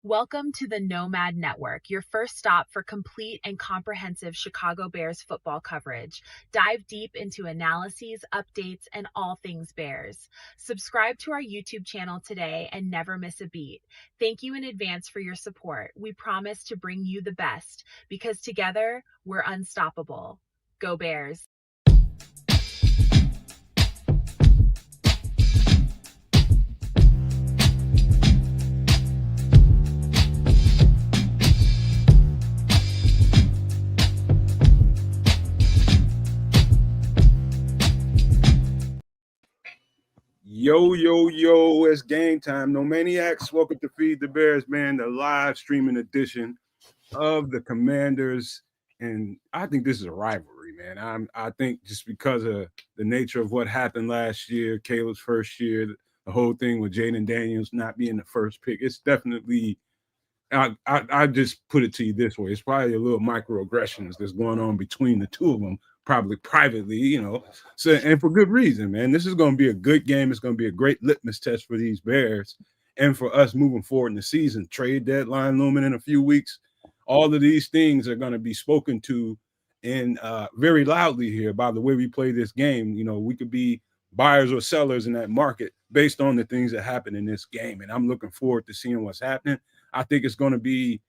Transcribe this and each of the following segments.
Welcome to the Nomad Network, your first stop for complete and comprehensive Chicago Bears football coverage. Dive deep into analyses, updates, and all things Bears. Subscribe to our YouTube channel today and never miss a beat. Thank you in advance for your support. We promise to bring you the best because together we're unstoppable. Go Bears! Yo, it's game time. No maniacs. Welcome to Feed the Bears, man, the live streaming edition of the Commanders. And I think this is a rivalry, man. I think just because of the nature of what happened last year, Caleb's first year, the whole thing with Jaden Daniels not being the first pick, it's definitely, I just put it to you this way. It's probably a little microaggressions that's going on between the two of them, probably privately, So, and for good reason, man. This is going to be a good game. It's going to be a great litmus test for these Bears and for us moving forward in the season. Trade deadline looming in a few weeks. All of these things are going to be spoken to and very loudly here by the way we play this game. We could be buyers or sellers in that market based on the things that happen in this game. And I'm looking forward to seeing what's happening. I think it's going to be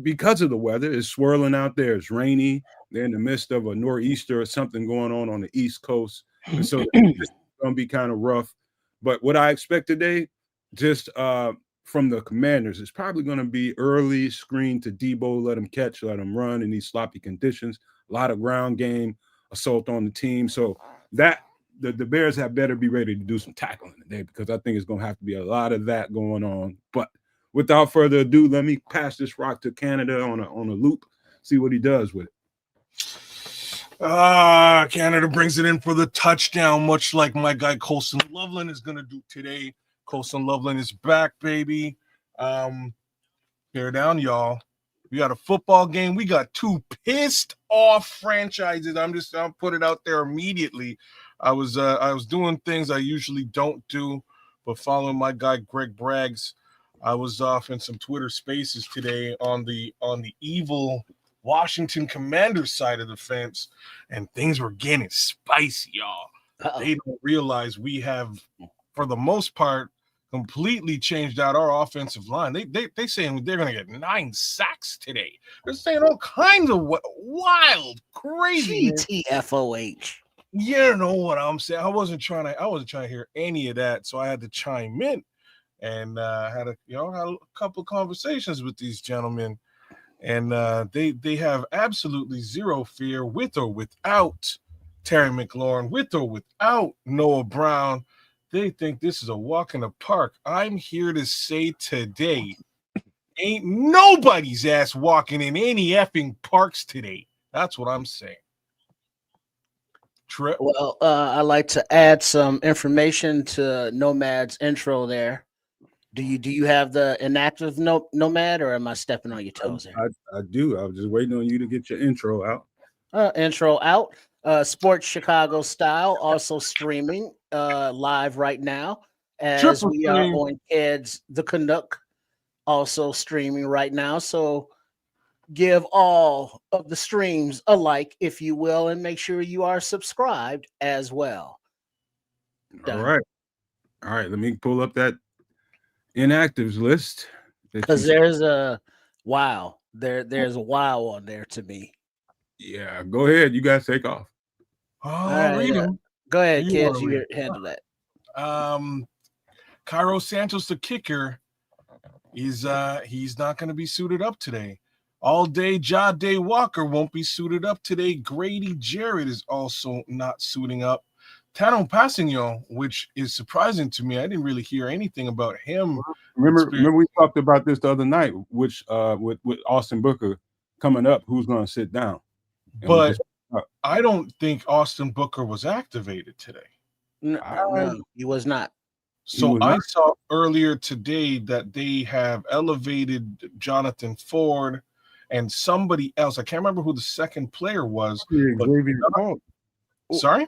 because of the weather. It's swirling out there. It's rainy. They're in the midst of a nor'easter or something going on the East Coast. And so it's going to be kind of rough. But what I expect today, just from the Commanders, is probably going to be early screen to deebo, let them catch, let them run in these sloppy conditions, a lot of ground game, assault on the team. So that the Bears have better be ready to do some tackling today because I think it's going to have to be a lot of that going on. But without further ado, let me pass this rock to Canada on a loop, see what he does with it. Canada brings it in for the touchdown, much like my guy Colston Loveland is going to do today. Colston Loveland is back, baby. Bear down, y'all. We got a football game. We got two pissed off franchises. I'll put it out there immediately. I was doing things I usually don't do, but following my guy Greg Braggs, I was off in some Twitter spaces today on the evil Washington Commanders side of the fence, and things were getting spicy, y'all. Uh-oh. They don't realize we have, for the most part, completely changed out our offensive line. They saying they're going to get 9 sacks today. They're saying all kinds of wild, crazy GTFOH. You know what I'm saying? I wasn't trying to hear any of that, so I had to chime in. And had a couple of conversations with these gentlemen, and they have absolutely zero fear with or without Terry McLaurin, with or without Noah Brown. They think this is a walk in the park. I'm here to say today, ain't nobody's ass walking in any effing parks today. That's what I'm saying. Trip. Well, I'd like to add some information to Nomad's intro there. Do you have the inactive Nomad, or am I stepping on your toes there? I do. I was just waiting on you to get your intro out. Intro out. Sports Chicago style, also streaming live right now as we are on Kids the Canuck, also streaming right now. So give all of the streams a like, if you will, and make sure you are subscribed as well. Done. All right. Let me pull up that inactives list, because there's a wow there's a wow on there to me. Yeah, go ahead, you guys take off. Read them. Go ahead, kids, you handle that. Cairo Santos, the kicker, he's not going to be suited up today. All day Jade Walker won't be suited up today. Grady Jarrett is also not suiting up. Tano Passignon, which is surprising to me. I didn't really hear anything about him. Remember we talked about this the other night, which with Austin Booker coming up, who's going to sit down. But I don't think Austin Booker was activated today. No, he was not. So I saw earlier today that they have elevated Jonathan Ford and somebody else. I can't remember who the second player was. Sorry? Sorry?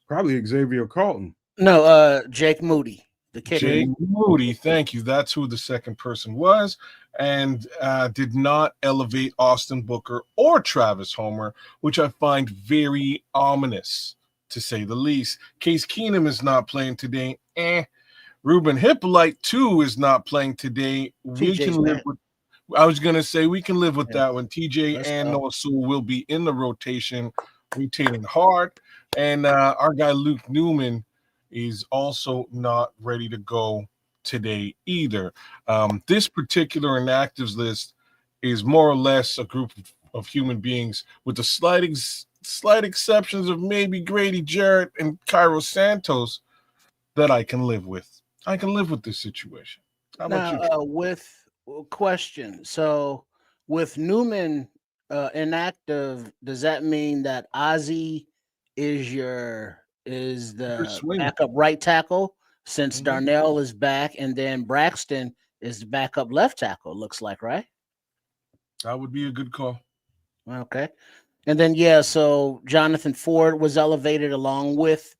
Probably Xavier Carlton. No, Jake Moody. The kicker. Jake Moody, thank you. That's who the second person was, and did not elevate Austin Booker or Travis Homer, which I find very ominous, to say the least. Case Keenum is not playing today. Ruben Hippolyte, too, is not playing today. We can live with. I was going to say we can live with that one. TJ and Noah Sewell will be in the rotation, rotating hard. And our guy Luke Newman is also not ready to go today either. This particular inactives list is more or less a group of human beings with the slight exceptions of maybe Grady, Jarrett, and Cairo Santos that I can live with. I can live with this situation. How about you? With question. So with Newman inactive, does that mean that Ozzie is the backup right tackle since Darnell is back, and then Braxton is the backup left tackle, looks like, right? That would be a good call. Okay. And then so Jonathan Ford was elevated along with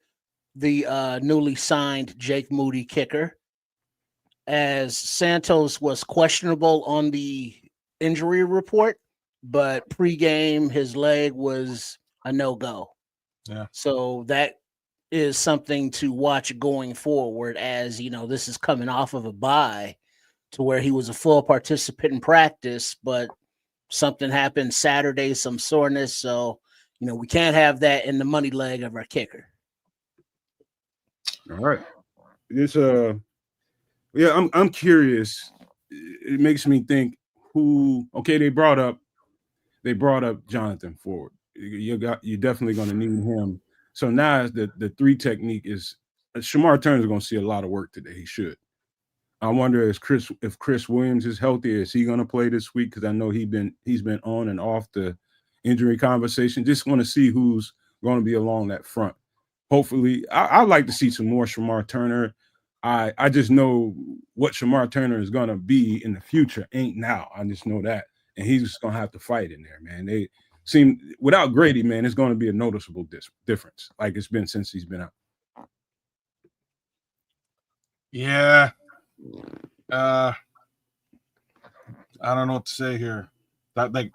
the newly signed Jake Moody kicker, as Santos was questionable on the injury report, but pregame his leg was a no-go. Yeah. So that is something to watch going forward, as this is coming off of a bye to where he was a full participant in practice, but something happened Saturday, some soreness. So, we can't have that in the money leg of our kicker. All right. This I'm curious. It makes me think they brought up Jonathan Ford. You're definitely going to need him. So now the 3 technique is Shamar Turner's going to see a lot of work today. He should. I wonder if Chris Williams is healthy, is he going to play this week? Because I know he's been on and off the injury conversation. Just want to see who's going to be along that front. Hopefully, I'd like to see some more Shamar Turner. I just know what Shamar Turner is going to be in the future ain't now. I just know that. And he's just going to have to fight in there, man. They seem, without Grady, man, it's going to be a noticeable difference, like it's been since he's been out. Yeah. I don't know what to say here. That, like,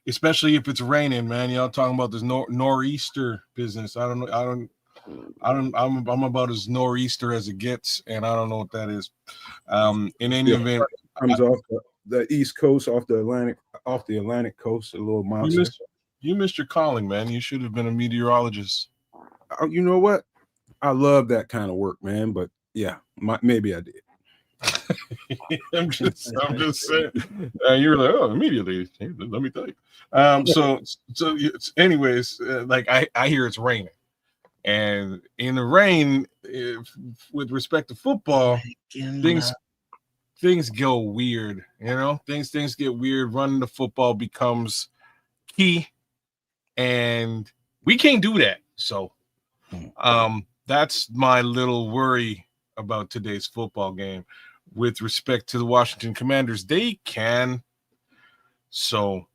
especially if it's raining, man. Y'all talking about this nor'easter business. I'm about as nor'easter as it gets, and I don't know what that is. In any event, comes off the East Coast, off the Atlantic coast, a little monster. You missed your calling, man. You should have been a meteorologist. You know what? I love that kind of work, man. But yeah, maybe I did. I'm just saying. You're like, oh, immediately. Let me tell you. So anyways, like I hear it's raining, and in the rain, with respect to football, things go weird. Things get weird. Running the football becomes key, and we can't do that. So, that's my little worry about today's football game. With respect to the Washington Commanders, they can. So,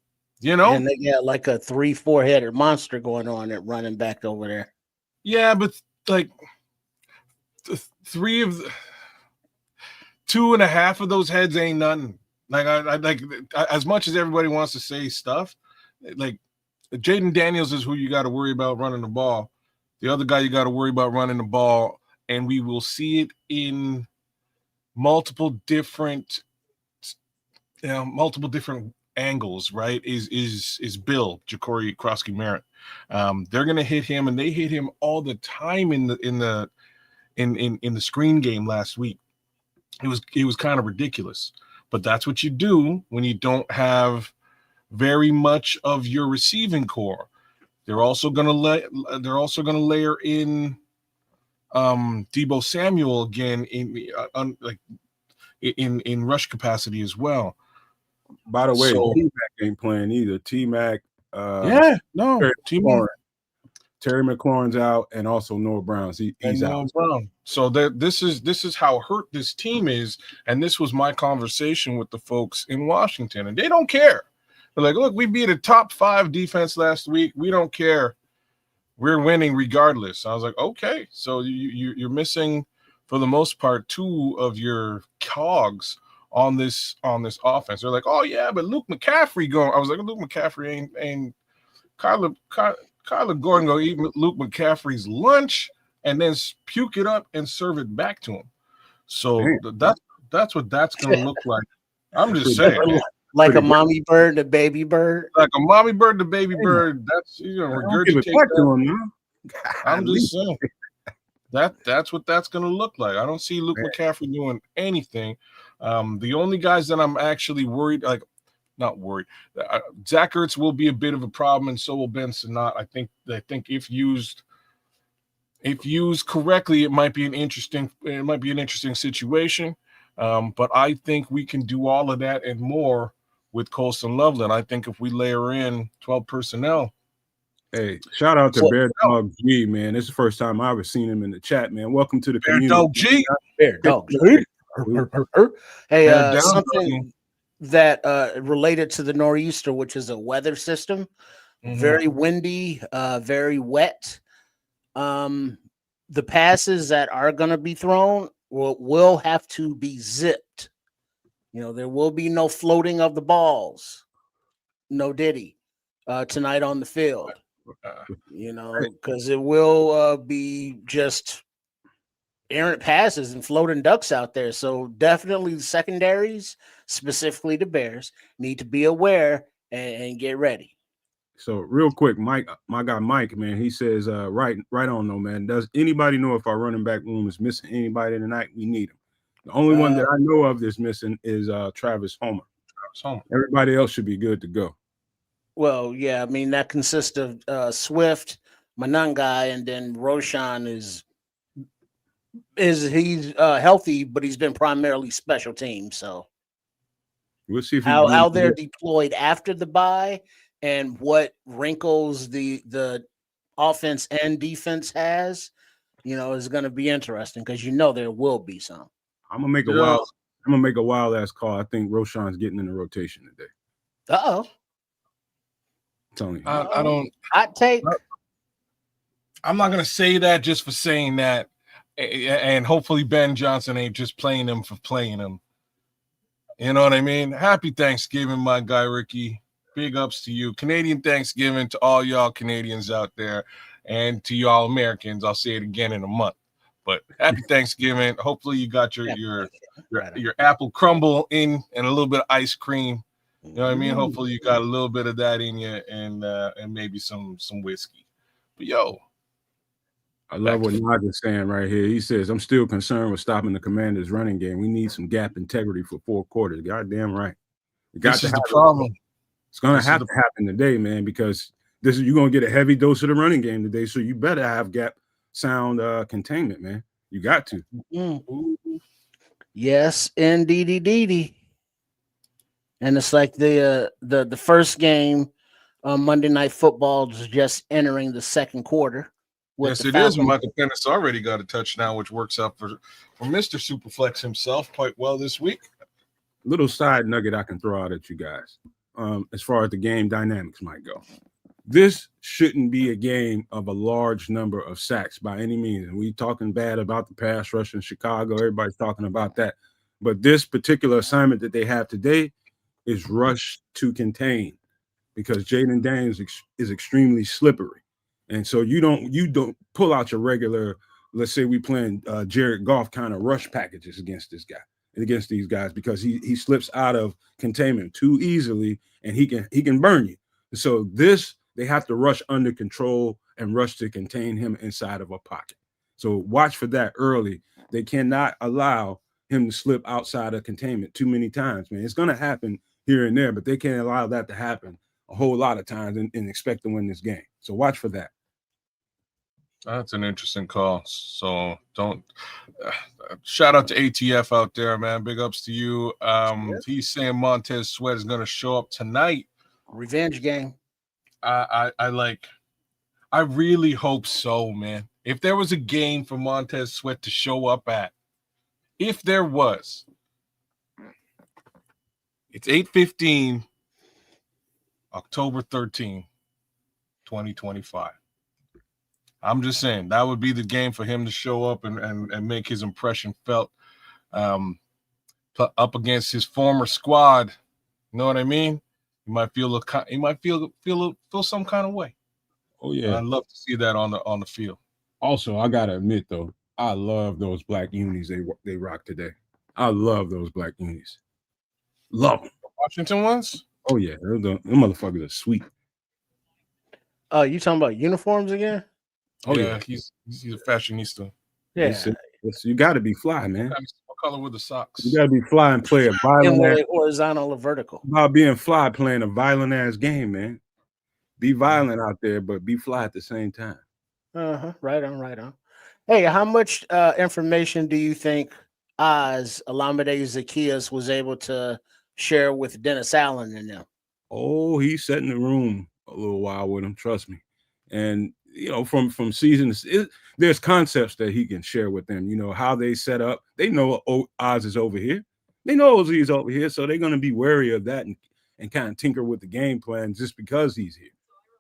and they got like a 3-4 headed monster going on at running back over there. Yeah, but like 2.5 of those heads ain't nothing. Like I like, as much as everybody wants to say stuff, like Jaden Daniels is who you got to worry about running the ball. The other guy you got to worry about running the ball, and we will see it in multiple different angles, right? Is Bill Ja'Cory Krosky-Merritt. They're gonna hit him, and they hit him all the time in the screen game last week. It was kind of ridiculous, but that's what you do when you don't have very much of your receiving core. They're also gonna layer in Deebo Samuel again in rush capacity as well. By the way, T-Mac ain't playing either. T-Mac, Terry McLaurin's out, and also Noah Brown's he's out. Brown. So this is how hurt this team is, and this was my conversation with the folks in Washington, and they don't care. They're like, look, we beat a top 5 defense last week. We don't care. We're winning regardless. I was like, okay, so you're missing for the most part, two of your cogs on this offense. They're like, oh yeah, but Luke McCaffrey going. I was like, Luke McCaffrey ain't Kyler Gordon go eat Luke McCaffrey's lunch and then puke it up and serve it back to him. So that's what that's gonna look like. I'm just saying, man. Like a mommy bird, a baby bird. Like a mommy bird, the baby bird. That's regurgitate that. I'm just saying that's what that's gonna look like. I don't see Luke McCaffrey doing anything. The only guys that I'm actually worried, not worried, Zach Ertz will be a bit of a problem, and so will Ben Sinnott. I think if used correctly, it might be an interesting situation. But I think we can do all of that and more with Colston Loveland. I think if we layer in 12 personnel. Hey, shout out to Bear Dog G, man. This is the first time I've ever seen him in the chat, man. Welcome to the community. Dog G. Bear Dog G. Hey, something that related to the nor'easter, which is a weather system, very windy, very wet. The passes that are going to be thrown will have to be zipped. There will be no floating of the balls, no diddy tonight on the field. Because it will be just errant passes and floating ducks out there. So definitely the secondaries, specifically the Bears, need to be aware and get ready. So real quick, Mike, my guy Mike, man, he says, right on though, man. Does anybody know if our running back room is missing anybody tonight? We need him. The only one that I know of that's missing is Travis Homer. Everybody else should be good to go. Well, yeah, I mean that consists of Swift, Manungai, and then Roshan is he's healthy, but he's been primarily special teams. So we'll see if how they're deployed after the bye and what wrinkles the offense and defense has, is going to be interesting because there will be some. I'm gonna make a wild ass call. I think Roshan's getting in the rotation today. Uh-oh. Tony, I don't. Hot take. I'm not gonna say that just for saying that, and hopefully Ben Johnson ain't just playing him for playing him. You know what I mean? Happy Thanksgiving, my guy Ricky. Big ups to you. Canadian Thanksgiving to all y'all Canadians out there, and to y'all Americans. I'll say it again in a month. But happy Thanksgiving. Hopefully you got your apple crumble in and a little bit of ice cream. You know what I mean? Hopefully you got a little bit of that in you and maybe some whiskey. But I love what Nod is saying right here. He says, I'm still concerned with stopping the Commander's running game. We need some gap integrity for 4 quarters. Goddamn right. This is the problem. It's gonna have to happen today, man, because you're gonna get a heavy dose of the running game today. So you better have gap sound containment, man. You got to. Yes, indeed. And it's like the first game Monday Night Football is just entering the second quarter. Yes, it is. Michael Pennis already got a touchdown, which works out for Mr. Superflex himself quite well this week. Little side nugget I can throw out at you guys, as far as the game dynamics might go. This shouldn't be a game of a large number of sacks by any means. And we talking bad about the pass rush in Chicago. Everybody's talking about that. But this particular assignment that they have today is rush to contain, because Jaden Daniels is extremely slippery. And so you don't pull out your regular, let's say we playing Jared Goff kind of rush packages against these guys, because he slips out of containment too easily and he can burn you. So they have to rush under control and rush to contain him inside of a pocket. So watch for that early. They cannot allow him to slip outside of containment too many times, man. It's going to happen here and there, but they can't allow that to happen a whole lot of times and expect to win this game. So watch for that. That's an interesting call. So don't shout out to ATF out there, man. Big ups to you. He's saying Montez Sweat is going to show up tonight. Revenge game. I really hope so, man. If there was a game for Montez Sweat to show up at, if there was, it's 8:15, October 13, 2025. I'm just saying that would be the game for him to show up and make his impression felt up against his former squad. You know what I mean? He might feel some kind of way. Oh yeah. I'd love to see that on the field. Also, I gotta admit though, I love those black unis they rock today. I love those black unis. Love them. Washington ones? Oh yeah, them motherfuckers are sweet. You talking about uniforms again? Oh yeah, he's a fashionista. Yeah, you got to be fly, man. What color were the socks? You got to be fly and play a violent, horizontal or vertical. About being fly, playing a violent ass game, man. Be violent out there, but be fly at the same time. Right on. Hey, how much information do you think Oz Olamide Zacchaeus was able to share with Dennis Allen and them? Oh, he's setting the room a little while with him, trust me. And you know, from seasons, there's concepts that he can share with them. You know how they set up. They know Oz is over here. They know Ozzy's over here, so they're going to be wary of that and kind of tinker with the game plan just because he's here.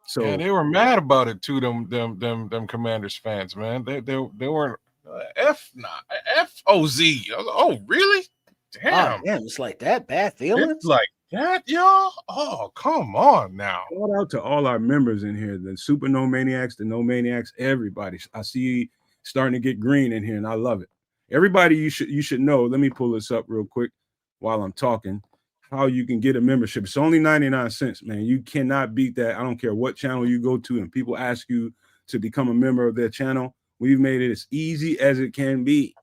So yeah, they were mad about it too. Them Commanders fans, man. They weren't FOZ. Oh, really? Damn. Oh, damn, it's like that. Bad feelings. It's like that, y'all. Oh, come on now. Shout out to all our members in here, the Super No Maniacs, the No Maniacs, everybody. I see starting to get green in here, and I love it. Everybody, you should know. Let me pull this up real quick while I'm talking. How you can get a membership. It's only 99 cents, man. You cannot beat that. I don't care what channel you go to and people ask you to become a member of their channel. We've made it as easy as it can be.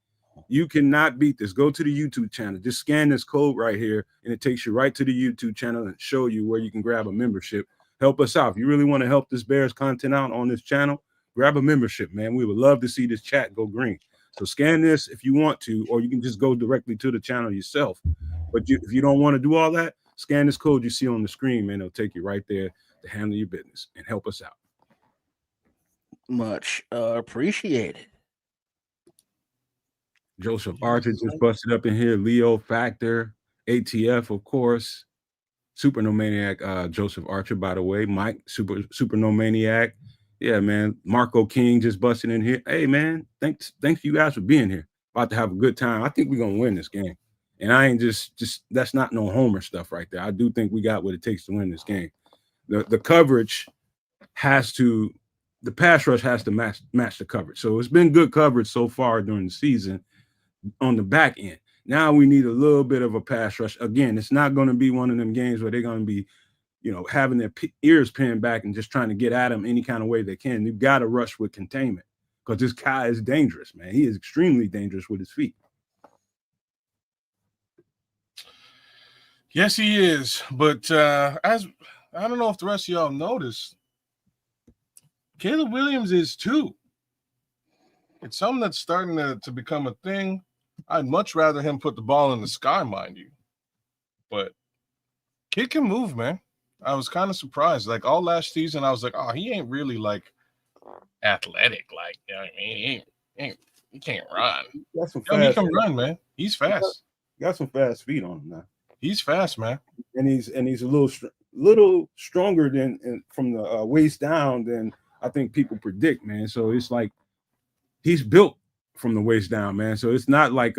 You cannot beat this. Go to the YouTube channel. Just scan this code right here, and it takes you right to the YouTube channel and show you where you can grab a membership. Help us out. If you really want to help this Bears content out on this channel, grab a membership, man. We would love to see this chat go green. So scan this if you want to, or you can just go directly to the channel yourself. But if you don't want to do all that, scan this code you see on the screen, man. It'll take you right there to handle your business and help us out. Much appreciated. Joseph Archer just busted up in here. Leo Factor, ATF, of course. Super No Maniac, Joseph Archer, by the way. Mike, Super No Maniac. Yeah, man. Marco King just busted in here. Hey, man, thanks you guys for being here. About to have a good time. I think we're gonna win this game. And I ain't just that's not no homer stuff right there. I do think we got what it takes to win this game. The coverage the pass rush has to match the coverage. So it's been good coverage so far during the season on the back end. Now we need a little bit of a pass rush. Again, it's not going to be one of them games where they're going to be, having their ears pinned back and just trying to get at him any kind of way they can. You've got to rush with containment because this guy is dangerous, man. He is extremely dangerous with his feet. Yes, he is. But as I don't know if the rest of y'all noticed, Caleb Williams is too. It's something that's starting to become a thing. I'd much rather him put the ball in the sky, mind you. But kid can move, man. I was kind of surprised. Like all last season, I was like, oh, he ain't really like athletic. Like, you know what I mean? He can't run. He can run, man. He's fast. Got some fast feet on him now. He's fast, man. And he's a little stronger than from the waist down than I think people predict, man. So it's like he's built from the waist down, man. So it's not like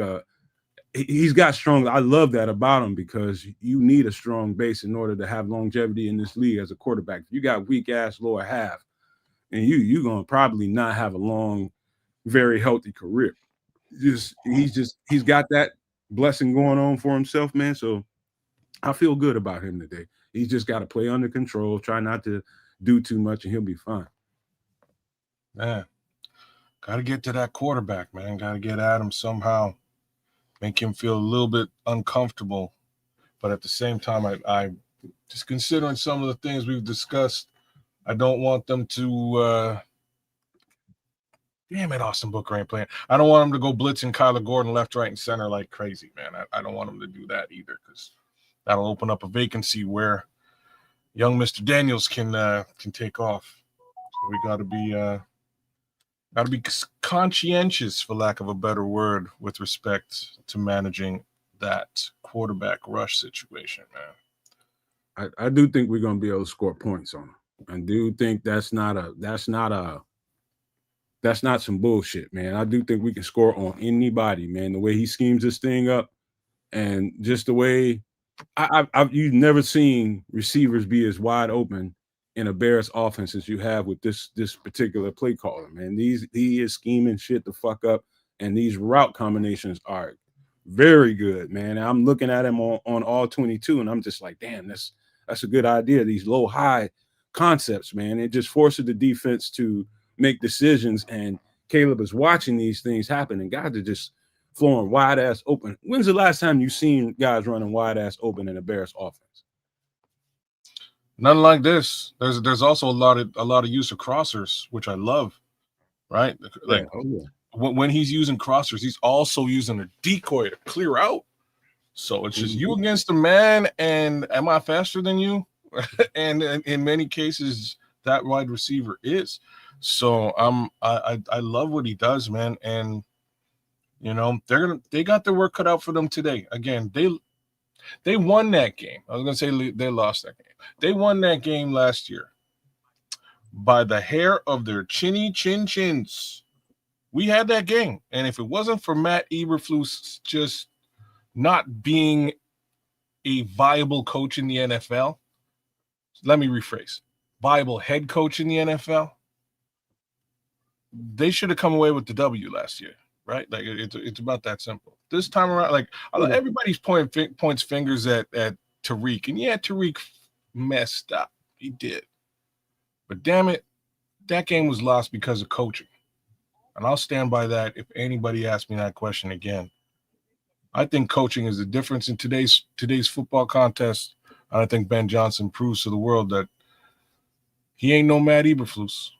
he's got strong. I love that about him because you need a strong base in order to have longevity in this league as a quarterback. You got weak ass lower half, and you're gonna probably not have a long, very healthy career. He's got that blessing going on for himself, man. So I feel good about him today. He's just got to play under control, try not to do too much, and he'll be fine. Man, got to get to that quarterback, man. Got to get at him somehow, make him feel a little bit uncomfortable. But at the same time, I just considering some of the things we've discussed, I don't want them to damn it, Austin Booker ain't playing. I don't want him to go blitzing Kyler Gordon left, right, and center like crazy, man. I don't want him to do that either because that'll open up a vacancy where young Mr. Daniels can take off. So we got to be conscientious, for lack of a better word, with respect to managing that quarterback rush situation, man. I do think we're going to be able to score points on him. I do think that's not a that's not some bullshit, man. I do think we can score on anybody, man. The way he schemes this thing up, and just the way you've never seen receivers be as wide open in a Bears offense as you have with this particular play caller, man. He is scheming shit the fuck up, and these route combinations are very good, man. I'm looking at him on all 22, and I'm just like, damn, that's a good idea. These low high concepts, man. It just forces the defense to make decisions, and Caleb is watching these things happen, and guys are just flowing wide ass open. When's the last time you seen guys running wide ass open in a Bears offense? None like this. There's also a lot of use of crossers, which I love. Right, like when he's using crossers, he's also using a decoy to clear out. So it's just you against the man, and am I faster than you? And in many cases, that wide receiver is. So I love what he does, man. And you know they got their work cut out for them today. Again, they won that game. I was gonna say they lost that game. They won that game last year by the hair of their chins. We had that game, and if it wasn't for Matt Eberflus just not being a viable coach in the NFL, let me rephrase, viable head coach in the NFL, they should have come away with the W last year, right? Like it's about that simple. This time around, like everybody's points fingers at Tariq, and yeah, Tariq messed up. He did, but damn it, that game was lost because of coaching, and I'll stand by that. If anybody asks me that question again, I think coaching is the difference in today's football contest. And I think Ben Johnson proves to the world that he ain't no Matt Eberflus.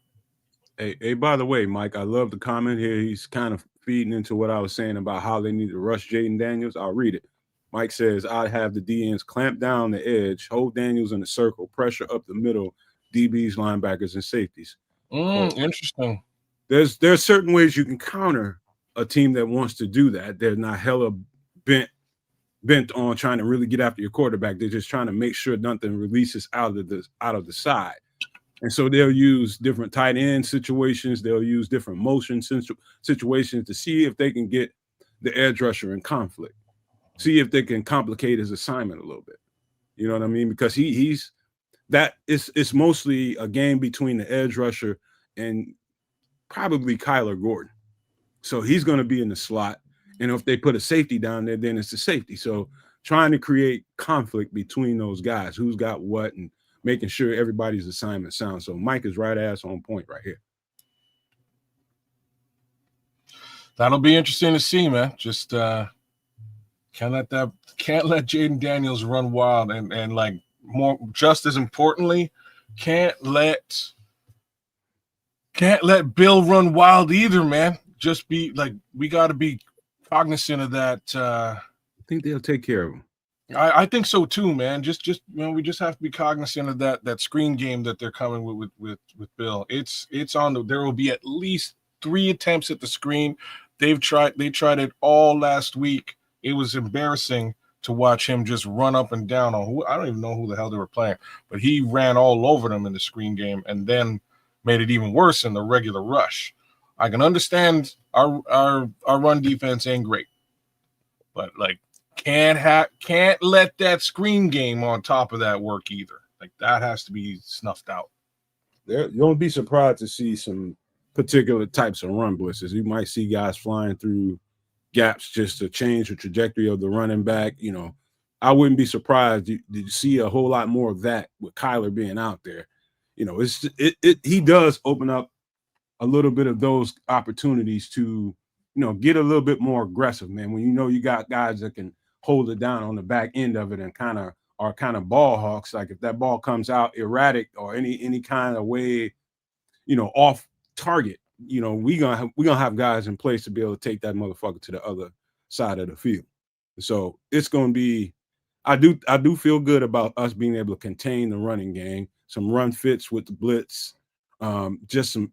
Hey, by the way, Mike, I love the comment here. He's kind of feeding into what I was saying about how they need to rush Jaden Daniels. I'll read it. Mike says, I'd have the DNs clamp down the edge, hold Daniels in the circle, pressure up the middle, DBs, linebackers, and safeties. Interesting. There's certain ways you can counter a team that wants to do that. They're not hella bent on trying to really get after your quarterback. They're just trying to make sure nothing releases out of the side. And so they'll use different tight end situations. They'll use different motion situations to see if they can get the edge rusher in conflict. See if they can complicate his assignment a little bit. You know what I mean? Because it's mostly a game between the edge rusher and probably Kyler Gordon. So he's going to be in the slot. And if they put a safety down there, then it's a safety. So trying to create conflict between those guys, who's got what, and making sure everybody's assignment sounds. So Mike is right ass on point right here. That'll be interesting to see, man. Just can't let Jaden Daniels run wild, and like more just as importantly, can't let Bill run wild either, man. Just be like, we got to be cognizant of that. I think they'll take care of him. I think so too, man. Just we just have to be cognizant of that screen game that they're coming with Bill. It's on there will be at least 3 attempts at the screen. They tried it all last week. It was embarrassing to watch him just run up and down on I don't even know who the hell they were playing, but he ran all over them in the screen game and then made it even worse in the regular rush. I can understand our run defense ain't great, but like can't let that screen game on top of that work either. Like that has to be snuffed out. You won't be surprised to see some particular types of run blitzes. You might see guys flying through gaps just to change the trajectory of the running back. You know, I wouldn't be surprised to see a whole lot more of that with Kyler being out there. You know, he does open up a little bit of those opportunities to, you know, get a little bit more aggressive, man. When you know you got guys that can hold it down on the back end of it and kind of ball hawks. Like if that ball comes out erratic or any kind of way, you know, off target, you know, we're gonna have guys in place to be able to take that motherfucker to the other side of the field. So it's gonna be, I do feel good about us being able to contain the running game, some run fits with the blitz, just some,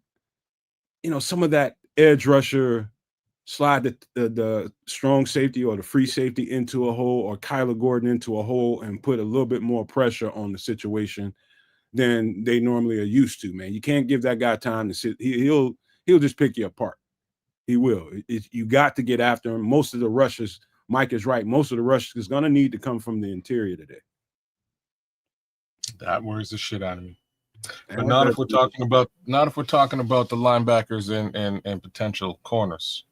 you know, some of that edge rusher slide the strong safety or the free safety into a hole, or Kyler Gordon into a hole, and put a little bit more pressure on the situation than they normally are used to, man. You can't give that guy time to sit. he'll just pick you apart. He will. You got to get after him. Most of the rushes, Mike is right. Most of the rushes is going to need to come from the interior today. That worries the shit out of me. But not if we're talking about the linebackers and potential corners.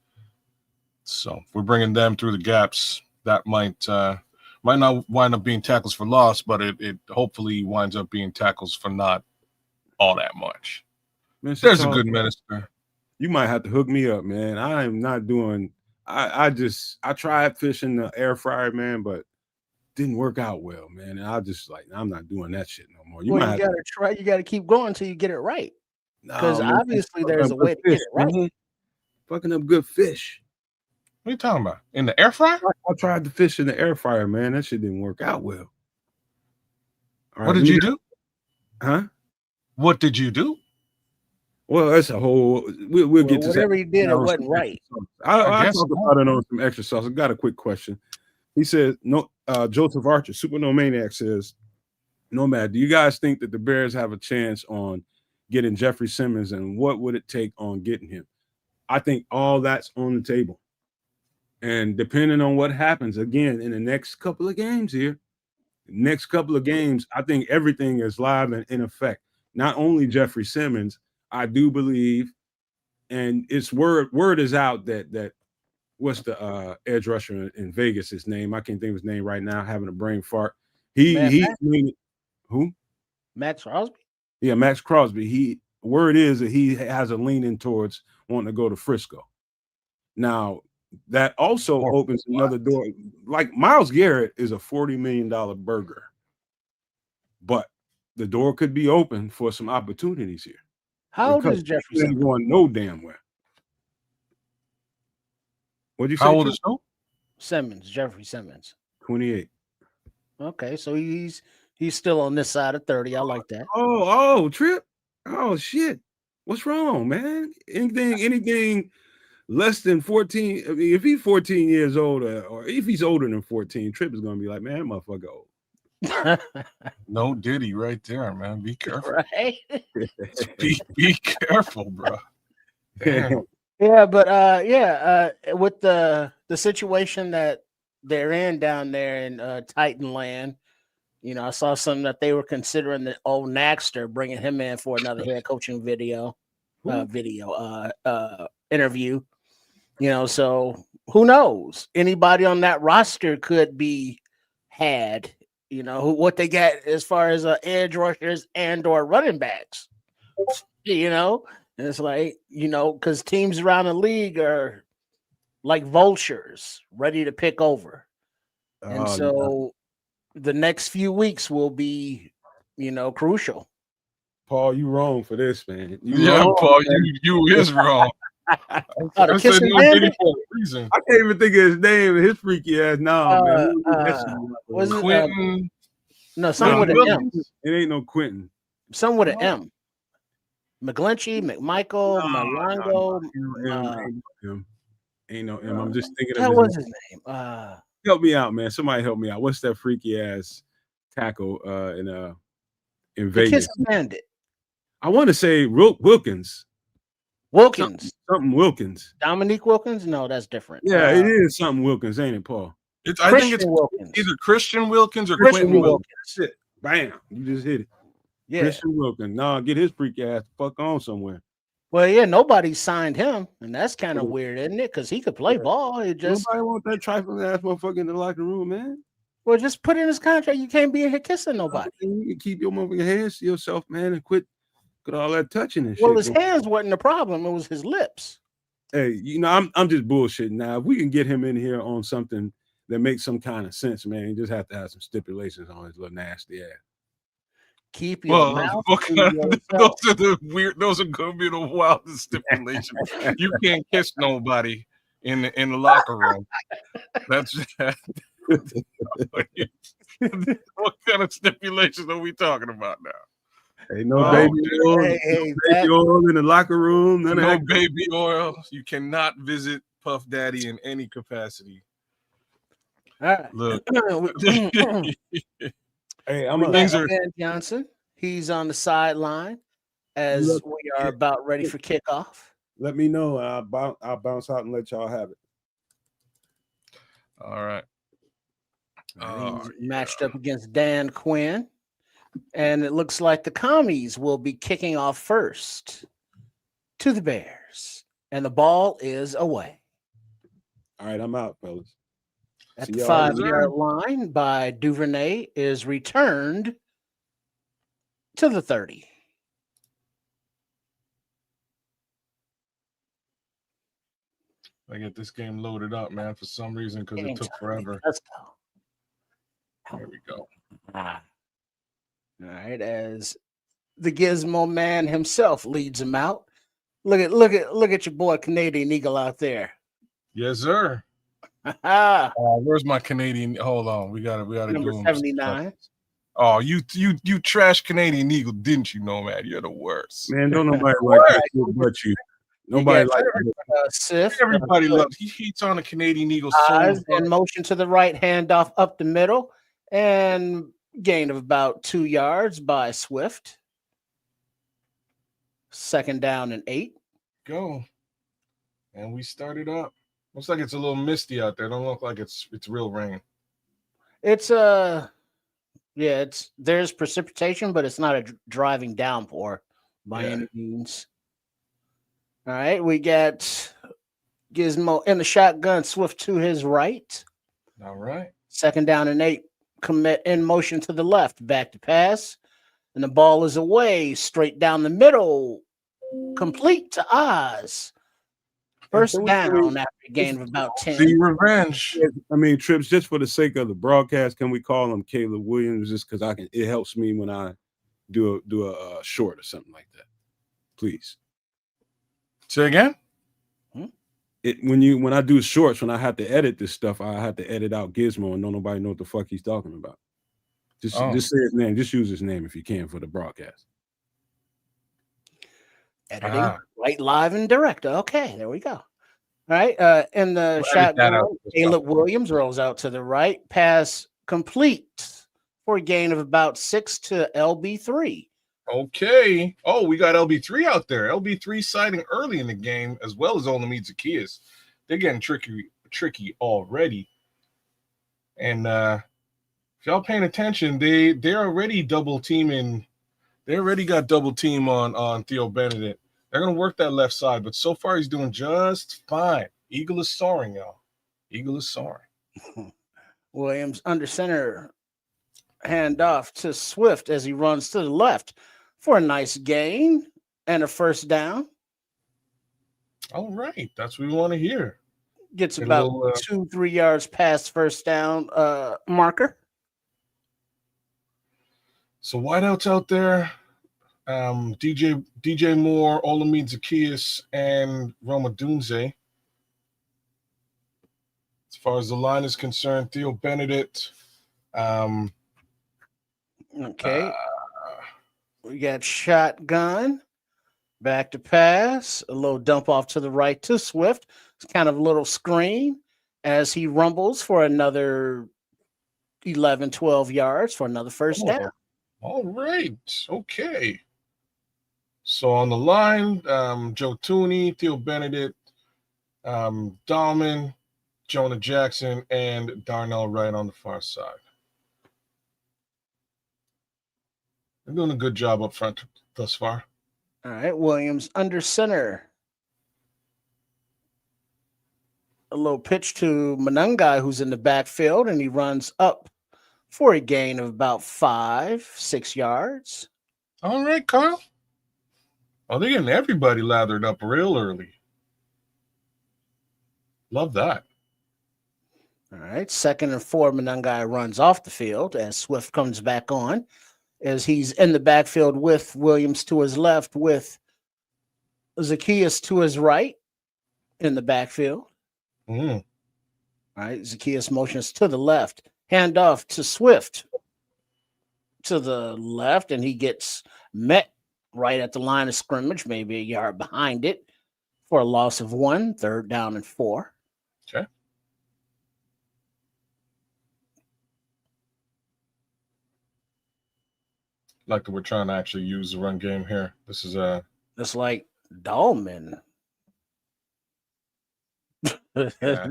So if we're bringing them through the gaps, that might not wind up being tackles for loss, but it hopefully winds up being tackles for not all that much. Mr. There's Charles, a good minister. You might have to hook me up, man. I am not doing. I tried fishing the air fryer, man, but didn't work out well, man. And I just I'm not doing that shit no more. You gotta try. You gotta keep going until you get it right. Because obviously there's a way to get it right. Man. Fucking up good fish. What are you talking about? In the air fryer? I tried to fish in the air fryer, man. That shit didn't work out well. All right, what did you do? Huh? What did you do? Well, that's a whole. We'll get to whatever he did. It wasn't right. I talked about it on some extra sauce. I got a quick question. He said, "No." Joseph Archer, Super No Maniac says, "Nomad, do you guys think that the Bears have a chance on getting Jeffrey Simmons, and what would it take on getting him?" I think all that's on the table, and depending on what happens again in the next couple of games here, I think everything is live and in effect. Not only Jeffrey Simmons. I do believe, and it's word is out that what's the edge rusher in Vegas? His name, I can't think of his name right now. Having a brain fart. Who? Max Crosby. Yeah, Max Crosby. Word is that he has a leaning towards wanting to go to Frisco. Now that also opens another door. Like Myles Garrett is a $40 million burger, but the door could be open for some opportunities here. How old is Jeffrey Simmons? Ain't going no damn where. What'd you say? How old is who? Simmons, Jeffrey Simmons. 28. Okay, so he's still on this side of 30. I like that. Oh, Trip. Oh shit. What's wrong, man? Anything less than 14. I mean, if he's 14 years old, or if he's older than 14, Trip is gonna be like, man, that motherfucker old. No Diddy right there, man. Be careful. Right? be careful, bro. Damn. Yeah, but with the situation that they're in down there in Titanland, I saw something that they were considering the old Naxter, bringing him in for another head coaching interview. So who knows? Anybody on that roster could be had. What they got as far as edge rushers and or running backs. And it's like, because teams around the league are like vultures ready to pick over. And the next few weeks will be, crucial. Paul, you wrong for this, man. Paul, you is wrong. I said no Diddy for a reason. I can't even think of his name. His freaky ass. No, man. Was it Quentin? No, some with an M. It ain't no Quentin. Some with an M. McGlinchey, McMichael, Malongo. Ain't no M. I'm just thinking of his name. Help me out, man. Somebody help me out. What's that freaky ass tackle in Vegas? Kiss Bandit. I want to say Wilkins. Something Wilkins. Dominique Wilkins? No, that's different. Yeah, it is something Wilkins, ain't it, Paul? I think it's Wilkins. Either Christian Wilkins or Quentin Wilkins. Shit. Bam. You just hit it. Yeah. Christian Wilkins. No, get his freak ass fuck on somewhere. Well, yeah, nobody signed him, and that's kind of weird, isn't it? Because he could play ball. Nobody want that trifling ass motherfucker in the locker room, man. Well, just put in his contract. You can't be in here kissing nobody. You can keep your motherfucking hands to yourself, man, and quit all that touching and shit. Well, his hands wasn't the problem. It was his lips. Hey, I'm just bullshitting now. If we can get him in here on something that makes some kind of sense, man, you just have to have some stipulations on his little nasty ass. Keep your mouth to yourself. Those are gonna be the wildest stipulations. You can't kiss nobody in the locker room. That's what kind of stipulations are we talking about now? Hey, no baby oil in the locker room. No baby oil. You cannot visit Puff Daddy in any capacity. All right. Look. Hey, Ben Johnson. He's on the sideline as we are about ready for kickoff. let me know. I'll bounce out and let y'all have it. All right. He's matched up against Dan Quinn. And it looks like the commies will be kicking off first to the Bears. And the ball is away. All right, I'm out, fellas. At the 5-yard line by Duvernay is returned to the 30. I get this game loaded up, man, for some reason, because it took forever. Let's go. There we go. All right, as the Gizmo man himself leads him out. Look at your boy Canadian Eagle out there. Yes, sir. Where's my Canadian? Hold on, we gotta Number do 79. Oh, you trash Canadian Eagle, didn't you know, man? You're the worst. Man, don't nobody like that but you. Nobody like everybody loves. He's on a Canadian Eagle. In motion to the right, handoff up the middle, and gain of about 2 yards by Swift. 2nd down and 8. Go. And we started up. Looks like it's a little misty out there. Don't look like it's real rain. It's there's precipitation, but it's not a driving downpour by any means. All right, we got Gizmo in the shotgun, Swift to his right. All right. 2nd down and 8. Commit in motion to the left, back to pass, and the ball is away, straight down the middle, complete to Oz. 1st down after a gain of about 10. See revenge. I mean, Trips, just for the sake of the broadcast, can we call him Caleb Williams? Just because it helps me when I do a short or something like that. Please. Say again. When I do shorts, when I have to edit this stuff, I have to edit out Gizmo and nobody know what the fuck he's talking about. Just say his name. Just use his name if you can for the broadcast. Editing right live and direct. Okay, there we go. All right. In the shotgun, Caleb Williams rolls out to the right. Pass complete for a gain of about 6 to LB3. Okay. Oh, we got LB3 out there. LB3 siding early in the game, as well as Olamide Zacchaeus. They're getting tricky already. And if y'all paying attention, they're already double teaming. They already got double team on Theo Benedet. They're gonna work that left side, but so far he's doing just fine. Eagle is soaring, y'all. Eagle is soaring. Williams under center, hand off to Swift as he runs to the left for a nice gain and a 1st down. All right, that's what we want to hear. Gets about 2-3 yards past 1st down marker. So wideouts out there, DJ Moore, Olamide Zacchaeus, and Roma Dunze. As far as the line is concerned, Theo Benedet. Okay. We got shotgun, back to pass, a little dump off to the right to Swift. It's kind of a little screen as he rumbles for another 11, 12 yards for another 1st down. All right. Okay. So on the line, Joe Tooney, Theo Benedet, Dahlman, Jonah Jackson, and Darnell Wright on the far side. They're doing a good job up front thus far. All right, Williams under center. A little pitch to Manungai, who's in the backfield, and he runs up for a gain of about 5-6 yards. All right, Carl. Oh, they're getting everybody lathered up real early. Love that. All right, 2nd and 4, Manungai runs off the field as Swift comes back on, as he's in the backfield with Williams to his left, with Zacchaeus to his right in the backfield. All right, Zacchaeus motions to the left, hand off to Swift to the left, and he gets met right at the line of scrimmage, maybe a yard behind it, for a loss of 1, 3rd down and 4. Okay. Like we're trying to actually use the run game here. This is It's like Dahlman Yeah.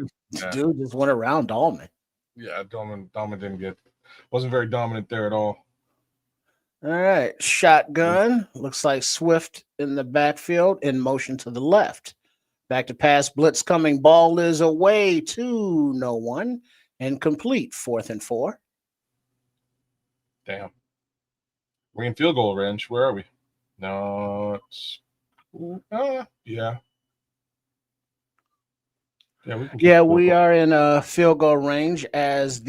Dude just went around Dahlman. Yeah, Dahlman wasn't very dominant there at all. All right, shotgun. Looks like Swift in the backfield in motion to the left. Back to pass, blitz coming. Ball is away to no one. Incomplete. 4th and 4. Damn. We're in field goal range. Where are we? No, it's yeah. Yeah, we are in field goal range as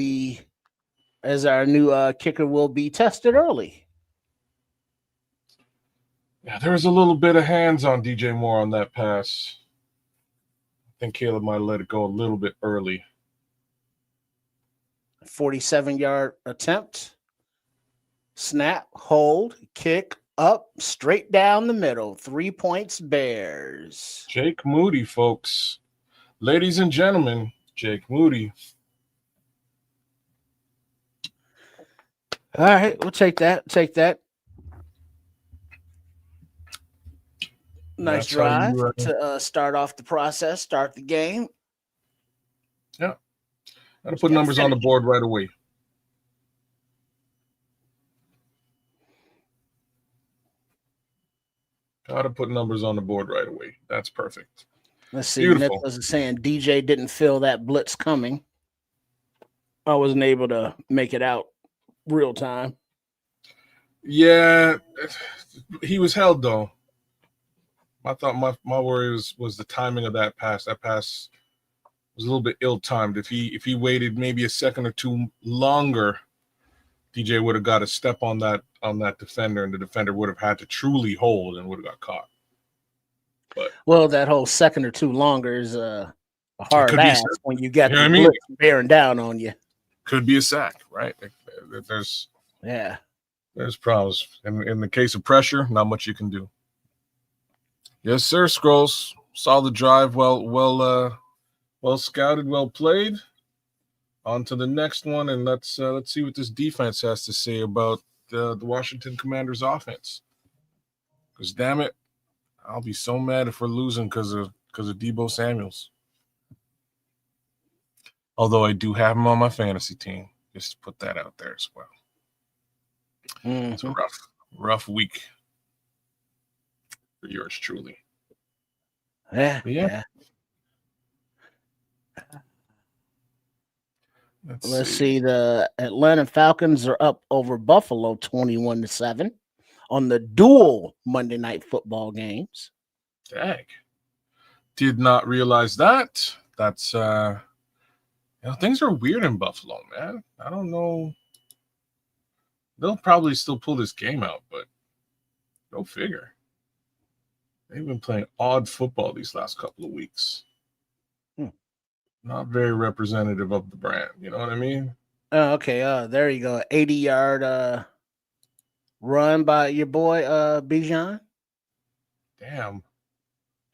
our new kicker will be tested early. Yeah, there was a little bit of hands on DJ Moore on that pass. I think Caleb might have let it go a little bit early. 47-yard attempt. Snap, hold, kick, up, straight down the middle. 3 points, Bears. Jake Moody, folks. Ladies and gentlemen, Jake Moody. All right, we'll take that. Nice drive to start off the process, start the game. Yeah. Got to put numbers on the board right away. Got to put numbers on the board right away. That's perfect. Let's see. Nicholas is saying DJ didn't feel that blitz coming. I wasn't able to make it out real time. Yeah, he was held though. I thought my worry was the timing of that pass. That pass was a little bit ill-timed. If he waited maybe a second or two longer, DJ would have got a step on that defender, and the defender would have had to truly hold and would have got caught. But that whole second or two longer is a hard ass when you got the blitz bearing down on you. Could be a sack, right? There's problems. In the case of pressure, not much you can do. Yes, sir, Scrolls. Solid drive, well scouted, well played. On to the next one, and let's see what this defense has to say about the Washington Commanders offense. Because damn it, I'll be so mad if we're losing because of Deebo Samuels. Although I do have him on my fantasy team, just to put that out there as well. Mm-hmm. It's a rough week for yours truly. Yeah. Let's see. The Atlanta Falcons are up over Buffalo 21-7 on the dual Monday Night Football games. Dang. Did not realize that. That's things are weird in Buffalo, man. I don't know. They'll probably still pull this game out, but go figure. They've been playing odd football these last couple of weeks. Not very representative of the brand. You know what I mean? Oh, okay. There you go. 80-yard run by your boy Bijan. Damn.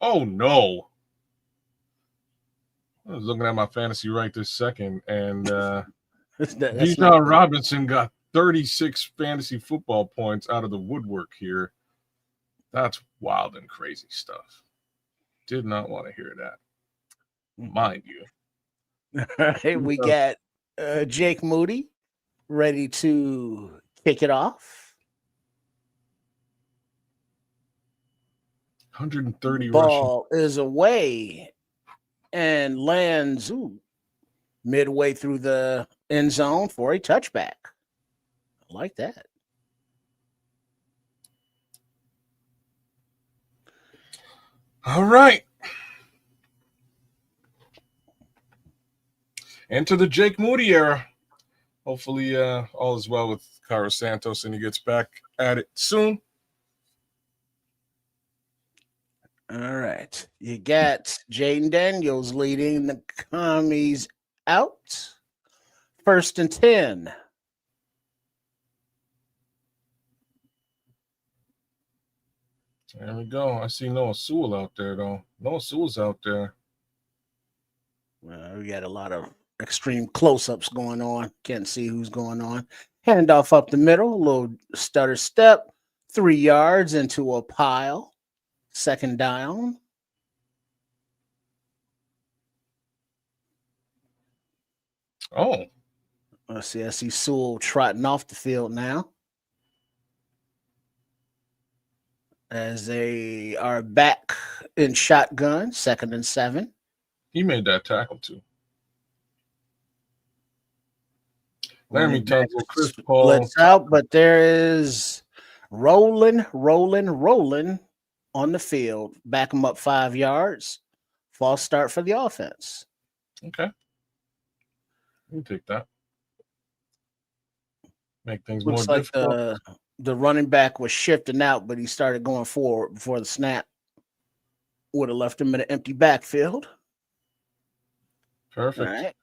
Oh, no. I was looking at my fantasy right this second, and Bijan Robinson got 36 fantasy football points out of the woodwork here. That's wild and crazy stuff. Did not want to hear that. Mind you. All right, we got Jake Moody ready to kick it off. 130 ball is away and lands midway through the end zone for a touchback. I like that. All right. Enter the Jake Moody era. Hopefully all is well with Cairo Santos and he gets back at it soon. All right. You got Jaden Daniels leading the commies out. 1st and 10. There we go. I see Noah Sewell out there, though. Noah Sewell's out there. Well, we got a lot of extreme close-ups going on. Can't see who's going on. Handoff up the middle. A little stutter step. 3 yards into a pile. 2nd down. Oh, Let's see. I see Sewell trotting off the field now as they are back in shotgun, 2nd and 7. he made that tackle too. Laramie Tunzel, Chris Paul. Blitz out, but there is rolling on the field. Back him up 5 yards. False start for the offense. Okay. We'll take that. Make things Looks more like difficult. the running back was shifting out, but he started going forward before the snap. Would have left him in an empty backfield. Perfect. All right.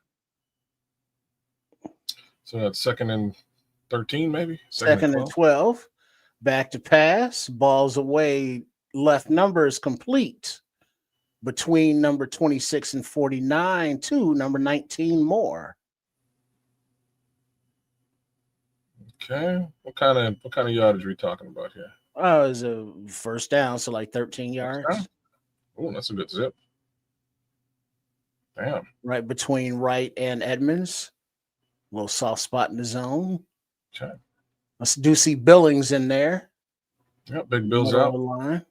So that's 2nd and 13, maybe? 2nd and 12. Back to pass. Balls away. Left number is complete. Between number 26 and 49 to number 19 more. Okay. What kind of yardage are we talking about here? It was a first down, so like 13 yards. Oh, that's a good zip. Damn. Right between Wright and Edmonds. A little soft spot in the zone. Okay. I do see Billings in there. Yep, big Bill's Middle out. of the line.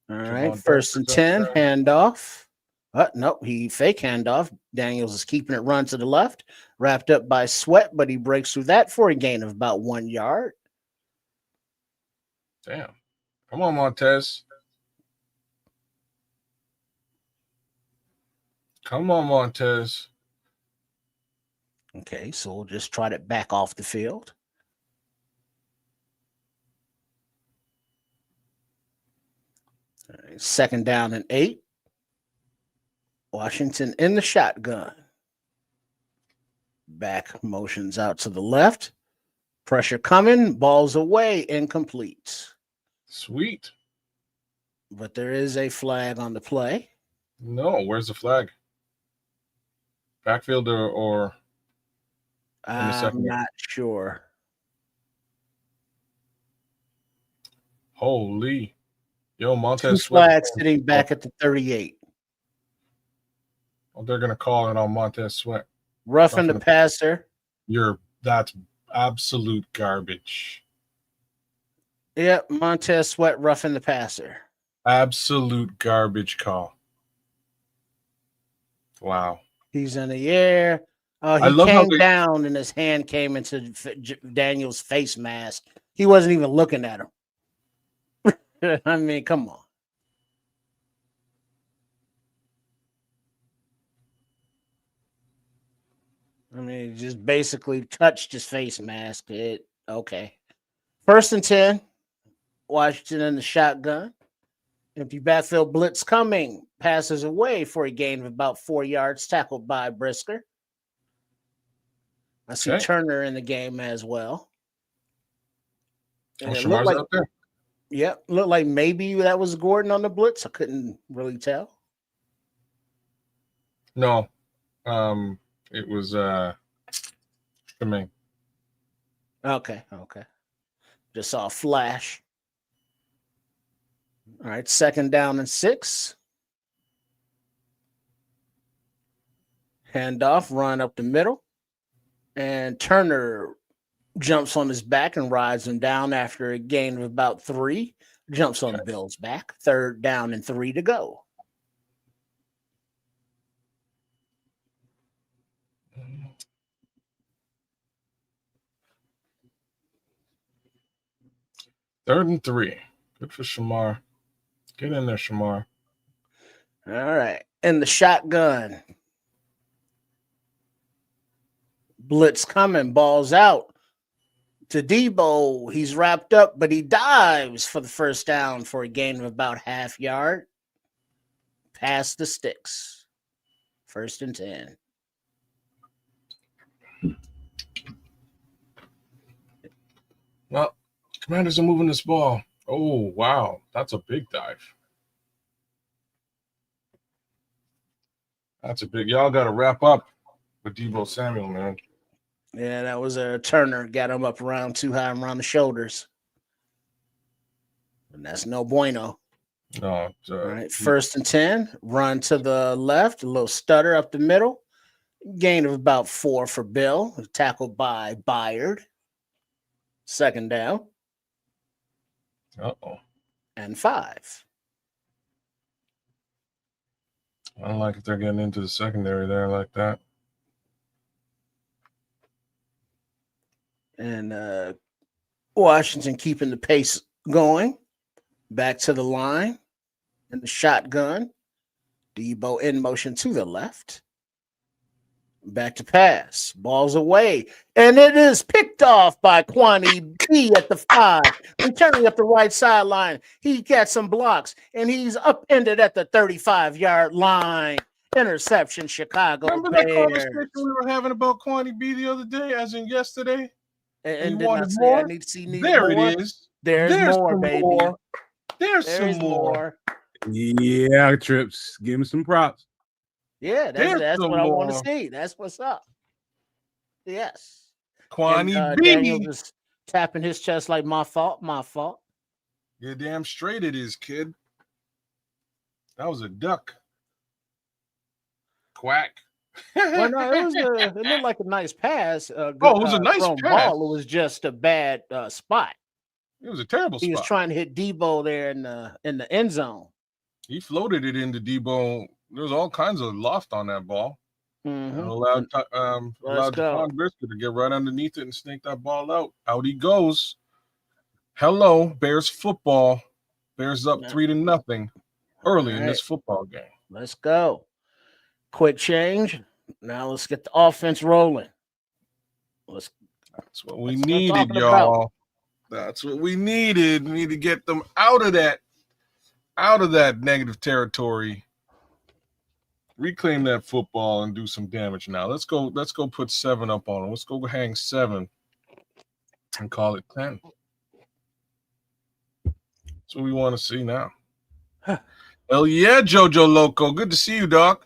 All right, Javon 1st and 10, Dexter. handoff. Nope, he fake handoff. Daniels is keeping it run to the left. Wrapped up by Sweat, but he breaks through that for a gain of about 1 yard. Damn. Come on, Montez. Come on, Montez. Okay, so we'll just try to back off the field. All right, 2nd down and 8. Washington in the shotgun. Back motions out to the left. Pressure coming. Balls away. Incomplete. Sweet. But there is a flag on the play. No, where's the flag? Backfield or I'm not sure. Holy. Yo, Two Montez flags sitting back at the 38. Oh, they're going to call it on Montez Sweat. Roughing the passer. That's absolute garbage. Yep, Montez Sweat roughing the passer. Absolute garbage call. Wow. He's in the air. He came down and his hand came into Daniel's face mask. He wasn't even looking at him. I mean, come on. I mean, he just basically touched his face mask. Okay. 1st and 10. Washington in the shotgun. Empty backfield blitz coming. Passes away for a gain of about 4 yards. Tackled by Brisker. I see Turner in the game as well. And it looked like, out there. Yep, looked like maybe that was Gordon on the blitz. I couldn't really tell. No, it was Tremaine. Okay. Just saw a flash. All right, 2nd down and 6. Handoff, run up the middle. And Turner jumps on his back and rides him down after a gain of about 3. Jumps on the Bills' back. 3rd down and 3 to go. Third and 3. Good for Shamar. Get in there, Shamar. All right. And the shotgun. Blitz coming. Balls out to Deebo. He's wrapped up, but he dives for the 1st down for a gain of about half yard. Past the sticks. 1st and 10. Well, Commanders are moving this ball. Oh, wow. That's a big dive. That's a big. Y'all got to wrap up with Deebo Samuel, man. Yeah, that was a Turner. Got him up around too high around the shoulders. And that's no bueno. No. All right, 1st and 10. Run to the left. A little stutter up the middle. Gain of about 4 for Bill. Tackled by Byard. Second down. Uh-oh. And 5. I don't like if they're getting into the secondary there like that. And Washington keeping the pace going. Back to the line. And the shotgun. Deebo in motion to the left. Back to pass. Ball's away. And it is picked off by Kwani B at the 5. Returning up the right sideline. He got some blocks. And he's upended at the 35-yard line. Interception, Chicago Remember Bears. that conversation we were having about Kwani B the other day, as in yesterday? And you did I wanted say more? I need to see There more? it is. There's more, some baby. more. There's There's some more. Yeah, Trips. Give him some props. Yeah, that's what I want to see. That's what's up. Yes. Kwani B. Daniel just tapping his chest like my fault. You're damn straight it is, kid. That was a duck. Quack. Well, no, it looked like a nice pass. It was a nice pass. Ball. It was just a bad spot. It was a terrible spot. He was trying to hit Deebo there in the end zone. He floated it into Deebo. There was all kinds of loft on that ball. Mm-hmm. Allowed Jaquan Brisker to get right underneath it and snake that ball out. Out he goes. Hello, Bears football. Bears up 3-0 early in this football game. Let's go. Quick change. Now let's get the offense rolling. That's what we needed, y'all. That's what we needed. We need to get them out of that negative territory. Reclaim that football and do some damage now. Let's go put 7 up on them. Let's go hang 7 and call it 10. That's what we want to see now. Hell yeah, Jojo Loco. Good to see you, Doc.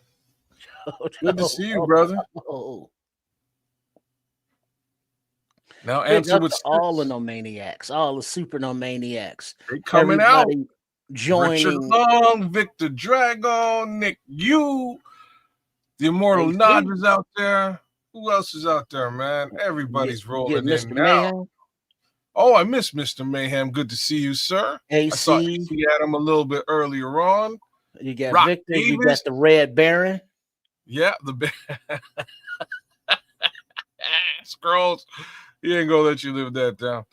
Good to see you, brother. Now answer with all the nomaniacs, all the super nomaniacs. They coming out. Joining Richard Long, Victor Drago, Nick Yu, the Immortal Nod is out there. Who else is out there, man? Everybody's rolling in now. Mayhem. Oh, I miss Mr. Mayhem. Good to see you, sir. AC. I saw AC Adam a little bit earlier on. You got Rock Victor. Davis. You got the Red Baron. Yeah, the Scrolls. He ain't gonna let you live that down.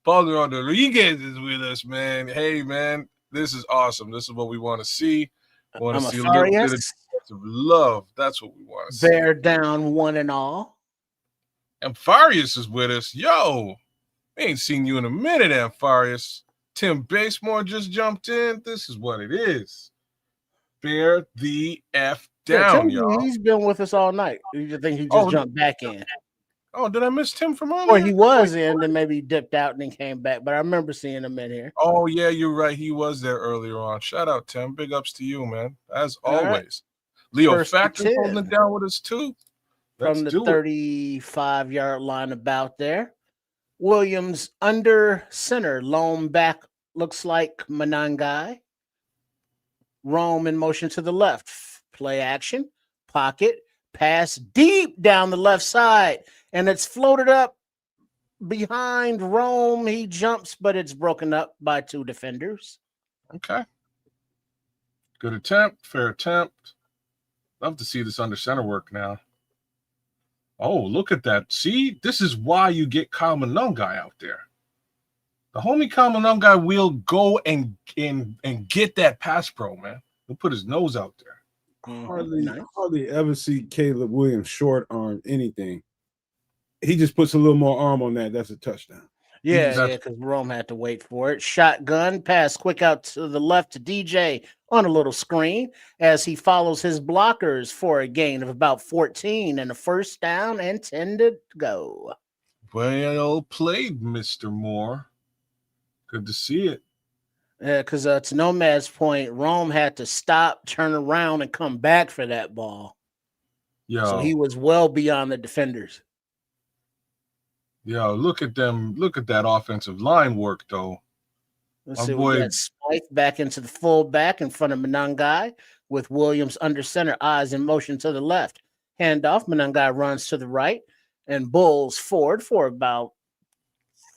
Paulo Rodriguez is with us, man. Hey, man, this is awesome. This is what we want to see. We want to see a little bit of love. That's what we want to see. Bear down 1-all. Ampharius is with us. Yo, we ain't seen you in a minute, Ampharius. Tim Basemore just jumped in. This is what it is. Bear the F down, y'all. He's been with us all night. You think he just jumped back in? Oh, did I miss Tim from earlier? Or he was in, then maybe he dipped out and then came back. But I remember seeing him in here. Oh, yeah, you're right. He was there earlier on. Shout out, Tim. Big ups to you, man. As always. Right. Leo Factor holding it down with us, too. From the 35-yard line about there. Williams under center. Lone back looks like Manangai. Rome in motion to the left. Play action. Pocket. Pass deep down the left side. And it's floated up behind Rome. He jumps, but it's broken up by 2 defenders. Okay. Good attempt. Fair attempt. Love to see this under center work now. Oh, look at that. See, this is why you get Kyle Monongai out there. The homie Kyle Monongai will go and get that pass pro, man. He'll put his nose out there. Hardly ever see Caleb Williams short arm anything. He just puts a little more arm on that. That's a touchdown. Yeah, because Rome had to wait for it. Shotgun pass quick out to the left to DJ on a little screen as he follows his blockers for a gain of about 14 and a first down and 10 to go. Well played, Mr. Moore. Good to see it. Yeah, because to Nomad's point, Rome had to stop, turn around, and come back for that ball. Yo. So he was well beyond the defenders. Yo, look at them. Look at that offensive line work, though. Let's see. We got Smythe back into the fullback in front of Manangai with Williams under center, eyes in motion to the left. Handoff. Menengai runs to the right and bulls forward for about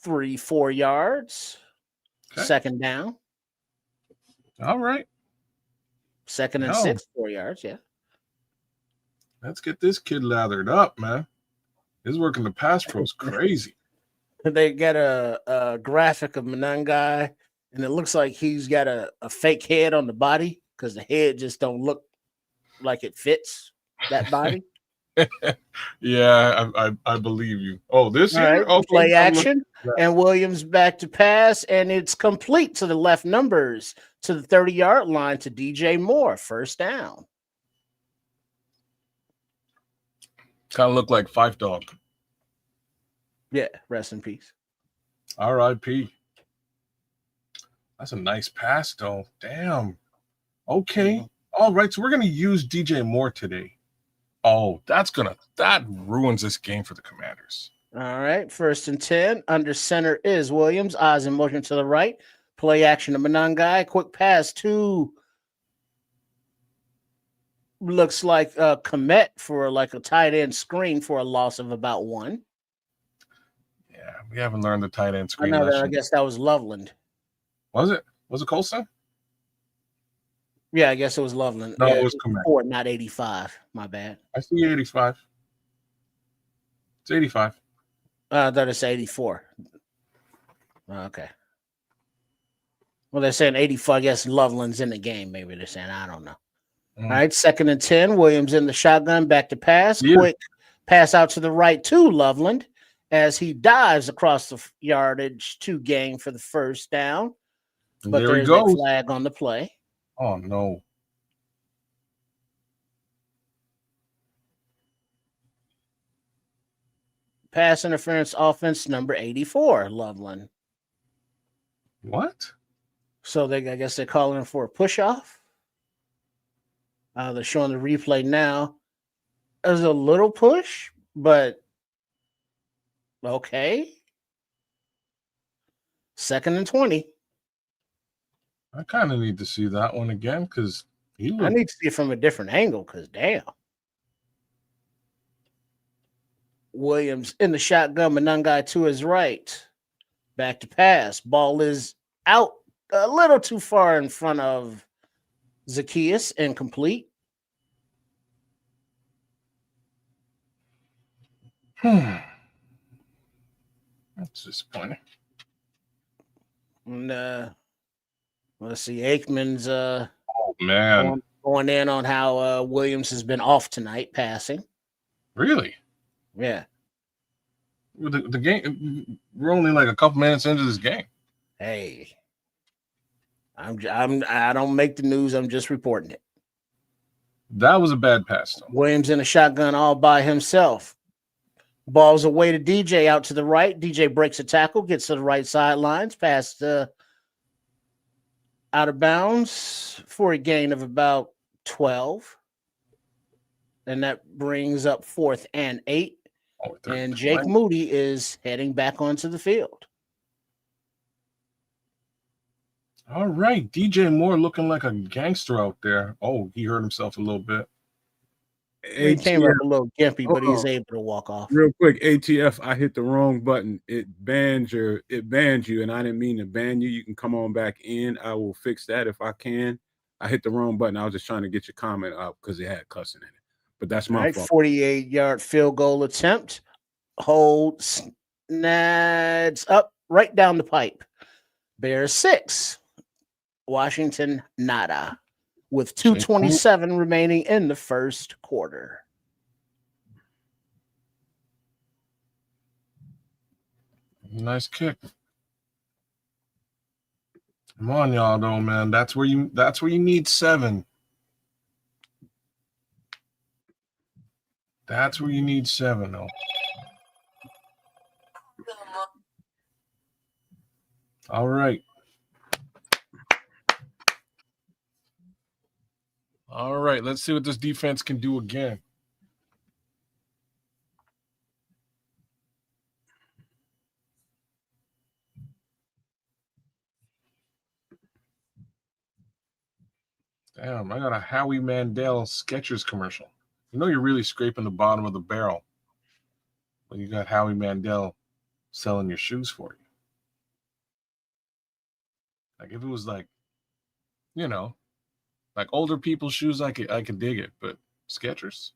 3-4 yards. Okay. Second down. All right. Second and 6, 4 yards. Yeah. Let's get this kid lathered up, man. His work in the pass pro is crazy. They got a graphic of Menengai, and it looks like he's got a fake head on the body because the head just don't look like it fits that body. Yeah, I believe you. Oh, this All year? right, Okay. play action, and Williams back to pass, and it's complete to the left numbers to the 30-yard line to DJ Moore. First down. Kind of look like Fife Dog. Yeah, rest in peace. R.I.P. That's a nice pass, though. Damn. Okay. All right. So we're going to use DJ Moore today. Oh, that ruins this game for the Commanders. All right. First and 10. Under center is Williams. Eyes in motion to the right. Play action to Menengai. Quick pass to looks like Komet for like a tight end screen for a loss of about 1. Yeah, we haven't learned the tight end screen. I guess that was Loveland. Was it? Was it Colston? Yeah, I guess it was Loveland. No, yeah, it was Komet. 4, not 85. My bad. I see 85. It's 85. I thought it's 84. Okay. Well, they're saying 85. I guess Loveland's in the game. Maybe they're saying, I don't know. All right, second and 10. Williams in the shotgun, back to pass. Yeah. Quick pass out to the right to Loveland as he dives across the yardage to gain for the first down. But there there's a flag on the play. Oh, no. Pass interference offense number 84, Loveland. What? So I guess they're calling for a push-off. They're showing the replay now. There's a little push, but okay. Second and 20. I kind of need to see that one again because I need to see it from a different angle because damn. Williams in the shotgun, Menengai to his right. Back to pass. Ball is out a little too far in front of Zacchaeus, incomplete. That's disappointing. And let's see, Aikman's going in on how Williams has been off tonight passing. Really? Yeah. The game, we're only like a couple minutes into this game. Hey, I don't make the news. I'm just reporting it. That was a bad pass, though. Williams in a shotgun all by himself. Ball's away to DJ out to the right. DJ breaks a tackle, gets to the right sidelines, past out of bounds for a gain of about 12. And that brings up 4th and 8. And Jake Moody is heading back onto the field. All right. DJ Moore looking like a gangster out there. Oh, he hurt himself a little bit. He came up a little gimpy, but he's able to walk off. Real quick, ATF, I hit the wrong button. It banned you, and I didn't mean to ban you. You can come on back in. I will fix that if I can. I hit the wrong button. I was just trying to get your comment up because it had cussing in it. But that's my fault. 48-yard field goal attempt. Hold, snags up, right down the pipe. Bears 6. Washington nada. With 2:27 remaining in the first quarter. Nice kick. Come on, y'all, though, man. That's where you need 7. That's where you need 7, though. All right. All right, let's see what this defense can do again. Damn, I got a Howie Mandel Skechers commercial. You know you're really scraping the bottom of the barrel when you got Howie Mandel selling your shoes for you. Like if it was like, you know, like older people's shoes, I could dig it, but Skechers,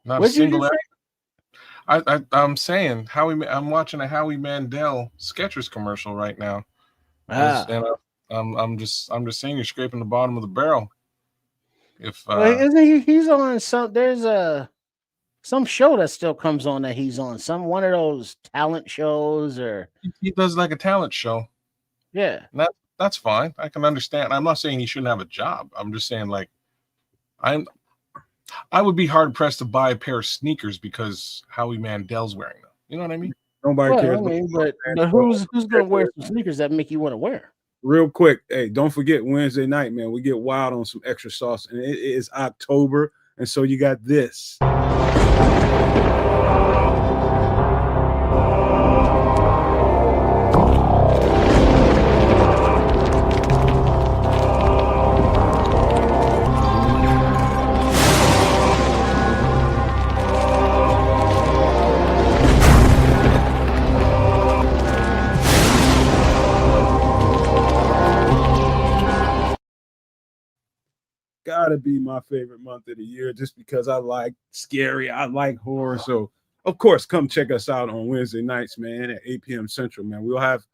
not a What'd you single. just say? I'm saying I'm watching a Howie Mandel Skechers commercial right now. I'm just saying you're scraping the bottom of the barrel. If Well, isn't he's on some? There's some show that still comes on that he's on one of those talent shows or he does like a talent show, yeah. That's fine. I can understand. I'm not saying he shouldn't have a job. I'm just saying like I would be hard pressed to buy a pair of sneakers because Howie Mandel's wearing them. You know what I mean? Nobody cares. I mean, but who's gonna wear some sneakers that make you want to wear? Real quick, hey, don't forget Wednesday night, man. We get wild on some extra sauce, and it is October, and so you got this. Gotta be my favorite month of the year just because I like scary, I like horror. So of course, come check us out on Wednesday nights, man, at 8 p.m. Central, man. We'll have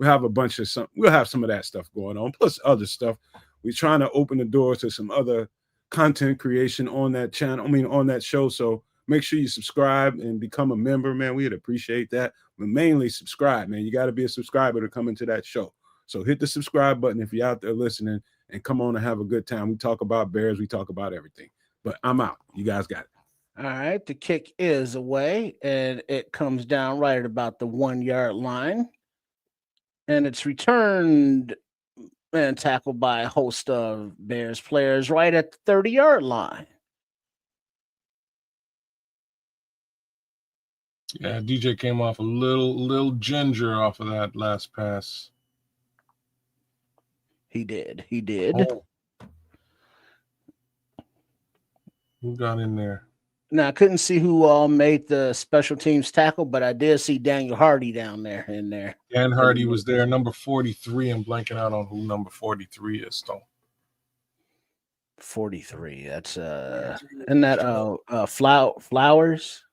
a bunch of we'll have some of that stuff going on, plus other stuff. We're trying to open the door to some other content creation on that channel, on that show. So make sure you subscribe and become a member, man. We'd appreciate that. But mainly subscribe, man. You got to be a subscriber to come into that show. So hit the subscribe button if you're out there listening and come on and have a good time. We talk about Bears. We talk about everything. But I'm out. You guys got it. All right. The kick is away, and it comes down right at about the 1 yard line. And it's returned and tackled by a host of Bears players right at the 30-yard line. Yeah, DJ came off a little ginger off of that last pass. He did. Oh. Who got in there? Now I couldn't see who all made the special teams tackle, but I did see Daniel Hardy down there in there. Dan Hardy was there, number 43. I'm blanking out on who number 43 is though. 43. That's isn't that Flowers?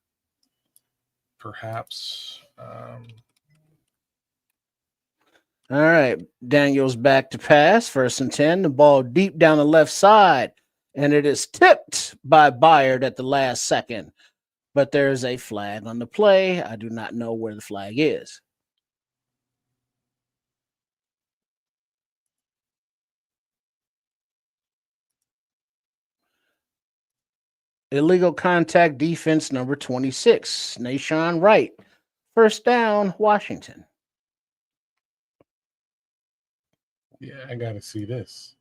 Perhaps. All right. Daniel's back to pass. 1st and 10. The ball deep down the left side. And it is tipped by Byard at the last second. But there's a flag on the play. I do not know where the flag is. Illegal contact defense number 26. Nashawn Wright. 1st down, Washington. Yeah, I got to see this.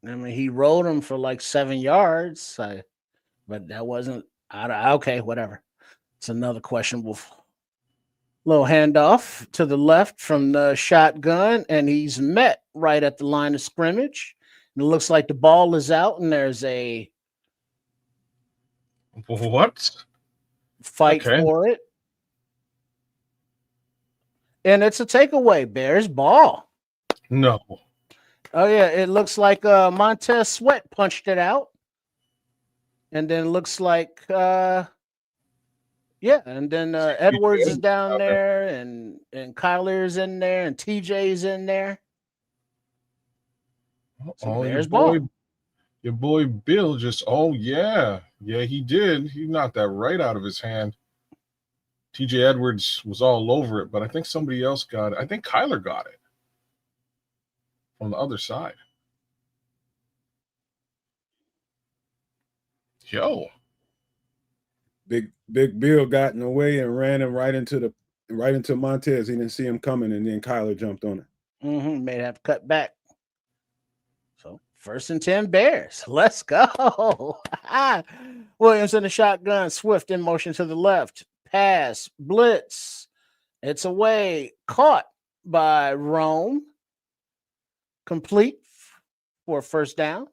I mean, he rolled him for like 7 yards, but that wasn't okay, whatever. It's another questionable little handoff to the left from the shotgun, and he's met right at the line of scrimmage. And it looks like the ball is out, and there's a fight for it. And it's a takeaway. Bears ball. No. Oh, yeah. It looks like Montez Sweat punched it out. And then it looks like, and then Edwards is down there, and Kyler's in there, and TJ's in there. So Bears ball. Your boy Bill just, yeah, he did. He knocked that right out of his hand. TJ Edwards was all over it, but I think somebody else got it. I think Kyler got it from the other side. Yo. Big Bill got in the way and ran him right into Montez. He didn't see him coming, and then Kyler jumped on it. May have to cut back. So 1st and 10 Bears. Let's go. Williams in the shotgun. Swift in motion to the left. Pass. Blitz. It's away. Caught by Rome. Complete for a first down.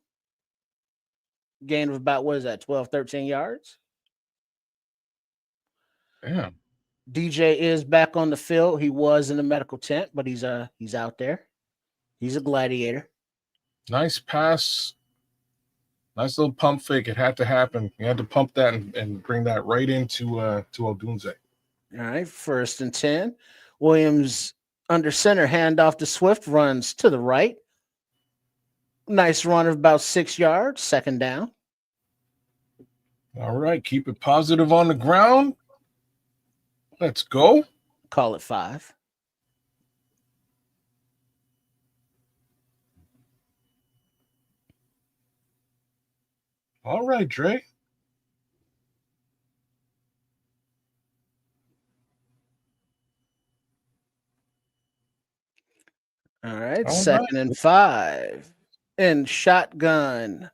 Gain of about, 12, 13 yards. Damn. DJ is back on the field. He was in the medical tent, but he's out there. He's a gladiator. Nice pass. Nice little pump fake. It had to happen. You had to pump that and bring that right into to Odunze. All right, 1st and 10. Williams under center, handoff to Swift, runs to the right. Nice run of about 6 yards, 2nd down. All right, keep it positive on the ground. Let's go. Call it 5. All right, Dre. All right, All 2nd right. and 5. In shotgun.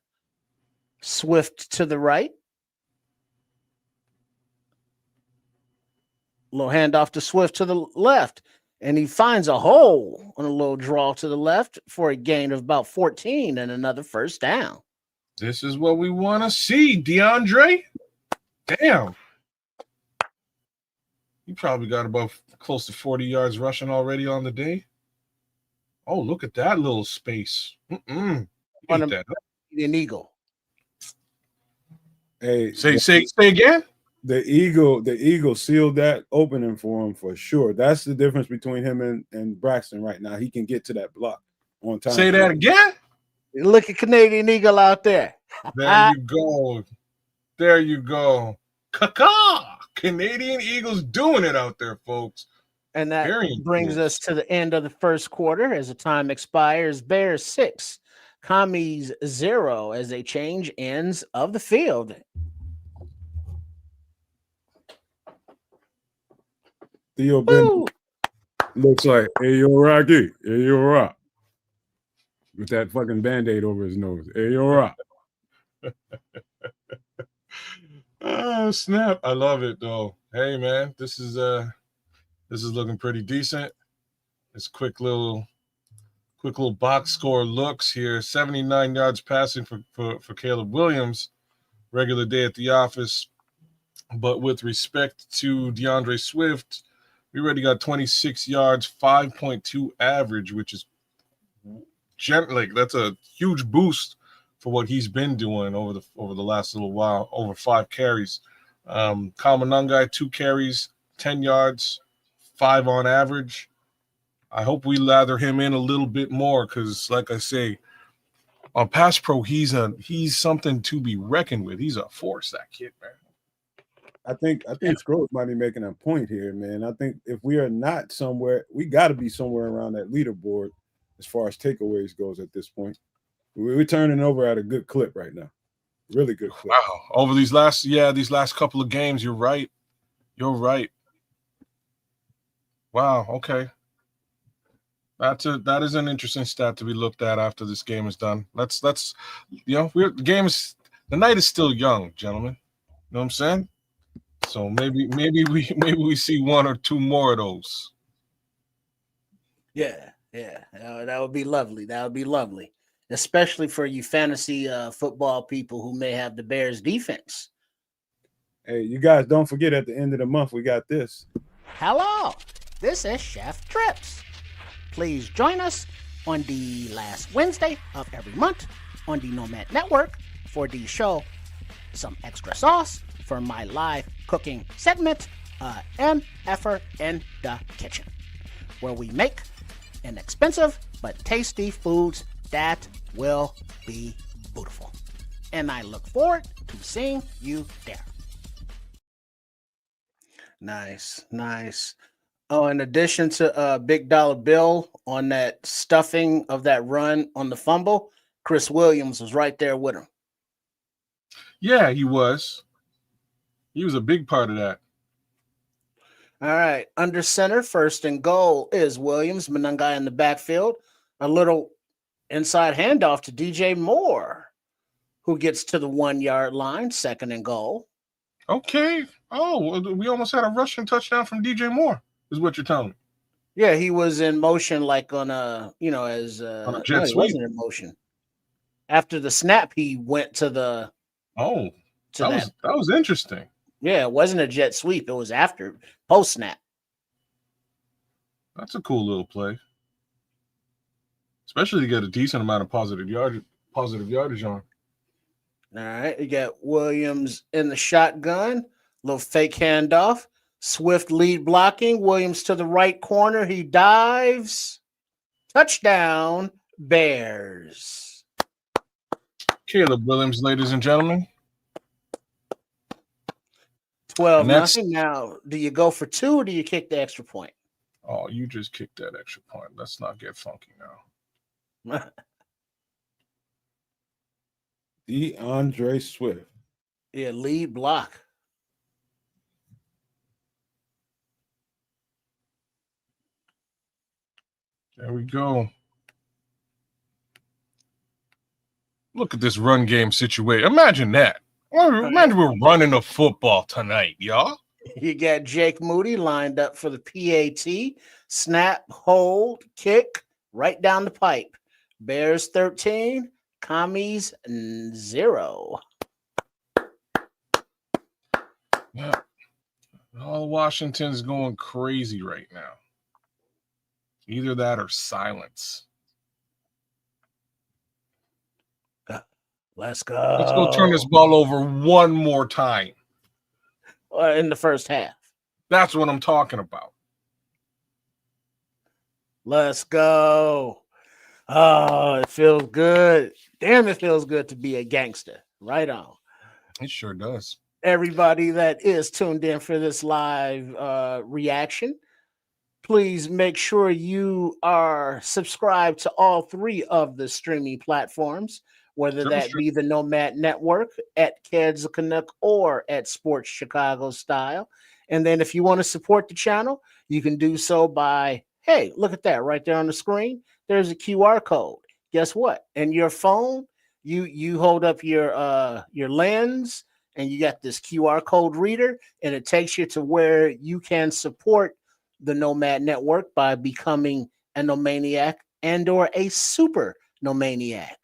Swift to the right. Little handoff to Swift to the left. And he finds a hole on a little draw to the left for a gain of about 14 and another first down. This is what we want to see, DeAndre. Damn. You probably got about close to 40 yards rushing already on the day. Oh, look at that little space. On Ain't that. an eagle. Hey, Say again. The Eagle sealed that opening for him for sure. That's the difference between him and Braxton right now. He can get to that block on time. Say that again. Look at Canadian Eagle out there. There you go. There you go. Caca! Canadian Eagles doing it out there, folks. And that Very brings cool. us to the end of the first quarter as the time expires. Bears 6, Commies 0 as they change ends of the field. Theo Ben looks like, hey, yo, Rocky. Hey, yo, Rock. With that fucking Band-Aid over his nose. Hey, yo, Rock. Oh, snap. I love it, though. Hey, man, this is looking pretty decent. It's quick little box score looks here. 79 yards passing for Caleb Williams. Regular day at the office. But with respect to DeAndre Swift, we already got 26 yards, 5.2 average, which is that's a huge boost for what he's been doing over the last little while, over 5 carries. Kamanungai, 2 carries, 10 yards, 5 on average. I hope we lather him in a little bit more because, like I say, on Pass Pro, he's something to be reckoned with. He's a force, that kid, man. I think Scrooge might be making a point here, man. I think if we are not somewhere, we got to be somewhere around that leaderboard as far as takeaways goes at this point. We're turning over at a good clip right now. Really good clip. Wow. Over these last couple of games, you're right. Wow, okay. That is an interesting stat to be looked at after this game is done. The night is still young, gentlemen. You know what I'm saying? So maybe we see 1 or 2 more of those. Yeah. That would be lovely. Especially for you fantasy football people who may have the Bears defense. Hey, you guys don't forget at the end of the month, we got this. Hello, this is Chef Trips. Please join us on the last Wednesday of every month on the Nomad Network for the show Some Extra Sauce for my live cooking segment, MFer in the Kitchen, where we make inexpensive but tasty foods that will be beautiful. And I look forward to seeing you there. Nice. Oh, in addition to Big Dollar Bill on that stuffing of that run on the fumble, Chris Williams was right there with him. Yeah, he was. He was a big part of that. All right. Under center, 1st and goal is Williams. Manungai in the backfield. A little inside handoff to DJ Moore, who gets to the 1 yard line, 2nd and goal. Okay. Oh, we almost had a rushing touchdown from DJ Moore, is what you're telling me. Yeah, he was in motion like on a, On a jet no, he sweep. wasn't in motion. After the snap, he went to the that was interesting. Yeah, it wasn't a jet sweep. It was after post snap. That's a cool little play. Especially to get a decent amount of positive yardage on. All right, you got Williams in the shotgun, little fake handoff, Swift lead blocking, Williams to the right corner, he dives, touchdown, Bears. Caleb Williams, ladies and gentlemen. 12-0. Now, do you go for 2 or do you kick the extra point? Oh, you just kicked that extra point. Let's not get funky now. DeAndre Swift. Yeah, lead block. There we go. Look at this run game situation. Imagine that. Imagine we're running a football tonight, y'all. You got Jake Moody lined up for the PAT. Snap, hold, kick, right down the pipe. Bears 13, Commies 0. Yeah. All Washington's going crazy right now. Either that or silence. Let's go. Let's go turn this ball over one more time. In the first half. That's what I'm talking about. Let's go. Oh, it feels good. Damn, it feels good to be a gangster. Right on. It sure does. Everybody that is tuned in for this live reaction, please make sure you are subscribed to all 3 of the streaming platforms, whether that be the Nomad Network, at Kids Canuck, or at Sports Chicago Style. And then if you want to support the channel, you can do so by, hey, look at that right there on the screen. There's a QR code. Guess what? In your phone, you hold up your lens, and you got this QR code reader, and it takes you to where you can support the Nomad Network by becoming a Nomaniac and or a Super Nomaniac,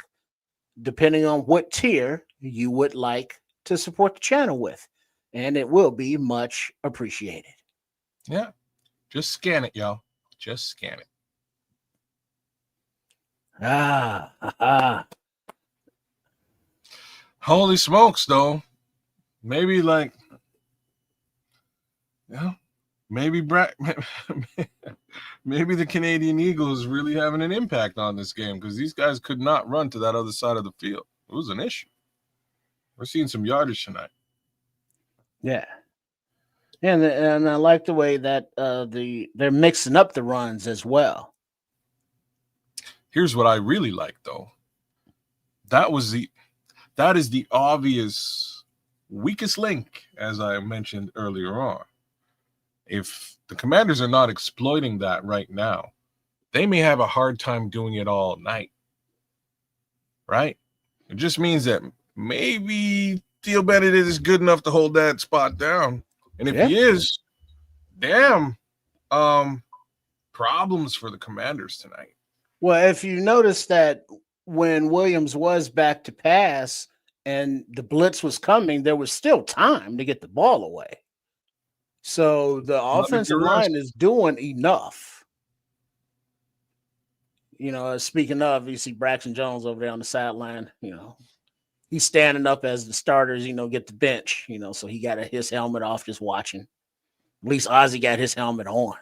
depending on what tier you would like to support the channel with. And it will be much appreciated. Yeah. Just scan it, y'all. Just scan it. Holy smokes, though. Maybe maybe maybe the Canadian Eagles really having an impact on this game, because these guys could not run to that other side of the field. It was an issue. We're seeing some yardage tonight. Yeah. And I like the way that they're mixing up the runs as well. Here's what I really like, though. That is the obvious weakest link, as I mentioned earlier on. If the Commanders are not exploiting that right now, they may have a hard time doing it all night. Right? It just means that maybe Theo Benedet is good enough to hold that spot down. And if he is, damn, problems for the Commanders tonight. Well, if you notice that when Williams was back to pass and the blitz was coming, there was still time to get the ball away. So the offensive line is doing enough. Speaking of, you see Braxton Jones over there on the sideline, he's standing up as the starters, get the bench, so he got his helmet off just watching. At least Ozzy got his helmet on.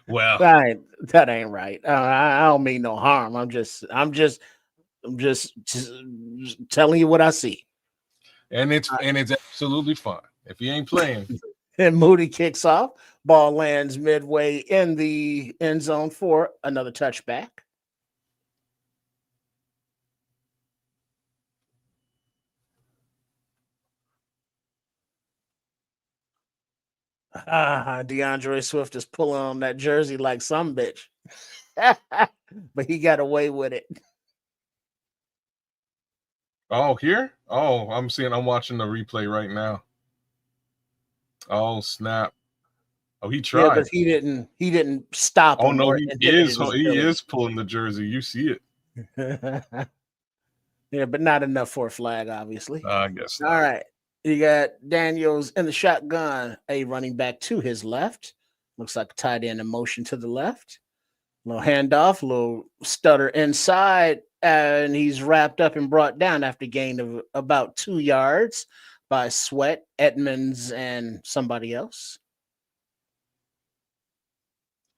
Well, that ain't right. I don't mean no harm. I'm just telling you what I see. And it's absolutely fine if he ain't playing. And Moody kicks off. Ball lands midway in the end zone for another touchback. DeAndre Swift is pulling on that jersey like some bitch. But he got away with it. Oh, here? Oh, I'm watching the replay right now. Oh, snap. Oh, he Yeah, tried. but he didn't stop Oh him no, or he inhibited his ability. is pulling the jersey. You see it. Yeah, but not enough for a flag, obviously. I guess All not. right. You got Daniels in the shotgun, a running back to his left. Looks like a tight end in motion to the left. Little handoff, little stutter inside, and he's wrapped up and brought down after a gain of about 2 yards by Sweat, Edmonds, and somebody else.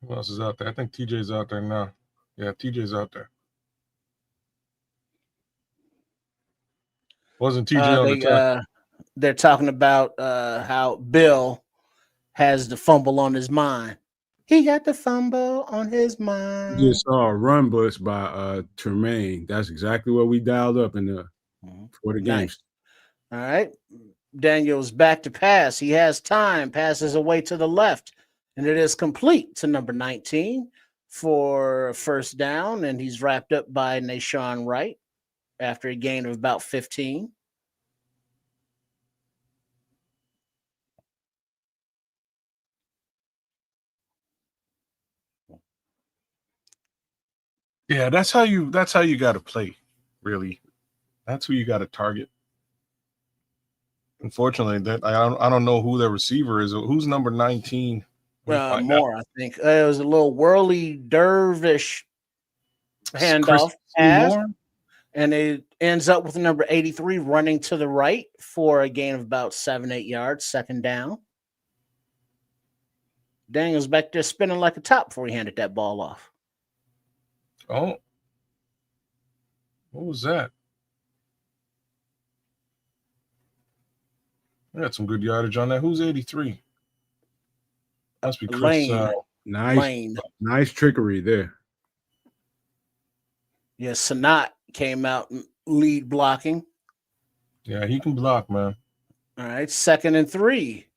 Who else is out there? I think TJ's out there now. Yeah, TJ's out there. Wasn't TJ on the tackle? They're talking about how Bill has the fumble on his mind. He got the fumble on his mind. Just saw a run bust by Tremaine. That's exactly what we dialed up in the for the Nice. games. All right. Daniels back to pass. He has time, passes away to the left, and it is complete to number 19 for a first down, and he's wrapped up by Nashawn Wright after a gain of about 15. Yeah, that's how you got to play, really. That's who you got to target. Unfortunately, that I don't know who their receiver is. Who's number 19? More, I think. It was a little whirly dervish handoff pass, Moore? and it ends up with number 83 running to the right for a gain of about 7-8 yards, second down. Daniels back there spinning like a top before he handed that ball off. Oh, what was that? I got some good yardage on that. Who's 83? Must be Chris. Nice trickery there. Yeah, Sanat came out lead blocking. Yeah, he can block, man. All right, 2nd and 3.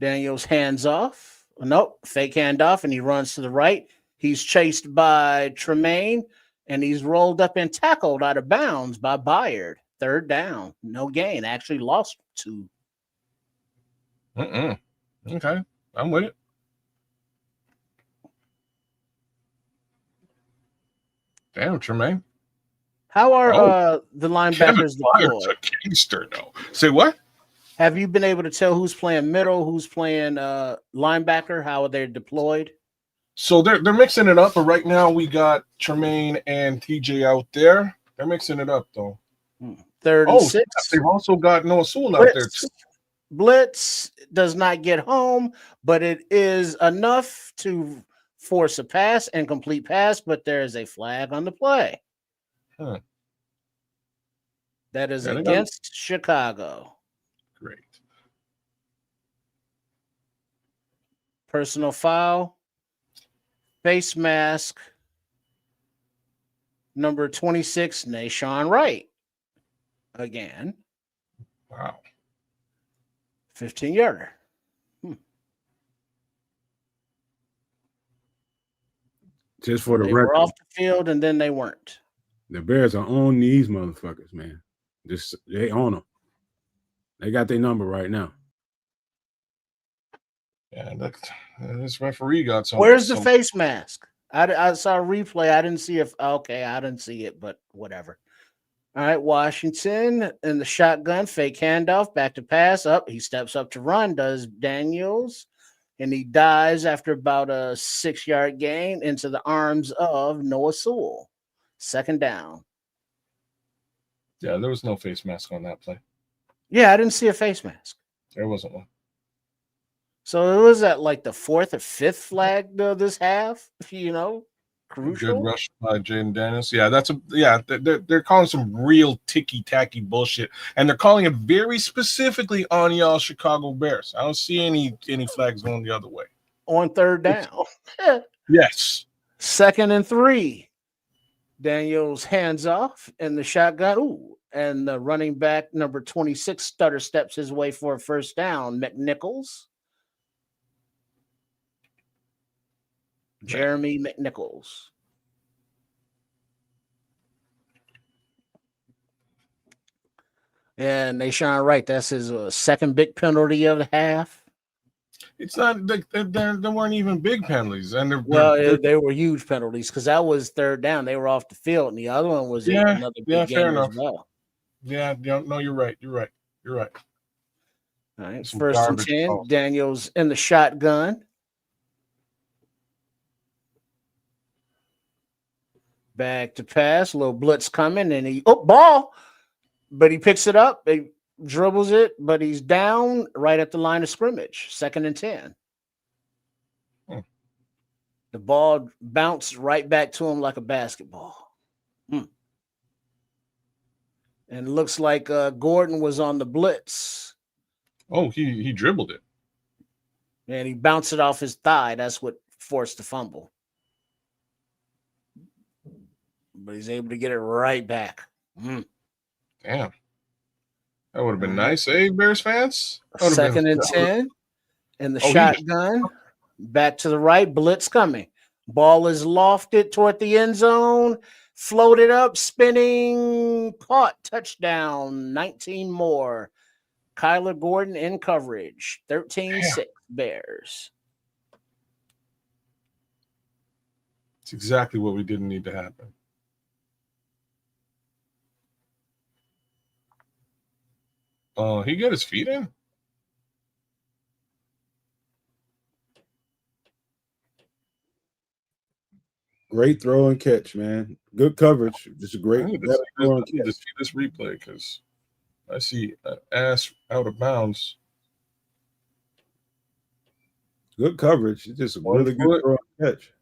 Daniels hands off. Nope, fake handoff, and he runs to the right. He's chased by Tremaine, and he's rolled up and tackled out of bounds by Byard. Third down, no gain. Actually lost 2. Okay, I'm with it. Damn, Tremaine. How are the linebackers deployed? A gangster, though. Say what? Have you been able to tell who's playing middle, who's playing linebacker? How are they deployed? So they're mixing it up, but right now we got Tremaine and TJ out there. They're mixing it up, though. 3rd and 6. They've also got Noah Sewell out there, too. Blitz does not get home, but it is enough to force a pass and complete pass, but there is a flag on the play. That is against Chicago. Great. Personal foul. Face mask. Number 26, Nashawn Wright. Again. Wow. 15-yarder. Just for the they record, were off the field and then they weren't. The Bears are on these motherfuckers, man. They own them. They got their number right now. Yeah, this referee got some. Where's the face mask? I saw a replay. I didn't see I didn't see it, but whatever. All right, Washington in the shotgun, fake handoff, back to pass up. He steps up to run, does Daniels, and he dives after about a 6-yard gain into the arms of Noah Sewell. Second down. Yeah, there was no face mask on that play. Yeah, I didn't see a face mask. There wasn't one. So it was at like the 4th or 5th flag this half, crucial. Good rush by Jaden Daniels. Yeah, they're calling some real ticky-tacky bullshit. And they're calling it very specifically on y'all Chicago Bears. I don't see any flags going the other way. On third down. Yes. 2nd and 3. Daniels hands off in the shotgun. Ooh, and the running back, number 26, stutter steps his way for a first down. McNichols. Jeremy McNichols. And Nashawn Wright, that's his second big penalty of the half. It's not there weren't even big penalties, and they were huge penalties because that was third down. They were off the field, and the other one was another big game as well. Yeah, no, you're right. You're right. All right, first and 10. Calls. Daniels in the shotgun. Back to pass, a little blitz coming, and ball, but he picks it up. He dribbles it, but he's down right at the line of scrimmage. 2nd and 10. The ball bounced right back to him like a basketball. And it looks like Gordon was on the blitz. Oh, he dribbled it. And he bounced it off his thigh. That's what forced the fumble. But he's able to get it right back. Damn. That would have been nice, Bears fans? 2nd and 10. And the shotgun. Back to the right. Blitz coming. Ball is lofted toward the end zone. Floated up. Spinning. Caught. Touchdown. 19 more. Kyler Gordon in coverage. 13-6 Bears. It's exactly what we didn't need to happen. Oh, he got his feet in? Great throw and catch, man. Good coverage. Just a great throw and catch. Just see this replay because I see an ass out of bounds. Good coverage. It's just a really good throw and catch.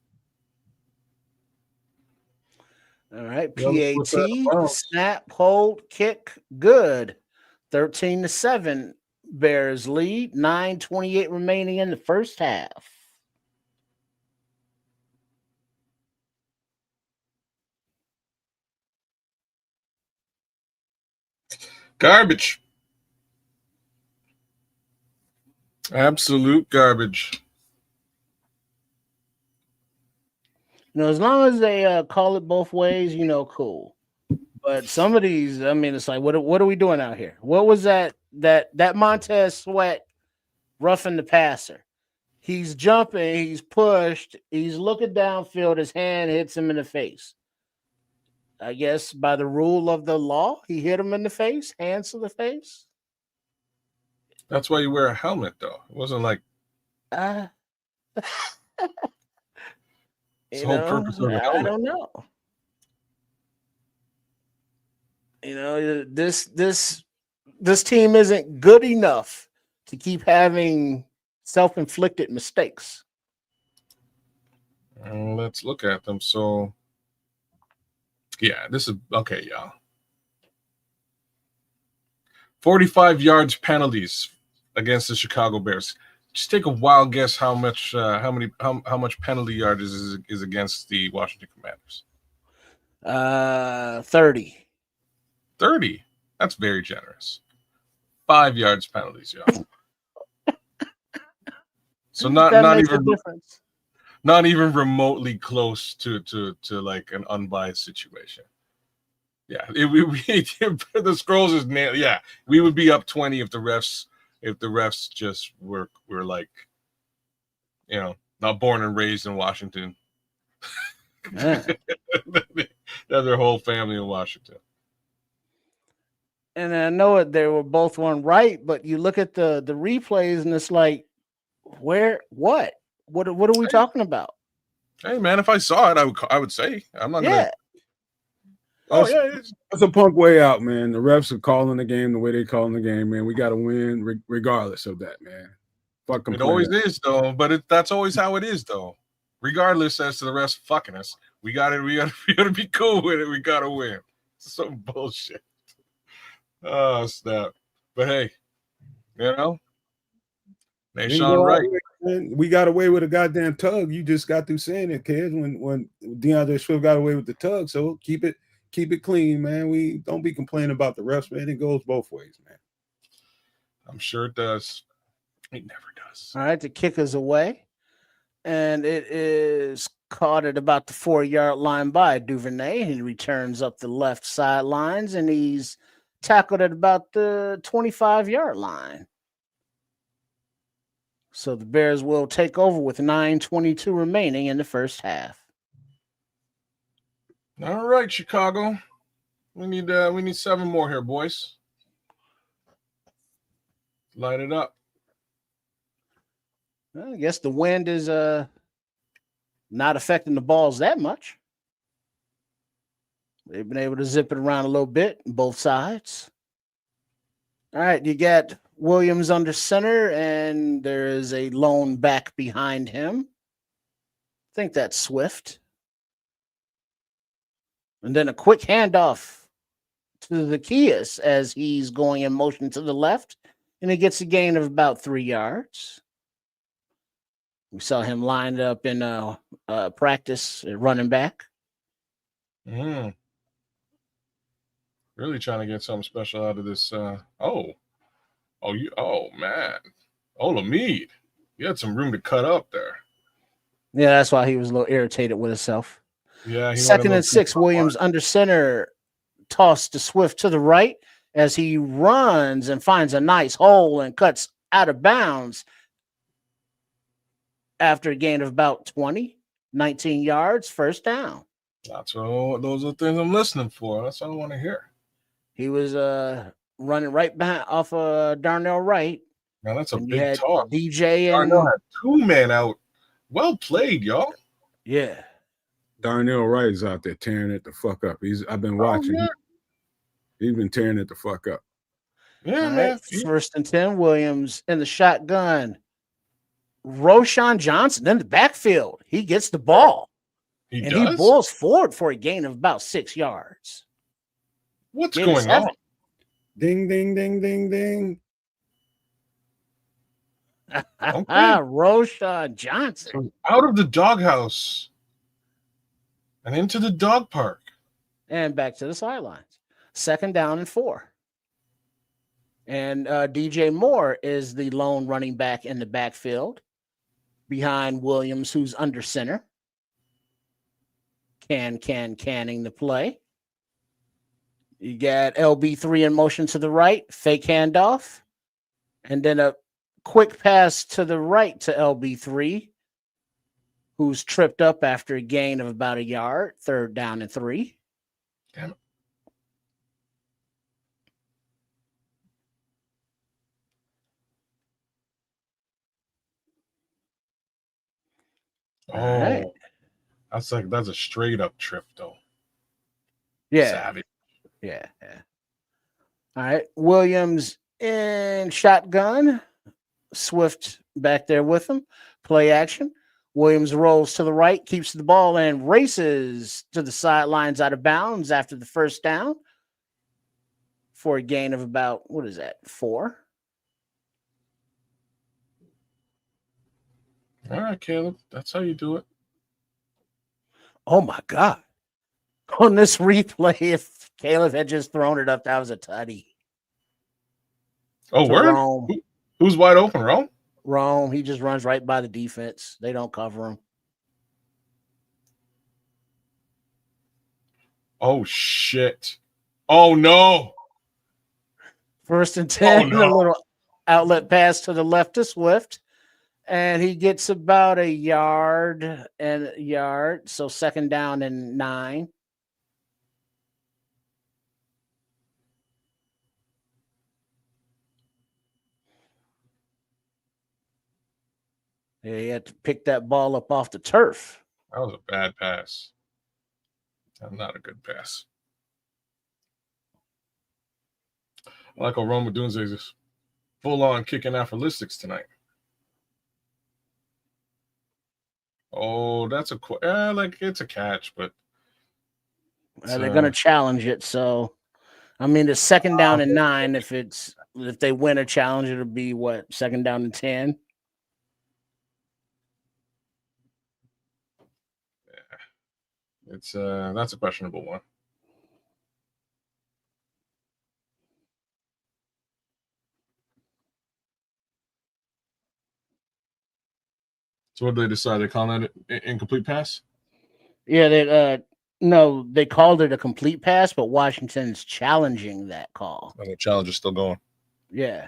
All right. PAT, snap, hold, kick, good. 13-7. Bears lead. 9:28 remaining in the first half. Garbage. Absolute garbage. As long as they call it both ways, cool. But some of these, it's like, what are we doing out here? What was that Montez Sweat roughing the passer? He's jumping, he's pushed, he's looking downfield, his hand hits him in the face. I guess by the rule of the law, he hit him in the face, hands to the face. That's why you wear a helmet, though. It wasn't like the whole purpose of the helmet. I don't know. This team isn't good enough to keep having self-inflicted mistakes. Let's look at them. So, yeah, this is okay, y'all. 45 yards penalties against the Chicago Bears. Just take a wild guess how much penalty yardage is against the Washington Commanders. 30. 30. That's very generous. 5 yards penalties, y'all. So not even remotely close to like an unbiased situation. Yeah, the scrolls is nailed. Yeah, we would be up 20 if the refs just were like, not born and raised in Washington. They have their whole family in Washington. And I know they were both on right, but you look at the replays and it's like, what are we talking about? Hey man, if I saw it, I would say. I'm not gonna. That's a punk way out, man. The refs are calling the game the way they calling the game, man. We got to win regardless of that, man. Fuck it always is, though. But that's always how it is, though. Regardless as to the refs fucking us, we gotta be cool with it. We gotta win. It's some bullshit. Oh snap! But hey, Nashawn Wright. We got away with a goddamn tug. You just got through saying it, kids. When DeAndre Swift got away with the tug, so keep it clean, man. We don't be complaining about the refs, man. It goes both ways, man. I'm sure it does. It never does. All right, the kick is away, and it is caught at about the 4-yard line by Duvernay. He returns up the left sidelines, and he's tackled at about the 25-yard line. So the Bears will take over with 9:22 remaining in the first half. All right, Chicago. We need 7 more here, boys. Light it up. Well, I guess the wind is not affecting the balls that much. They've been able to zip it around a little bit on both sides. All right, you got Williams under center, and there is a lone back behind him. I think that's Swift. And then a quick handoff to the Kias as he's going in motion to the left, and he gets a gain of about 3 yards. We saw him lined up in practice at running back. Really trying to get something special out of this. Man. Lamid. You had some room to cut up there. Yeah, that's why he was a little irritated with himself. Yeah. 2nd and 6, Williams under center, toss to Swift to the right as he runs and finds a nice hole and cuts out of bounds after a gain of about 19 yards, first down. Those are the things I'm listening for. That's what I want to hear. He was running right behind off of Darnell Wright. Now that's a big talk. DJ and Darnell had 2 men out. Well played, y'all. Yeah. Darnell Wright is out there tearing it the fuck up. I've been watching. He's been tearing it the fuck up. Yeah, man. 1st and 10, Williams in the shotgun. Roschon Johnson in the backfield. He gets the ball. He bulls forward for a gain of about 6 yards. What's going on? Ding, ding, ding, ding, ding. Roschon Johnson. Out of the doghouse and into the dog park. And back to the sidelines. 2nd down and 4. And DJ Moore is the lone running back in the backfield behind Williams, who's under center. Canning the play. You got LB3 in motion to the right, fake handoff, and then a quick pass to the right to LB3, who's tripped up after a gain of about a yard, 3rd down and 3. Damn it. Right. That's a straight up trip though. Yeah. Savage. Yeah. All right. Williams in shotgun. Swift back there with him. Play action. Williams rolls to the right, keeps the ball, and races to the sidelines out of bounds after the first down for a gain of about, 4? All right, Caleb. That's how you do it. Oh, my God. On this replay, if Caleb had just thrown it up, that was a tutty. Oh, word? Who's wide open, Rome? Rome. He just runs right by the defense. They don't cover him. Oh, shit. Oh, no. 1st and 10, a little outlet pass to the left to Swift. And he gets about a yard. So 2nd down and 9. Yeah, he had to pick that ball up off the turf. That was a bad pass. That's not a good pass. I like how Rome Dunze is full on kicking aphorlistics tonight. Oh, that's it's a catch, but they're going to challenge it. So, I mean, it's 2nd down and 9. If they win a challenge, it'll be 2nd down and 10. Yeah, that's a questionable one. So what did they decide? They call that an incomplete pass? Yeah, No, they called it a complete pass, but Washington's challenging that call. And the challenge is still going. Yeah.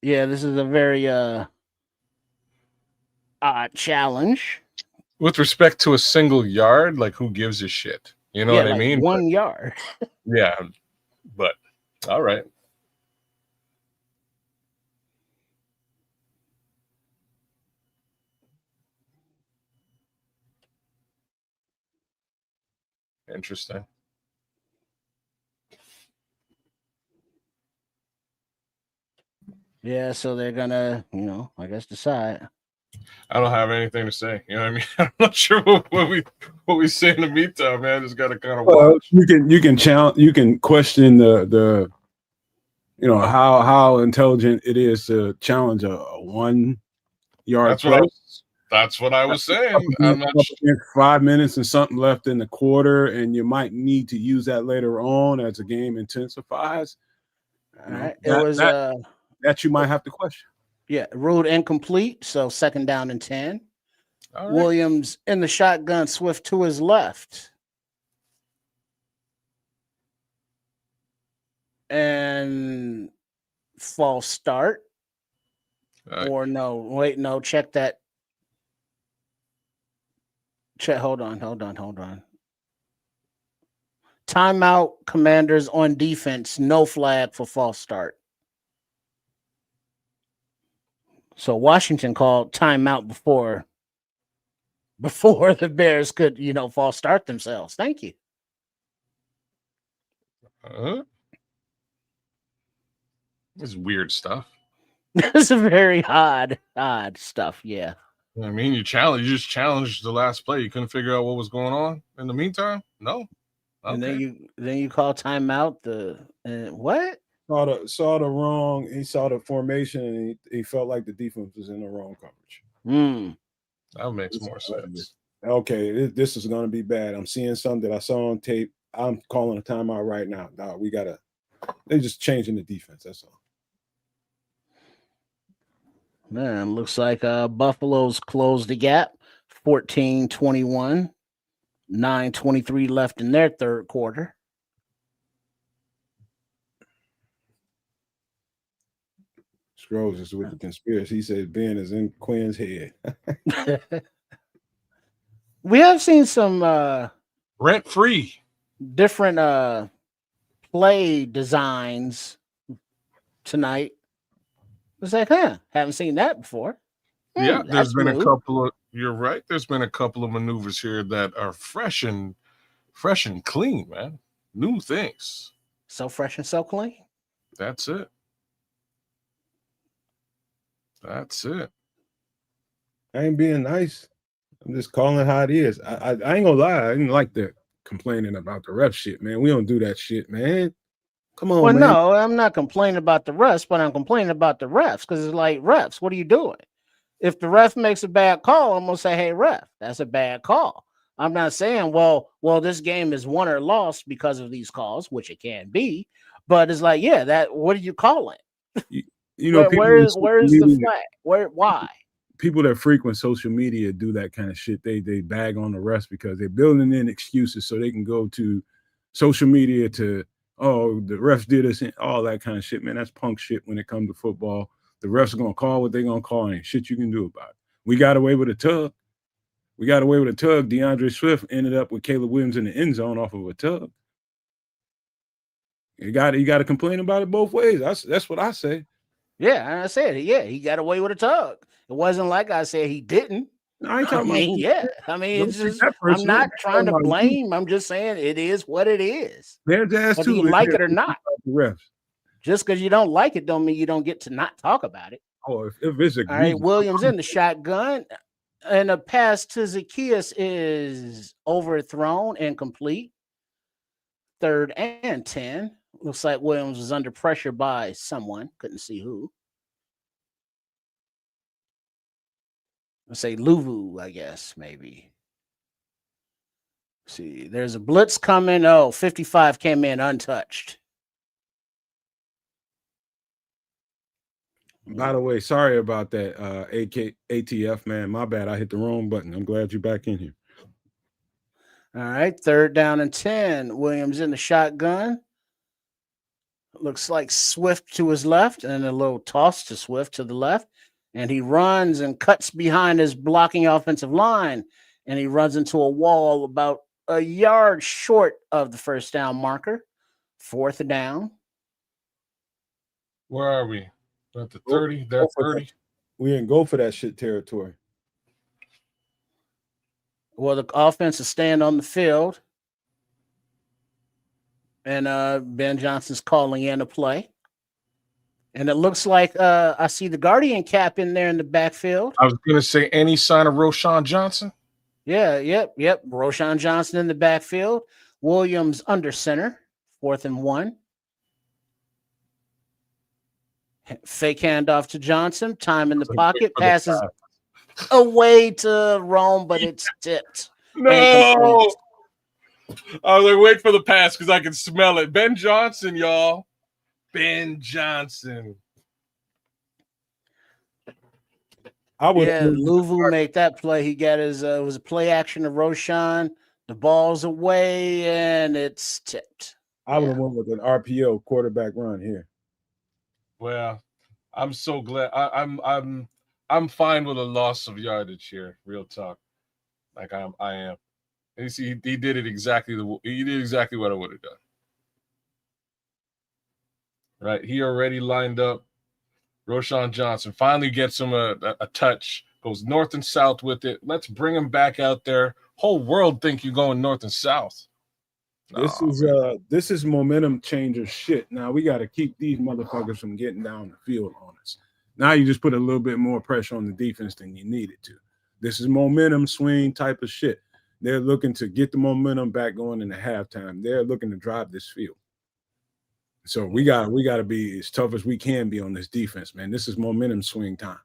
Yeah, this is a very odd challenge. With respect to a single yard, like who gives a shit? You know Yeah, what I like mean? 1 yard. Yeah, but all right. Interesting. Yeah, so they're gonna, I guess decide. I don't have anything to say. You know what I mean? I'm not sure what we say in the meantime, man. Just gotta kind of watch. You can challenge. You can question the how intelligent it is to challenge a 1 yard play. That's what I was saying. I'm not sure. 5 minutes and something left in the quarter, and you might need to use that later on as the game intensifies. All right. It was that you might have to question. Yeah, ruled incomplete, so 2nd down and 10. All right. Williams in the shotgun, Swift to his left. And false start. Or no, wait, no, check that. Hold on. Timeout, Commanders on defense, no flag for false start. So Washington called timeout before the Bears could, false start themselves. Thank you. It's weird stuff. It's a very odd stuff. Yeah. I mean, you just challenged the last play. You couldn't figure out what was going on in the meantime. No. Okay. And then you call timeout. What? Saw the wrong. He saw the formation, and he felt like the defense was in the wrong coverage. That makes more sense. Okay, this is going to be bad. I'm seeing something that I saw on tape. I'm calling a timeout right now. Dog, they're just changing the defense. That's all. Man, looks like Buffalo's closed the gap. 14-21. 9:23 left in their third quarter. Scrolls is with the conspiracy. He said Ben is in Quinn's head. We have seen some rent-free different play designs tonight. It's like, haven't seen that before. Yeah, there's been a couple of. You're right. There's been a couple of maneuvers here that are fresh and clean, man. New things. So fresh and so clean. That's it. I ain't being nice. I'm just calling it how it is. I ain't gonna lie. I didn't like that complaining about the ref shit, man. We don't do that shit, man. Come on, man. No, I'm not complaining about the refs, but I'm complaining about the refs because it's like, refs, what are you doing? If the ref makes a bad call, I'm gonna say, hey, ref, that's a bad call. I'm not saying, well, this game is won or lost because of these calls, which it can be, but it's like, what are you calling? Where's the flag? Why? People that frequent social media do that kind of shit. They bag on the refs because they're building in excuses so they can go to social media to, oh, the refs did us and all that kind of shit, man. That's punk shit when it comes to football. The refs are going to call what they're going to call. Ain't shit you can do about it. We got away with a tug. DeAndre Swift ended up with Caleb Williams in the end zone off of a tug. You got to complain about it both ways. That's what I say. Yeah, and I said, he got away with a tug. It wasn't like I said he didn't. I mean, it's just, I'm not trying to blame. I'm just saying it is what it is. Whether you like it or not. Refs. Just because you don't like it don't mean you don't get to not talk about it. Oh, if it's a all right, Williams in the shotgun, and a pass to Zacchaeus is overthrown, incomplete. 3rd and 10. Looks like Williams was under pressure by someone. Couldn't see who. Let's say Luvu, I guess, maybe. see. There's a blitz coming. Oh, 55 came in untouched. By the way, sorry about that, ATF, man. My bad. I hit the wrong button. I'm glad you're back in here. All right, 3rd down and 10. Williams in the shotgun. Looks like Swift to his left and a little toss to Swift to the left. And he runs and cuts behind his blocking offensive line. And he runs into a wall about a yard short of the first down marker. 4th down. Where are we? We're at the 30. They're 30. We didn't go for that shit territory. Well, the offense is staying on the field. And Ben Johnson's calling in a play. And it looks like I see the Guardian cap in there in the backfield. I was going to say, any sign of Roshan Johnson? Yeah, yep. Roshan Johnson in the backfield. Williams under center, 4th and 1. Fake handoff to Johnson. Time in the pocket. Passes away to Rome, but it's tipped. No! I was like, wait for the pass because I can smell it. Ben Johnson, y'all. Ben Johnson. Louvu made that play. He got his it was a play action to Roshan. The ball's away and it's tipped. I would have went with an RPO quarterback run here. Well, I'm so glad. I'm fine with a loss of yardage here. Real talk, like I am. And you see, he did it exactly. He did exactly what I would have done. Right, he already lined up. Roshan Johnson finally gets him a touch. Goes north and south with it. Let's bring him back out there. Whole world think you're going north and south. This is momentum changer shit. Now we got to keep these motherfuckers from getting down the field on us. Now you just put a little bit more pressure on the defense than you needed to. This is momentum swing type of shit. They're looking to get the momentum back going in the halftime. They're looking to drive this field. So we got to be as tough as we can be on this defense, man. This is momentum swing time.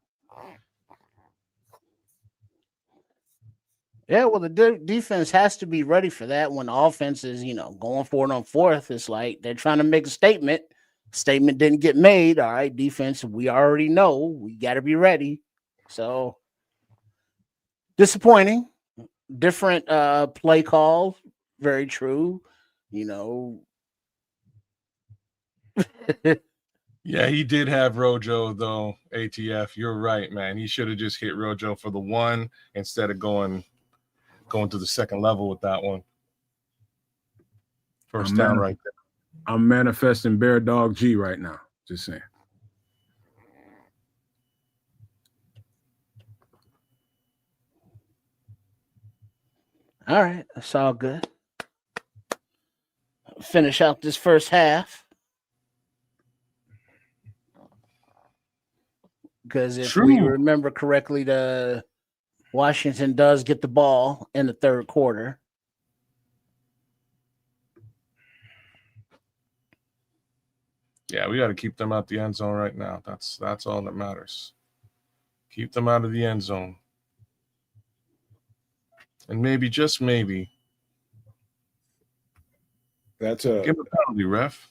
Yeah, well, the defense has to be ready for that when the offense is, going for it on 4th. It's like they're trying to make a statement. Statement didn't get made. All right, defense, we already know. We got to be ready. So disappointing. Different play call. Very true. Yeah, he did have Rojo, though, ATF. You're right, man. He should have just hit Rojo for the 1 instead of going to the second level with that one. First down right there. I'm manifesting Bear Dog G right now. Just saying. All right, that's all good. Finish out this first half. Because if we remember correctly, the Washington does get the ball in the 3rd quarter. Yeah, we got to keep them out the end zone right now. That's all that matters. Keep them out of the end zone. And maybe, just maybe, give a penalty, ref.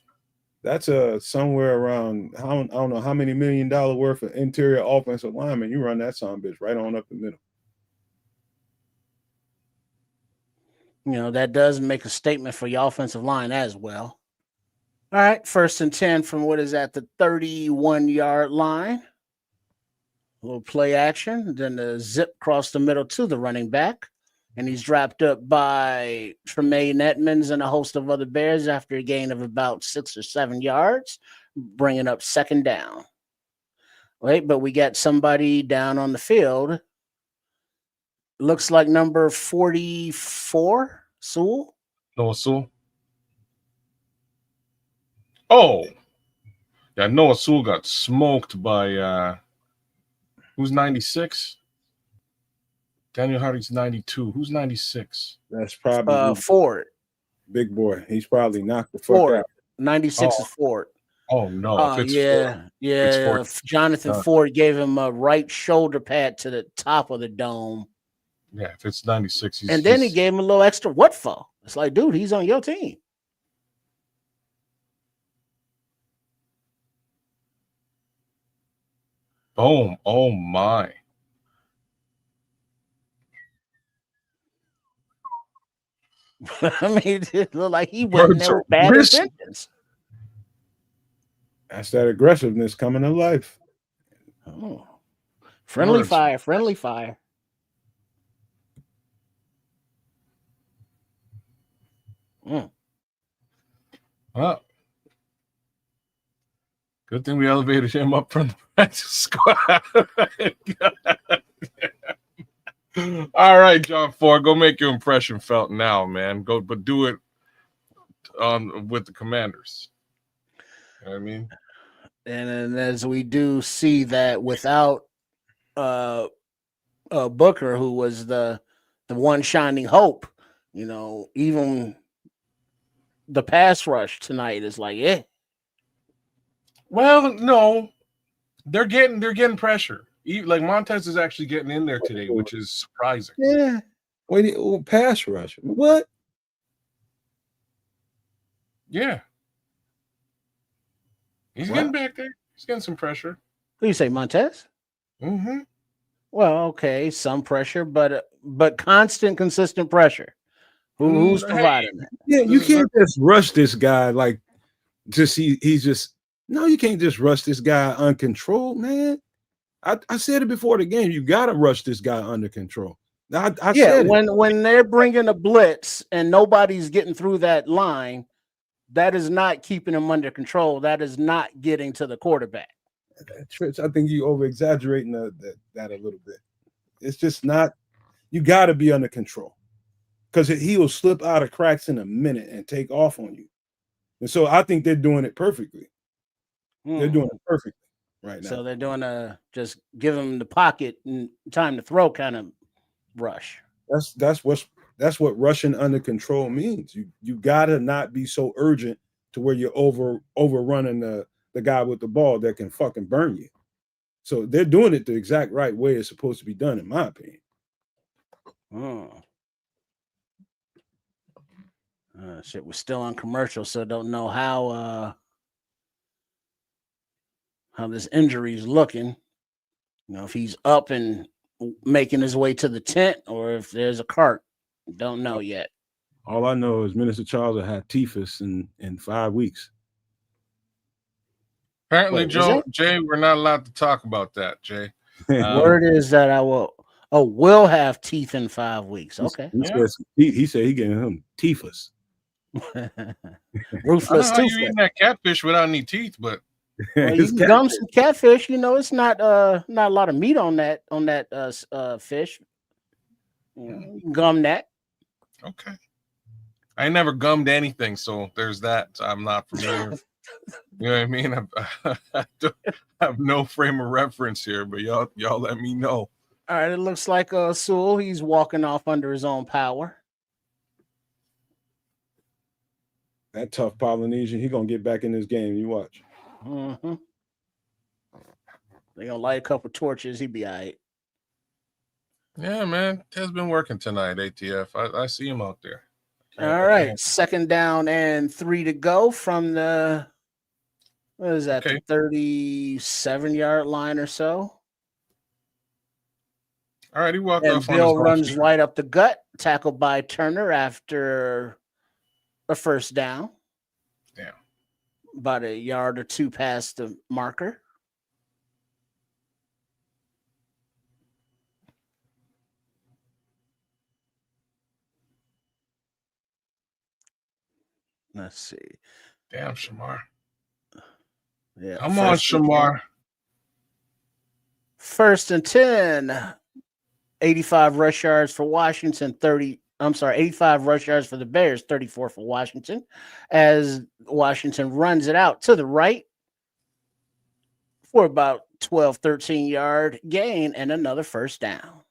That's somewhere around, I don't know how many $1 million worth of interior offensive linemen. You run that son of a bitch right on up the middle. That does make a statement for your offensive line as well. All right, 1st and 10 from what is at the 31-yard line. A little play action, then the zip across the middle to the running back. And he's dropped up by Tremaine Edmonds and a host of other Bears after a gain of about 6 or 7 yards, bringing up 2nd down. Wait, but we got somebody down on the field. Looks like number 44, Sewell. Noah Sewell. Oh, yeah, Noah Sewell got smoked by who's 96? Daniel Hardy's 92. Who's 96? That's probably Ford. Big boy. He's probably knocked the fuck out. 96 is Ford. Oh no! Yeah. Jonathan Ford gave him a right shoulder pad to the top of the dome. Yeah, if it's 96, And then he gave him a little extra what for? It's like, dude, he's on your team. Boom. Oh my. I mean, it looked like he went in there with bad intentions. That's that aggressiveness coming to life. Oh. Friendly fire, friendly fire. Well, good thing we elevated him up from the practice squad. All right, John Ford, go make your impression felt now, man. Go, but do it with the Commanders. You know what I mean? And as we do see that without Booker, who was the one shining hope, you know, even the pass rush tonight is like, yeah. Well, no, they're getting pressure. Like Montez is actually getting in there today, which is surprising. Yeah. Wait, pass rush. What? Yeah. He's getting back there. He's getting some pressure. Who you say, Montez? Mm-hmm. Well, okay, some pressure, but constant, consistent pressure. Who's providing that? Yeah, you can't just rush this guy like just he's just no, you can't just rush this guy uncontrolled, man. I said it before the game. You got to rush this guy under control. I said when they're bringing a blitz and nobody's getting through that line, that is not keeping him under control. That is not getting to the quarterback. Trish, I think you over exaggerating that a little bit. It's just not. You got to be under control because he will slip out of cracks in a minute and take off on you. And so I think they're doing it perfectly. They're doing it perfectly right now. So they're doing just give him the pocket and time to throw kind of rush. That's what rushing under control means. You gotta not be so urgent to where you're overrunning the guy with the ball that can fucking burn you. So they're doing it the exact right way it's supposed to be done, in my opinion. Shit, we're still on commercial, so don't know how this injury is looking. You know, if he's up and making his way to the tent or if there's a cart. Don't know yet. All I know is Minister Charles will have typhus in 5 weeks. Apparently, Jay, we're not allowed to talk about that, Jay. Word is that I will have teeth in 5 weeks. Okay. He said he getting him typhus. Ruthless tooth. You eating that catfish without any teeth, but you can gum some catfish. You know, it's not a lot of meat on that fish. You can gum that. Okay. I never gummed anything, so there's that. I'm not familiar. You know what I mean? I have no frame of reference here, but y'all let me know. All right, it looks like Sewell. He's walking off under his own power. That tough Polynesian, he gonna get back in this game. You watch. Mm-hmm. They gonna light a couple torches. He be all right. Yeah, man. Has been working tonight, ATF. I see him out there. All right. 2nd down and 3 to go from the, what is that, the 37-yard line or so. All right, he walked and off. Bill runs right up the gut, tackled by Turner after a 1st down. Yeah. About a yard or 2 past the marker. Let's see. Damn, Shamar. Yeah. Come on, Shamar. 1st and 10. 85 rush yards for Washington, 85 rush yards for the Bears, 34 for Washington. As Washington runs it out to the right for about 12, 13-yard gain and another 1st down.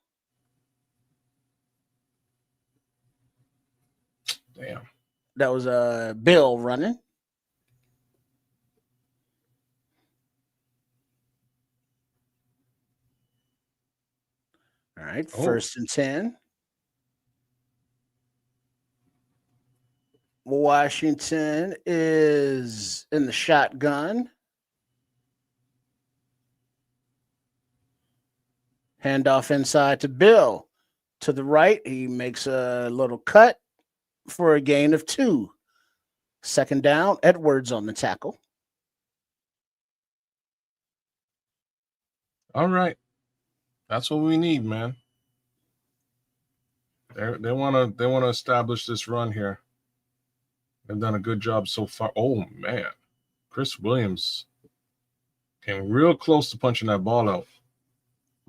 Damn. That was Bill running. All right, 1st and 10. Washington is in the shotgun. Handoff inside to Bill. To the right, he makes a little cut for a gain of 2. Second down, Edwards on the tackle. All right. That's what we need, man. They want to establish this run here. They've done a good job so far. Oh man, Chris Williams came real close to punching that ball out.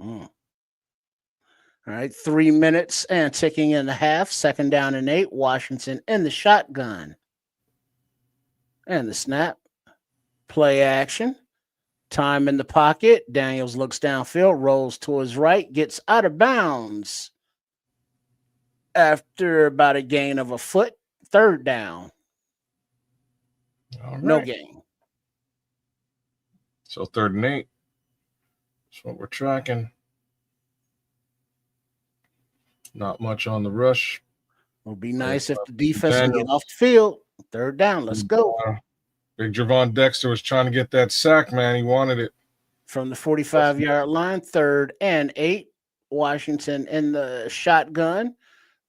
All right, 3 minutes and ticking in the half. Second down and 8. Washington in the shotgun. And the snap. Play action. Time in the pocket. Daniels looks downfield, rolls to his right, gets out of bounds after about a gain of a foot. Third down. All right. No gain. So 3rd and 8. That's what we're tracking. Not much on the rush. It would be nice if the defense can get off the field. Third down. Let's go. Big Javon Dexter was trying to get that sack, man. He wanted it. From the 45-yard line, 3rd and 8. Washington in the shotgun.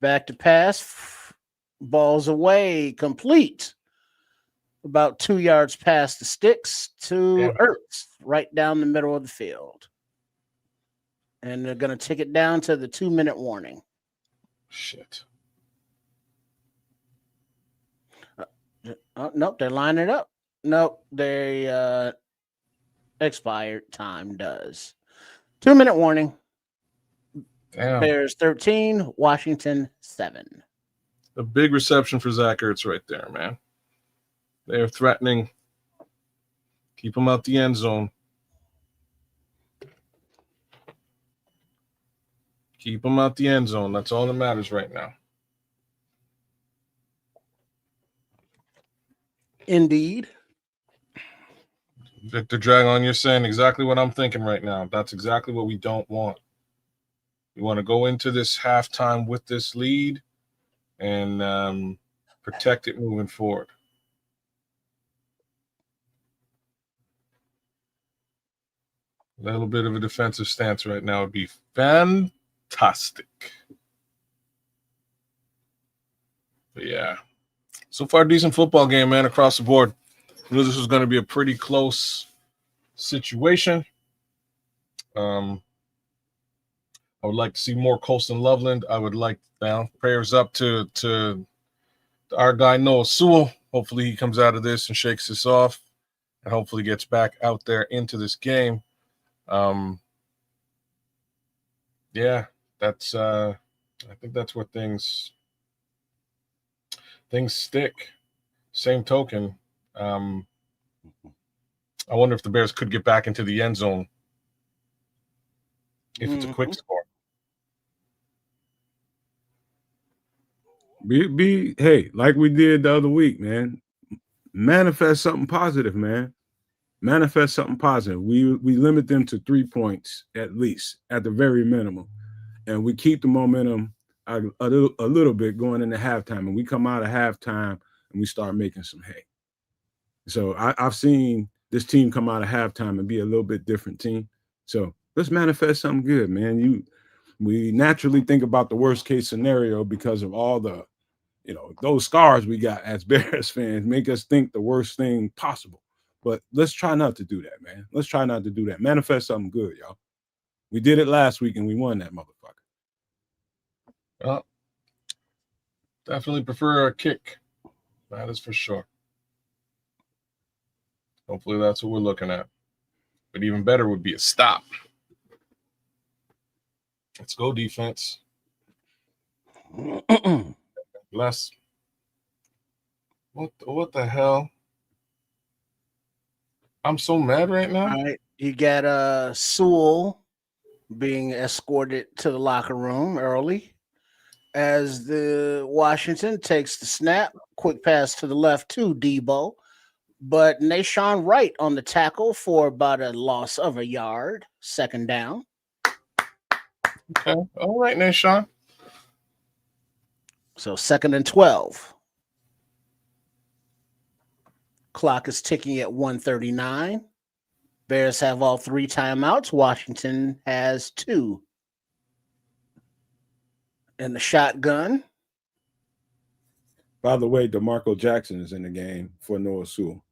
Back to pass. Balls away. Complete. About 2 yards past the sticks to Ertz, right down the middle of the field. And they're going to take it down to the 2-minute warning. Shit. Nope, they're lining it up. Nope, they expired. Time does. 2-minute warning. Damn. Bears 13, Washington 7. A big reception for Zach Ertz right there, man. They're threatening. Keep him out the end zone. Keep him out the end zone. That's all that matters right now. Indeed. Victor Dragon, you're saying exactly what I'm thinking right now. That's exactly what we don't want. We want to go into this halftime with this lead and protect it moving forward. A little bit of a defensive stance right now would be fantastic. But yeah. So far, decent football game, man, across the board. I knew this was going to be a pretty close situation. I would like to see more Colston Loveland. I would like prayers up to our guy Noah Sewell. Hopefully he comes out of this and shakes this off and hopefully gets back out there into this game. Yeah, that's I think that's where things stick. Same token, I wonder if the Bears could get back into the end zone if it's a quick score. Hey, like we did the other week, man. Manifest something positive, man. Manifest something positive. We limit them to 3 points at least, at the very minimum, and we keep the momentum a little bit going into halftime, and we come out of halftime and we start making some hay. So I've seen this team come out of halftime and be a little bit different team. So let's manifest something good, man. We naturally think about the worst case scenario because of all the, those scars we got as Bears fans make us think the worst thing possible. But let's try not to do that, man. Let's try not to do that. Manifest something good, y'all. We did it last week and we won that motherfucker. Well, definitely prefer a kick. That is for sure. Hopefully that's what we're looking at. But even better would be a stop. Let's go, defense. Bless. What the hell? I'm so mad right now. All right. You got Sewell being escorted to the locker room early as the Washington takes the snap. Quick pass to the left to Deebo. But Nashawn Wright on the tackle for about a loss of a yard. Second down. Okay. All right, Nashawn. So 2nd and 12. Clock is ticking at 1:39. Bears have all 3 timeouts. Washington has 2. In the shotgun. By the way, DeMarco Jackson is in the game for Noah Sewell.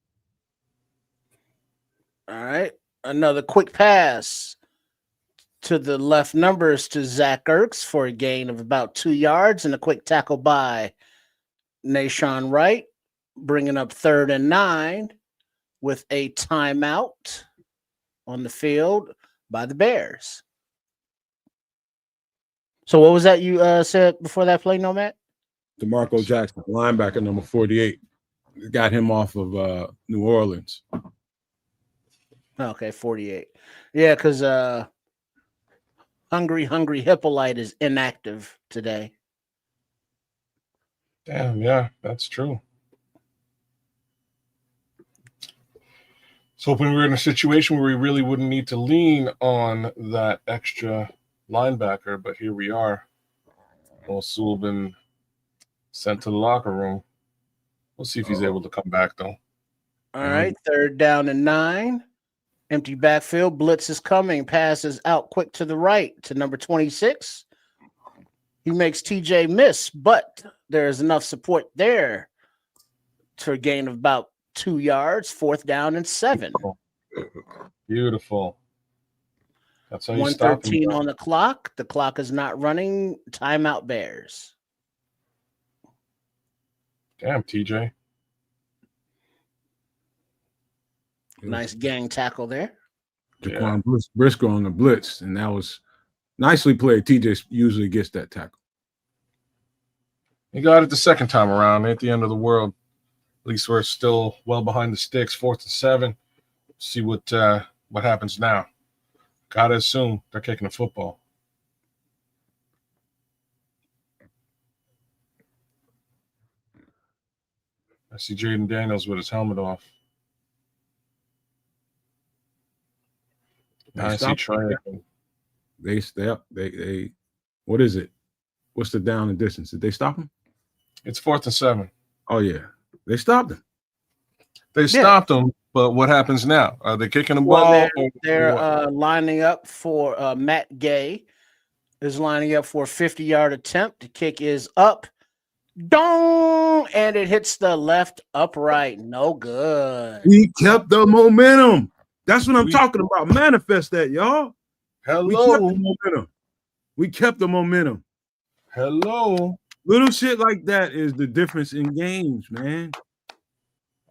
All right. Another quick pass to the left numbers to Zach Ertz for a gain of about 2 yards, and a quick tackle by Nashawn Wright, bringing up 3rd and 9 with a timeout on the field by the Bears. So what was that you said before that play, Nomad? DeMarco Jackson, linebacker number 48. Got him off of New Orleans. Okay, 48. Yeah, because Hungry Hippolyte is inactive today. Damn, yeah, that's true. So hoping we were in a situation where we really wouldn't need to lean on that extra linebacker, but here we are. Well, Sewell been sent to the locker room. We'll see if he's able to come back, though. All right, 3rd down and 9. Empty backfield. Blitz is coming. Passes out quick to the right to number 26. He makes TJ miss, but there's enough support there to a gain of about 2 yards. 4th down and 7. Beautiful. That's how you stop him. 1:13 on the clock. The clock is not running. Timeout Bears. Damn, TJ. Nice gang tackle there. Jaquan Briscoe on the blitz, and that was nicely played. TJ usually gets that tackle. He got it the second time around. Ain't the end of the world. At least we're still well behind the sticks. 4th and 7. See what happens now. Gotta assume they're kicking the football. I see Jaden Daniels with his helmet off. I see Trey. They step. They. What is it? What's the down and distance? Did they stop him? It's 4th and 7. Oh yeah, they stopped him. They stopped him, but what happens now? Are they kicking the ball? Well, they're lining up for Matt Gay is lining up for a 50-yard attempt. The kick is up. Dong! And it hits the left upright. No good. We kept the momentum. That's what I'm talking about. Manifest that, y'all. Hello. We kept the momentum. Hello. Little shit like that is the difference in games, man.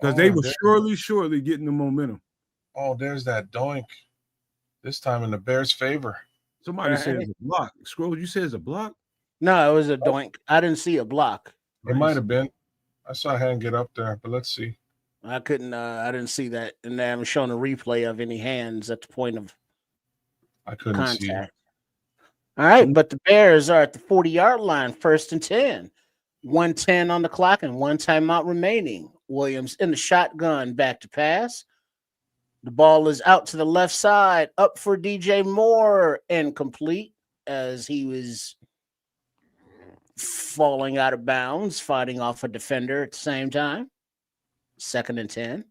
Because they were surely getting the momentum. Oh, there's that doink. This time in the Bears' favor. Somebody said it's a block. Scroll, you said it's a block? No, it was a doink. I didn't see a block. It might have been. I saw a hand get up there, but let's see. I didn't see that. And they haven't shown a replay of any hands at the point of I couldn't contact. see it. All right, but the Bears are at the 40-yard line, 1st and 10. 1:10 on the clock and 1 timeout remaining. Williams in the shotgun, back to pass. The ball is out to the left side, up for DJ Moore, incomplete as he was falling out of bounds, fighting off a defender at the same time. 2nd and 10.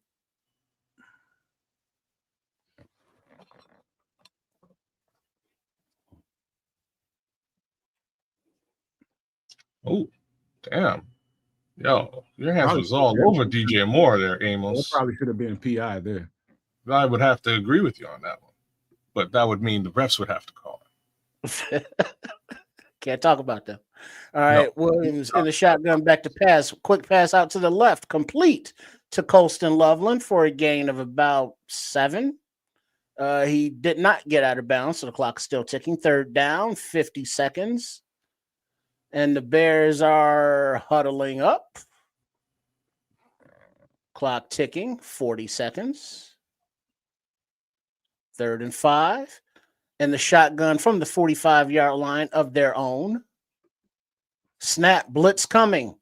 Oh, damn. Yo, your hands was all over DJ Moore there, Amos. That probably should have been PI there. I would have to agree with you on that one. But that would mean the refs would have to call it. Can't talk about them. All right, no. Williams in the shotgun, back to pass. Quick pass out to the left, complete to Colston Loveland for a gain of about 7. He did not get out of bounds, so the clock is still ticking. 3rd down, 50 seconds. And the Bears are huddling up. Clock ticking, 40 seconds. 3rd and 5. And the shotgun from the 45-yard line of their own. Snap, blitz coming.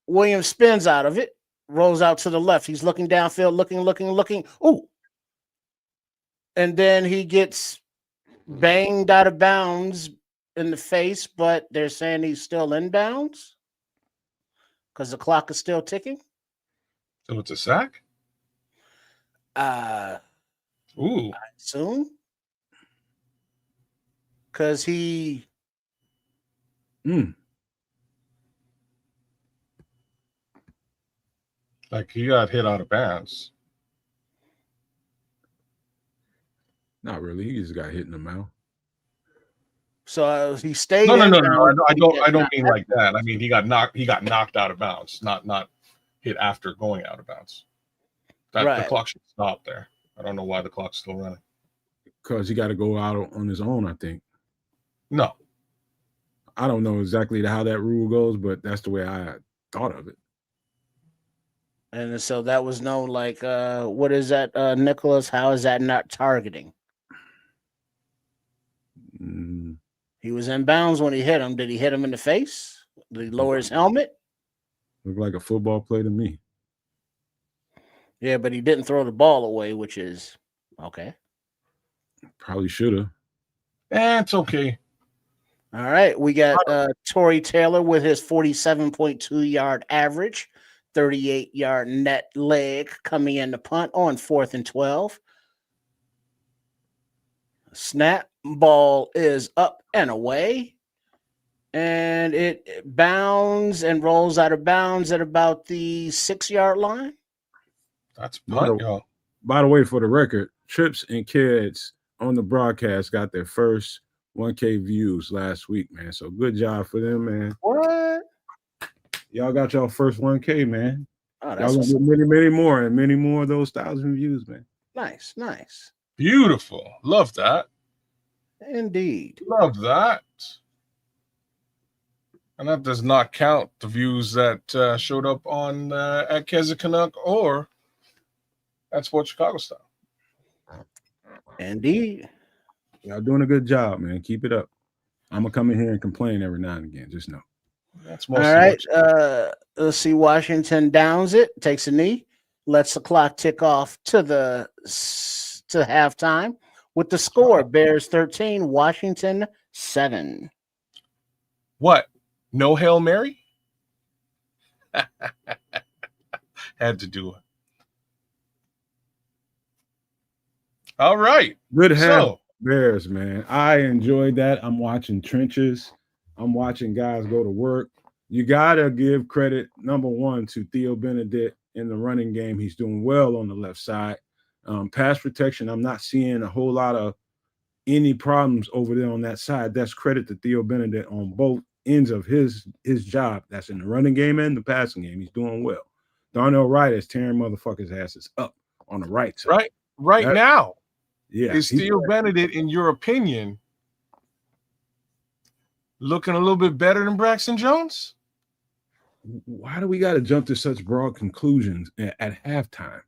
Williams spins out of it, rolls out to the left. He's looking downfield, looking. Ooh. And then he gets banged out of bounds in the face, but they're saying he's still in bounds because the clock is still ticking. So it's a sack? Ooh. Soon? Because he... Like he got hit out of bounds. Not really. He just got hit in the mouth. So he stayed. No. I don't mean like that. I mean he got knocked out of bounds, not hit after going out of bounds. The clock should stop there. I don't know why the clock's still running. Because he got to go out on his own, I think. No. I don't know exactly how that rule goes, but that's the way I thought of it. And so that was known like, what is that, Nicholas? How is that not targeting? He was in bounds when he hit him. Did he hit him in the face? Did he lower his helmet? Looked like a football play to me. Yeah, but he didn't throw the ball away, which is okay. Probably should have. It's okay. All right. We got Torrey Taylor with his 47.2 yard average, 38 yard net leg coming in the punt on 4th and 12. Snap, ball is up and away. And it bounds and rolls out of bounds at about the 6 yard line. That's punt, y'all. By the way, for the record, Trips and Kids on the broadcast got their first 1K views last week, man. So good job for them, man. What? Y'all got y'all first 1K, man. Oh, y'all gonna get many more and many more of those 1,000 views, man. Nice. Beautiful. Love that. Indeed. Love that. And that does not count the views that showed up on at Keza Canuck or at Sports Chicago Style. Indeed. Y'all doing a good job, man. Keep it up. I'm going to come in here and complain every now and again. Just know. That's all right. Let's see. Washington downs it, takes a knee, lets the clock tick off to halftime with the score: Bears 13, Washington 7. What? No Hail Mary? Had to do it. All right. Good half, Bears, man. I enjoyed that. I'm watching trenches. I'm watching guys go to work. You got to give credit, number one, to Theo Benedet in the running game. He's doing well on the left side. Pass protection, I'm not seeing a whole lot of any problems over there on that side. That's credit to Theo Benedet on both ends of his job. That's in the running game and the passing game. He's doing well. Darnell Wright is tearing motherfuckers' asses up on the right side. Right now. Yeah. Is Theo Benedet, in your opinion, looking a little bit better than Braxton Jones? Why do we got to jump to such broad conclusions at halftime?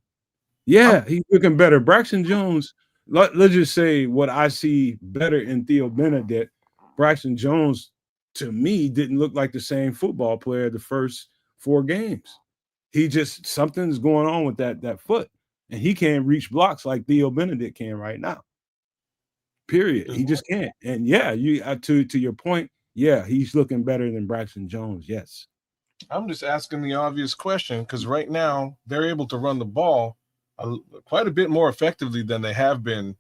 Yeah, he's looking better. Braxton Jones, let's just say what I see better in Theo Benedet. Braxton Jones, to me, didn't look like the same football player the first 4 games. He just, something's going on with that foot, and he can't reach blocks like Theo Benedet can right now. Period. He just can't. And yeah, you to your point, yeah, he's looking better than Braxton Jones. Yes. I'm just asking the obvious question because right now they're able to run the ball quite a bit more effectively than they have been,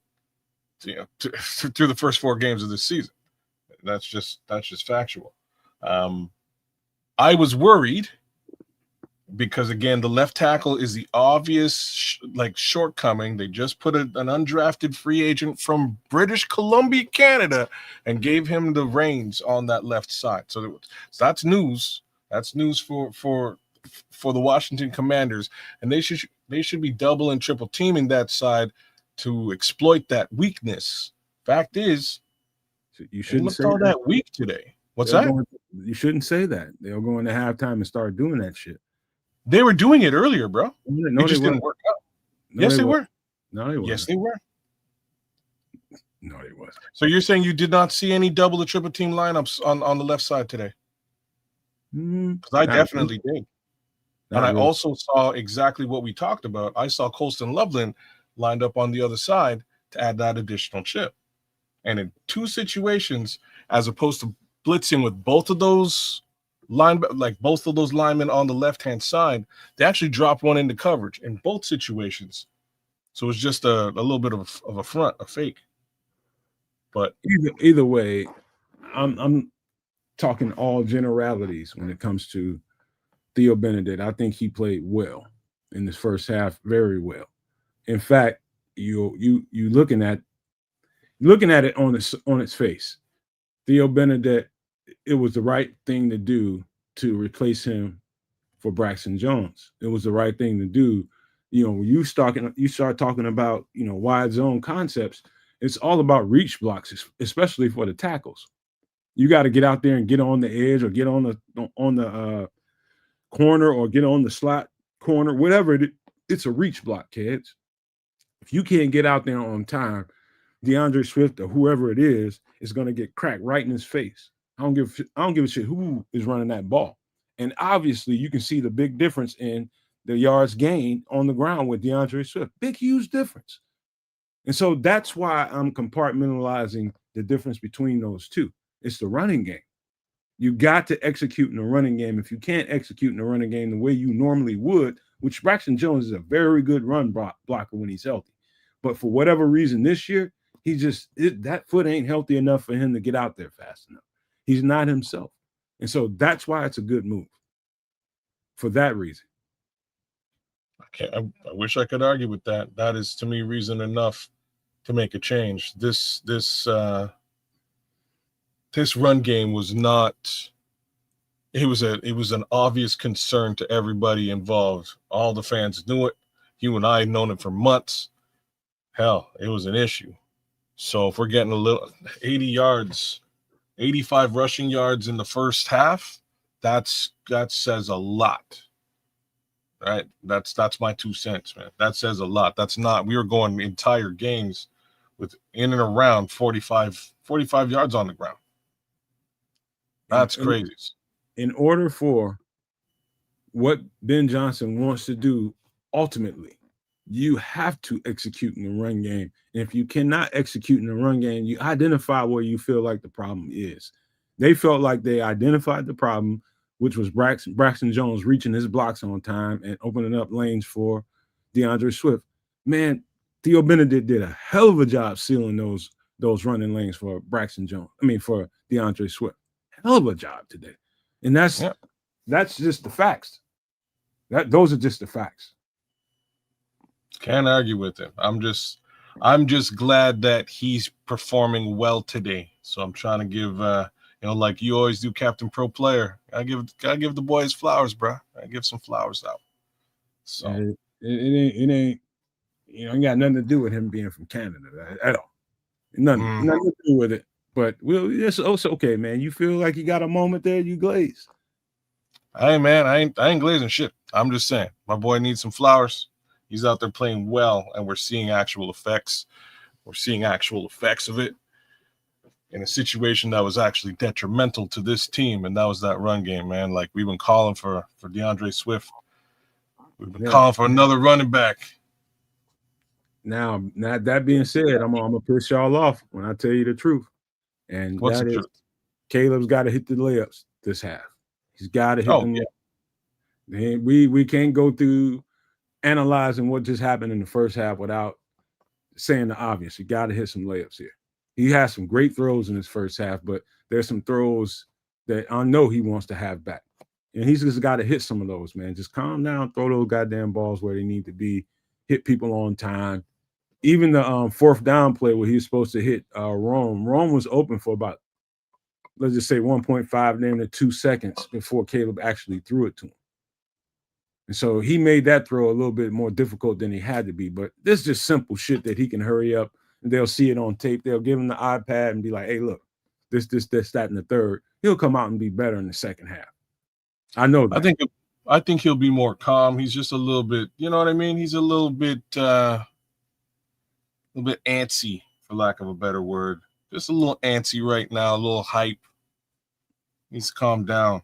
through the first 4 games of this season. That's just factual. I was worried because, again, the left tackle is the obvious shortcoming. They just put an undrafted free agent from British Columbia, Canada, and gave him the reins on that left side. So that's news. That's news for the Washington Commanders, and they should be double and triple teaming that side to exploit that weakness. Fact is, you shouldn't say all that weak today. What's that? You shouldn't say that. They'll go into halftime and start doing that shit. They were doing it earlier, bro. No, it just didn't work out. Yes, they were. No, they weren't. Yes, they were. No, they wasn't. So you're saying you did not see any double or triple team lineups on the left side today? Because I definitely did. And I also saw exactly what we talked about. I saw Colston Loveland lined up on the other side to add that additional chip. And in 2 situations, as opposed to blitzing with both of those linemen on the left-hand side, they actually dropped one into coverage in both situations. So it's just a little bit of a front, a fake. But either way, I'm talking all generalities when it comes to Theo Benedet. I think he played well in this first half, very well. In fact, you looking at it on its face. Theo Benedet, it was the right thing to do to replace him for Braxton Jones. It was the right thing to do. When you start talking about wide zone concepts, it's all about reach blocks, especially for the tackles. You got to get out there and get on the edge, or get on the corner, or get on the slot corner, whatever it's a reach block, kids. If you can't get out there on time, DeAndre Swift or whoever it is going to get cracked right in his face. I don't give a shit who is running that ball. And obviously, you can see the big difference in the yards gained on the ground with DeAndre Swift. Big, huge difference. And so that's why I'm compartmentalizing the difference between those two. It's the running game. You got to execute in the running game. If you can't execute in the running game the way you normally would, which Braxton Jones is a very good run blocker when he's healthy. But for whatever reason this year, that foot ain't healthy enough for him to get out there fast enough. He's not himself. And so that's why it's a good move. For that reason. I wish I could argue with that. That is, to me, reason enough to make a change. This run game was not. It was an obvious concern to everybody involved. All the fans knew it. You and I had known it for months. Hell, it was an issue. So if we're getting a little 80 yards, 85 rushing yards in the first half, that says a lot. Right? That's my 2 cents, man. That says a lot. That's not, we were going entire games with in and around 45 yards on the ground. That's crazy. In order for what Ben Johnson wants to do, ultimately, you have to execute in the run game. And if you cannot execute in the run game, you identify where you feel like the problem is. They felt like they identified the problem, which was Braxton Jones reaching his blocks on time and opening up lanes for DeAndre Swift. Man, Theo Benedet did a hell of a job sealing those running lanes for Braxton Jones. For DeAndre Swift. Hell of a job today. And that's just the facts. Those are just the facts. Can't argue with it. I'm just glad that he's performing well today. So I'm trying to give like you always do, Captain Pro Player. I gotta give the boys flowers, bro. I give some flowers out. So it ain't ain't got nothing to do with him being from Canada at all. Nothing to do with it. But it's okay, man. You feel like you got a moment there, you glaze. Hey, man, I ain't glazing shit. I'm just saying, my boy needs some flowers. He's out there playing well, and we're seeing actual effects. We're seeing actual effects of it in a situation that was actually detrimental to this team, and that was that run game, man. Like, we've been calling for DeAndre Swift. We've been calling for another running back. Now that being said, I'm gonna piss y'all off when I tell you the truth. And what's that the is truth? Caleb's got to hit the layups this half. He's got to hit them. Yeah. We can't go through analyzing what just happened in the first half without saying the obvious. You got to hit some layups here. He has some great throws in his first half, but there's some throws that I know he wants to have back. And he's just got to hit some of those, man. Just calm down, throw those goddamn balls where they need to be, hit people on time. Even the fourth down play where he was supposed to hit Rome was open for about, let's just say 1.5 to 2 seconds before Caleb actually threw it to him. And so he made that throw a little bit more difficult than he had to be. But this is just simple shit that he can hurry up and they'll see it on tape. They'll give him the iPad and be like, hey, look, this, that, and the third. He'll come out and be better in the second half. I know that. I think he'll be more calm. He's just a little bit, you know what I mean? He's a little bit antsy, for lack of a better word. Just a little antsy right now, a little hype. Needs to calm down.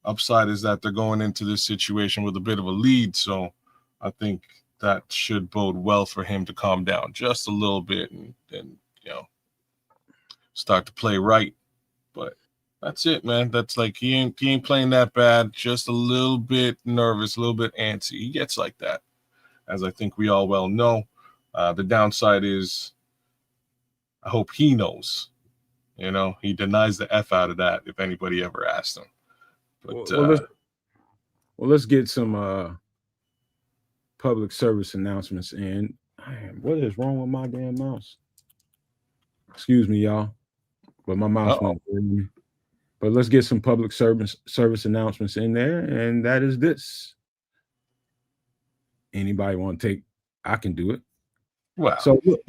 Upside is that they're going into this situation with a bit of a lead, so I think that should bode well for him to calm down just a little bit and start to play right. But that's it, man. That's like he ain't playing that bad. Just a little bit nervous, a little bit antsy. He gets like that, as I think we all well know. The downside is I hope he knows. You know, he denies the F out of that if anybody ever asked him. But let's get some public service announcements in. Man, what is wrong with my damn mouse? Excuse me, y'all, but my mouse won't work me. But let's get some public service announcements in there, and that is this. Anybody want to take? I can do it. Well, so look,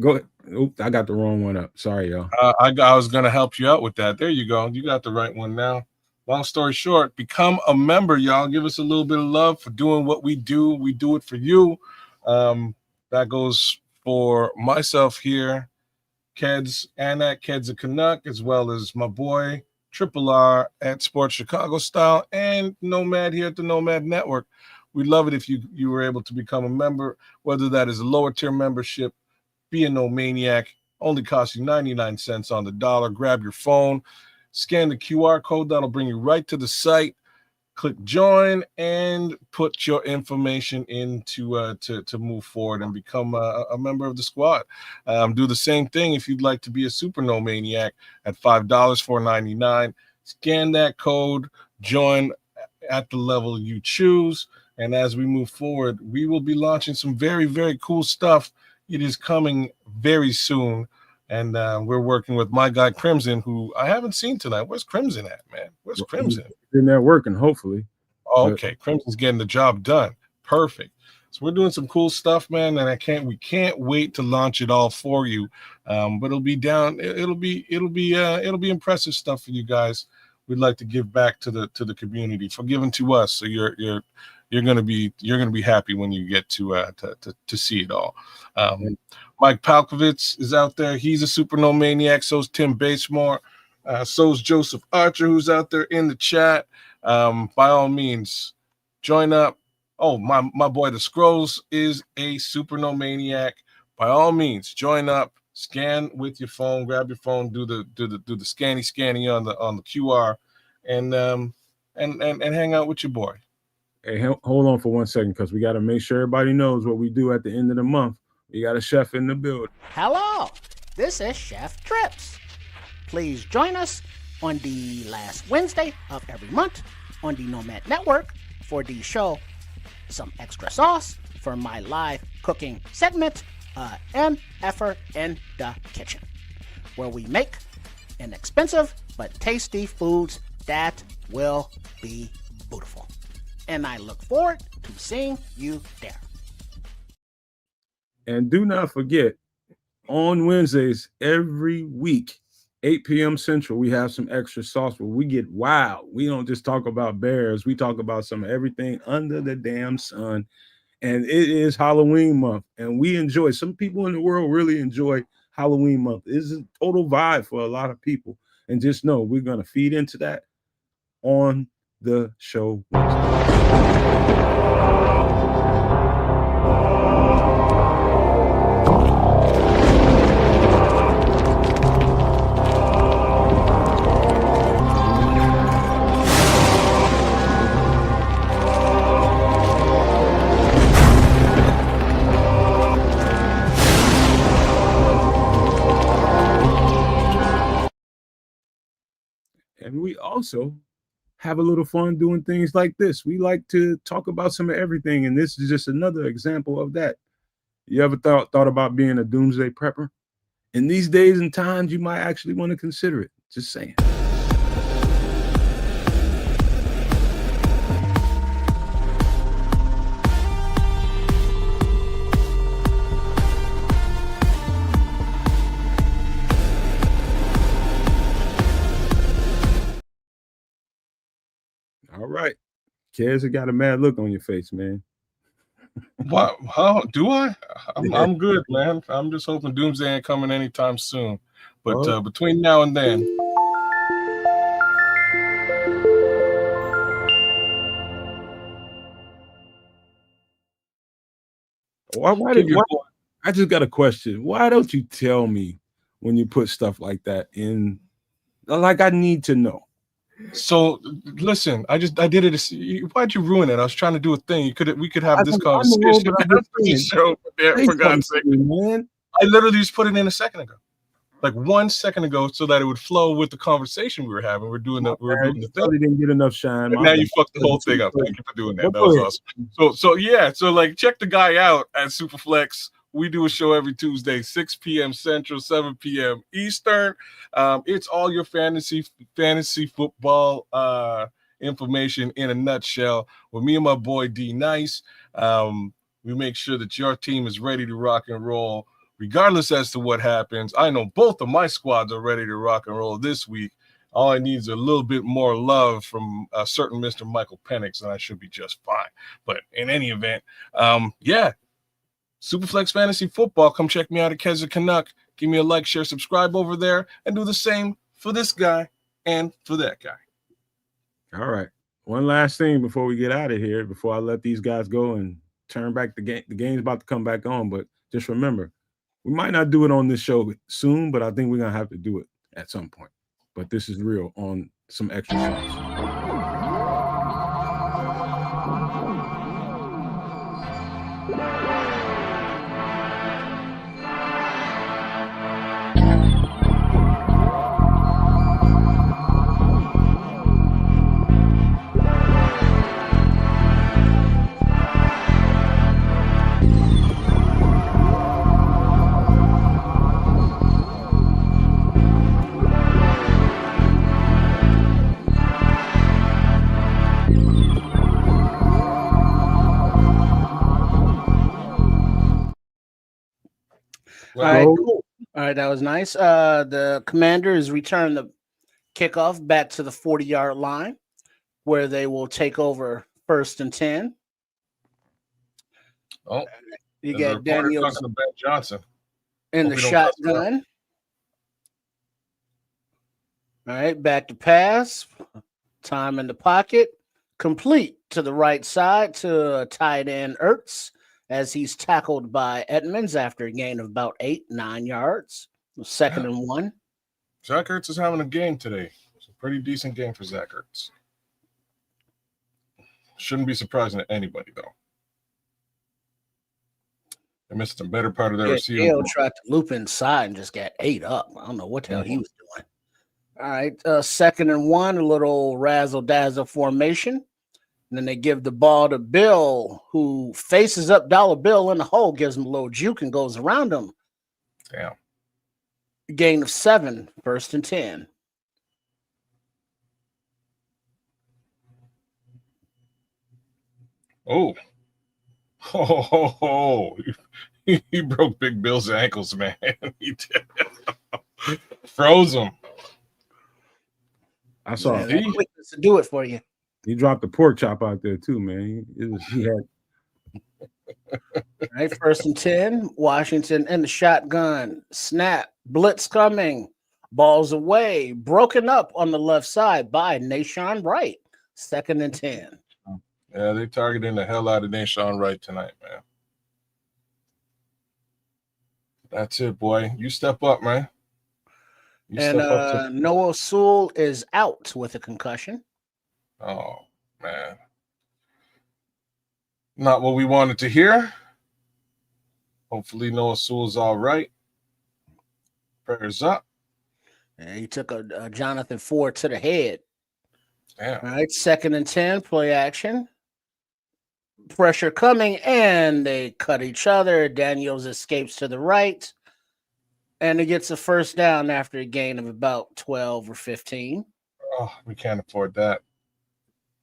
go ahead. Oops, I got the wrong one up. Sorry, y'all. I was going to help you out with that. There you go. You got the right one now. Long story short, become a member, y'all. Give us a little bit of love for doing what we do. We do it for you. That goes for myself here, Keds, and at Keds a Canuck, as well as my boy Triple R at Sports Chicago Style, and Nomad here at the Nomad Network. We'd love it if you were able to become a member, whether that is a lower tier membership. Be a no maniac. Only costs you 99 cents on the dollar. Grab your phone, scan the QR code. That'll bring you right to the site. Click join and put your information in to move forward and become a member of the squad. Do the same thing if you'd like to be a super no maniac at $5, $4.99. Scan that code, join at the level you choose. And as we move forward, we will be launching some very, very cool stuff. It is coming very soon. And we're working with my guy Crimson, who I haven't seen tonight. Where's Crimson at, man? Where's Crimson? In there working, hopefully. Oh, okay. Crimson's getting the job done. Perfect. So we're doing some cool stuff, man, and we can't wait to launch it all for you. But it'll be impressive stuff for you guys. We'd like to give back to the community for giving to us. So you're gonna be happy when you get to see it all. Mike Palkovitz is out there. He's a super no maniac. So's Tim Basemore. So's Joseph Archer, who's out there in the chat. By all means, join up. Oh, my boy the Scrolls is a super no maniac. By all means, join up. Scan with your phone. Grab your phone. Do the scanny on the QR, and hang out with your boy. Hey, hold on for 1 second, because we got to make sure everybody knows what we do at the end of the month. We got a chef in the building. Hello, this is Chef Trips. Please join us on the last Wednesday of every month on the Nomad Network for the show Some Extra Sauce for my live cooking segment, MFer in the Kitchen, where we make inexpensive but tasty foods that will be beautiful. And I look forward to seeing you there. And do not forget, on Wednesdays every week, 8 p.m. Central, we have some extra sauce where we get wild. We don't just talk about bears. We talk about some of everything under the damn sun. And it is Halloween month. And we enjoy, some people in the world really enjoy Halloween month. It's a total vibe for a lot of people. And just know we're going to feed into that on the show Wednesday. And we also have a little fun doing things like this. We like to talk about some of everything, and this is just another example of that. You ever thought about being a doomsday prepper? In these days and times, you might actually want to consider it. Just saying. All right. Kez, you got a mad look on your face, man. What? How do I? I'm good, man. I'm just hoping Doomsday ain't coming anytime soon. But between now and then, I just got a question. Why don't you tell me when you put stuff like that in? Like, I need to know. So listen, I did it. Why'd you ruin it? I was trying to do a thing. We could have this I know, conversation but I'm after just the saying. show. Yeah, Say for God's something sake. to me, man. I literally just put it in a second ago. Like 1 second ago, so that it would flow with the conversation we were having. We're doing the You thing. probably didn't get enough shine. And My now bad. you fucked the whole thing up. Thank you for doing that. That was awesome. So yeah. So like, check the guy out at Superflex. We do a show every Tuesday, 6 p.m. Central, 7 p.m. Eastern. It's all your fantasy football information in a nutshell. With me and my boy D Nice, we make sure that your team is ready to rock and roll, regardless as to what happens. I know both of my squads are ready to rock and roll this week. All I need is a little bit more love from a certain Mr. Michael Penix, and I should be just fine. But in any event, yeah, Superflex Fantasy Football. Come check me out at Keza Canuck. Give me a like, share, subscribe over there, and do the same for this guy and for that guy. All right. One last thing before we get out of here, before I let these guys go and turn back the game. The game's about to come back on, but just remember, we might not do it on this show soon, but I think we're going to have to do it at some point. But this is real on some extra sauce. All right, cool. All right, that was nice. The Commanders return the kickoff back to the 40-yard line, where they will take over 1st and 10. Oh, you got Daniels Ben Johnson in the shotgun. All right, back to pass. Time in the pocket. Complete to the right side to tight end Ertz, as he's tackled by Edmonds after a gain of about 8-9 yards. 2nd and 1. Zach Ertz is having a game today. It's a pretty decent game for Zach Ertz. Shouldn't be surprising to anybody, though. They missed the better part of their receiver. Theo tried to loop inside and just got ate up. I don't know what the hell he was doing. All right, 2nd and 1, a little razzle-dazzle formation. And then they give the ball to Bill, who faces up Dollar Bill in the hole, gives him a little juke and goes around him. Damn. Gain of 7, 1st and 10. Oh. Oh. He broke Big Bill's ankles, man. He did. Froze him. I saw it. Quickness to do it for you. He dropped the pork chop out there too, man. He had. All right, 1st and 10. Washington in the shotgun. Snap. Blitz coming. Balls away. Broken up on the left side by Nahshon Wright. 2nd and 10. Yeah, they targeting the hell out of Nahshon Wright tonight, man. That's it, boy. You step up, man. Noah Sewell is out with a concussion. Oh, man. Not what we wanted to hear. Hopefully Noah Sewell's all right. Prayers up. And he took a Jonathan Ford to the head. Damn. All right, 2nd and 10, play action. Pressure coming, and they cut each other. Daniels escapes to the right. And he gets a 1st down after a gain of about 12 or 15. Oh, we can't afford that.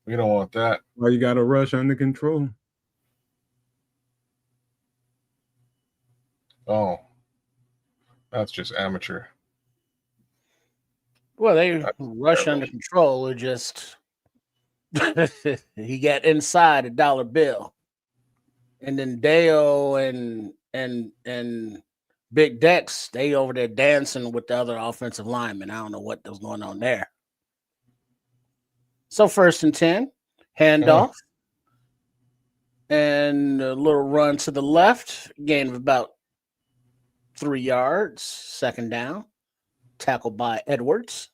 We don't want that. Well, you got to rush under control. Oh, that's just amateur. Well, they rush under control. Or just he got inside a dollar bill, and then Dale and Big Dex, they over there dancing with the other offensive linemen. I don't know what was going on there. So 1st and 10, handoff, and a little run to the left, gain of about 3 yards, 2nd down, tackled by Edwards.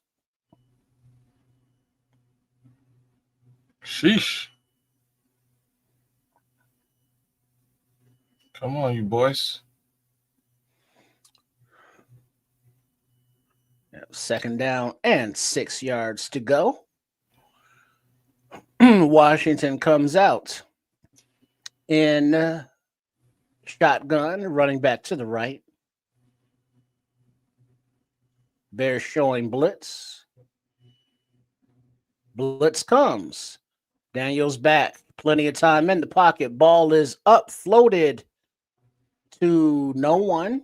Sheesh. Come on, you boys. Second down and 6 yards to go. Washington comes out in shotgun, running back to the right. Bears showing blitz. Blitz comes. Daniel's back. Plenty of time in the pocket. Ball is up, floated to no one.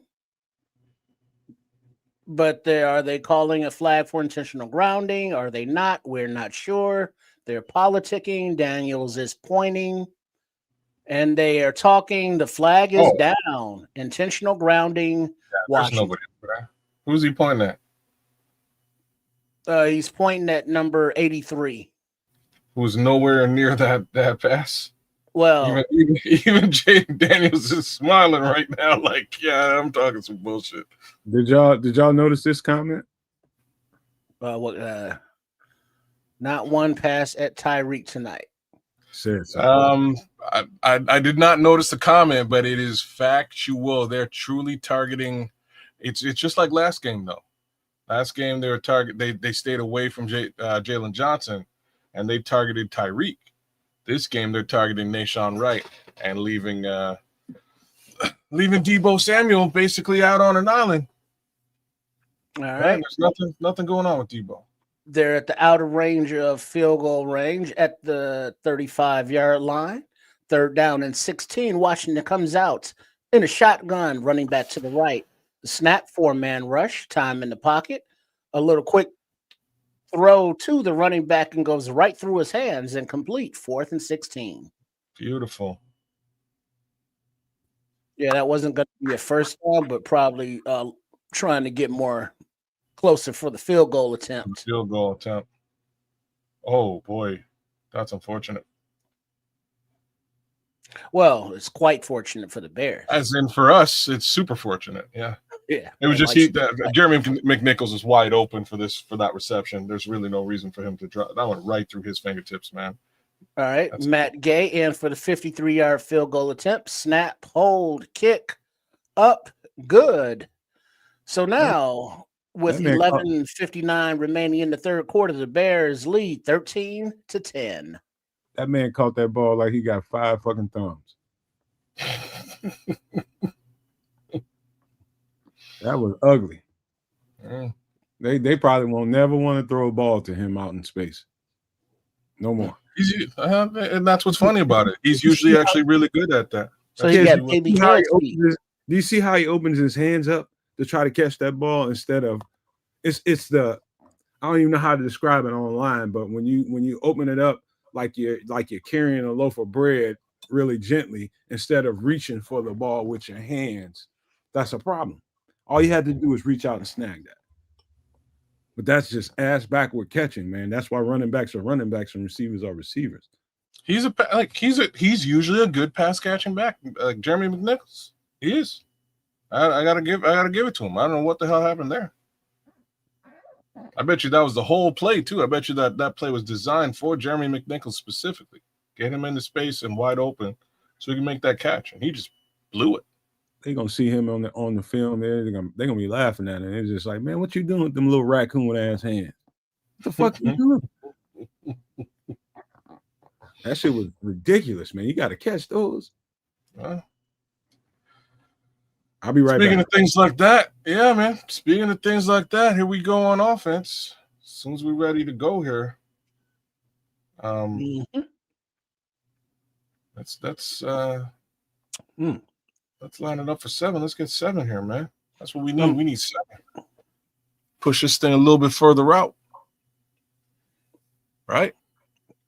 But are they calling a flag for intentional grounding? Are they not? We're not sure. They're politicking. Daniels is pointing. And they are talking. The flag is down. Intentional grounding. Yeah, there's nobody there. Who's he pointing at? He's pointing at number 83. Who's nowhere near that pass. Well, even Jaden Daniels is smiling right now, like, yeah, I'm talking some bullshit. Did y'all notice this comment? Not one pass at Tyreek tonight. I did not notice the comment, but it is factual. They're truly targeting. It's just like last game though. Last game they were they stayed away from Jalen Johnson, and they targeted Tyreek. This game they're targeting Nashawn Wright and leaving Deebo Samuel basically out on an island. All right, there's nothing going on with Deebo. They're at the outer range of field goal range at the 35-yard line. Third down and 16. Washington comes out in a shotgun, running back to the right. The snap, 4-man rush, time in the pocket. A little quick throw to the running back and goes right through his hands and complete. 4th and 16. Beautiful. Yeah, that wasn't going to be a first down, but probably trying to get more closer for the field goal attempt. Oh, boy. That's unfortunate. Well, it's quite fortunate for the Bears. As in for us, it's super fortunate. Yeah. Yeah. It was just Jeremy McNichols is wide open for that reception. There's really no reason for him to drop. That went right through his fingertips, man. All right. Matt Gay in for the 53-yard field goal attempt. Snap, hold, kick, up, good. So now, with 11:59 remaining in the third quarter, the Bears lead 13-10. That man caught that ball like he got 5 fucking thumbs. That was ugly. Mm. They probably won't never want to throw a ball to him out in space. No more. And that's what's funny about it. He's usually actually really good at that. So he got baby hands. Do you see how he opens his hands up to try to catch that ball instead of it's the I don't even know how to describe it online, but when you open it up like you're carrying a loaf of bread really gently instead of reaching for the ball with your hands, that's a problem. All you had to do was reach out and snag that. But that's just ass backward catching, man. That's why running backs are running backs and receivers are receivers. He's usually a good pass catching back, like Jeremy McNichols. He is. I gotta give it to him. I don't know what the hell happened there. I bet you that was the whole play too. I bet you that play was designed for Jeremy McNichols specifically. Get him into space and wide open so he can make that catch, and he just blew it. They're gonna see him on the film there. They're gonna be laughing at it. It's just like, man, what you doing with them little raccoon ass hands? What the fuck you doing? That shit was ridiculous, man. You got to catch those. I'll be right back. Speaking of things like that, yeah, man. Speaking of things like that, here we go on offense. As soon as we're ready to go here, let's line it up for 7. Let's get 7 here, man. That's what we need. We need 7. Push this thing a little bit further out. Right?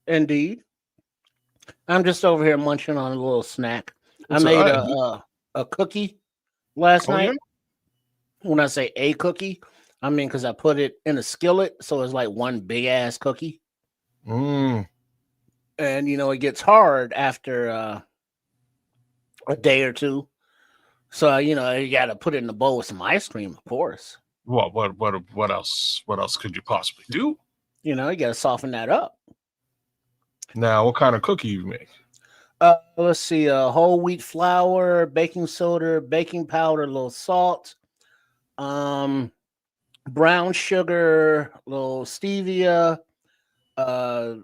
Indeed. I'm just over here munching on a little snack. I made a cookie last night. Yeah? When I say a cookie, I mean because I put it in a skillet, so it's like one big ass cookie. And it gets hard after a day or two. So you got to put it in a bowl with some ice cream, of course. What else? What else could you possibly do? You got to soften that up. Now, what kind of cookie you make? Let's see, whole wheat flour, baking soda, baking powder, a little salt, brown sugar, a little stevia, a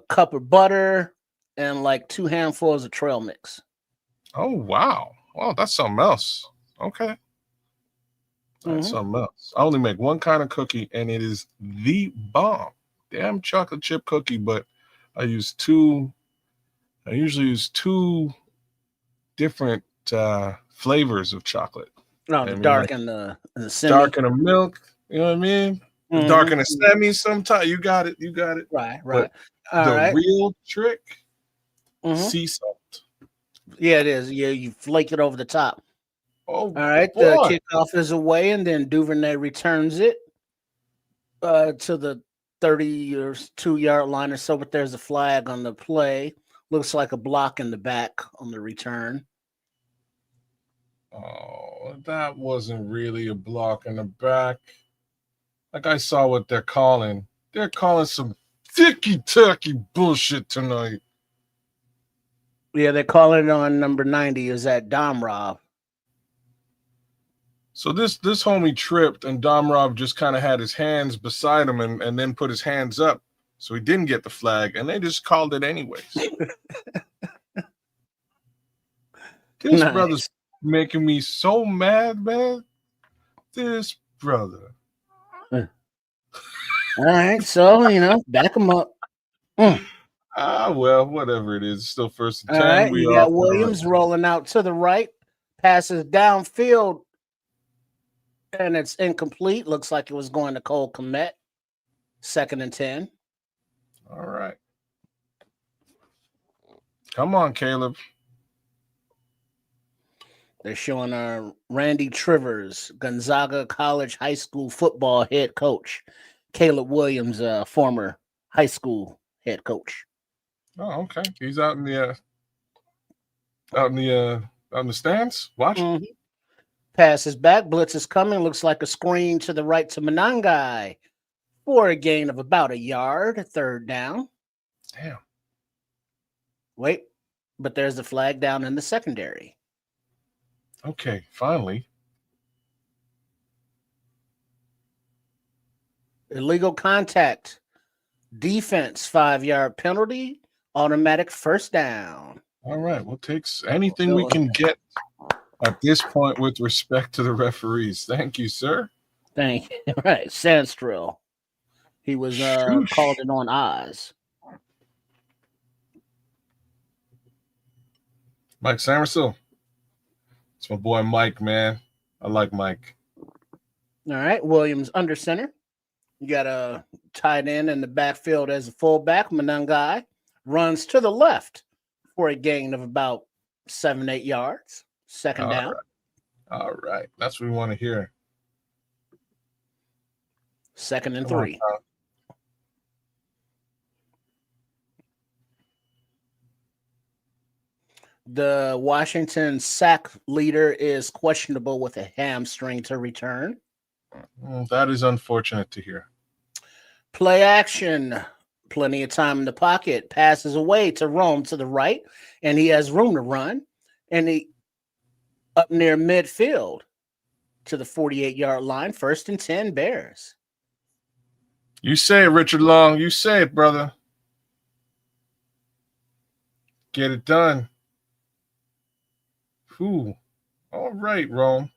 cup of butter, and like 2 handfuls of trail mix. Oh, wow. Well, that's something else. Okay. That's something else. I only make one kind of cookie, and it is the bomb. Damn chocolate chip cookie, but I usually use 2 different flavors of chocolate. No, the dark and the semi. Dark and the milk. You know what I mean? The dark and the semi. Sometimes you got it. Right. But the real trick, sea salt. Yeah, it is. Yeah, you flake it over the top. Oh, all right. Boy. The kickoff is away, and then Duvernay returns it to the 32-yard line or so. But there's a flag on the play. Looks like a block in the back on the return. Oh, that wasn't really a block in the back. Like I saw what they're calling. They're calling some ticky-tacky bullshit tonight. Yeah, they're calling it on number 90. Is that Domrov? So this homie tripped, and Domrov just kind of had his hands beside him and then put his hands up. So he didn't get the flag, and they just called it anyways. This brother's making me so mad, man. This brother. All right, so, back him up. Well, whatever it is, it's still first and 10. All right, you got Williams rolling out to the right, passes downfield, and it's incomplete. Looks like it was going to Cole Kmet. 2nd and 10. All right. Come on, Caleb. They're showing Randy Trivers, Gonzaga College High School football head coach. Caleb Williams, former high school head coach. Oh, okay. He's out in the stands watching. Passes back. Blitz is coming. Looks like a screen to the right to Manangai for a gain of about a yard. 3rd down. Damn. Wait, but there's the flag down in the secondary. Okay, finally. Illegal contact. Defense, 5-yard penalty. Automatic 1st down. All right. Well, takes anything we can get at this point with respect to the referees. Thank you, sir. Thank you. Right. Sandstrill. He was called it on Oz. Mike Samersil. It's my boy Mike, man. I like Mike. All right. Williams under center. You got a tight end in the backfield as a fullback. Manangai runs to the left for a gain of about 7-8 yards. 2nd down. Right. All right. That's what we want to hear. 2nd and 3. The Washington sack leader is questionable with a hamstring to return. That is unfortunate to hear. Play action. Plenty of time in the pocket. Passes away to Rome to the right, and he has room to run. And he up near midfield to the 48-yard line. 1st and 10 Bears. You say it, Richard Long. You say it, brother. Get it done. Ooh. All right, Rome.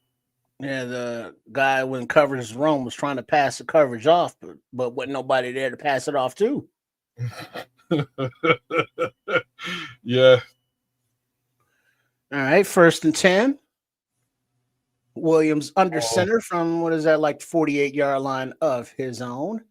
Yeah, the guy when covers Rome was trying to pass the coverage off, but wasn't nobody there to pass it off to. Yeah. All right, 1st and 10. Williams under center from, what is that, like 48-yard line of his own.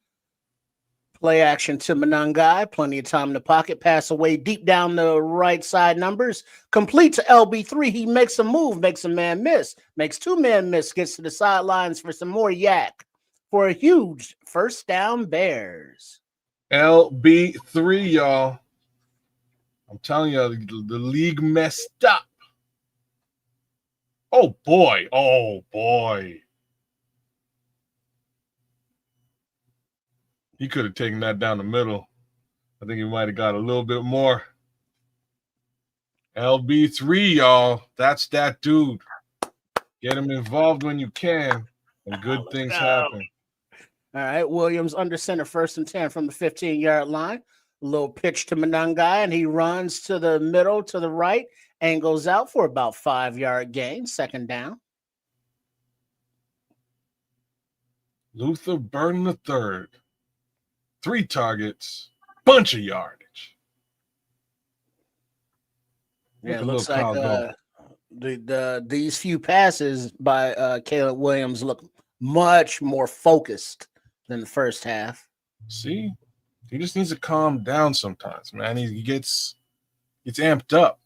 Play action to Manangai. Plenty of time in the pocket. Pass away deep down the right side numbers. Complete to LB3. He makes a move, makes a man miss. Makes 2 men miss. Gets to the sidelines for some more yak. For a huge 1st down Bears. LB3, y'all. I'm telling you, the league messed up. Oh, boy. Oh, boy. He could have taken that down the middle. I think he might have got a little bit more. LB3, y'all. That's that dude. Get him involved when you can, and good things happen. All right, Williams under center, 1st and 10 from the 15-yard line. A little pitch to Manungai, and he runs to the middle, to the right, and goes out for about 5-yard gain, 2nd down. Luther Burton III. 3 targets, bunch of yardage. Yeah, it looks like these few passes by Caleb Williams look much more focused than the first half. See, he just needs to calm down sometimes, man. He gets amped up.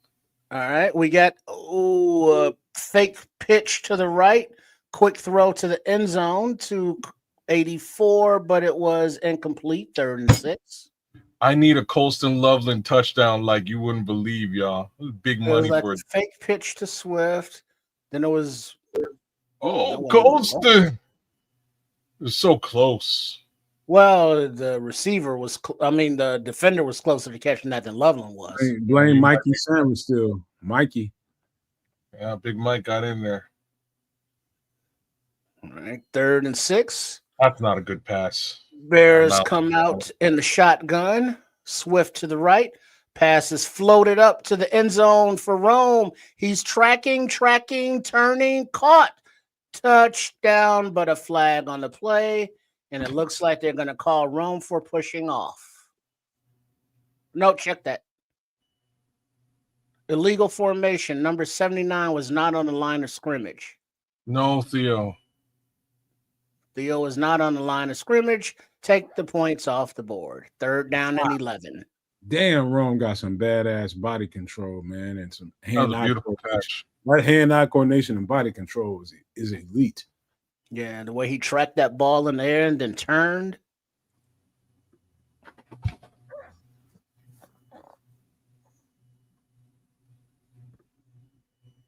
All right, we got a fake pitch to the right, quick throw to the end zone to 84, but it was incomplete, 3rd and 6. I need a Colston Loveland touchdown like you wouldn't believe, y'all. It was big money for it. Fake pitch to Swift. Then it was Colston. It was so close. Well, the receiver was, the defender was closer to catching that than Loveland was. Blame Mikey Sandwich still. Mikey. Yeah, Big Mike got in there. All right, 3rd and 6. That's not a good pass. Bears come out in the shotgun. Swift to the right. Pass is floated up to the end zone for Rome. He's tracking, turning, caught. Touchdown, but a flag on the play. And it looks like they're going to call Rome for pushing off. No, check that. Illegal formation. Number 79 was not on the line of scrimmage. No, Theo. Theo is not on the line of scrimmage. Take the points off the board. 3rd down and 11. Damn, Rome got some badass body control, man, and some hand-eye beautiful catch. That hand-eye coordination and body control is elite. Yeah, the way he tracked that ball in the air and then turned.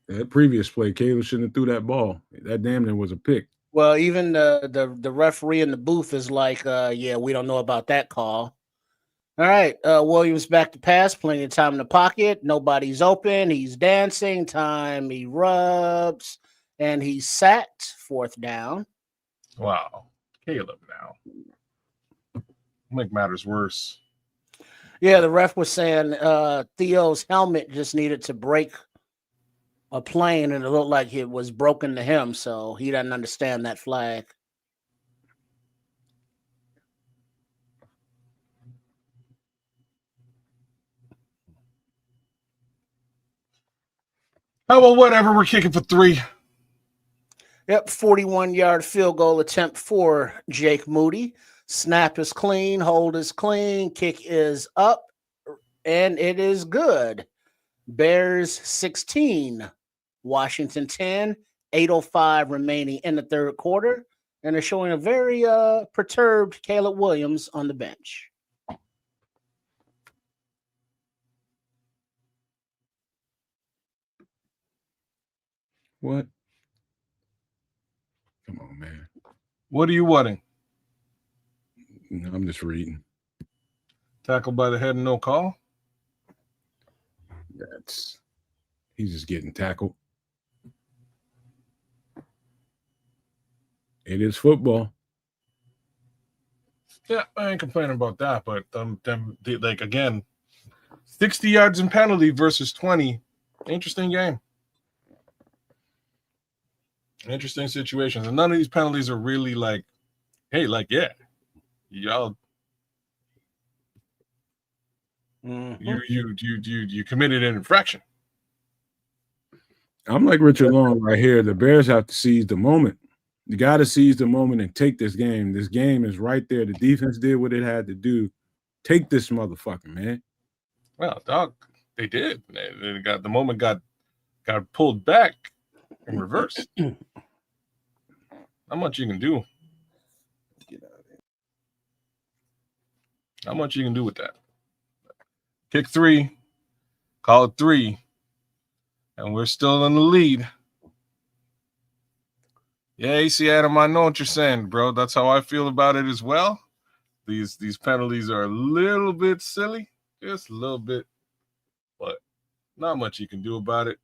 That previous play, Caleb shouldn't have threw that ball. That damn near was a pick. Well, even the referee in the booth is like, yeah, we don't know about that call. All right, Williams back to pass, plenty of time in the pocket. Nobody's open. He's dancing. Time he rubs, and he's sacked. 4th down. Wow, Caleb now. Make matters worse. Yeah, the ref was saying Theo's helmet just needed to break a plane, and it looked like it was broken to him, so he doesn't understand that flag. Oh, well, whatever. We're kicking for 3. Yep, 41-yard field goal attempt for Jake Moody. Snap is clean, hold is clean, kick is up, and it is good. Bears 16, Washington 10, 8:05 remaining in the 3rd quarter, and they're showing a very perturbed Caleb Williams on the bench. What? Come on, man. What are you wanting? I'm just reading. Tackled by the head and no call? He's just getting tackled. It is football. Yeah, I ain't complaining about that, but again, 60 yards in penalty versus 20. Interesting game. Interesting situations. And none of these penalties are really like, hey, yeah, y'all you committed an infraction. I'm like Richard Long right here. The Bears have to seize the moment. You got to seize the moment and take this game. This game is right there. The defense did what it had to do. Take this motherfucker, man. Well, dog, they did. They got the moment got pulled back in reverse. How much you can do? Get out of here. How much you can do with that? Kick 3, call it 3, and we're still in the lead. Yeah, AC Adam, I know what you're saying, bro. That's how I feel about it as well. These penalties are a little bit silly, just a little bit, but not much you can do about it.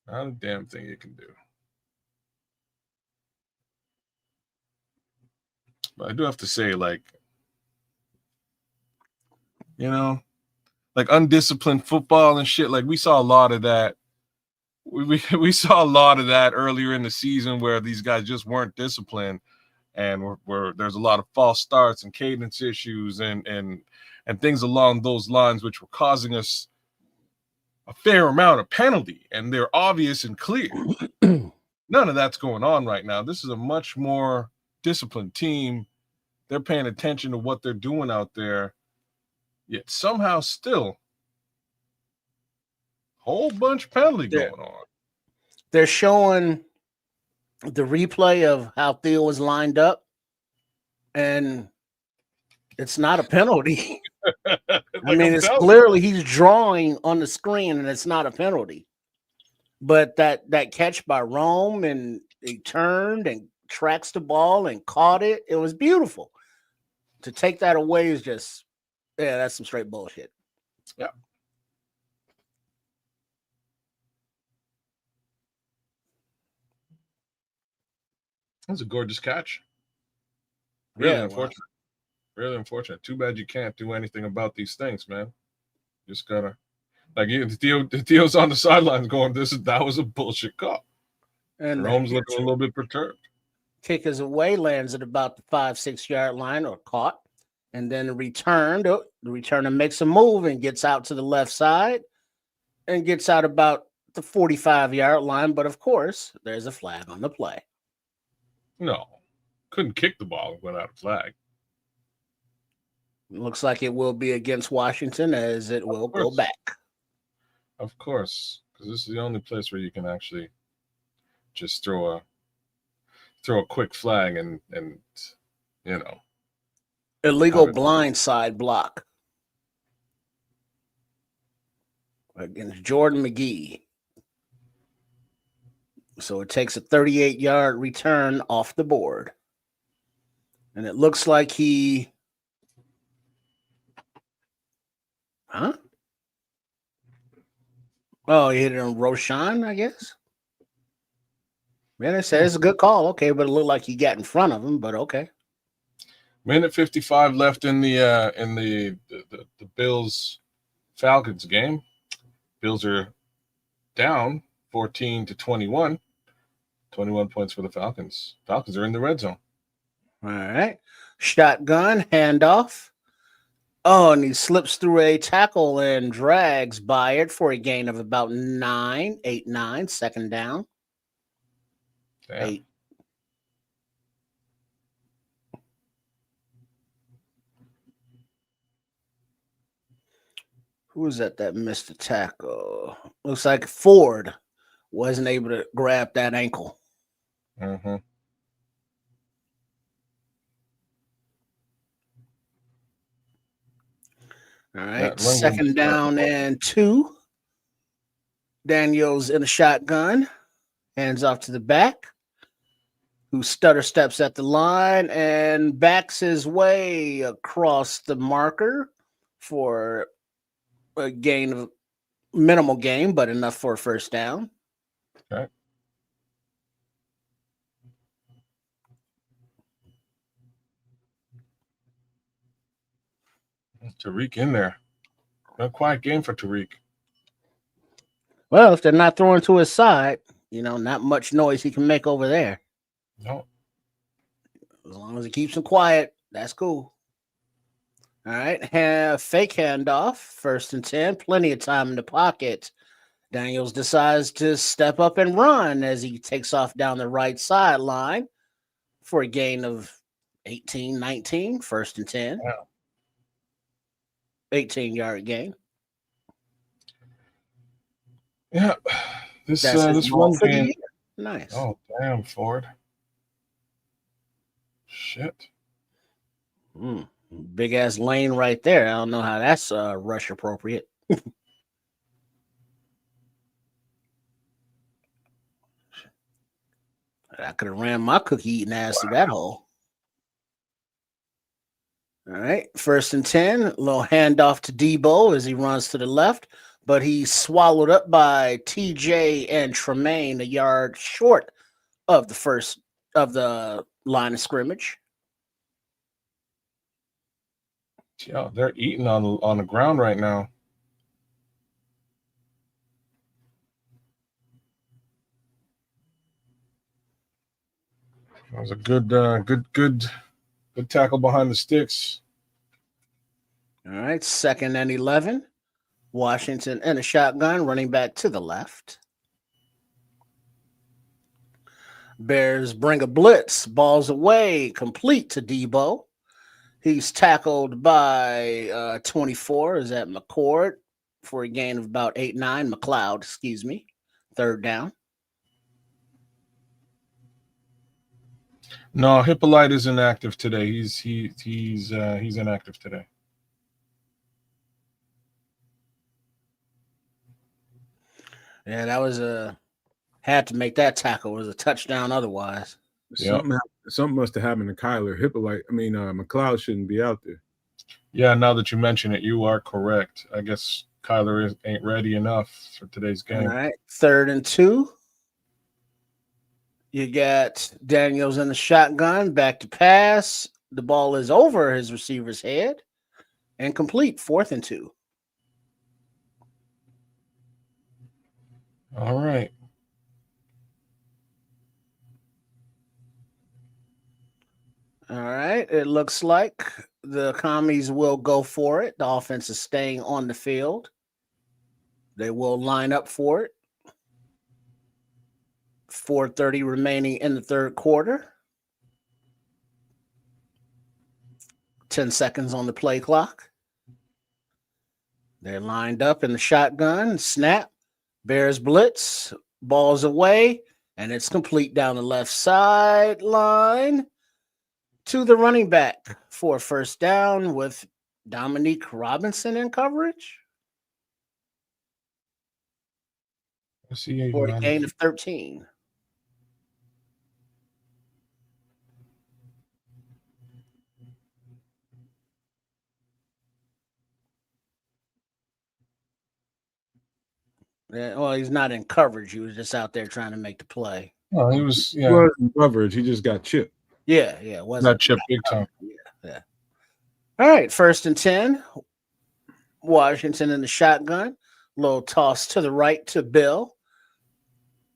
Not a damn thing you can do. But I do have to say, like, like undisciplined football and shit. Like we saw a lot of that. We saw a lot of that earlier in the season where these guys just weren't disciplined, and where there's a lot of false starts and cadence issues and things along those lines, which were causing us a fair amount of penalty, and they're obvious and clear. None of that's going on right now. This is a much more disciplined team. They're paying attention to what they're doing out there, yet somehow still whole bunch of penalty going on. They're showing the replay of how Theo was lined up, and it's not a penalty. I mean, it's clearly he's drawing on the screen, and it's not a penalty. But that catch by Rome, and he turned and tracks the ball and caught it. It was beautiful. To take that away is just, that's some straight bullshit. Yeah. That's a gorgeous catch. Really unfortunate. Wow. Really unfortunate. Too bad you can't do anything about these things, man. Just gotta, like, Theo's on the sidelines going, that was a bullshit call. And Rome's looking a little bit perturbed. Kick is away, lands at about the 5-6 yard line, or caught, and then the returner makes a move and gets out to the left side and gets out about the 45 yard line. But of course, there's a flag on the play. No, couldn't kick the ball without a flag. Looks like it will be against Washington, as it will go back. Of course, because this is the only place where you can actually just throw a quick flag and illegal blindside block against Jordan McGee. So it takes a 38-yard return off the board. And it looks like he... Huh? Oh, he hit it on Roshan, I guess. Man, I said it's a good call. Okay, but it looked like he got in front of him, but okay. Minute 55 left in the Bills Falcons game. Bills are down 14-21. 21 points for the Falcons. Falcons are in the red zone. All right. Shotgun, handoff. Oh, and he slips through a tackle and drags by it for a gain of about 8-9, second down. Damn. 8. Who was that missed the tackle? Looks like Ford wasn't able to grab that ankle. Mm-hmm. All right, second down and 2. Daniel's in a shotgun. Hands off to the back, who stutter steps at the line and backs his way across the marker for a gain of minimal gain, but enough for a first down. Okay. Tariq in there. A quiet game for Tariq. Well, if they're not throwing to his side, not much noise he can make over there. No. As long as he keeps him quiet, that's cool. All right. Fake handoff, 1st and 10. Plenty of time in the pocket. Daniels decides to step up and run as he takes off down the right sideline for a gain of 18-19, 1st and 10. Wow. 18-yard gain. Yeah. This run game. Nice. Oh, damn, Ford. Shit. Big ass lane right there. I don't know how that's rush appropriate. I could have ran my cookie eating ass through that hole. All right, 1st and 10. A little handoff to Deebo as he runs to the left, but he's swallowed up by TJ and Tremaine, a yard short of the line of scrimmage. Yeah, they're eating on the ground right now. That was a good tackle behind the sticks. All right, 2nd and 11. Washington in a shotgun, running back to the left. Bears bring a blitz, balls away, complete to Deebo. He's tackled by 24. Is that McCord for a gain of about 8-9? McLeod, excuse me. 3rd down. No, Hippolyte is inactive today. He's inactive today. Yeah, that was had to make that tackle. It was a touchdown otherwise. Something must have happened to Kyler. McLeod shouldn't be out there. Yeah, now that you mention it, you are correct. I guess Kyler ain't ready enough for today's game. All right, 3rd and 2. You got Daniels in the shotgun, back to pass. The ball is over his receiver's head and complete. 4th and 2. All right. All right. It looks like the commies will go for it. The offense is staying on the field. They will line up for it. 4:30 remaining in the 3rd quarter. 10 seconds on the play clock. They're lined up in the shotgun. Snap. Bears blitz. Ball's away. And it's complete down the left sideline to the running back for a 1st down with Dominique Robinson in coverage. For a gain of 13. Yeah, well, he's not in coverage. He was just out there trying to make the play. Oh, he was He was in coverage. He just got chipped. Yeah, it wasn't. Got chipped big time. Yeah. All right, 1st and 10. Washington in the shotgun. Little toss to the right to Bill.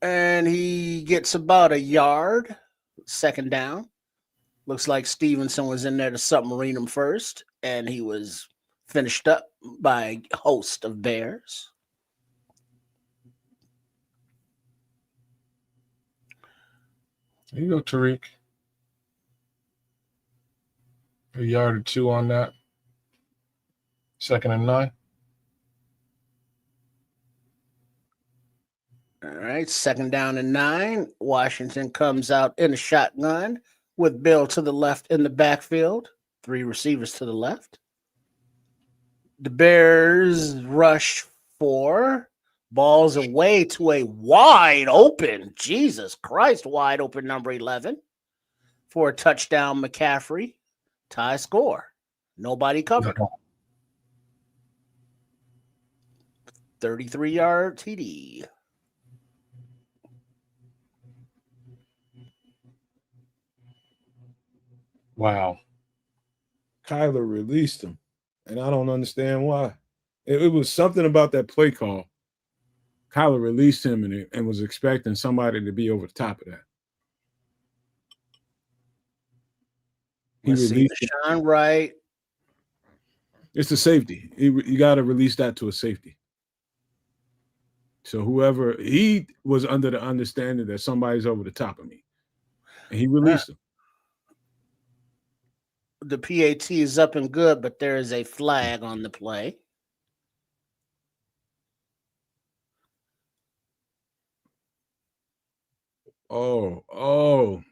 And he gets about a yard. 2nd down. Looks like Stevenson was in there to submarine him first. And he was finished up by a host of Bears. There you go, Tariq. A yard or 2 on that. 2nd and 9. All right, 2nd down and 9. Washington comes out in a shotgun with Bill to the left in the backfield. 3 receivers to the left. The Bears rush 4. Balls away to a wide open, Jesus Christ, wide open number 11 for a touchdown. McCaffrey, tie score. Nobody covered. 33-yard TD. Wow. Kyler released him, and I don't understand why. It was something about that play call. Kyler released him and was expecting somebody to be over the top of that. He released Sean Wright. It's a safety. You got to release that to a safety. So he was under the understanding that somebody's over the top of me, and he released him. The PAT is up and good, but there is a flag on the play. Oh.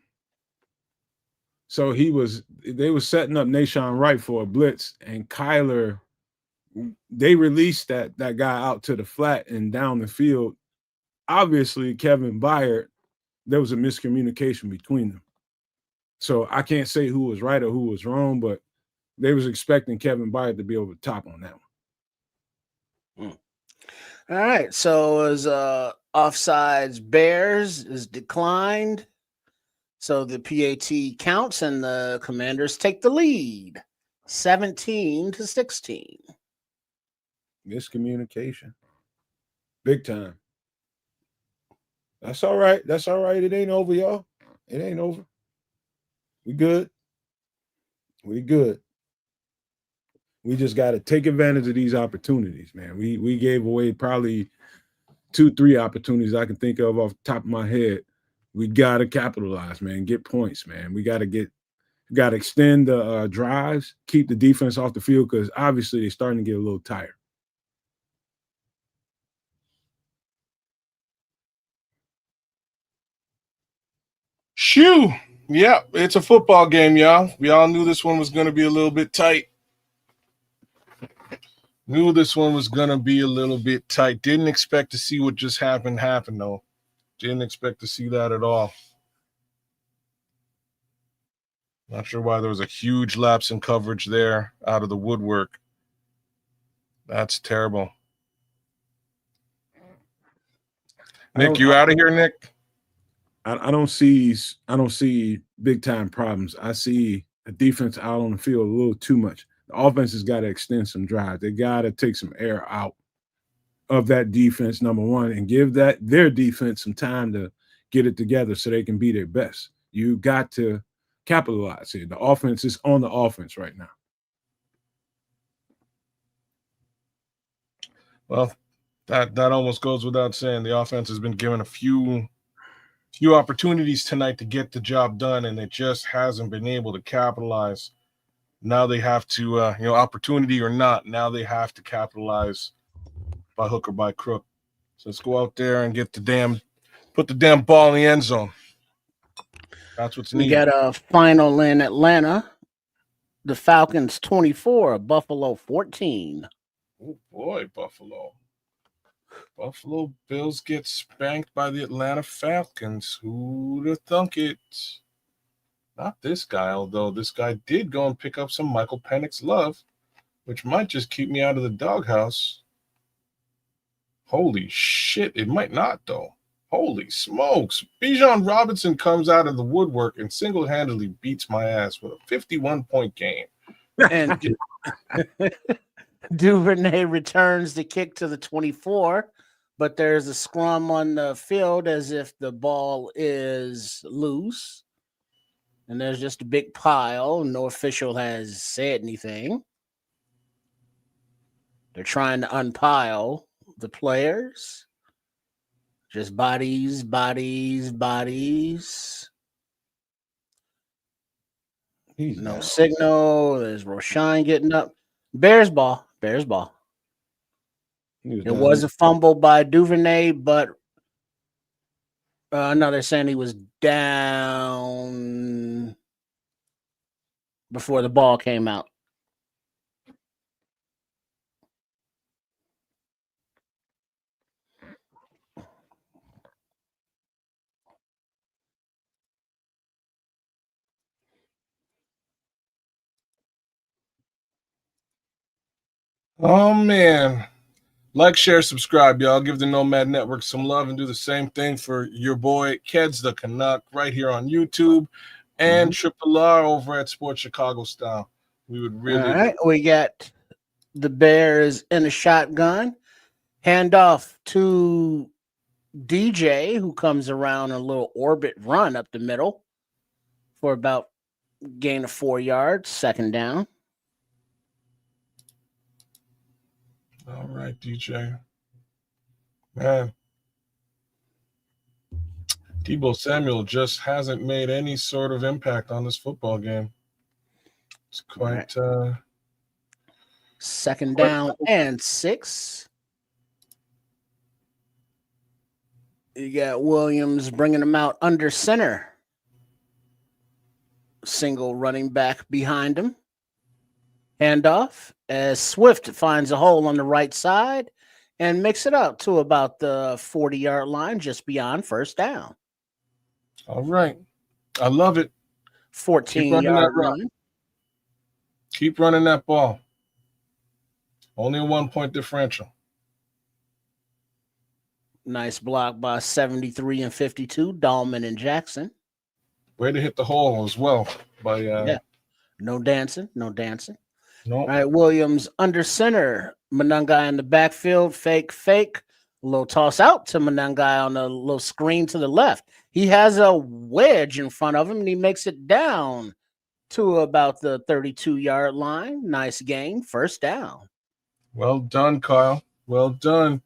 So they were setting up Nahshon Wright for a blitz, and Kyler, they released that guy out to the flat and down the field. Obviously, Kevin Byard, there was a miscommunication between them. So I can't say who was right or who was wrong, but they was expecting Kevin Byard to be over the top on that one. All right. So as offsides Bears is declined. So the PAT counts and the Commanders take the lead 17-16. Miscommunication. Big time. That's all right. That's all right. It ain't over, y'all. It ain't over. We good. We good. We just got to take advantage of these opportunities, man. We gave away probably 2-3 opportunities I can think of off the top of my head. We got to capitalize, man. Get points, man. We got to extend the drives, keep the defense off the field because obviously they're starting to get a little tired. Shoo! Yeah, it's a football game, y'all. We all knew this one was going to be a little bit tight. Didn't expect to see what just happened though. Didn't expect to see that at all. Not sure why there was a huge lapse in coverage there out of the woodwork. That's terrible. Nick, you out of here, Nick? I don't see big time problems. I see a defense out on the field a little too much. The offense has got to extend some drives. They got to take some air out of that defense, number one, and give their defense some time to get it together so they can be their best. You got to capitalize here. The offense is on the offense right now. Well, that almost goes without saying. The offense has been given a few opportunities tonight to get the job done, and it just hasn't been able to capitalize. Now they have to, opportunity or not, now they have to capitalize by hook or by crook. So let's go out there and put the damn ball in the end zone. That's what's needed. We got a final in Atlanta. The Falcons 24, Buffalo 14. Oh boy, Buffalo. Buffalo Bills get spanked by the Atlanta Falcons. Who'd have thunk it? Not this guy, although this guy did go and pick up some Michael Penix love, which might just keep me out of the doghouse. Holy shit, it might not, though. Holy smokes. Bijan Robinson comes out of the woodwork and single-handedly beats my ass with a 51-point game. And Duvernay returns the kick to the 24, but there's a scrum on the field as if the ball is loose. And there's just a big pile. No official has said anything. They're trying to unpile the players. Just bodies. No signal. There's Roschon getting up. Bears ball. It was a fumble by Duvernay, but no, they're saying he was down before the ball came out. Oh, man. Like, share, subscribe, y'all. Give the Nomad Network some love and do the same thing for your boy, Keds the Canuck, right here on YouTube and Triple R over at Sports Chicago Style. We would really. All right, we got the Bears in a shotgun. Handoff to DJ, who comes around a little orbit run up the middle for about gain of 4 yards, second down. All right, DJ. Man. Deebo Samuel just hasn't made any sort of impact on this football game. It's quite second down and 6. You got Williams bringing him out under center. Single running back behind him. Handoff as Swift finds a hole on the right side and makes it up to about the 40-yard line, just beyond first down. All right. I love it. 14-yard run. Keep running that ball. Only a 1-point differential. Nice block by 73 and 52, Dahlman and Jackson. Way to hit the hole as well. By No dancing. No. All right, Williams under center. Manungai in the backfield. Fake. A little toss out to Manungai on a little screen to the left. He has a wedge in front of him, and he makes it down to about the 32-yard line. Nice game. First down. Well done, Kyle. Well done.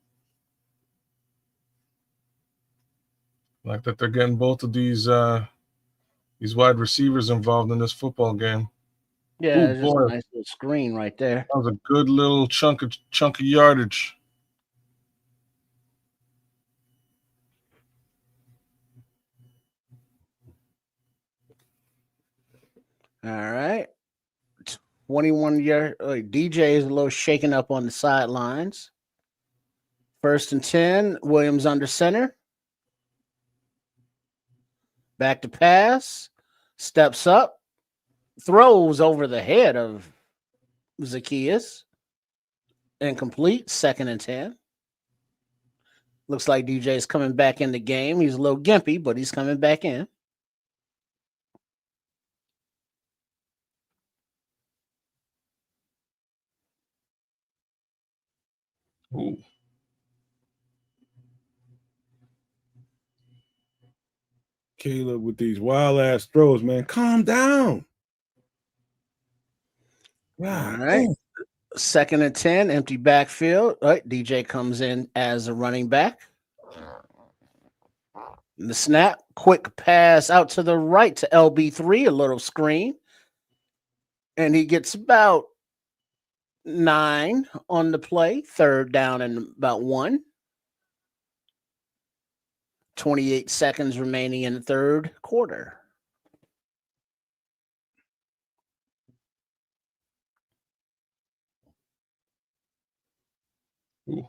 Like that they're getting both of these wide receivers involved in this football game. Yeah, just a nice little screen right there. That was a good little chunk of yardage. All right. 21-yard. DJ is a little shaken up on the sidelines. 1st and 10. Williams under center. Back to pass. Steps up. Throws over the head of Zacchaeus. Incomplete. 2nd and 10. Looks like DJ is coming back in the game. He's a little gimpy, but he's coming back in. Ooh. Caleb with these wild ass throws, man. Calm down. Wow. All right. 2nd and 10, empty backfield. All right, DJ comes in as a running back. The snap, quick pass out to the right to LB3, a little screen. And he gets about 9 on the play, 3rd down and about 1. 28 seconds remaining in the 3rd quarter. Ooh.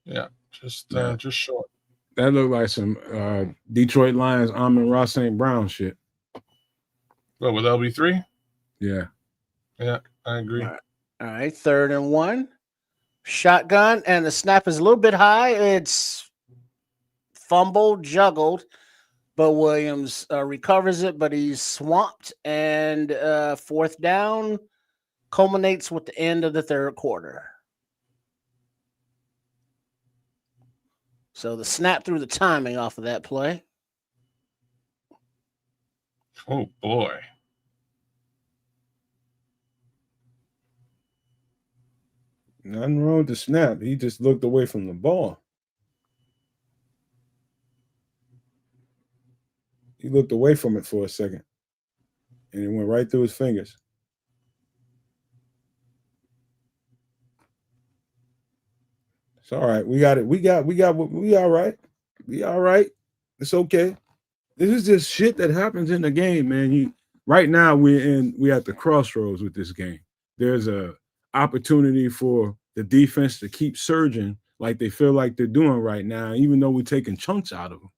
Yeah, just short. That looked like some Detroit Lions, Amon-Ra St. Brown shit. What, with LB3? Yeah. Yeah, I agree. All right, 3rd and 1. Shotgun, and the snap is a little bit high. It's fumbled, juggled, but Williams recovers it, but he's swamped, and 4th down culminates with the end of the 3rd quarter. So the snap threw the timing off of that play. Oh, boy. Nothing wrong with the snap. He just looked away from the ball. He looked away from it for a second, and it went right through his fingers. It's all right. We got it. We all right. We all right. It's okay. This is just shit that happens in the game, man. Right now we're at the crossroads with this game. There's a opportunity for the defense to keep surging like they feel like they're doing right now, even though we're taking chunks out of them.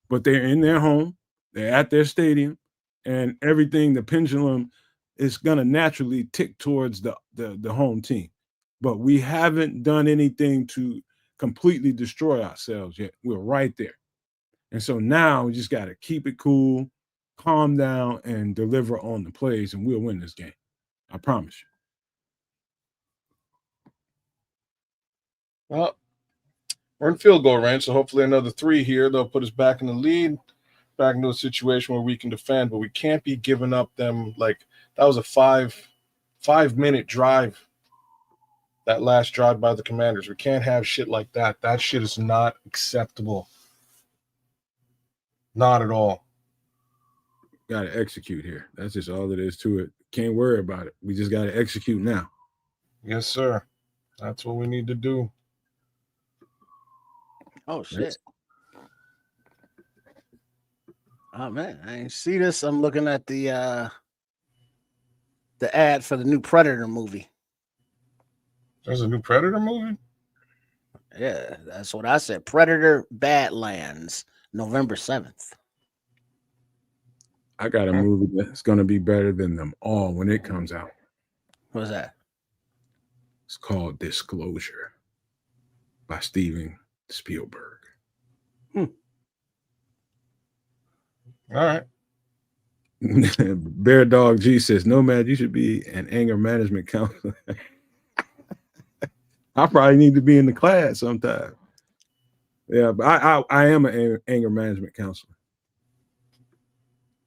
But they're in their home, they're at their stadium, and everything, the pendulum is gonna naturally tick towards the home team. But we haven't done anything to completely destroy ourselves yet. We're right there. And so now we just got to keep it cool, calm down, and deliver on the plays, and we'll win this game. I promise you. Well, we're in field goal range, so hopefully another 3 here. They'll put us back in the lead, back into a situation where we can defend, but we can't be giving up them. Like, that was a 5-minute drive. That last drive by the Commanders. We can't have shit like that. That shit is not acceptable. Not at all. Got to execute here. That's just all it is to it. Can't worry about it. We just got to execute now. Yes, sir. That's what we need to do. Oh, shit. Oh, man. I didn't see this. I'm looking at the ad for the new Predator movie. There's a new Predator movie? Yeah, that's what I said. Predator Badlands, November 7th. I got a movie that's going to be better than them all when it comes out. What's that? It's called Disclosure by Steven Spielberg. All right. Bear Dog G says, Nomad, you should be an anger management counselor. I probably need to be in the class sometime. Yeah, but I am an anger management counselor.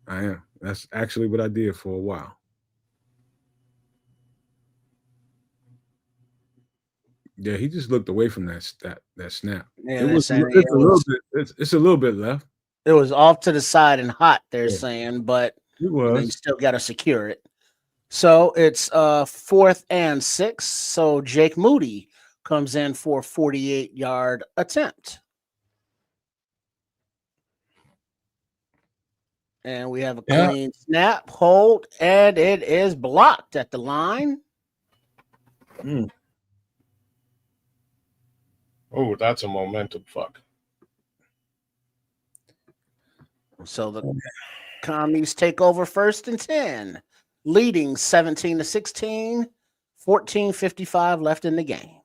I am. That's actually what I did for a while. Yeah, he just looked away from that snap. Yeah, It's a little bit left. It was off to the side and hot, they're Yeah. saying, but It was. you still got to secure it. So it's 4th and 6. So Jake Moody comes in for a 48-yard attempt. And we have a clean snap, hold, and it is blocked at the line. Oh, that's a momentum fuck. So the Commies take over 1st and 10, leading 17-16, 14:55 left in the game.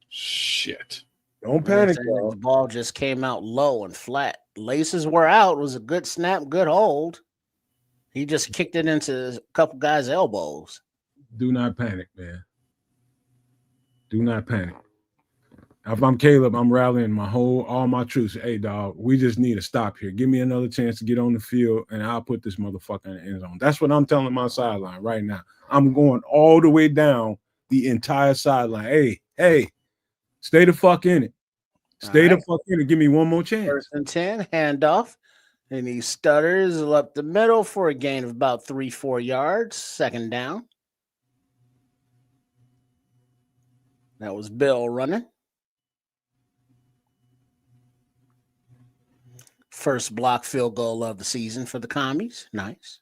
Shit. Don't panic. The ball just came out low and flat. Laces were out. It was a good snap, good hold. He just kicked it into a couple guys' elbows. Do not panic, man. Do not panic. If I'm Caleb, I'm rallying all my troops. Hey, dog, we just need to stop here. Give me another chance to get on the field, and I'll put this motherfucker in the end zone. That's what I'm telling my sideline right now. I'm going all the way down the entire sideline. Hey, stay the fuck in it. Stay the fuck in it. Give me one more chance. 1st and 10, handoff. And he stutters up the middle for a gain of about 3-4 yards. 2nd down. That was Bill running. First block field goal of the season for the Commies. Nice.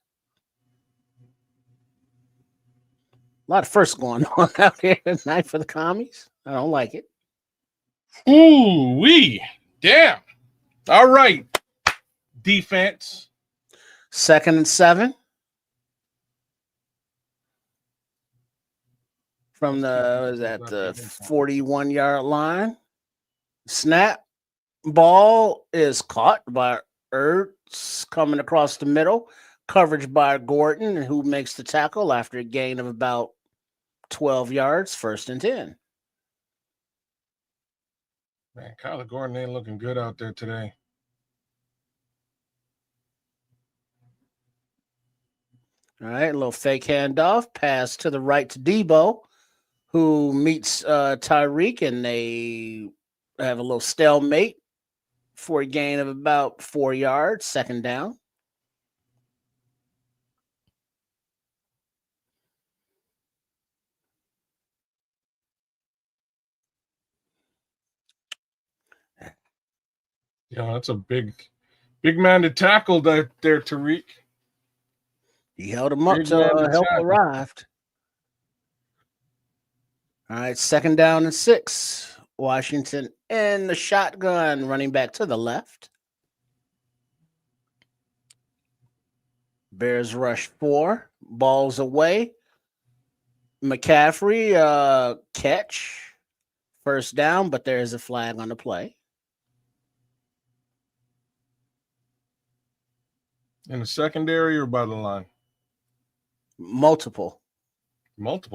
A lot of firsts going on out here tonight for the Commies. I don't like it. Ooh wee. Damn. All right. Defense. 2nd and 7. From the 41-yard line. Snap. Ball is caught by Ertz coming across the middle. Coverage by Gordon, who makes the tackle after a gain of about 12 yards. 1st and 10. Man, Kyler Gordon ain't looking good out there today. All right, a little fake handoff. Pass to the right to Deebo, who meets Tyreek, and they have a little stalemate for a gain of about 4 yards. 2nd down. Yeah, that's a big man to tackle there, Tariq. He held him up till help arrived. All right, 2nd down and 6. Washington in the shotgun, running back to the left. Bears rush 4. Balls away. McCaffrey catch. 1st down, but there is a flag on the play. In the secondary or by the line? Multiple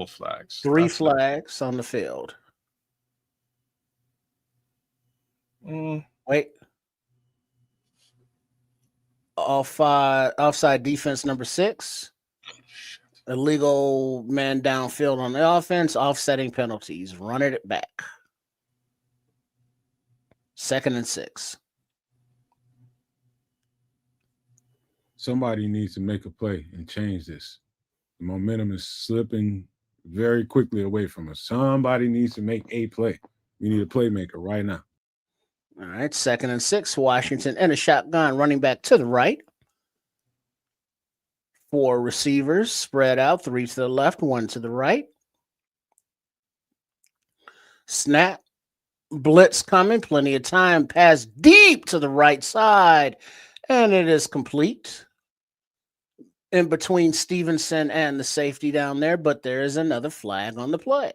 flags. 3 flags on the field. Wait. Offside defense number 6. Illegal man downfield on the offense. Offsetting penalties. Running it back. 2nd and 6. Somebody needs to make a play and change this. The momentum is slipping very quickly away from us. Somebody needs to make a play. We need a playmaker right now. All right, 2nd and 6. Washington in a shotgun, running back to the right. 4 receivers spread out, 3 to the left, 1 to the right. Snap. Blitz coming. Plenty of time. Pass deep to the right side. And it is complete. In between Stevenson and the safety down there, but there is another flag on the play.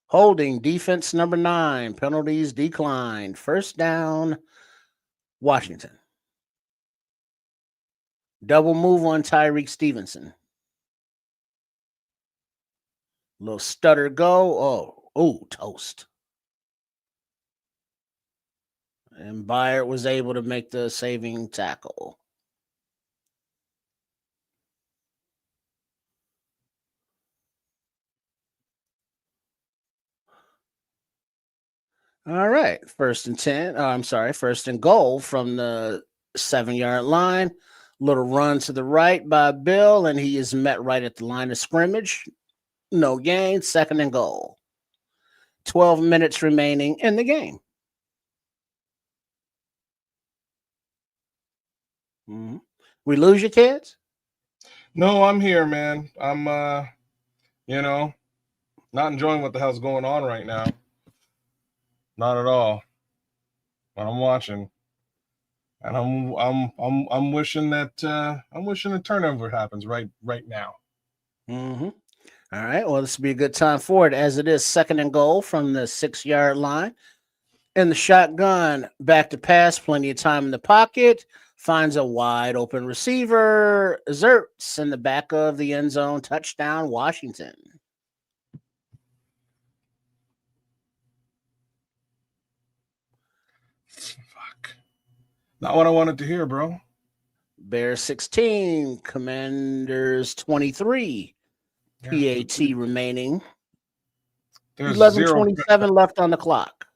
Holding, defense number 9, penalties declined. First down, Washington. Double move on Tyreek Stevenson. Little stutter go. Oh, toast. And Byard was able to make the saving tackle. All right, first and goal from the 7-yard line. Little run to the right by Bill, and he is met right at the line of scrimmage. No gain, second and goal. 12 minutes remaining in the game. Mm-hmm. We lose your kids? No, I'm here, man. I'm, not enjoying what the hell's going on right now. Not at all. But I'm watching, and I'm wishing that a turnover happens right now. Mm-hmm. All right. Well, this will be a good time for it, as it is second and goal from the 6-yard line. In the shotgun, back to pass, plenty of time in the pocket. Finds a wide open receiver. Zerts in the back of the end zone. Touchdown, Washington. Fuck. Not what I wanted to hear, bro. Bears 16, Commanders 23. PAT remaining. There's 11:27 left on the clock.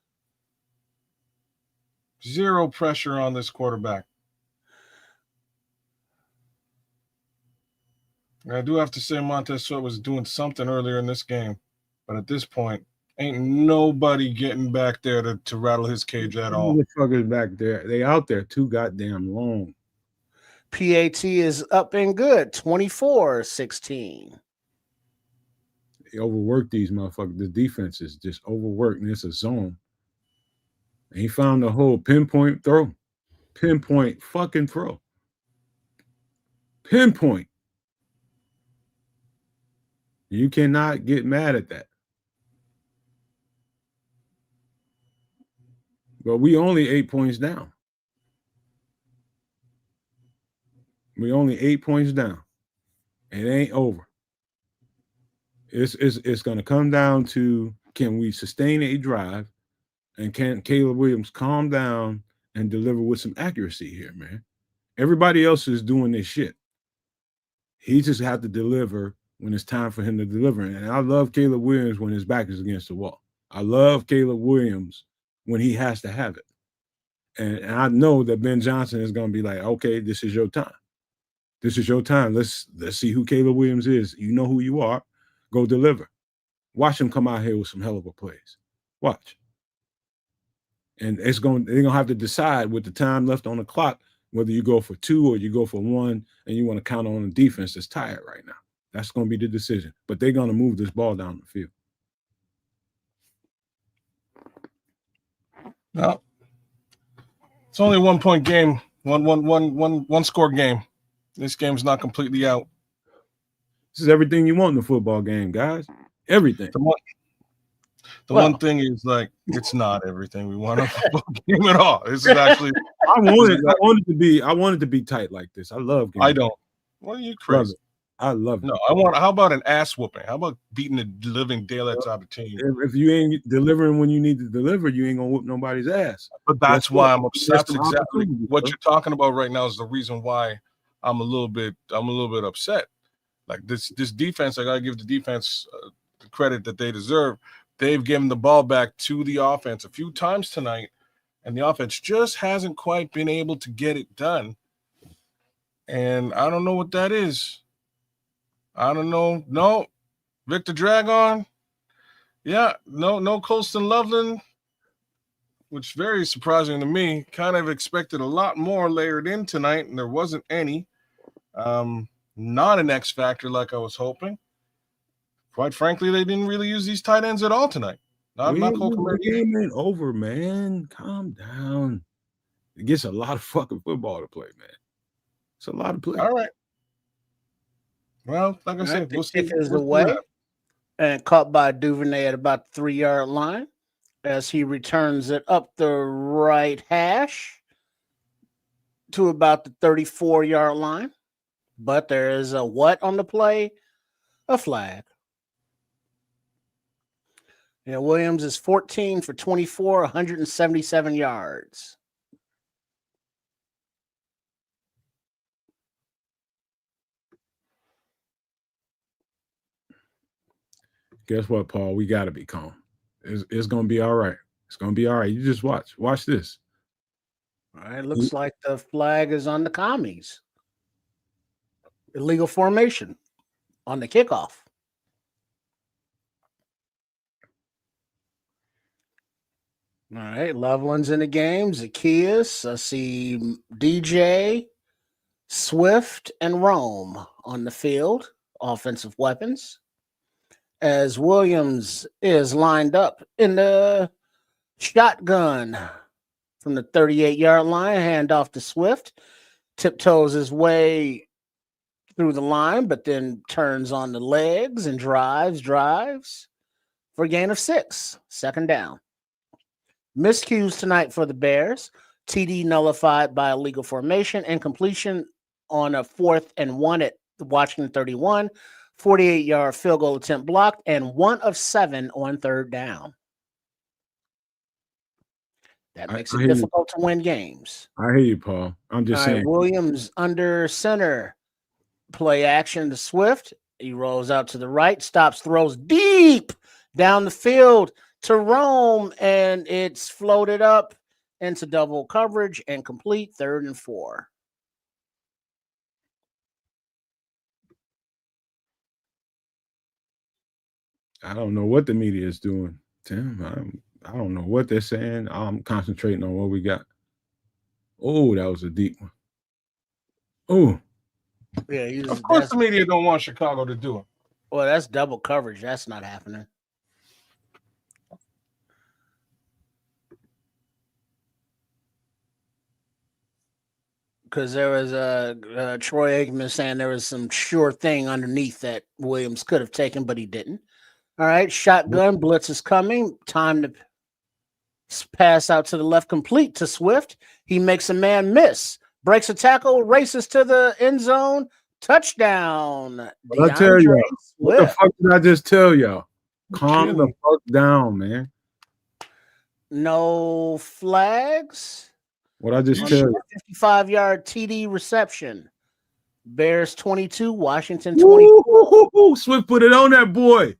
Zero pressure on this quarterback. I do have to say Montez Sweat was doing something earlier in this game, but at this point, ain't nobody getting back there to rattle his cage at all. The fuckers back there, they out there too goddamn long. PAT is up and good, 24-16. They overworked these motherfuckers. The defense is just overworked, and it's a zone. And he found the whole pinpoint throw. Pinpoint fucking throw. Pinpoint. You cannot get mad at that. But we only 8 points down. We only 8 points down. It ain't over. It's going to come down to, can we sustain a drive, and can Caleb Williams calm down and deliver with some accuracy here, man? Everybody else is doing this shit. He just have to deliver when it's time for him to deliver. And I love Caleb Williams when his back is against the wall. I love Caleb Williams when he has to have it. And I know that Ben Johnson is going to be like, okay, this is your time. This is your time. Let's see who Caleb Williams is. You know who you are. Go deliver. Watch him come out here with some hell of a plays. Watch. And they're gonna have to decide with the time left on the clock whether you go for 2 or you go for 1, and you want to count on a defense that's tired right now. That's going to be the decision. But they're going to move this ball down the field. No, it's only a 1-point game. One score game. This game's not completely out. This is everything you want in a football game, guys. Everything. The one thing is, like, it's not everything we want in a football game at all. This is actually I want it to be tight like this. I love games. I don't. What are you crazy? I love it. No, how about an ass whooping? How about beating the living daylights out of the team? If you ain't delivering when you need to deliver, you ain't gonna whoop nobody's ass. But that's why I'm upset. That's exactly what you're talking about right now is the reason why I'm a little bit upset. Like this defense, I gotta give the defense the credit that they deserve. They've given the ball back to the offense a few times tonight, and the offense just hasn't quite been able to get it done. And I don't know what that is. I don't know. No, Victor Dragon. Yeah, no Colston Loveland. which very surprising to me. Kind of expected a lot more layered in tonight, and there wasn't any. Not an X factor like I was hoping. Quite frankly, they didn't really use these tight ends at all tonight. The game ain't over, man. Calm down. It gets a lot of fucking football to play, man. It's a lot of play. All right. Well, like I said, we'll see. Kick is away and caught by Duvernay at about the 3-yard line as he returns it up the right hash to about the 34-yard line. But there is a what on the play? A flag. Yeah, Williams is 14 for 24, 177 yards. Guess what, Paul? We got to be calm. It's going to be all right. It's going to be all right. You just watch. Watch this. All right. Looks like the flag is on the commies. Illegal formation on the kickoff. All right. Loveland's in the game. Zacchaeus. I see DJ, Swift, and Rome on the field. Offensive weapons. As Williams is lined up in the shotgun from the 38-yard line, handoff to Swift, tiptoes his way through the line, but then turns on the legs and drives for a gain of 6, second down. Miscues tonight for the Bears. TD nullified by illegal formation and completion on a 4th and 1 at the Washington 31. 48-yard field goal attempt blocked, and 1 of 7 on 3rd down. That makes it difficult to win games. I hear you, Paul. I'm just saying. Williams under center. Play action to Swift. He rolls out to the right, stops, throws deep down the field to Rome, and it's floated up into double coverage and complete, 3rd and 4. I don't know what the media is doing, Tim. I don't know what they're saying. I'm concentrating on what we got. Oh, that was a deep one. Oh. Yeah, of course the media don't want Chicago to do it. Well, that's double coverage. That's not happening. Because there was Troy Aikman saying there was some sure thing underneath that Williams could have taken, but he didn't. All right, shotgun, blitz is coming. Time to pass out to the left, complete to Swift. He makes a man miss. Breaks a tackle, races to the end zone. Touchdown. I tell you, what the fuck did I just tell y'all? Calm the fuck down, man. No flags. What I just tell you. 55-yard TD reception. Bears 22, Washington 24. Ooh, Swift put it on that boy.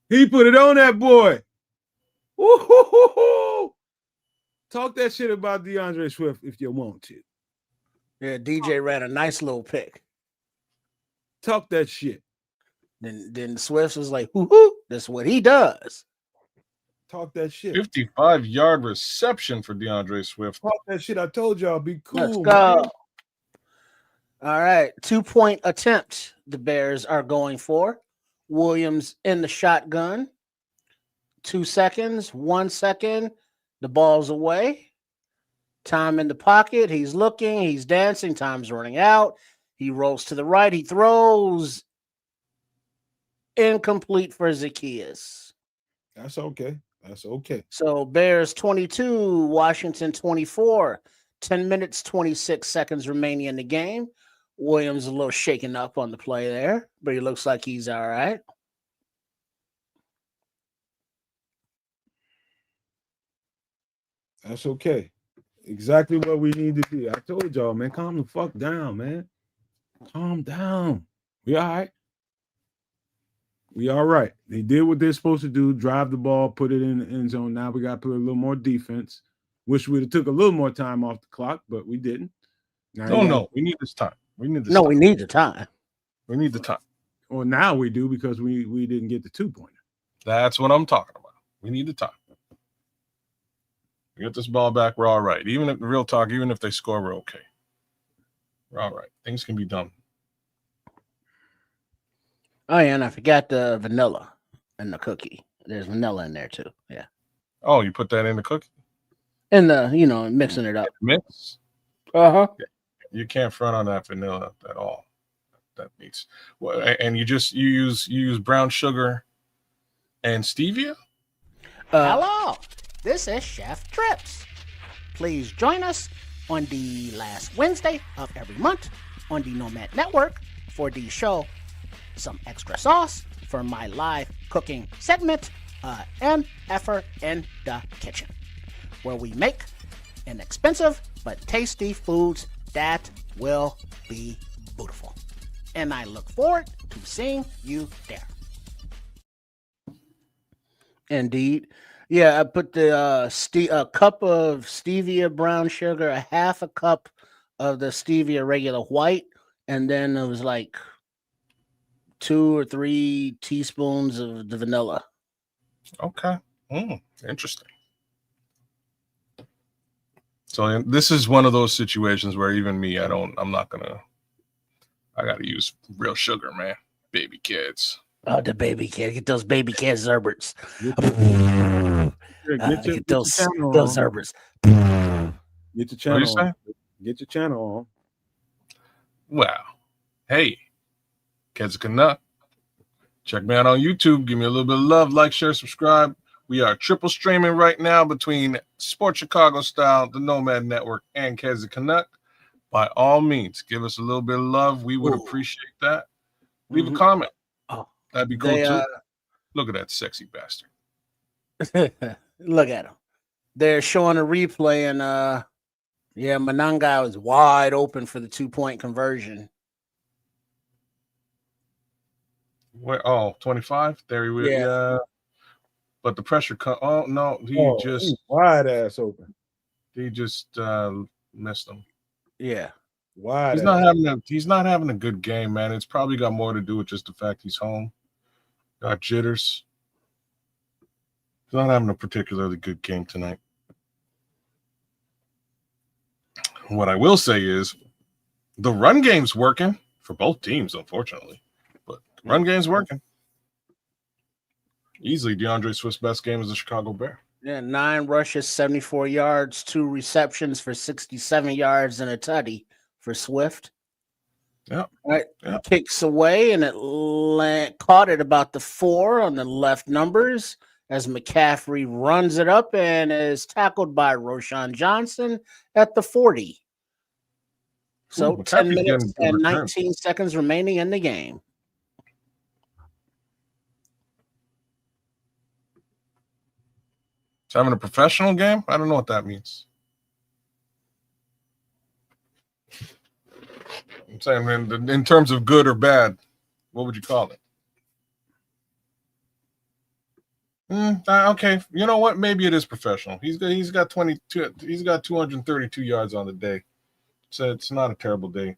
He put it on that boy. Ooh, talk that shit about DeAndre Swift if you want to. Yeah, DJ ran a nice little pick. Talk that shit. Then Swift was like, whoo, that's what he does. Talk that shit. 55-yard reception for DeAndre Swift. Talk that shit. I told y'all, be cool. Let's go. Man. All right, 2-point attempt the Bears are going for. Williams in the shotgun. 2 seconds, 1 second. The ball's away. Time in the pocket. He's looking. He's dancing. Time's running out. He rolls to the right. He throws. Incomplete for Zacchaeus. That's okay. That's okay. So Bears 22, Washington 24. 10 minutes, 26 seconds remaining in the game. Williams a little shaken up on the play there, but he looks like he's all right. That's okay. Exactly what we need to do. I told y'all, man, calm the fuck down, man. Calm down. We all right. We all right. They did what they're supposed to do, drive the ball, put it in the end zone. Now we got to put a little more defense. Wish we'd have took a little more time off the clock, but we didn't. No, we need this time. We need the time. We need the time. Well, now we do because we didn't get the 2-pointer. That's what I'm talking about. We need the time. Get this ball back. We're all right. Even if real talk, even if they score, we're okay. We're all right. Things can be done. Oh yeah, and I forgot the vanilla in the cookie. There's vanilla in there too. Yeah. Oh, you put that in the cookie? And mixing it up. Mix? Uh-huh. You can't front on that vanilla at all. That needs and you use brown sugar and stevia? Hello, this is Chef Trips. Please join us on the last Wednesday of every month on the Nomad Network for the show Some Extra Sauce for my live cooking segment, MFer in the Kitchen, where we make inexpensive but tasty foods that will be beautiful. And I look forward to seeing you there. Indeed. Yeah, I put the a cup of stevia brown sugar, a half a cup of the stevia regular white, and then it was like 2 or 3 teaspoons of the vanilla. Okay. Interesting. So this is one of those situations where even me, I got to use real sugar, man. Baby kids. Oh, the baby kid. Get those baby kid Zerberts. Get those Zerberts. Get your channel on. Get your channel on. Well, hey, Kids Canuck. Check me out on YouTube. Give me a little bit of love. Like, share, subscribe. We are triple streaming right now between Sports Chicago Style, the Nomad Network, and Kids Canuck. By all means, give us a little bit of love. We would appreciate that. Leave a comment. Oh, that'd be cool too. Look at that sexy bastard. Look at him. They're showing a replay, and Mananga was wide open for the 2-point conversion. Where? 25. There he was. Yeah. But the pressure cut. Oh no, he's wide ass open. He just missed him. Yeah. Wide. He's not having a good game, man. It's probably got more to do with just the fact he's home. Got jitters. He's not having a particularly good game tonight. What I will say is the run game's working for both teams, unfortunately. But the run game's working. Easily DeAndre Swift's best game as a Chicago Bear. Yeah, 9 rushes, 74 yards, 2 receptions for 67 yards, and a tutty for Swift. Yeah. All right. Yeah. Kicks away, and it caught it about the 4 on the left numbers as McCaffrey runs it up and is tackled by Roshan Johnson at the 40. So 10 minutes and 19 seconds remaining in the game. It's having a professional game? I don't know what that means. I'm saying in terms of good or bad, what would you call it? Okay, you know what? Maybe it is professional. He's got 22. He's got 232 yards on the day. So it's not a terrible day.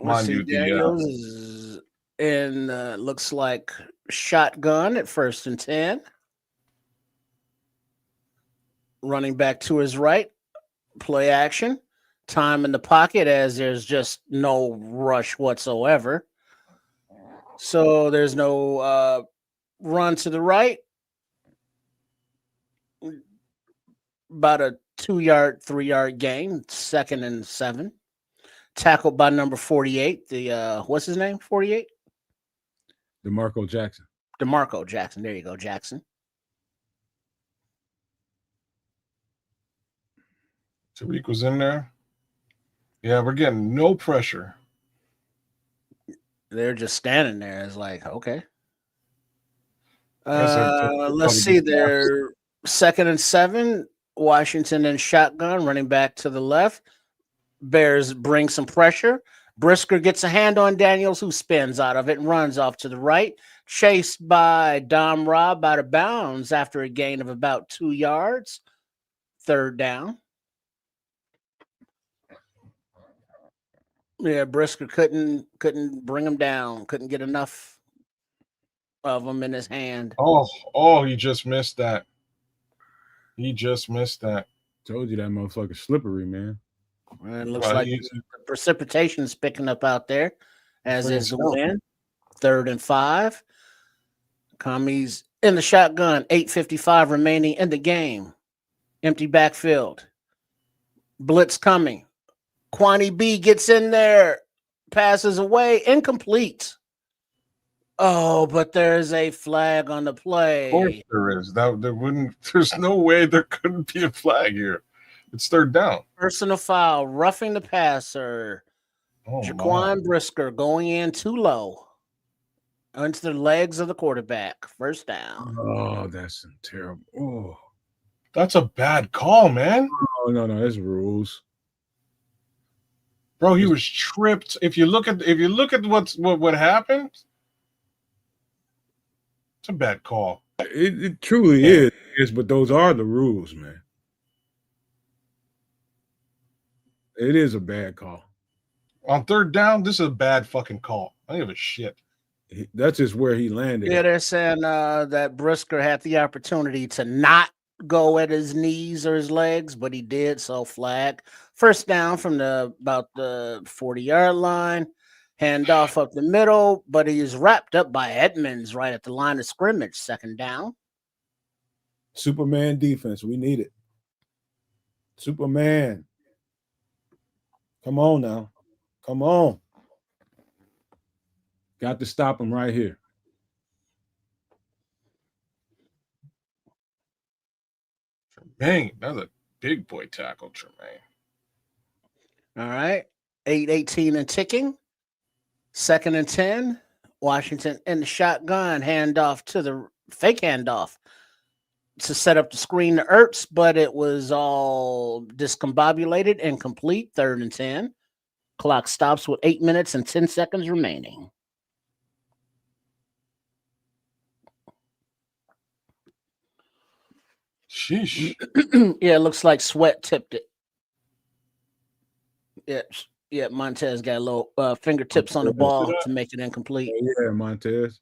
Mind you, Daniels is in looks like shotgun at 1st and 10. Running back to his right, play action, time in the pocket as there's just no rush whatsoever. So there's no run to the right. About a 2-yard, 3-yard gain, 2nd and 7. Tackled by number 48. What's his name? 48? DeMarco Jackson. DeMarco Jackson. There you go, Jackson. Tariq was in there. Yeah, we're getting no pressure. They're just standing there. It's like, okay. Let's see. They're 2nd and 7. Washington in shotgun, running back to the left. Bears bring some pressure. Brisker gets a hand on Daniels, who spins out of it and runs off to the right. Chased by Dom Robb out of bounds after a gain of about 2 yards. 3rd down. Yeah, Brisker couldn't bring him down. Couldn't get enough of him in his hand. Oh, he just missed that. Told you that motherfucker slippery, man. It looks like the precipitation is picking up out there, as is the wind. 3rd and 5. Commies in the shotgun. 8:55 remaining in the game. Empty backfield. Blitz coming. Kwani B gets in there. Passes away. Incomplete. Oh, but there's a flag on the play. Of course there is. There's no way there couldn't be a flag here. It's 3rd down. Personal foul, roughing the passer. Jaquan Brisker going in too low. Into the legs of the quarterback. 1st down. Oh, that's terrible. Oh. That's a bad call, man. Oh, no, that's rules. Bro, he was tripped. If you look at what happened, it's a bad call. It truly is, but those are the rules, man. It is a bad call. On 3rd down, this is a bad fucking call. I don't give a shit. That's just where he landed. Yeah, they're saying that Brisker had the opportunity to not go at his knees or his legs, but he did, so flag. 1st down from about the 40-yard line. Handoff up the middle, but he is wrapped up by Edmonds right at the line of scrimmage. 2nd down. Superman defense. We need it. Superman. Come on now. Come on. Got to stop him right here. Tremaine, that's a big boy tackle, Tremaine. All right. 8:18 and ticking. 2nd and 10. Washington in the shotgun. Handoff to the fake handoff to set up the screen to Ertz, but it was all discombobulated, incomplete. 3rd and 10. Clock stops with 8 minutes and 10 seconds remaining. Sheesh. Yeah, it looks like Sweat tipped it. Yeah, Montez got a little fingertips on the ball to make it incomplete. Yeah, Montez.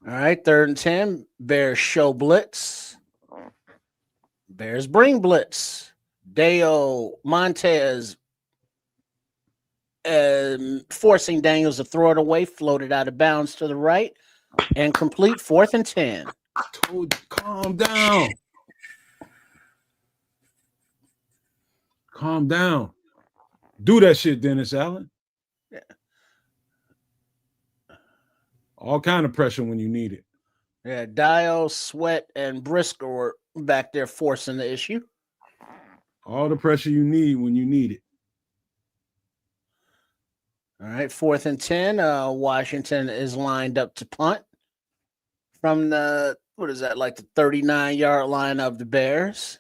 All right, 3rd and 10. Bears show blitz. Bears bring blitz. Theo, Montez, forcing Daniels to throw it away, floated out of bounds to the right. Incomplete. 4th and 10. Calm down. Calm down. Do that shit, Dennis Allen. Yeah. All kind of pressure when you need it. Yeah, Dio, Sweat, and Brisker were back there forcing the issue. All the pressure you need when you need it. All right, 4th and 10. Washington is lined up to punt from the, what is that, like the 39-yard line of the Bears.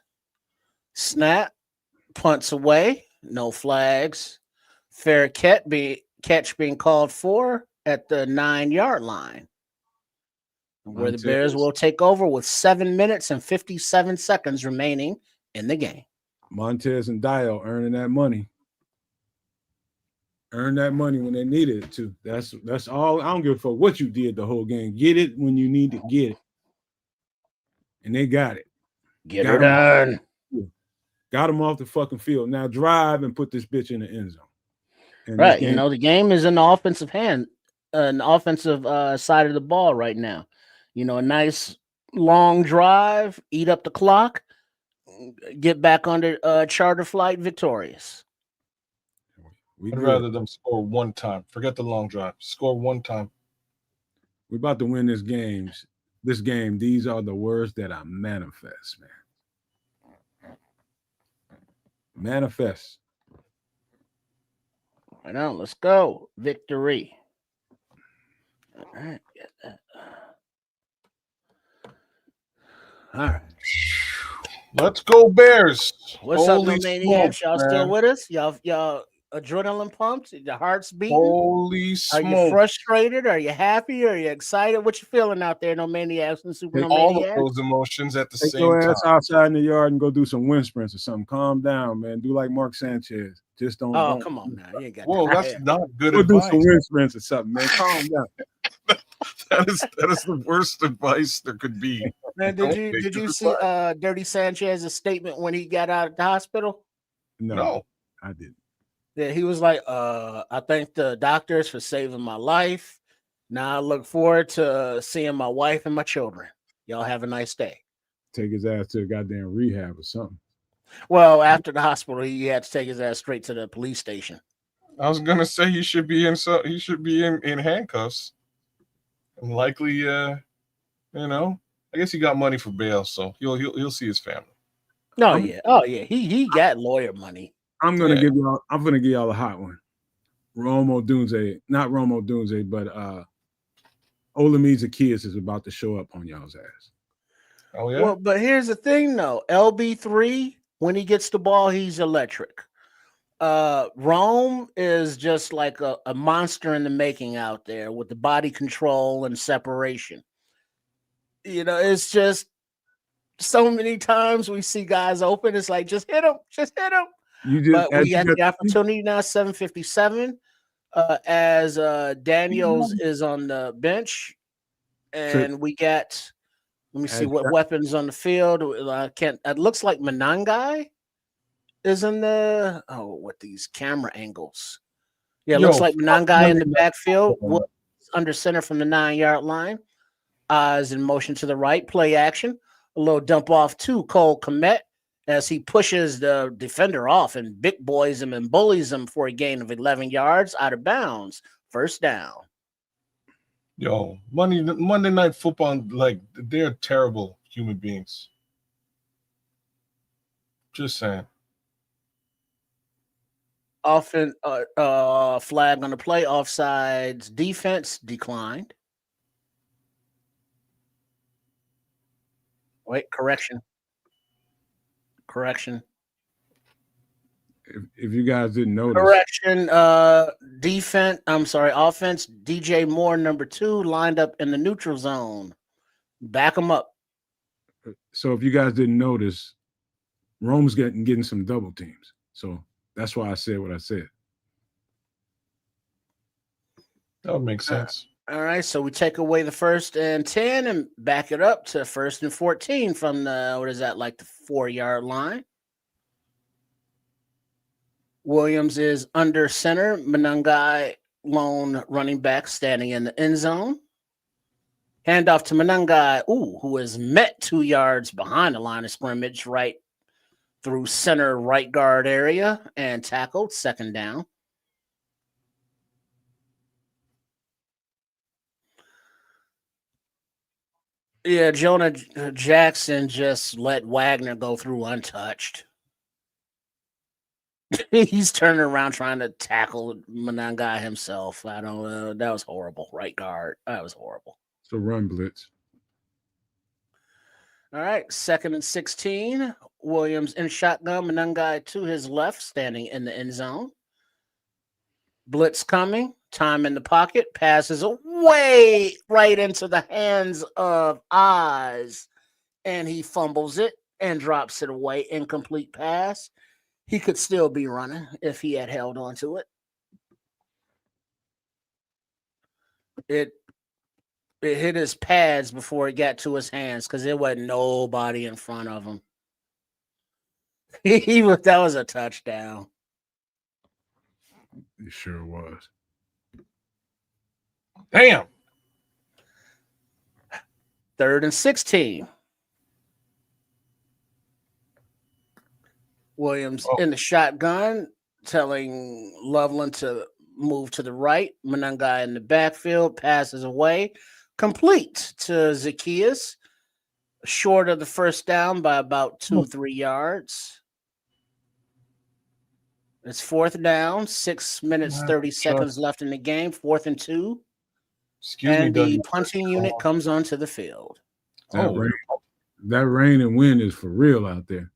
Snap, punts away, no flags. Fair catch being called for at the 9-yard line, where the Bears will take over with 7 minutes and 57 seconds remaining in the game. Montez and Dio earning that money. Earn that money when they needed it to. That's all. I don't give a fuck what you did the whole game. Get it when you need to get it. And they got it. Get her done. Got them off the fucking field. Now drive and put this bitch in the end zone. And right. You know, the game is in the offensive hand, an offensive side of the ball right now. You know, a nice long drive, eat up the clock, get back on the charter flight victorious. I'd rather them score one time. Forget the long drive. Score one time. We're about to win this game. These are the words that I manifest, man. Manifest. Right on, let's go. Victory. All right, get that. All right. Let's go, Bears. What's up, Maniacs? Y'all still with us? Y'all adrenaline pumped? Your heart's beating? Holy smoke. Are you frustrated? Are you happy? Are you excited? What you feeling out there, No Maniacs and Super No All Maniacs? of those emotions at the Take same your time. ass outside in the yard and go do some wind sprints or something. Calm down, man. Do like Mark Sanchez. Just don't. Oh, come on now. You ain't got Whoa, that's not good Go advice. do some wind sprints or something, man. Calm down. That is the worst advice there could be. Man, did you see Dirty Sanchez's statement when he got out of the hospital? No. I didn't. Yeah, he was like, I thank the doctors for saving my life. Now I look forward to seeing my wife and my children. Y'all have a nice day. Take his ass to a goddamn rehab or something. Well, after the hospital, he had to take his ass straight to the police station. I was gonna say he should be in handcuffs. And likely I guess he got money for bail, so he'll see his family. Oh yeah. He got lawyer money. I'm gonna give y'all a hot one. Romo Dunze, not Romo Dunze, but Olamide Zaccheaus is about to show up on y'all's ass. Oh yeah. Well, but here's the thing though. LB3, when he gets the ball, he's electric. Rome is just like a monster in the making out there with the body control and separation. It's just so many times we see guys open. It's like, just hit him. But we had the opportunity now, 7:57, as Daniels is on the bench. And we got, let me see what weapons on the field. It looks like Manangai is in with these camera angles. Yeah, it looks like Manangai in the backfield, under center from the 9-yard line. Is in motion to the right, play action. A little dump off to Cole Kmet as he pushes the defender off and big boys him and bullies him for a gain of 11 yards out of bounds. First down. Yo, Monday Night Football, like, they're terrible human beings. Just saying. Often flag on the play, offsides, defense declined. Wait, correction. If you guys didn't notice. Correction, offense, DJ Moore, number 2, lined up in the neutral zone. Back him up. So if you guys didn't notice, Rome's getting some double teams. So that's why I said what I said. That would make sense. All right, so we take away the 1st and 10 and back it up to 1st and 14 from the 4-yard line. Williams is under center. Manangai, lone running back, standing in the end zone. Handoff to Manangai, who is met 2 yards behind the line of scrimmage, right through center right guard area and tackled. 2nd down. Yeah, Jonah Jackson just let Wagner go through untouched. He's turning around trying to tackle Manangai himself. I don't know. That was horrible. Right guard. That was horrible. So run blitz. All right. 2nd and 16. Williams in shotgun. Manangai to his left, standing in the end zone. Blitz coming. Time in the pocket. Passes away right into the hands of Oz. And he fumbles it and drops it away. Incomplete pass. He could still be running if he had held on to it. It hit his pads before it got to his hands because there wasn't nobody in front of him. That was a touchdown. It sure was. Damn. 3rd and 16. Williams in the shotgun, telling Loveland to move to the right. Manangai in the backfield, passes away. Complete to Zaccheaus. Short of the 1st down by about 2-3 yards. It's 4th down, 6 minutes, 30 seconds left in the game, 4th and 2. The punting unit comes onto the field. That rain and wind is for real out there.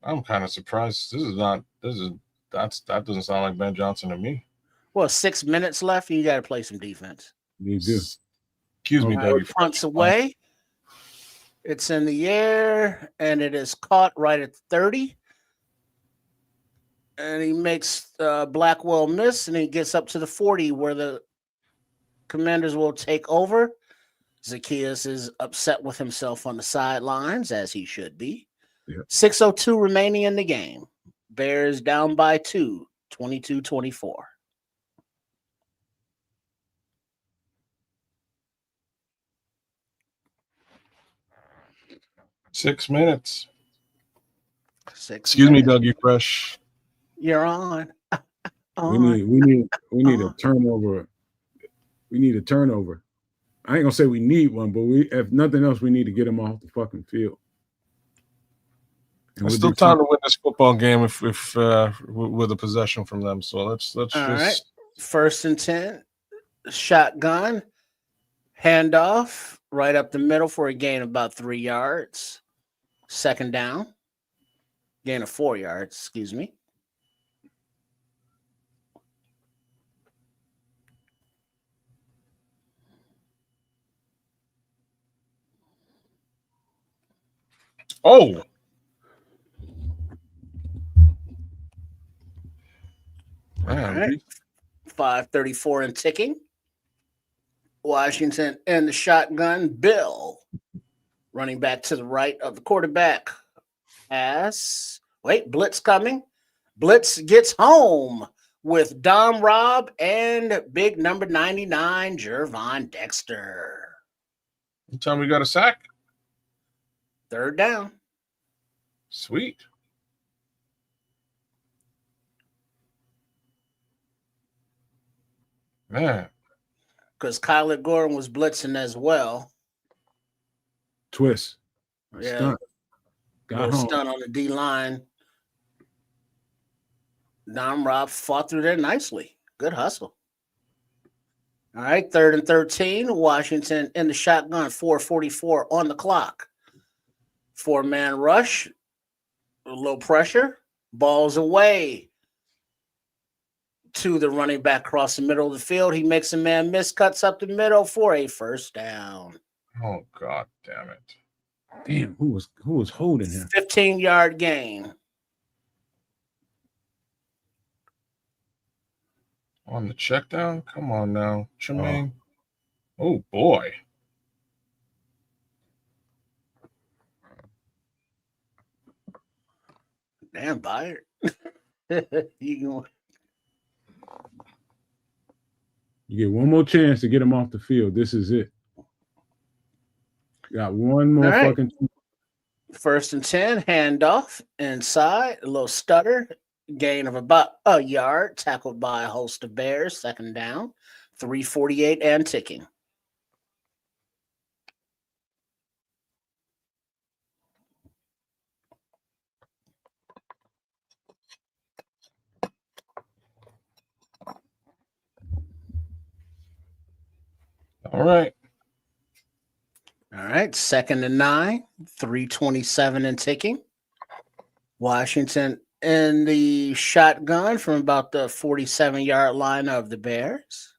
I'm kind of surprised. That doesn't sound like Ben Johnson to me. Well, 6 minutes left, and you got to play some defense. You do. Excuse me, Dougie. Punts away. It's in the air, and it is caught right at 30. And he makes Blackwell miss, and he gets up to the 40 where the Commanders will take over. Zacchaeus is upset with himself on the sidelines, as he should be. Yeah. 6:02 remaining in the game. Bears down by 2, 22-24. Six minutes. Excuse me, Dougie Fresh. You're on. We need a turnover. We need a turnover. I ain't gonna say we need one, but if nothing else, we need to get him off the fucking field. There's still time to win this football game if with a possession from them. So let's All just right. 1st and 10, shotgun, handoff right up the middle for a gain of about 3 yards. 2nd down, gain of 4 yards. Excuse me. Oh. All right. 5:34 and ticking. Washington and the shotgun. Bill running back to the right of the quarterback. Blitz coming. Blitz gets home with Dom Robb and big number 99, Jervon Dexter. Time we got a sack. 3rd down. Sweet. Man. Because Kyler Gordon was blitzing as well. Twist. Yeah. Stunt. Got home. Stunt on the D line. Dom Robb fought through there nicely. Good hustle. All right, 3rd and 13. Washington in the shotgun, 4:44 on the clock. 4-man rush. Low pressure. Balls away to the running back across the middle of the field. He makes a man miss, cuts up the middle for a 1st down. Oh, God damn it. Damn, who was holding him? 15-yard gain. On the check down? Come on now. Tremaine. Oh boy. Damn, Byard. You get one more chance to get him off the field. This is it. Got one more fucking. 1st and 10, handoff inside, a little stutter, gain of about a yard, tackled by a host of Bears. 2nd down, 3:48 and ticking. All right. 2nd and 9, 3:27 and ticking. Washington in the shotgun from about the 47-yard line of the Bears.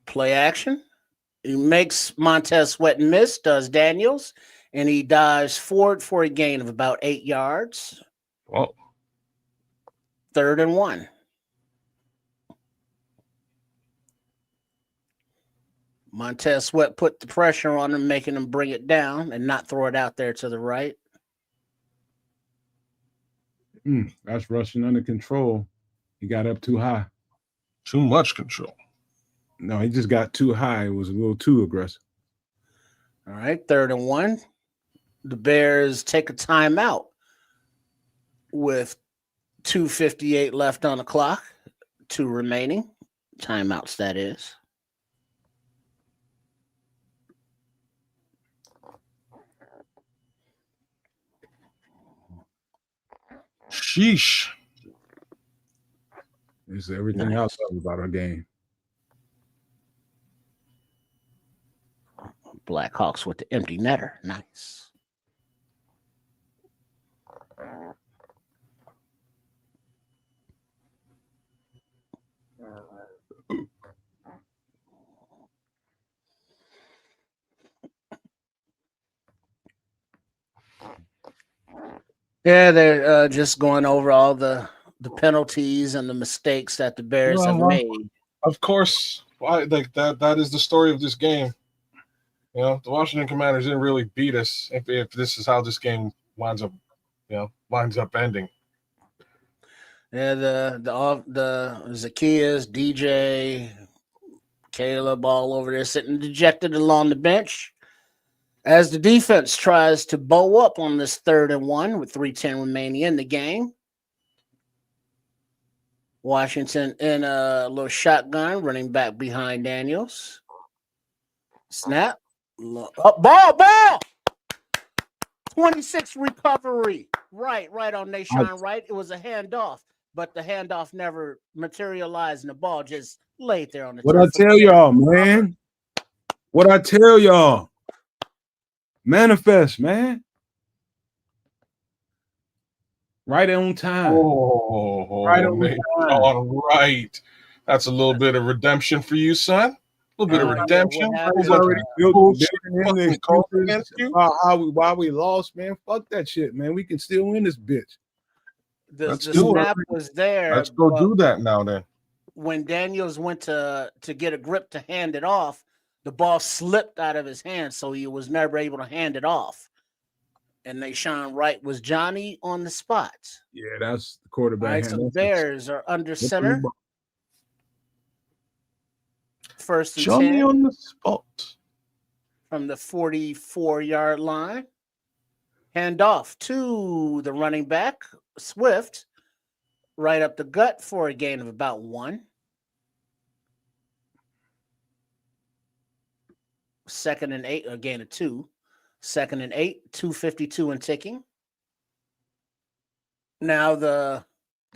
Play action. He makes Montez Sweat miss, does Daniels, and he dives forward for a gain of about 8 yards. Whoa. 3rd and 1. Montez Sweat put the pressure on him, making him bring it down and not throw it out there to the right. That's rushing under control. He got up too high. Too much control. No, he just got too high. It was a little too aggressive. All right, 3rd and 1. The Bears take a timeout with 2:58 left on the clock. 2 remaining. Timeouts, that is. Sheesh. It's everything else about our game. Blackhawks with the empty netter. Nice. Yeah, they're just going over all the penalties and the mistakes that the Bears have made. Of course, why like that is the story of this game. You know, the Washington Commanders didn't really beat us if this is how this game winds up ending. Yeah, the Zacchaeus, DJ, Caleb all over there sitting dejected along the bench as the defense tries to bow up on this 3rd and 1 with 3:10 remaining in the game. Washington in a little shotgun, running back behind Daniels. Snap. Ball. 26 recovery. Right on Nashon Wright. It was a handoff, but the handoff never materialized and the ball just laid there on the What I tell y'all, man? What I tell y'all? Manifest, man. Right on time. Right on time. All right. That's a little bit of redemption for you, son. A little bit of redemption. He's already built why we lost, man. Fuck that shit, man. We can still win this bitch. The snap was there. Let's go do that now then. When Daniels went to get a grip to hand it off, the ball slipped out of his hand, so he was never able to hand it off. And Nashon Wright was Johnny on the spot. Yeah, that's the quarterback. All right, so the Bears are under center. 1st and Johnny 10 on the spot from the 44-yard line. Hand off to the running back, Swift, right up the gut for a gain of about 1. 2nd and 8, a gain of 2. 2nd and 8, 2:52 and ticking. Now the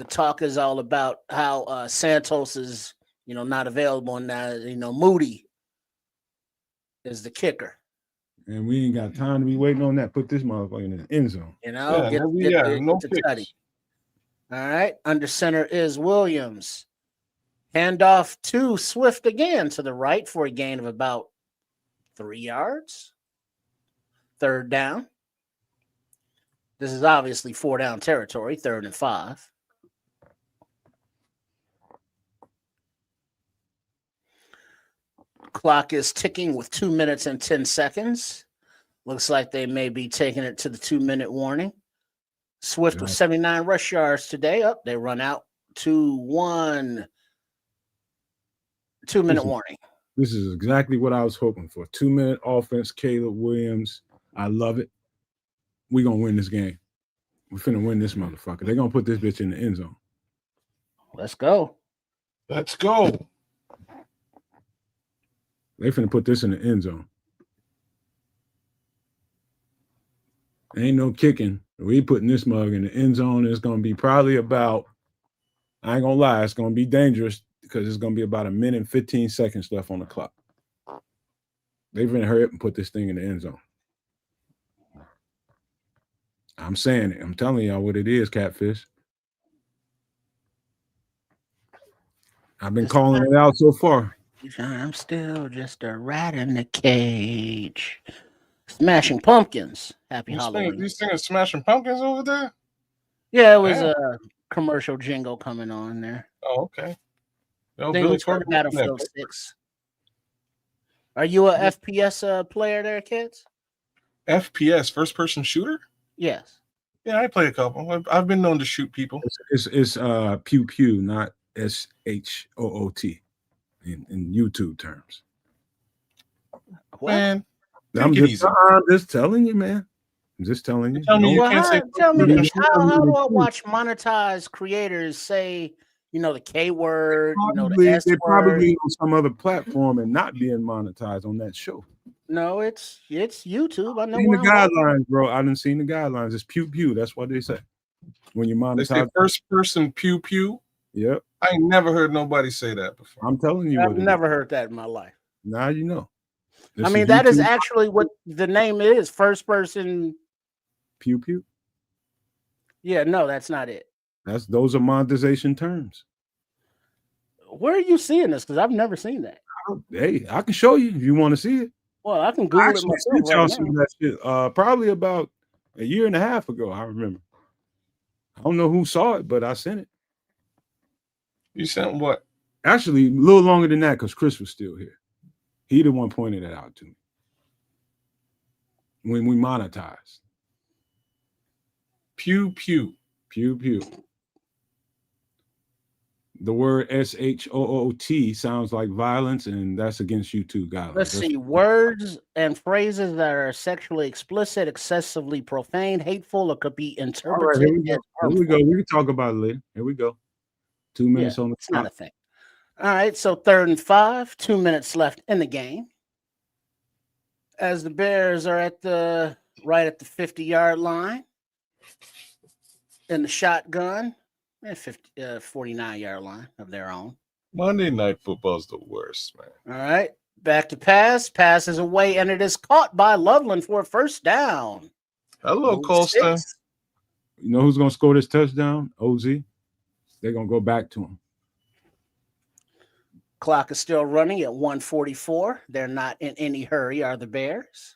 talk is all about how Santos is, not available, and now Moody is the kicker. And we ain't got time to be waiting on that. Put this motherfucker in the end zone. No tutty. All right, under center is Williams. Handoff to Swift again to the right for a gain of about 3 yards. 3rd down. This is obviously 4-down territory, 3rd and 5. Clock is ticking with 2 minutes and 10 seconds. Looks like they may be taking it to the 2-minute warning. Swift with 79 rush yards today. They run out 2-1. 2-minute warning. This is exactly what I was hoping for. 2-minute offense, Caleb Williams. I love it. We're going to win this game. We're finna win this motherfucker. They're going to put this bitch in the end zone. Let's go. Let's go. They finna put this in the end zone. Ain't no kicking. We putting this mug in the end zone. It's going to be probably about, I ain't going to lie, it's going to be dangerous because it's going to be about 1 minute and 15 seconds left on the clock. They're going to hurry up and put this thing in the end zone. I'm saying it. I'm telling y'all what it is, Catfish. I've been calling it out so far. I'm still just a rat in the cage. Smashing Pumpkins. Happy Halloween. You singing Smashing Pumpkins over there? Yeah, it was a commercial jingle coming on there. Oh, okay. Billy from Battlefield 6. Are you a FPS player there, kids? FPS, first person shooter? Yes. Yeah, I play a couple. I've been known to shoot people. It's pew pew, not SHOOT in YouTube terms. What? Man, I'm just telling you, man. I'm just telling you. Tell me how do I watch monetized creators say, the K word, the S word? They're probably on some other platform and not being monetized on that show. No, it's YouTube. I know the guidelines, bro. I didn't see the guidelines. It's pew pew. That's what they say. When you monetize, they say first person pew pew. Yep. I ain't never heard nobody say that before. I'm telling you, I've never heard that in my life. Now you know. I mean, that is actually what the name is. First person pew pew. Yeah, no, that's not it. Those are monetization terms. Where are you seeing this? Because I've never seen that. Hey, I can show you if you want to see it. Well, I can Google it myself right now. That shit, probably about a year and a half ago. I remember. I don't know who saw it, but I sent it. You sent what? Actually, a little longer than that because Chris was still here. He the one pointed it out to me when we monetized. Pew pew. Pew pew. The word SHOOT sounds like violence, and that's against you too, guys. Let's see. Words and phrases that are sexually explicit, excessively profane, hateful, or could be interpreted here we go. as harmful. Here we go. We can talk about it later. Here we go. 2 minutes on the It's not a thing. All right, so 3rd and 5, 2 minutes left in the game. As the Bears are right at the 50-yard line in the shotgun, and 49-yard line of their own. Monday Night Football's the worst, man. All right, back to pass. Pass is away, and it is caught by Loveland for a first down. Hello, Colston. You know who's going to score this touchdown? OZ. They're going to go back to him. Clock is still running at 1:44. They're not in any hurry, are the Bears?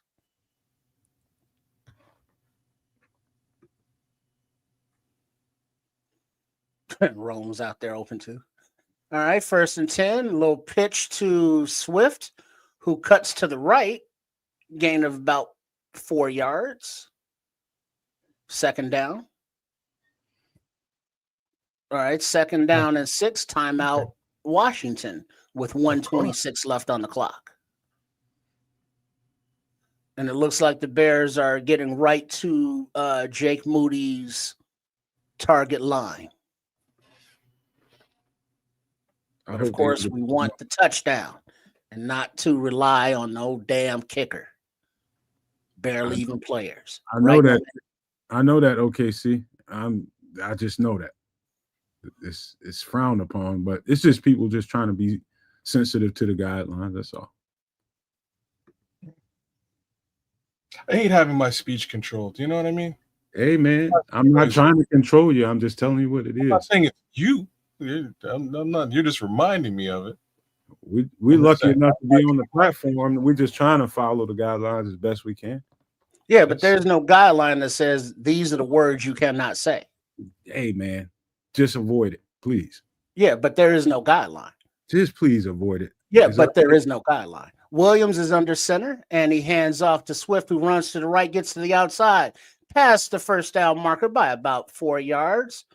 Rome's out there open too. All right, 1st and 10. A little pitch to Swift, who cuts to the right. Gain of about 4 yards. 2nd down. All right, 2nd down and 6. Timeout, Washington, with 1:26 left on the clock. And it looks like the Bears are getting right to Jake Moody's target line. But of course, we want the touchdown and not to rely on no damn kicker. Barely even players. I know that. I know that, OKC. I just know that. It's frowned upon, but it's just people just trying to be sensitive to the guidelines. That's all. I hate having my speech controlled. You know what I mean? Hey, man, I'm not trying to control you. I'm just telling you what it is. I'm not saying it's you. I'm not. You're just reminding me of it. We're lucky enough to be on the platform. We're just trying to follow the guidelines as best we can. Yeah, but there's no guideline that says these are the words you cannot say. Hey, man, just avoid it, please. Yeah, but there is no guideline. Just please avoid it. Yeah, but there is no guideline. Williams is under center, and he hands off to Swift, who runs to the right, gets to the outside, past the 1st down marker by about 4 yards.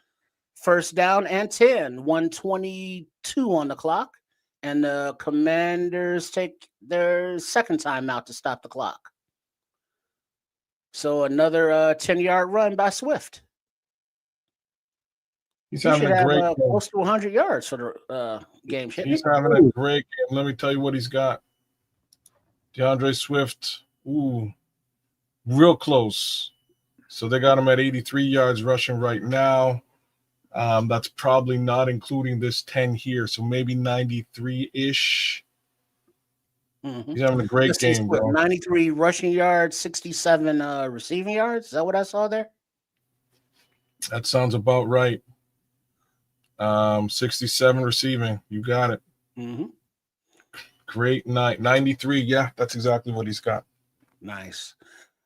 1st down and 10, 1:22 on the clock, and the Commanders take their 2nd time out to stop the clock. So another 10-yard run by Swift. He's having a great game. Close to 100 yards for the game. He's having a great game. Let me tell you what he's got. DeAndre Swift, real close. So they got him at 83 yards rushing right now. That's probably not including this 10 here, so maybe 93-ish. Mm-hmm. He's having a great game, bro. 93 rushing yards, 67 receiving yards. Is that what I saw there? That sounds about right. 67 receiving. You got it. Mm-hmm. Great night. 93. Yeah, that's exactly what he's got. Nice.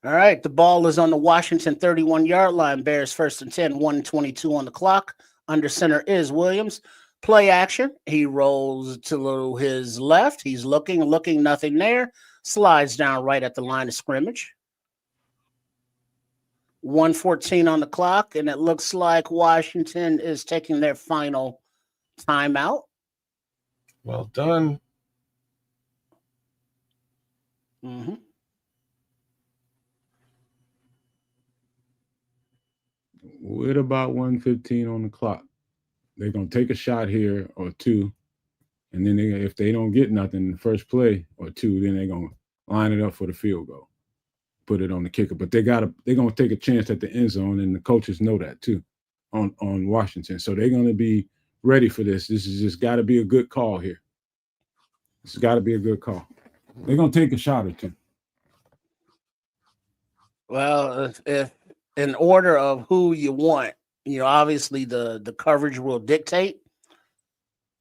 All right. The ball is on the Washington 31-yard line. Bears 1st and 10, 1:22 on the clock. Under center is Williams. Play action. He rolls to his left. He's looking, nothing there. Slides down right at the line of scrimmage. 1:14 on the clock, and it looks like Washington is taking their final timeout. Well done. Mm-hmm. With about 1:15 on the clock, they're going to take a shot here or two, and then if they don't get nothing in the first play or two, then they're going to line it up for the field goal, put it on the kicker. But they're going to take a chance at the end zone, and the coaches know that too on Washington. So they're going to be ready for this. This has just got to be a good call here. It's got to be a good call. They're going to take a shot or two. Well, if in order of who you want, obviously the coverage will dictate.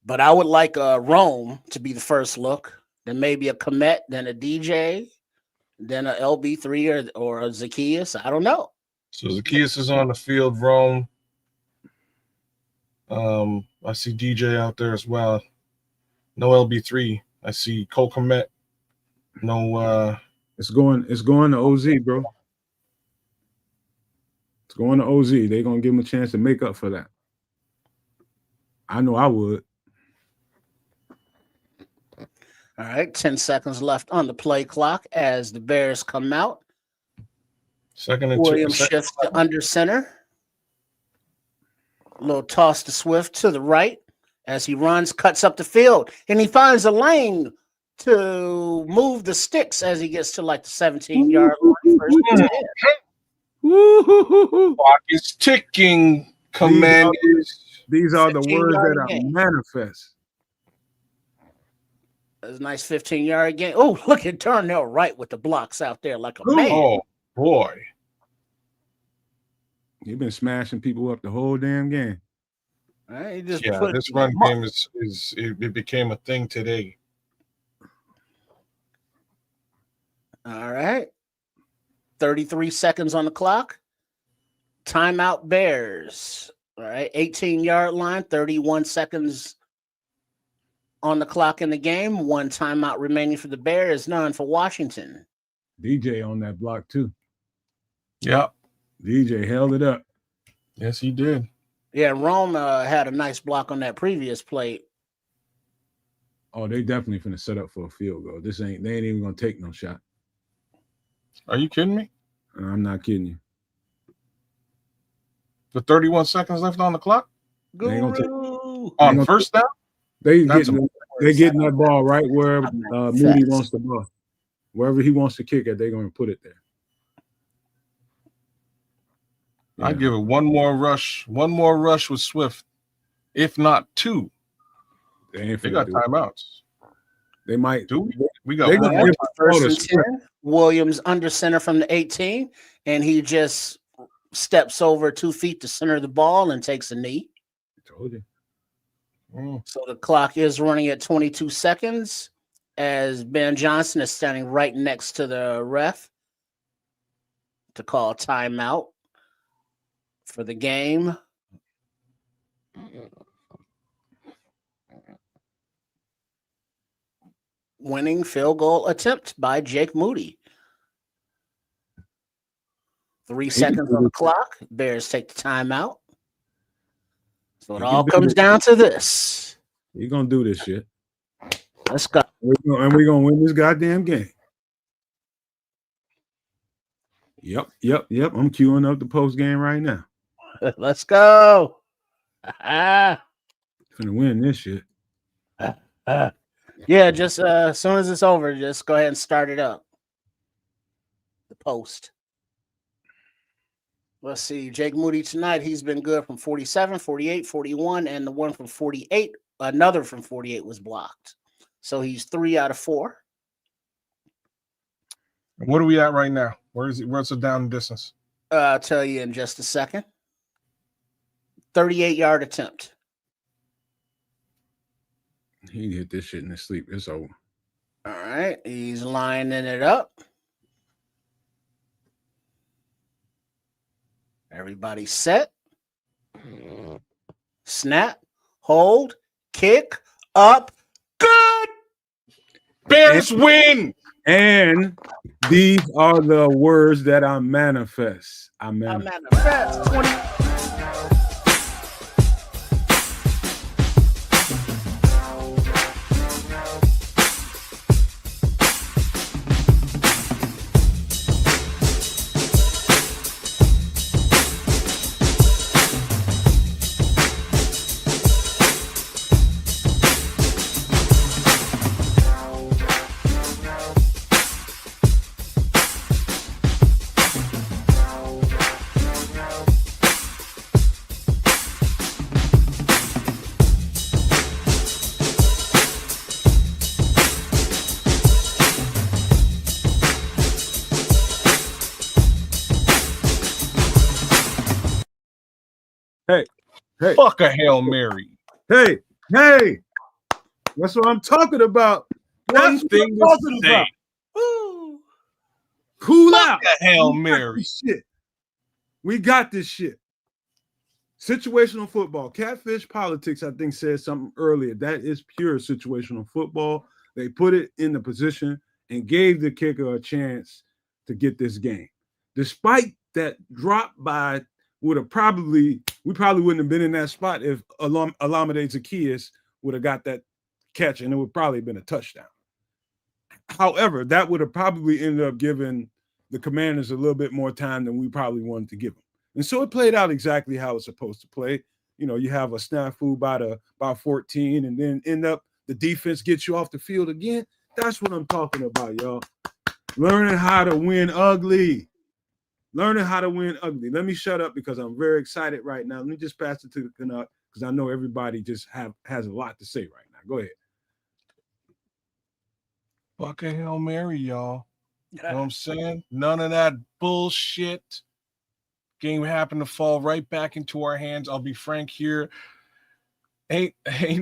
But I would like Rome to be the first look, then maybe a Komet, then a DJ, then a LB3 or a Zacchaeus. I don't know. So Zacchaeus is on the field, Rome. I see DJ out there as well. No LB3. I see Cole Komet. No. It's going to OZ, bro. It's going to OZ. They're gonna give him a chance to make up for that. I know I would. All right, 10 seconds left on the play clock as the Bears come out. Second and Williams shifts to under center. A little toss to Swift to the right as he runs, cuts up the field, and he finds a lane to move the sticks as he gets to like the 17-yard line. First and 10. Clock is ticking, Commanders. These are the words that are manifest. That's a nice 15-yard game. Oh, look at Darnell Wright with the blocks out there like a man. Oh, boy. You've been smashing people up the whole damn game. Right, this run game it became a thing today. All right. 33 seconds on the clock. Timeout Bears. All right. 18-yard line, 31 seconds on the clock in the game. One timeout remaining for the Bears, none for Washington. DJ on that block too. Yep. DJ held it up. Yes, he did. Yeah, Rome had a nice block on that previous play. Oh, they definitely finna set up for a field goal. They ain't even gonna take no shot. Are you kidding me? I'm not kidding you. The 31 seconds left on the clock? On first down? They getting that ball right where Moody wants the ball. Wherever he wants to kick it, they're going to put it there. Yeah. I give it one more rush with Swift, if not two. They got timeouts. They might. Do we? We got one more. First and 10. Williams under center from the 18, and he just steps over 2 feet to center the ball and takes a knee. I told you. So the clock is running at 22 seconds as Ben Johnson is standing right next to the ref to call timeout for the game. Winning field goal attempt by Jake Moody. 3 seconds on the clock. Bears take the timeout. So it all comes down to this. You're going to do this shit. Let's go. We're going to win this goddamn game. Yep. I'm queuing up the post game right now. Let's go. Gonna win this shit. Yeah, just as soon as it's over, just go ahead and start it up. The post. Let's see. Jake Moody tonight, he's been good from 47, 48, 41, and the one from 48, another from 48 was blocked. So he's 3 out of 4. What are we at right now? Where's the down distance? I'll tell you in just a second. 38-yard attempt. He hit this shit in his sleep. It's over. All right. He's lining it up. Everybody set. Snap. Hold. Kick. Up. Good. Bears win. And these are the words that I manifest. I manifest. 20. Hey. Fuck a Hail Mary. Hey. That's what I'm talking about. One thing to say. Cool Fuck out. A Hail Mary. We got this shit. Situational football. Catfish politics, I think, said something earlier. That is pure situational football. They put it in the position and gave the kicker a chance to get this game. Despite that drop by we probably wouldn't have been in that spot if Olamide Zaccheaus would have got that catch, and it would probably have been a touchdown. However, that would have probably ended up giving the Commanders a little bit more time than we probably wanted to give them. And so it played out exactly how it's supposed to play. You know, you have a snafu by 14, and then end up the defense gets you off the field again. That's what I'm talking about, y'all. Learning how to win ugly. Learning how to win ugly. Let me shut up because I'm very excited right now. Let me just pass it to the Canuck because I know everybody just has a lot to say right now. Go ahead. Fuck a Hail Mary, y'all. You know what I'm saying? None of that bullshit. Game happened to fall right back into our hands. I'll be frank here. Ain't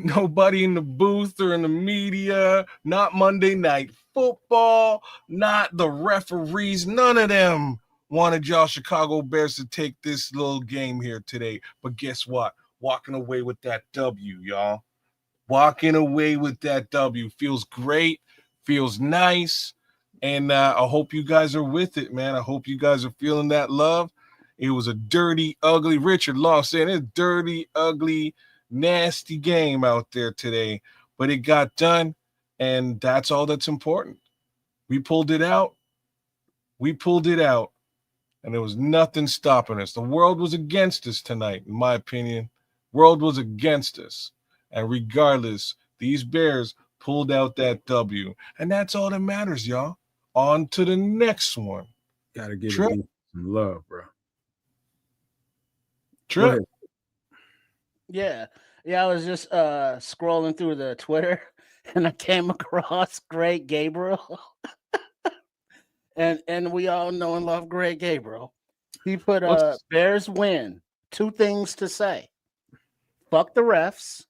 nobody in the booth or in the media, not Monday Night Football, not the referees, none of them wanted y'all Chicago Bears to take this little game here today. But guess what? Walking away with that W, y'all. Walking away with that W feels great, feels nice, and I hope you guys are with it, man. I hope you guys are feeling that love. It was a dirty, ugly, Richard Law saying it's dirty, ugly, nasty game out there today, but it got done, and that's all that's important. We pulled it out. And there was nothing stopping us. The world was against us tonight, in my opinion. World was against us. And regardless, these Bears pulled out that W. And that's all that matters, y'all. On to the next one. Gotta give it some love, bro. Trip. Yeah. I was just scrolling through the Twitter and I came across Greg Gabriel. and we all know and love Greg Gabriel. He put Bears win. 2 things to say. Fuck the refs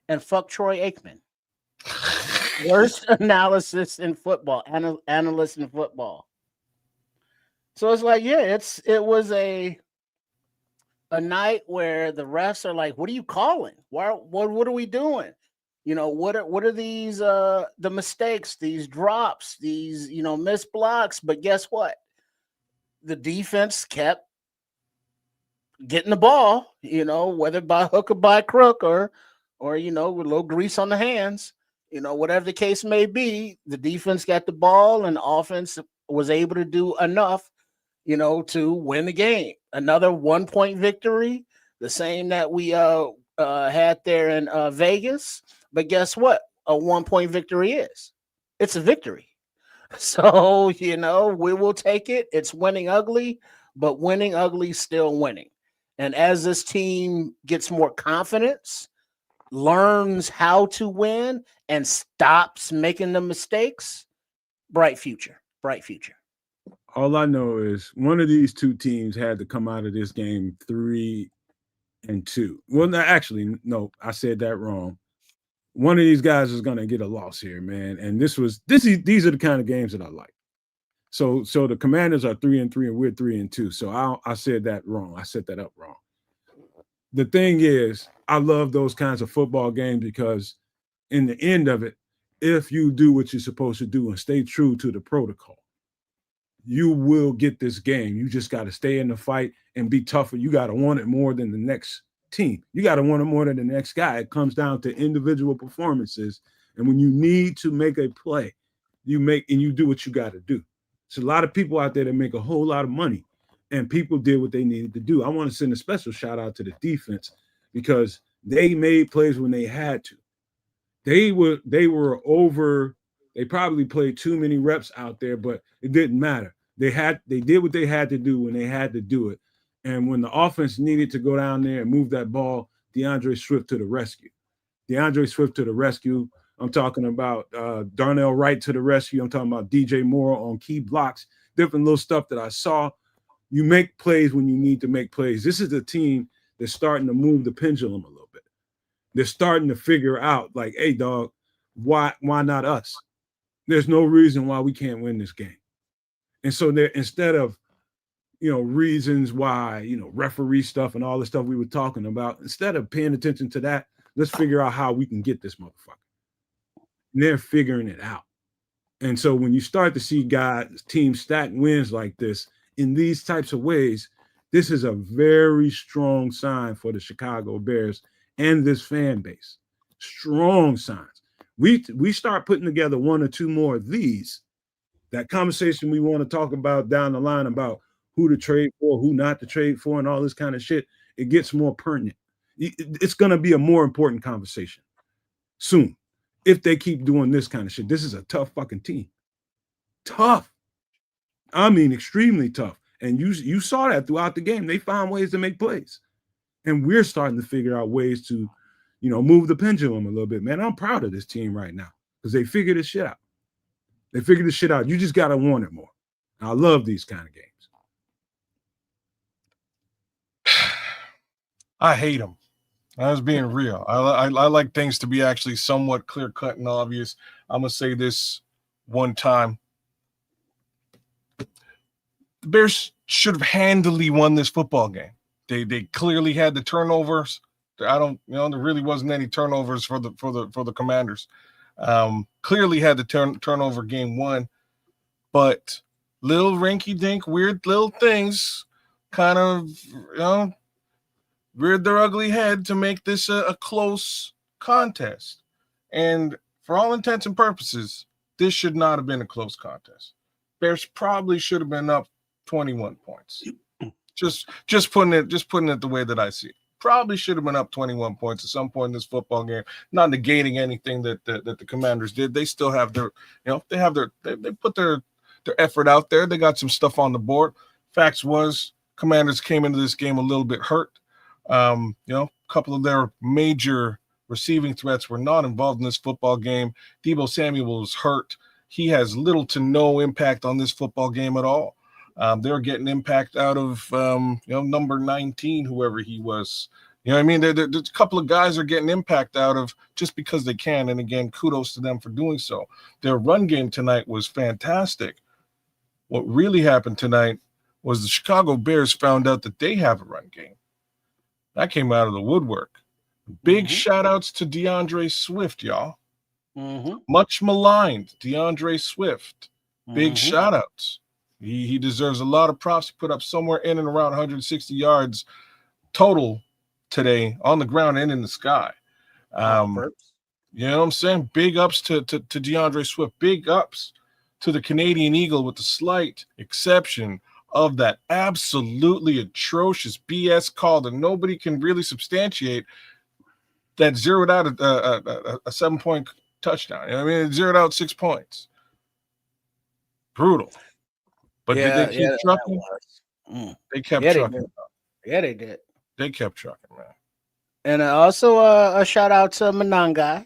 and fuck Troy Aikman. Worst analysis in football, analyst in football. So it's like, yeah, it was a night where the refs are like, what are you calling? What are we doing? You know, what are these the mistakes, these drops, these, you know, missed blocks? But guess what? The defense kept getting the ball, you know, whether by hook or by crook or you know, with a little grease on the hands, you know, whatever the case may be, the defense got the ball and the offense was able to do enough, you know, to win the game. Another 1-point victory, the same that we had there in Vegas. But guess what? A 1-point victory is. It's a victory. So, you know, we will take it. It's winning ugly, but winning ugly still winning. And as this team gets more confidence, learns how to win, and stops making the mistakes, bright future. All I know is one of these 2 teams had to come out of this game 3-2. Well, no, I said that wrong. One of these guys is going to get a loss here, man. And these are the kind of games that I like. So the Commanders are 3-3 and we're 3-2. So I said that wrong. I set that up wrong. The thing is, I love those kinds of football games because in the end of it, if you do what you're supposed to do and stay true to the protocol, you will get this game. You just got to stay in the fight and be tougher. You got to want it more than the next team. You got to want it more than the next guy. It comes down to individual performances. And when you need to make a play, you do what you got to do. There's a lot of people out there that make a whole lot of money, and people did what they needed to do. I want to send a special shout out to the defense because they made plays when they had to. They were over. They probably played too many reps out there, but it didn't matter. They did what they had to do when they had to do it. And when the offense needed to go down there and move that ball, DeAndre Swift to the rescue. I'm talking about Darnell Wright to the rescue. I'm talking about DJ Moore on key blocks, different little stuff that I saw. You make plays when you need to make plays. This is a team that's starting to move the pendulum a little bit. They're starting to figure out, like, hey, dog, why not us? There's no reason why we can't win this game. And so instead of reasons why, referee stuff and all the stuff we were talking about. Instead of paying attention to that, let's figure out how we can get this motherfucker. And they're figuring it out. And so when you start to see teams stack wins like this in these types of ways, this is a very strong sign for the Chicago Bears and this fan base. Strong signs. We start putting together one or two more of these, that conversation we want to talk about down the line about who to trade for, who not to trade for, and all this kind of shit, it gets more pertinent. It's going to be a more important conversation soon if they keep doing this kind of shit. This is a tough fucking team. Tough. I mean, extremely tough. And you saw that throughout the game. They found ways to make plays. And we're starting to figure out ways to, move the pendulum a little bit. Man, I'm proud of this team right now because they figured this shit out. They figured this shit out. You just got to want it more. And I love these kind of games. I hate them. I was being real. I like things to be actually somewhat clear-cut and obvious. I'm going to say this one time. The Bears should have handily won this football game. They clearly had the turnovers. There really wasn't any turnovers for the Commanders. Clearly had the turnover game won, but little rinky-dink, weird little things kind of, reared their ugly head to make this a close contest. And for all intents and purposes, this should not have been a close contest. Bears probably should have been up 21 points. Just putting it the way that I see it. Probably should have been up 21 points at some point in this football game. Not negating anything that the Commanders did. They still have their, they put their effort out there. They got some stuff on the board. Facts was Commanders came into this game a little bit hurt. A couple of their major receiving threats were not involved in this football game. Deebo Samuel was hurt. He has little to no impact on this football game at all. They're getting impact out of, number 19, whoever he was. There's a couple of guys are getting impact out of just because they can. And again, kudos to them for doing so. Their run game tonight was fantastic. What really happened tonight was the Chicago Bears found out that they have a run game. That came out of the woodwork. Big shout outs to DeAndre Swift, y'all. Much maligned DeAndre Swift. Big shout outs. He deserves a lot of props. He put up somewhere in and around 160 yards total today on the ground and in the sky. You know what I'm saying? Big ups to DeAndre Swift. Big ups to the Canadian Eagle, with the slight exception of that absolutely atrocious BS call that nobody can really substantiate, that zeroed out a 7-point touchdown. It zeroed out 6 points. Brutal. But did they keep trucking? They kept trucking. They did. They kept trucking, man. And also a shout out to Manangai.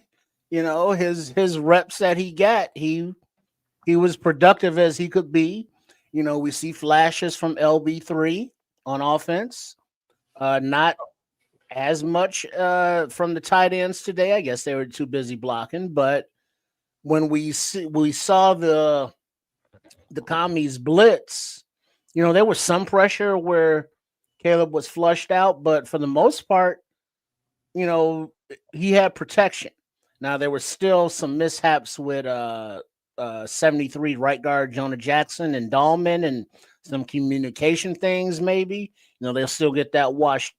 His reps that he got, he was productive as he could be. We see flashes from LB3 on offense. Not as much from the tight ends today. I guess they were too busy blocking. But when we saw the commies blitz, there was some pressure where Caleb was flushed out, but for the most part, he had protection. Now there were still some mishaps with 73 right guard Jonah Jackson and Dahlman, and some communication things. Maybe they'll still get that washed,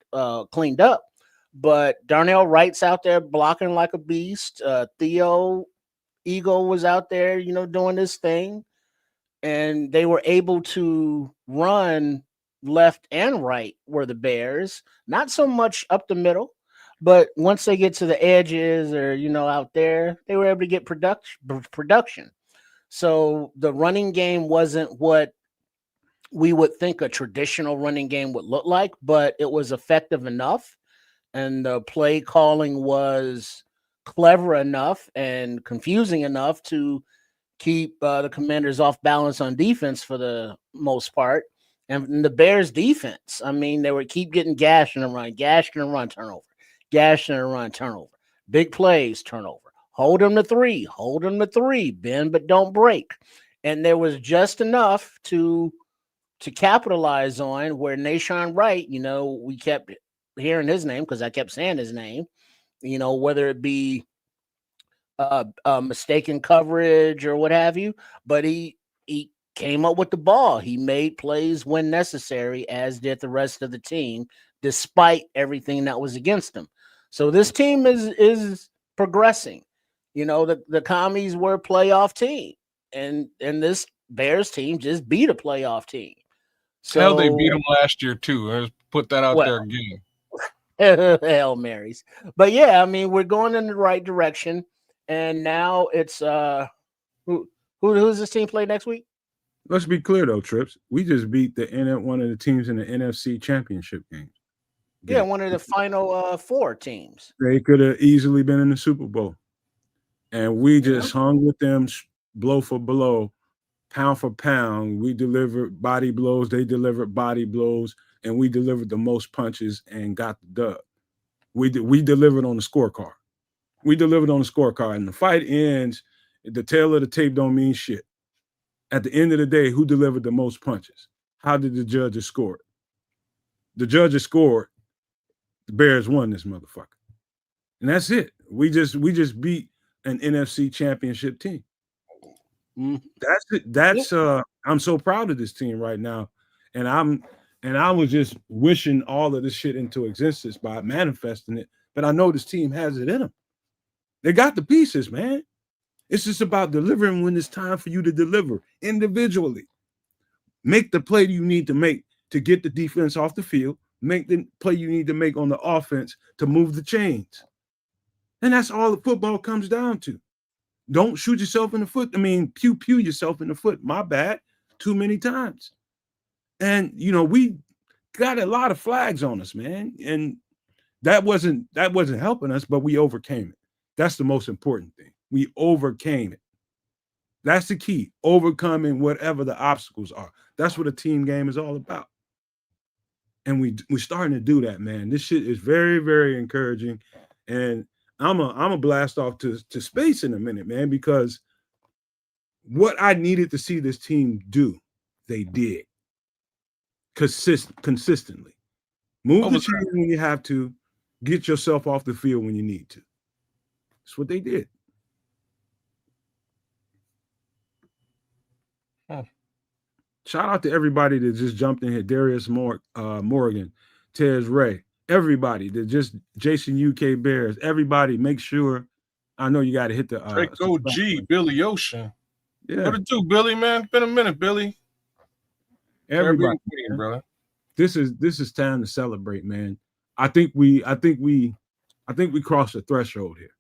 cleaned up. But Darnell Wright's out there blocking like a beast. Theo Eagle was out there, doing this thing. And they were able to run left and right were the Bears. Not so much up the middle, but once they get to the edges or, out there, they were able to get production. So the running game wasn't what we would think a traditional running game would look like, but it was effective enough. And the play calling was clever enough and confusing enough to keep the Commanders off balance on defense for the most part. And the Bears defense, they would keep getting gashed in a run, turnover, gashed in a run, turnover, big plays, turnover, hold them to three, bend but don't break. And there was just enough to to capitalize on, where Nashon Wright, we kept hearing his name because I kept saying his name, whether it be mistaken coverage or what have you, but he came up with the ball. He made plays when necessary, as did the rest of the team, despite everything that was against him. So this team is progressing. The Commies were a playoff team, and this Bears team just beat a playoff team. So hell, they beat them last year too. Let's put that out there again. Hail Marys. But yeah, I mean, we're going in the right direction. And now it's who's this team play next week? Let's be clear though, Trips. We just beat one of the teams in the NFC Championship game. Yeah, one of the final 4 teams. They could have easily been in the Super Bowl. And we just hung with them blow for blow, pound for pound. We delivered body blows. They delivered body blows. And we delivered the most punches and got the dub. We delivered on the scorecard. We delivered on the scorecard. And the fight ends. The tail of the tape don't mean shit. At the end of the day, who delivered the most punches? How did the judges score it? The judges scored. The Bears won this motherfucker. And that's it. We just beat an NFC Championship team. That's it. That's I'm so proud of this team right now. And I was just wishing all of this shit into existence by manifesting it. But I know this team has it in them. They got the pieces, man. It's just about delivering when it's time for you to deliver individually. Make the play you need to make to get the defense off the field. Make the play you need to make on the offense to move the chains. And that's all the football comes down to. Don't shoot yourself in the foot. I mean, pew yourself in the foot. My bad. Too many times. And, we got a lot of flags on us, man. And that wasn't helping us, but we overcame it. That's the most important thing. We overcame it. That's the key. Overcoming whatever the obstacles are. That's what a team game is all about. And we're starting to do that, man. This shit is very, very encouraging. And I'm a blast off to space in a minute, man, because what I needed to see this team do, they did. Consistently. Move the chains when you have to. Get yourself off the field when you need to. That's what they did. Shout out to everybody that just jumped in here. Darius Morgan, Tez Ray, everybody that just Jason UK Bears. Everybody, make sure. I know you got to hit the Draco G, Billy Ocean. Yeah. What it do, Billy, man? Been a minute, Billy. Everybody, brother. This is time to celebrate, man. I think we crossed the threshold here.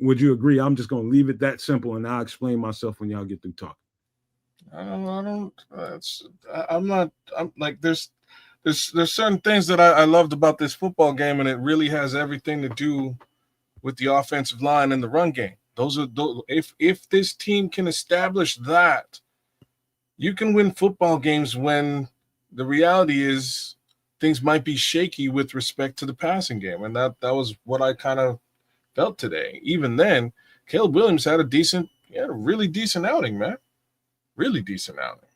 Would you agree? I'm just gonna leave it that simple, and I'll explain myself when y'all get through talking. I'm like, there's certain things that I loved about this football game, and it really has everything to do with the offensive line and the run game. If this team can establish that, you can win football games when the reality is things might be shaky with respect to the passing game. And that was what I kind of felt today. Even then, Caleb Williams had a really decent outing, man. Really decent outing.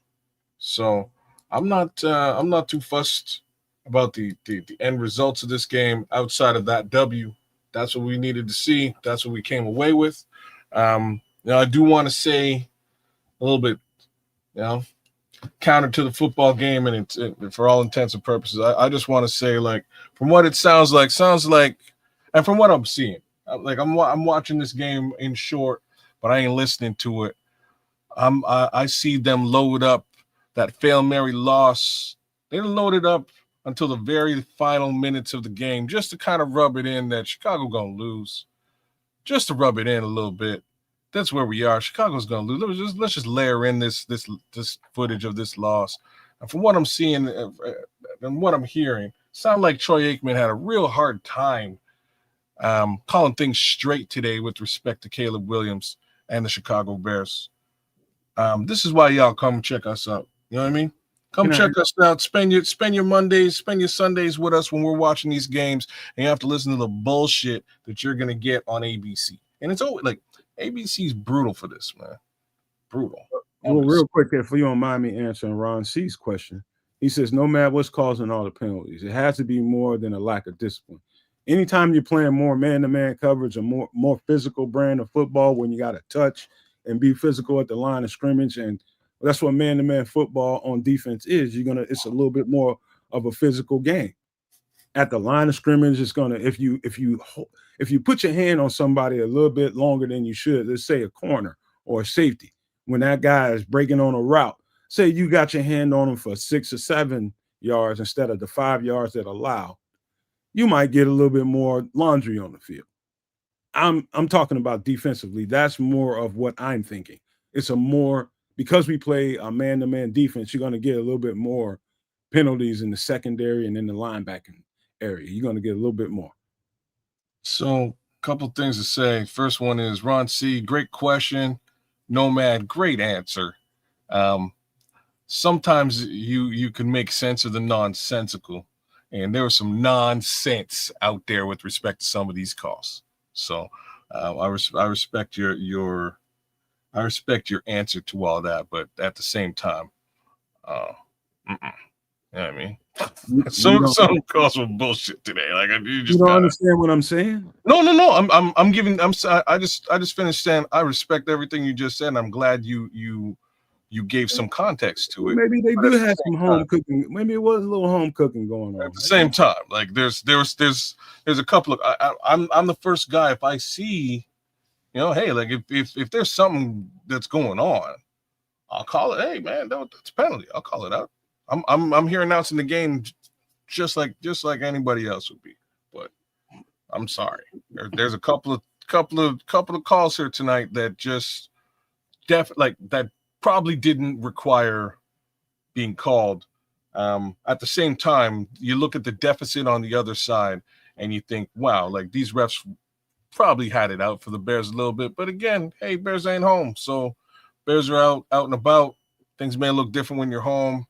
So I'm not too fussed about the end results of this game outside of that W. That's what we needed to see. That's what we came away with. Now I do want to say a little bit, counter to the football game, and for all intents and purposes, I just want to say, like, from what it sounds like, and from what I'm seeing, like I'm watching this game in short, but I ain't listening to it. I see them load up that Hail Mary loss. They loaded up until the very final minutes of the game, just to kind of rub it in that Chicago gonna lose, just to rub it in a little bit. That's where we are. Chicago's gonna lose. Let's just layer in this footage of this loss. And from what I'm seeing and what I'm hearing, sound like Troy Aikman had a real hard time calling things straight today with respect to Caleb Williams and the Chicago Bears. This is why y'all come check us out. You know what I mean? Come check us out. Spend your Mondays, spend your Sundays with us when we're watching these games, and you have to listen to the bullshit that you're gonna get on ABC. And it's always like ABC's brutal for this, man. Brutal. Well, real quick, if you don't mind me answering Ron C's question, he says, no matter what's causing all the penalties, it has to be more than a lack of discipline. Anytime you're playing more man-to-man coverage or more physical brand of football, when you got to touch and be physical at the line of scrimmage, and that's what man-to-man football on defense is. It's a little bit more of a physical game. At the line of scrimmage, it's gonna if you put your hand on somebody a little bit longer than you should, let's say a corner or a safety, when that guy is breaking on a route, say you got your hand on him for 6 or 7 yards instead of the 5 yards that allow, you might get a little bit more laundry on the field. I'm talking about defensively. That's more of what I'm thinking. It's because we play a man-to-man defense, you're going to get a little bit more penalties in the secondary and in the linebacking area. You're going to get a little bit more. So, a couple things to say. First one is Ron C. Great question. Nomad, great answer. Sometimes you can make sense of the nonsensical, and there was some nonsense out there with respect to some of these calls. So, I respect your answer to all that, but at the same time, you know what I mean? Some calls were bullshit today. Like you don't understand what I'm saying? No. I just finished saying I respect everything you just said. And I'm glad you gave some context to it. Maybe they do have some home cooking. Maybe it was a little home cooking going on. At the same time, like there's a couple of I'm the first guy if I see, hey, like if there's something that's going on, I'll call it. Hey man, that's a penalty. I'll call it out. I'm here announcing the game just like anybody else would be. But I'm sorry. There's a couple of calls here tonight that just that probably didn't require being called. At the same time, you look at the deficit on the other side and you think, wow, like these refs probably had it out for the Bears a little bit. But again, hey, Bears ain't home. So Bears are out and about. Things may look different when you're home.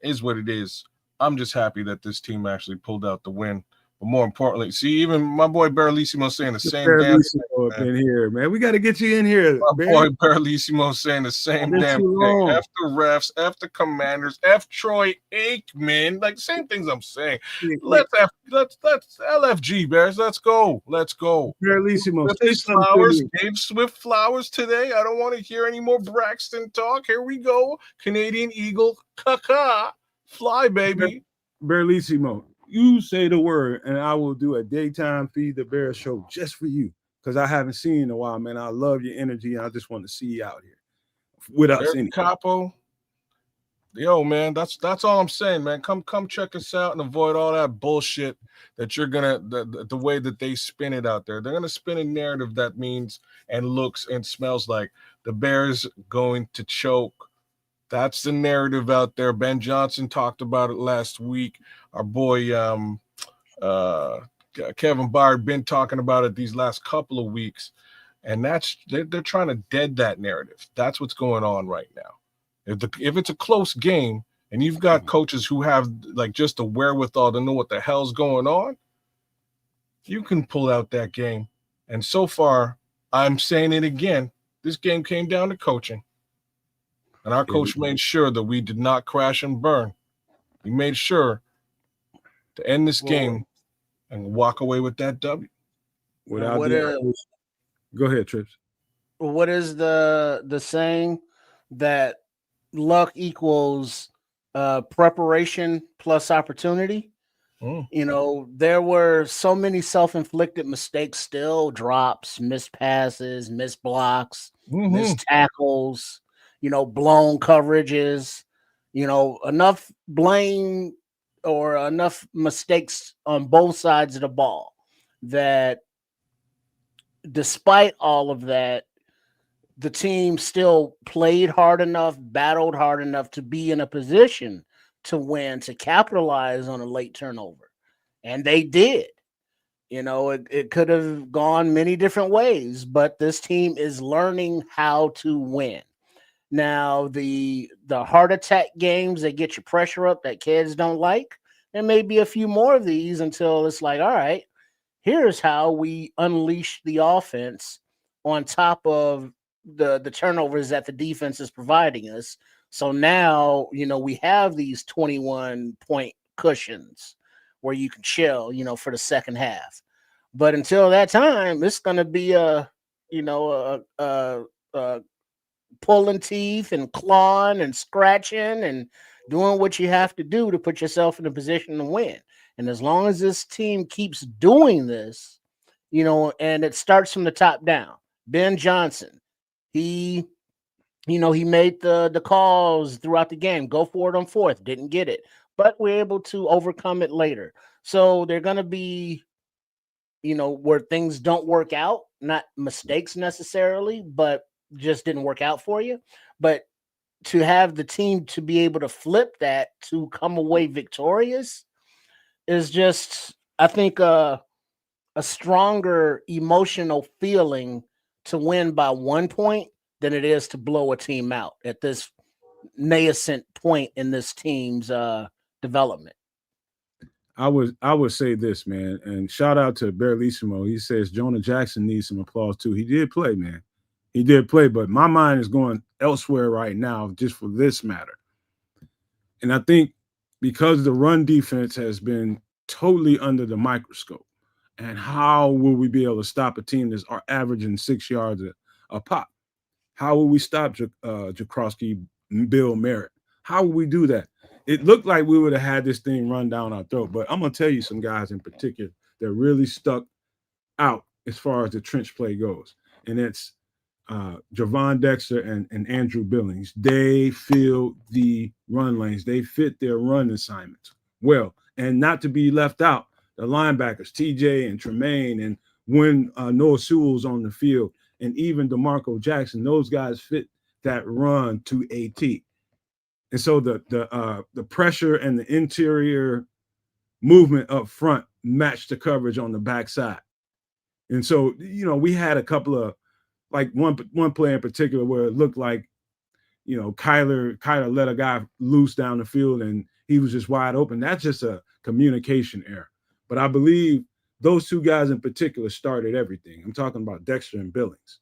Is what it is. I'm just happy that this team actually pulled out the win. But more importantly, see, even my boy Baralissimo saying the same damn thing. In here, man. We got to get you in here. My boy Baralissimo saying the same damn thing. F the refs, F the commanders, F Troy Aikman. Like the same things I'm saying. Let's LFG Bears. Let's go. Baralissimo, gave Swift flowers today. I don't want to hear any more Braxton talk. Here we go. Canadian Eagle. Caca. Fly, baby. Baralissimo, you say the word, and I will do a daytime Feed the Bears show just for you, because I haven't seen you in a while, man. I love your energy, and I just want to see you out here with us. Capo, yo, man, that's all I'm saying, man. Come check us out and avoid all that bullshit that you're gonna the way that they spin it out there. They're gonna spin a narrative that means and looks and smells like the Bears going to choke. That's the narrative out there. Ben Johnson talked about it last week. Our boy Kevin Byard been talking about it these last couple of weeks, and they're trying to dead that narrative. That's what's going on right now. If it's a close game and you've got coaches who have like just the wherewithal to know what the hell's going on, you can pull out that game. And so far, I'm saying it again, this game came down to coaching. And our coach made sure that we did not crash and burn. He made sure to end this game and walk away with that W. Go ahead, Trips. What is the saying that luck equals preparation plus opportunity? There were so many self-inflicted mistakes still, drops, missed passes, missed blocks, missed tackles, blown coverages, enough blame or enough mistakes on both sides of the ball that despite all of that, the team still played hard enough, battled hard enough to be in a position to win, to capitalize on a late turnover. And they did. It could have gone many different ways, but this team is learning how to win. Now, the heart attack games that get your pressure up that kids don't like, there may be a few more of these until it's like, all right, here's how we unleash the offense on top of the turnovers that the defense is providing us. So now, we have these 21-point cushions where you can chill, for the second half. But until that time, it's going to be a pulling teeth and clawing and scratching and doing what you have to do to put yourself in a position to win. And as long as this team keeps doing this, and it starts from the top down. Ben Johnson, he made the calls throughout the game. Go for it on fourth. Didn't get it. But we're able to overcome it later. So they're going to be, where things don't work out, not mistakes necessarily, but just didn't work out for you. But to have the team to be able to flip that to come away victorious is just, I think, a stronger emotional feeling to win by 1 point than it is to blow a team out at this nascent point in this team's development. I would say this, man, and shout out to Berlissimo. He says Jonah Jackson needs some applause too. He did play, man. He did play, but my mind is going elsewhere right now just for this matter. And I think because the run defense has been totally under the microscope, and how will we be able to stop a team that's averaging 6 yards a pop? How will we stop Jakrowski, Bill Merritt? How will we do that? It looked like we would have had this thing run down our throat, but I'm going to tell you some guys in particular that really stuck out as far as the trench play goes. And it's Javon Dexter and Andrew Billings. They filled the run lanes. They fit their run assignments well. And not to be left out, the linebackers, TJ and Tremaine, and when Noah Sewell's on the field, and even DeMarco Jackson, those guys fit that run to a T. And so the pressure and the interior movement up front matched the coverage on the backside. And so, we had a couple of, like one play in particular where it looked like, Kyler let a guy loose down the field and he was just wide open. That's just a communication error. But I believe those two guys in particular started everything. I'm talking about Dexter and Billings.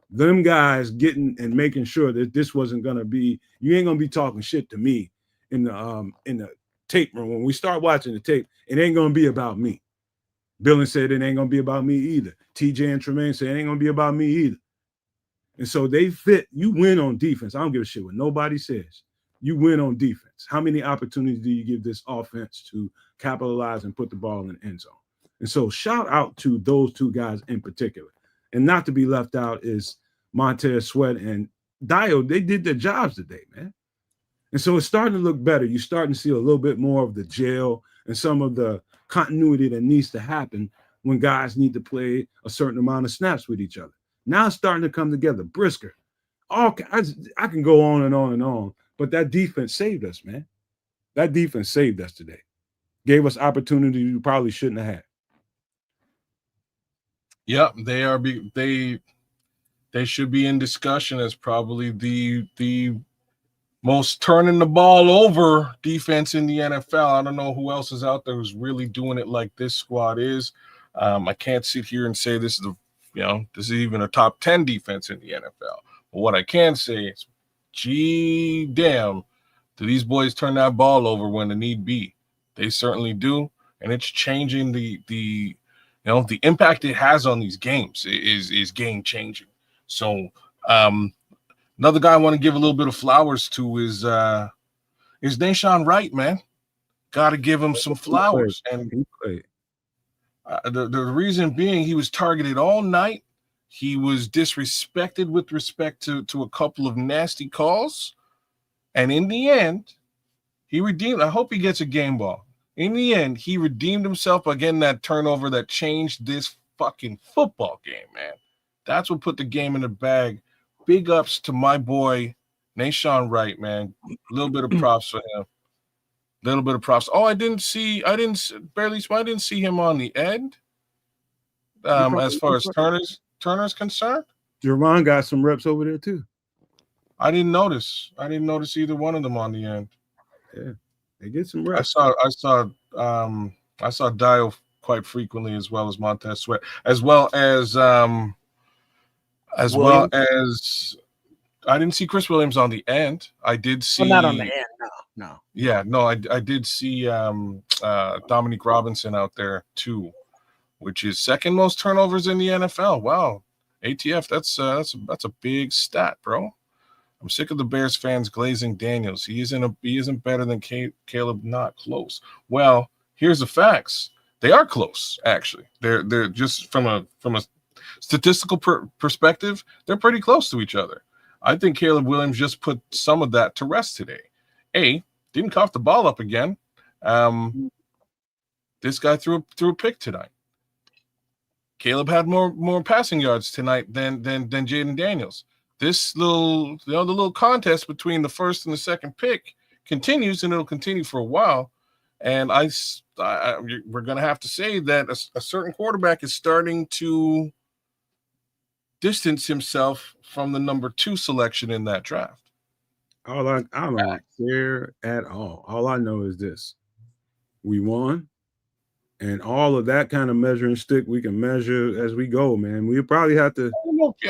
Them guys getting and making sure that this wasn't going to be, you ain't going to be talking shit to me in the tape room. When we start watching the tape, it ain't going to be about me. Billings said it ain't going to be about me either. TJ and Tremaine said it ain't going to be about me either. And so they fit. You win on defense. I don't give a shit what nobody says. You win on defense. How many opportunities do you give this offense to capitalize and put the ball in the end zone? And so shout out to those two guys in particular. And not to be left out is Montez Sweat and Dio. They did their jobs today, man. And so it's starting to look better. You're starting to see a little bit more of the gel and some of the continuity that needs to happen when guys need to play a certain amount of snaps with each other. Now it's starting to come together. Brisker. I can go on and on and on, but that defense saved us, man. That defense saved us today. Gave us opportunity we probably shouldn't have had. Yep, they should be in discussion as probably the most turning the ball over defense in the NFL. I don't know who else is out there who's really doing it like this squad is. I can't sit here and say this is even a top 10 defense in the NFL. But what I can say is, gee damn, do these boys turn that ball over when the need be? They certainly do, and it's changing the impact it has on these games is game changing. So another guy I want to give a little bit of flowers to is Nahshon Wright, man. Got to give him some flowers. And the reason being, he was targeted all night. He was disrespected with respect to a couple of nasty calls. And in the end, he redeemed. I hope he gets a game ball. In the end, he redeemed himself by getting that turnover that changed this fucking football game, man. That's what put the game in the bag. Big ups to my boy, Nahshon Wright, man. A little bit of props for him. Little bit of props. Oh, I didn't see him on the end. As far as Turner's concerned. Jerron got some reps over there too. I didn't notice either one of them on the end. Yeah, they get some reps. I saw Dio quite frequently, as well as Montez Sweat, as well as as Williams? well as I didn't see Chris Williams on the end. I did see. Well, not on the end. No. Yeah, no, I did see Dominique Robinson out there too, which is second most turnovers in the NFL. Wow, ATF, that's a big stat, bro. I'm sick of the Bears fans glazing Daniels. He isn't better than Caleb. Not close. Well, here's the facts. They are close, actually. They're just from a statistical perspective, they're pretty close to each other. I think Caleb Williams just put some of that to rest today. Didn't cough the ball up again. This guy threw a pick tonight. Caleb had more passing yards tonight than Jaden Daniels. This little contest between the first and the second pick continues, and it'll continue for a while. And we're going to have to say that a certain quarterback is starting to distance himself from the number 2 selection in that draft. I don't care at all. All I know is this: we won, and all of that kind of measuring stick we can measure as we go, man. We'll probably have to.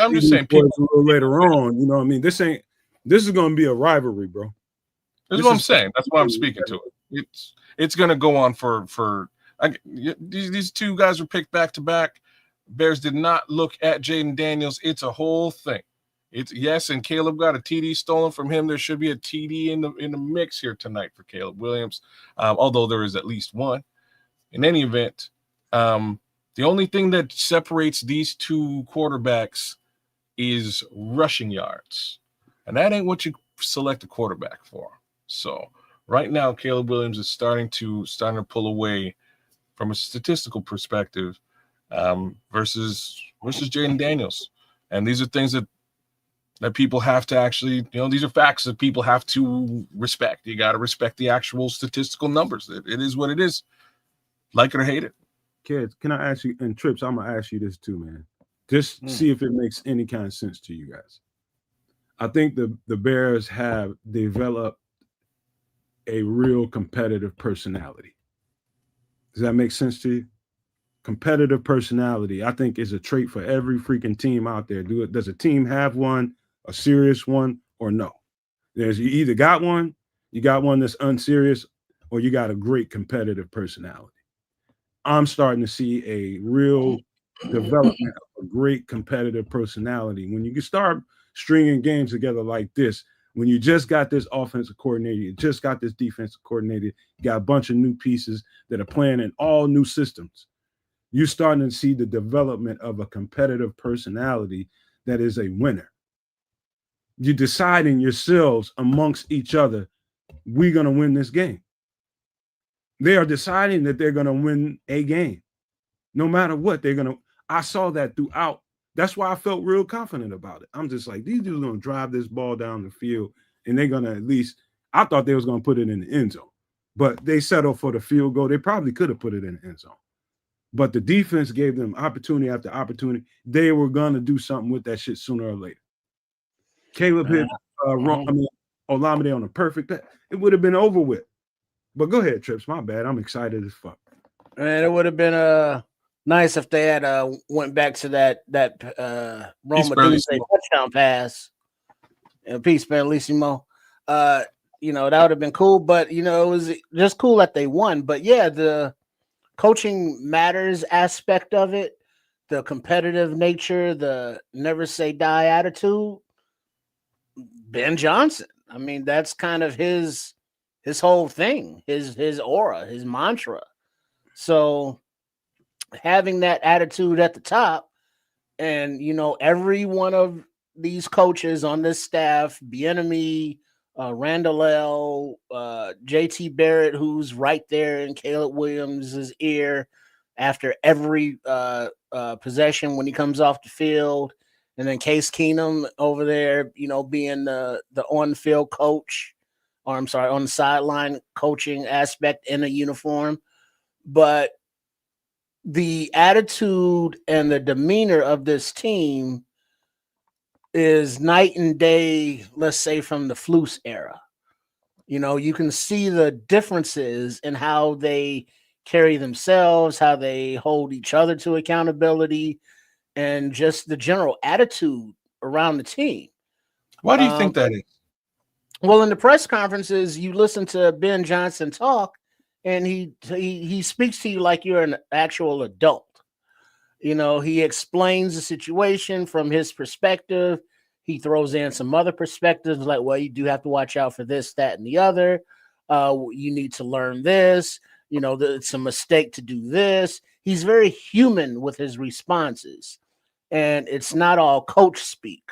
I'm just saying, people a little later on. You know what I mean? This is going to be a rivalry, bro. That's what I'm saying. That's why I'm speaking to it. It's going to go on for these two guys were picked back to back. Bears did not look at Jaden Daniels. It's a whole thing. It's yes, and Caleb got a TD stolen from him. There should be a TD in the mix here tonight for Caleb Williams, although there is at least one. In any event, the only thing that separates these two quarterbacks is rushing yards, and that ain't what you select a quarterback for. So right now, Caleb Williams is starting to pull away from a statistical perspective versus Jaden Daniels, and these are things that people have to actually, these are facts that people have to respect. You got to respect the actual statistical numbers. It is what it is, like it or hate it. Kids, can I ask you, and Trips, I'm going to ask you this too, man. Just see if it makes any kind of sense to you guys. I think the Bears have developed a real competitive personality. Does that make sense to you? Competitive personality, I think, is a trait for every freaking team out there. Does a team have one, a serious one, or no? You either got one that's unserious, or you got a great competitive personality. I'm starting to see a real development of a great competitive personality. When you can start stringing games together like this, when you just got this offensive coordinator, you just got this defensive coordinator, you got a bunch of new pieces that are playing in all new systems, you're starting to see the development of a competitive personality that is a winner. You're deciding yourselves amongst each other, we're going to win this game. They are deciding that they're going to win a game. No matter what, I saw that throughout. That's why I felt real confident about it. I'm just like, these dudes are going to drive this ball down the field, and they're going to at least, I thought they was going to put it in the end zone, but they settled for the field goal. They probably could have put it in the end zone. But the defense gave them opportunity after opportunity. They were going to do something with that shit sooner or later. Caleb hit Olamide on a perfect pass. It would have been over with. But go ahead, Trips. My bad. I'm excited as fuck. Man, it would have been nice if they had went back to that Roma Dunze touchdown pass. Peace, Bellissimo. That would have been cool. But it was just cool that they won. But yeah, the coaching matters aspect of it, the competitive nature, the never say die attitude. Ben Johnson. I mean, that's kind of his whole thing, his aura, his mantra. So having that attitude at the top, and every one of these coaches on this staff, Bieniemy, Randall, JT Barrett, who's right there in Caleb Williams' ear after every possession when he comes off the field, and then Case Keenum over there, being the on-field coach, or I'm sorry, on the sideline coaching aspect in a uniform. But the attitude and the demeanor of this team is night and day, let's say, from the Flus era. You can see the differences in how they carry themselves, how they hold each other to accountability, and just the general attitude around the team. Why do you think that is? Well, in the press conferences, you listen to Ben Johnson talk, and he speaks to you like you're an actual adult. You know, he explains the situation from his perspective. He throws in some other perspectives, like, well, you do have to watch out for this, that, and the other. You need to learn this. You know, it's a mistake to do this. He's very human with his responses, and it's not all coach speak.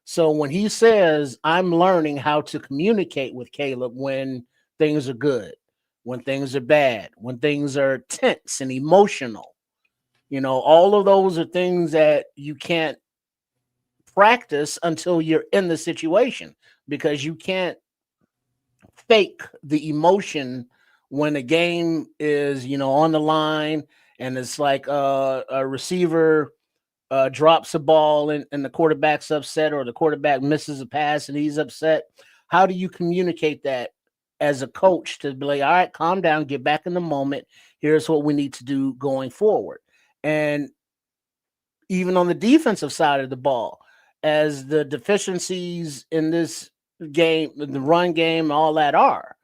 So when he says, I'm learning how to communicate with Caleb when things are good, when things are bad, when things are tense and emotional, you know, all of those are things that you can't practice until you're in the situation, because you can't fake the emotion when a game is, you know, on the line, and it's like a receiver drops a ball and the quarterback's upset, or the quarterback misses a pass and he's upset. How do you communicate that as a coach to be like, all right, calm down, get back in the moment. Here's what we need to do going forward. And even on the defensive side of the ball, as the deficiencies in this game, the run game, all that are,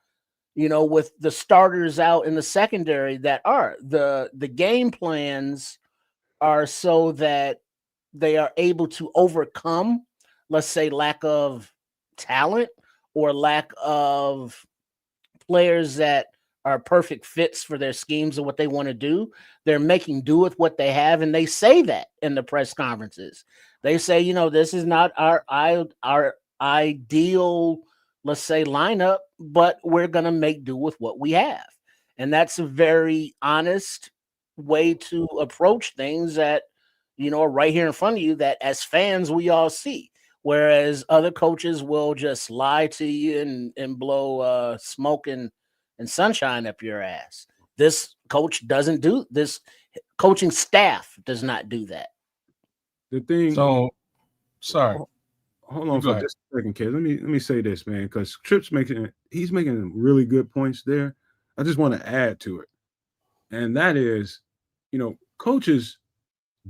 you know, with the starters out in the secondary, that are the game plans are so that they are able to overcome, let's say, lack of talent or lack of players that are perfect fits for their schemes and what they want to do. They're making do with what they have, and they say that in the press conferences. They say, you know, this is not our ideal, let's say, lineup, but we're going to make do with what we have. And that's a very honest way to approach things that, you know, are right here in front of you, that as fans we all see. Whereas other coaches will just lie to you and blow smoke and sunshine up your ass. This coach doesn't do this. Coaching staff does not do that. The thing. So, sorry. Hold on for just a second, kid. Let me say this, man, because Tripp's he's making really good points there. I just want to add to it, and that is, you know, coaches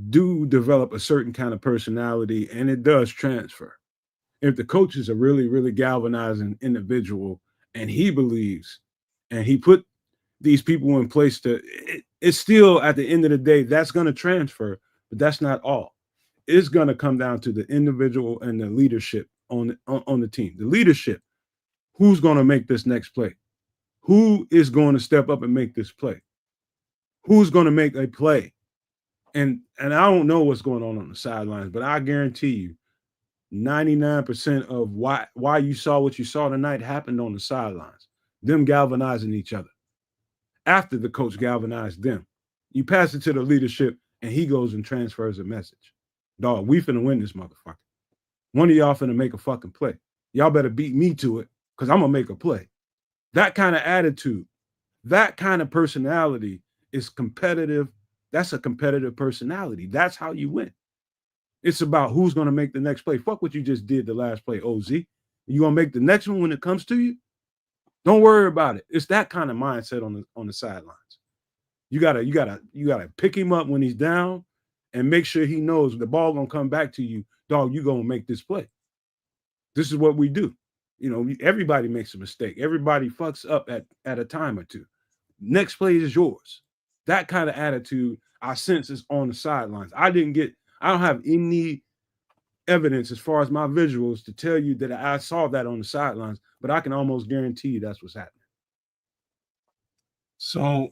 do develop a certain kind of personality, and it does transfer. If the coach is a really, really galvanizing individual, and he believes, and he put these people in place it's still, at the end of the day, that's going to transfer, but that's not all. It's going to come down to the individual and the leadership on the team. The leadership, who's going to make this next play? Who is going to step up and make this play? Who's going to make a play? And I don't know what's going on the sidelines, but I guarantee you 99% of why you saw what you saw tonight happened on the sidelines. Them galvanizing each other. After the coach galvanized them, you pass it to the leadership, and he goes and transfers a message. Dog, we finna win this motherfucker. One of y'all finna make a fucking play. Y'all better beat me to it, because I'm gonna make a play. That kind of attitude, that kind of personality is competitive. That's a competitive personality. That's how you win. It's about who's going to make the next play. Fuck what you just did the last play, OZ. You going to make the next one when it comes to you? Don't worry about it. It's that kind of mindset on the sidelines. You gotta pick him up when he's down and make sure he knows the ball gonna come back to you. Dog, you gonna make this play. This is what we do. You know, everybody makes a mistake. Everybody fucks up at a time or two. Next play is yours. That kind of attitude I sense is on the sidelines. I don't have any evidence as far as my visuals to tell you that I saw that on the sidelines, but I can almost guarantee you that's what's happening. So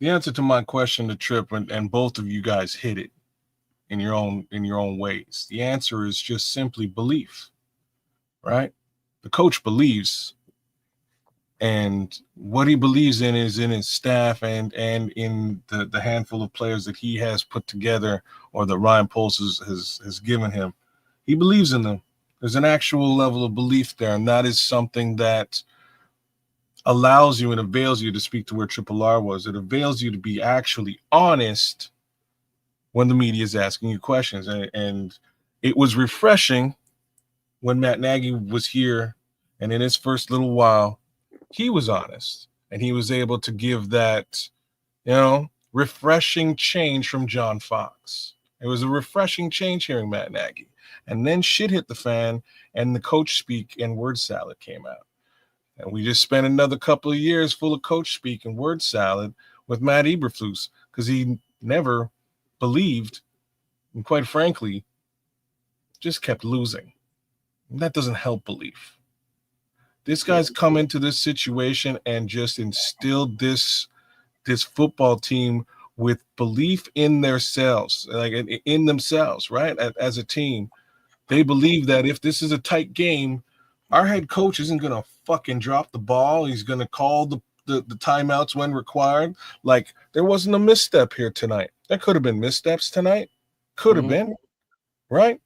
the answer to my question to Trip, and both of you guys hit it in your own ways. The answer is just simply belief, right? The coach believes, and what he believes in is in his staff and in the handful of players that he has put together, or that Ryan Poles has given him. He believes in them. There's an actual level of belief there, and that is something that allows you and avails you, to speak to where Triple R was. It avails you to be actually honest when the media is asking you questions. And it was refreshing when Matt Nagy was here, and in his first little while, he was honest, and he was able to give that, refreshing change from John Fox. It was a refreshing change hearing Matt Nagy. And then shit hit the fan, and the coach speak and word salad came out. And we just spent another couple of years full of coach speak and word salad with Matt Eberflus because he never believed, and quite frankly, just kept losing. And that doesn't help belief. This guy's come into this situation and just instilled this football team with belief in themselves, like in themselves, right? As a team, they believe that if this is a tight game, our head coach isn't going to fucking drop the ball. He's going to call the timeouts when required. Like, there wasn't a misstep here tonight. There could have been missteps tonight. Could have been, right?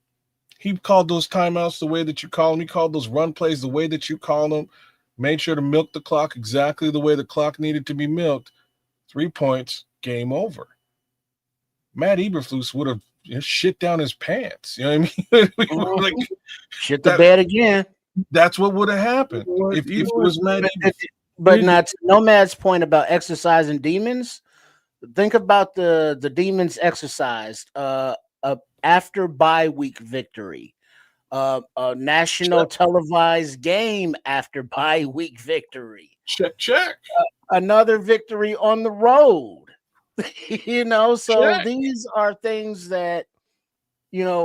He called those timeouts the way that you call them. He called those run plays the way that you call them. Made sure to milk the clock exactly the way the clock needed to be milked. 3 points, game over. Matt Eberflus would have shit down his pants. You know what I mean? Like, shit the bed again. That's what would have happened if it was Matt Eberflus. But not to Nomad's point about exercising demons. Think about the demons exercised after bye week victory, a national televised game after bye week victory. Check. Another victory on the road. So these are things that,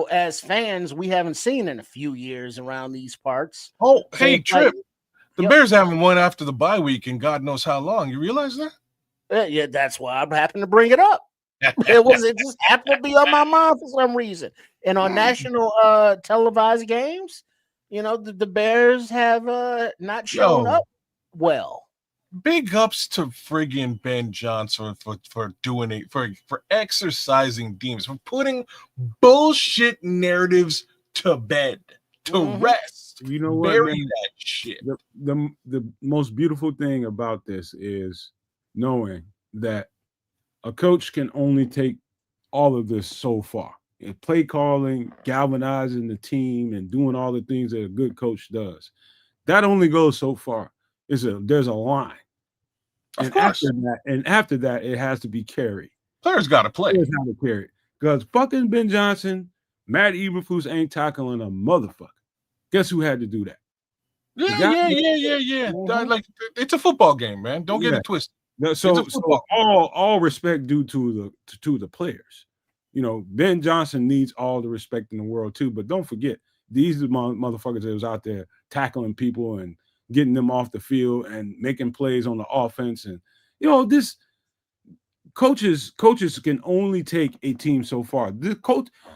as fans, we haven't seen in a few years around these parts. Oh, hey, Trip. The Bears haven't won after the bye week in God knows how long. You realize that? Yeah, that's why I happened to bring it up. It just happened to be on my mind for some reason. And on national televised games, the Bears have not shown up well. Big ups to friggin' Ben Johnson for doing it, for exercising demons, for putting bullshit narratives to bed, to rest. You know what? Bury that shit. The most beautiful thing about this is knowing that a coach can only take all of this so far. And play calling, galvanizing the team, and doing all the things that a good coach does. That only goes so far. There's a line. Of course. After that, it has to be carried. Players got to play. Players have to carry it. Because fucking Ben Johnson, Matt Eberflus ain't tackling a motherfucker. Guess who had to do that? Yeah. Like, it's a football game, man. Don't get it twisted. So all respect due to the players. Ben Johnson needs all the respect in the world too. But don't forget, these are motherfuckers that was out there tackling people and getting them off the field and making plays on the offense. And this coaches can only take a team so far. The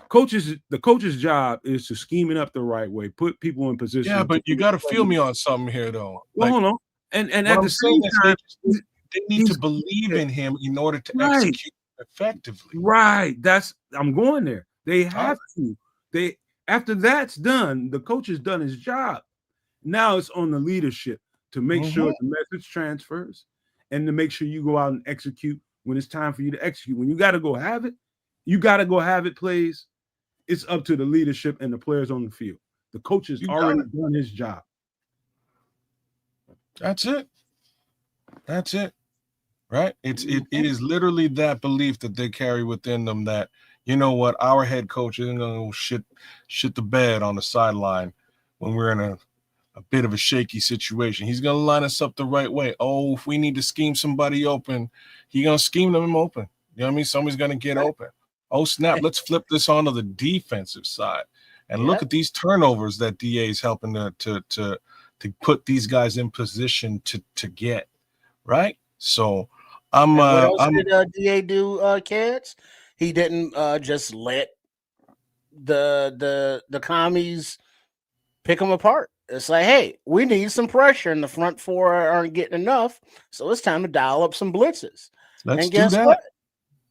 coach's job is to scheme it up the right way, put people in position. Yeah, but you got to feel me on something here, though. Well, hold on. And at the same time, they need to believe in him in order to execute effectively. Right. I'm going there. They have to. After that's done, the coach has done his job. Now it's on the leadership to make sure the message transfers and to make sure you go out and execute when it's time for you to execute. When you got to go have it, plays. It's up to the leadership and the players on the field. The coach has already done his job. That's it. Right? It is literally that belief that they carry within them that, you know what, our head coach isn't going to shit the bed on the sideline when we're in a bit of a shaky situation. He's going to line us up the right way. Oh, if we need to scheme somebody open, he's going to scheme them open. You know what I mean? Somebody's going to get open. Oh, snap. Let's flip this onto the defensive side. And look at these turnovers that DA is helping to put these guys in position to get, right? So what else did DA do, kids? He didn't just let the commies pick them apart. It's like, hey, we need some pressure, and the front four aren't getting enough, so it's time to dial up some blitzes. And guess what?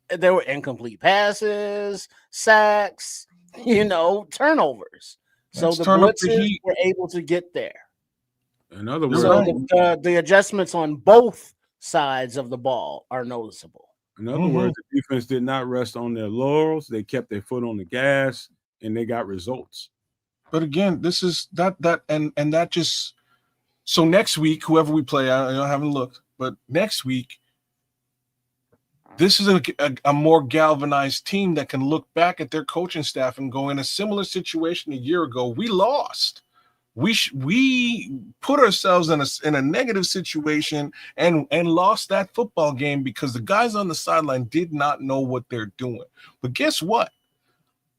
There were incomplete passes, sacks, turnovers. So the blitzes were able to get there. In other words, the adjustments on both sides of the ball are noticeable. In other words, the defense did not rest on their laurels. They kept their foot on the gas, and they got results. But again, this is that just so next week, whoever we play, I haven't looked, but next week, this is a more galvanized team that can look back at their coaching staff and go, in a similar situation a year ago, we lost. We put ourselves in a negative situation and lost that football game because the guys on the sideline did not know what they're doing. But guess what?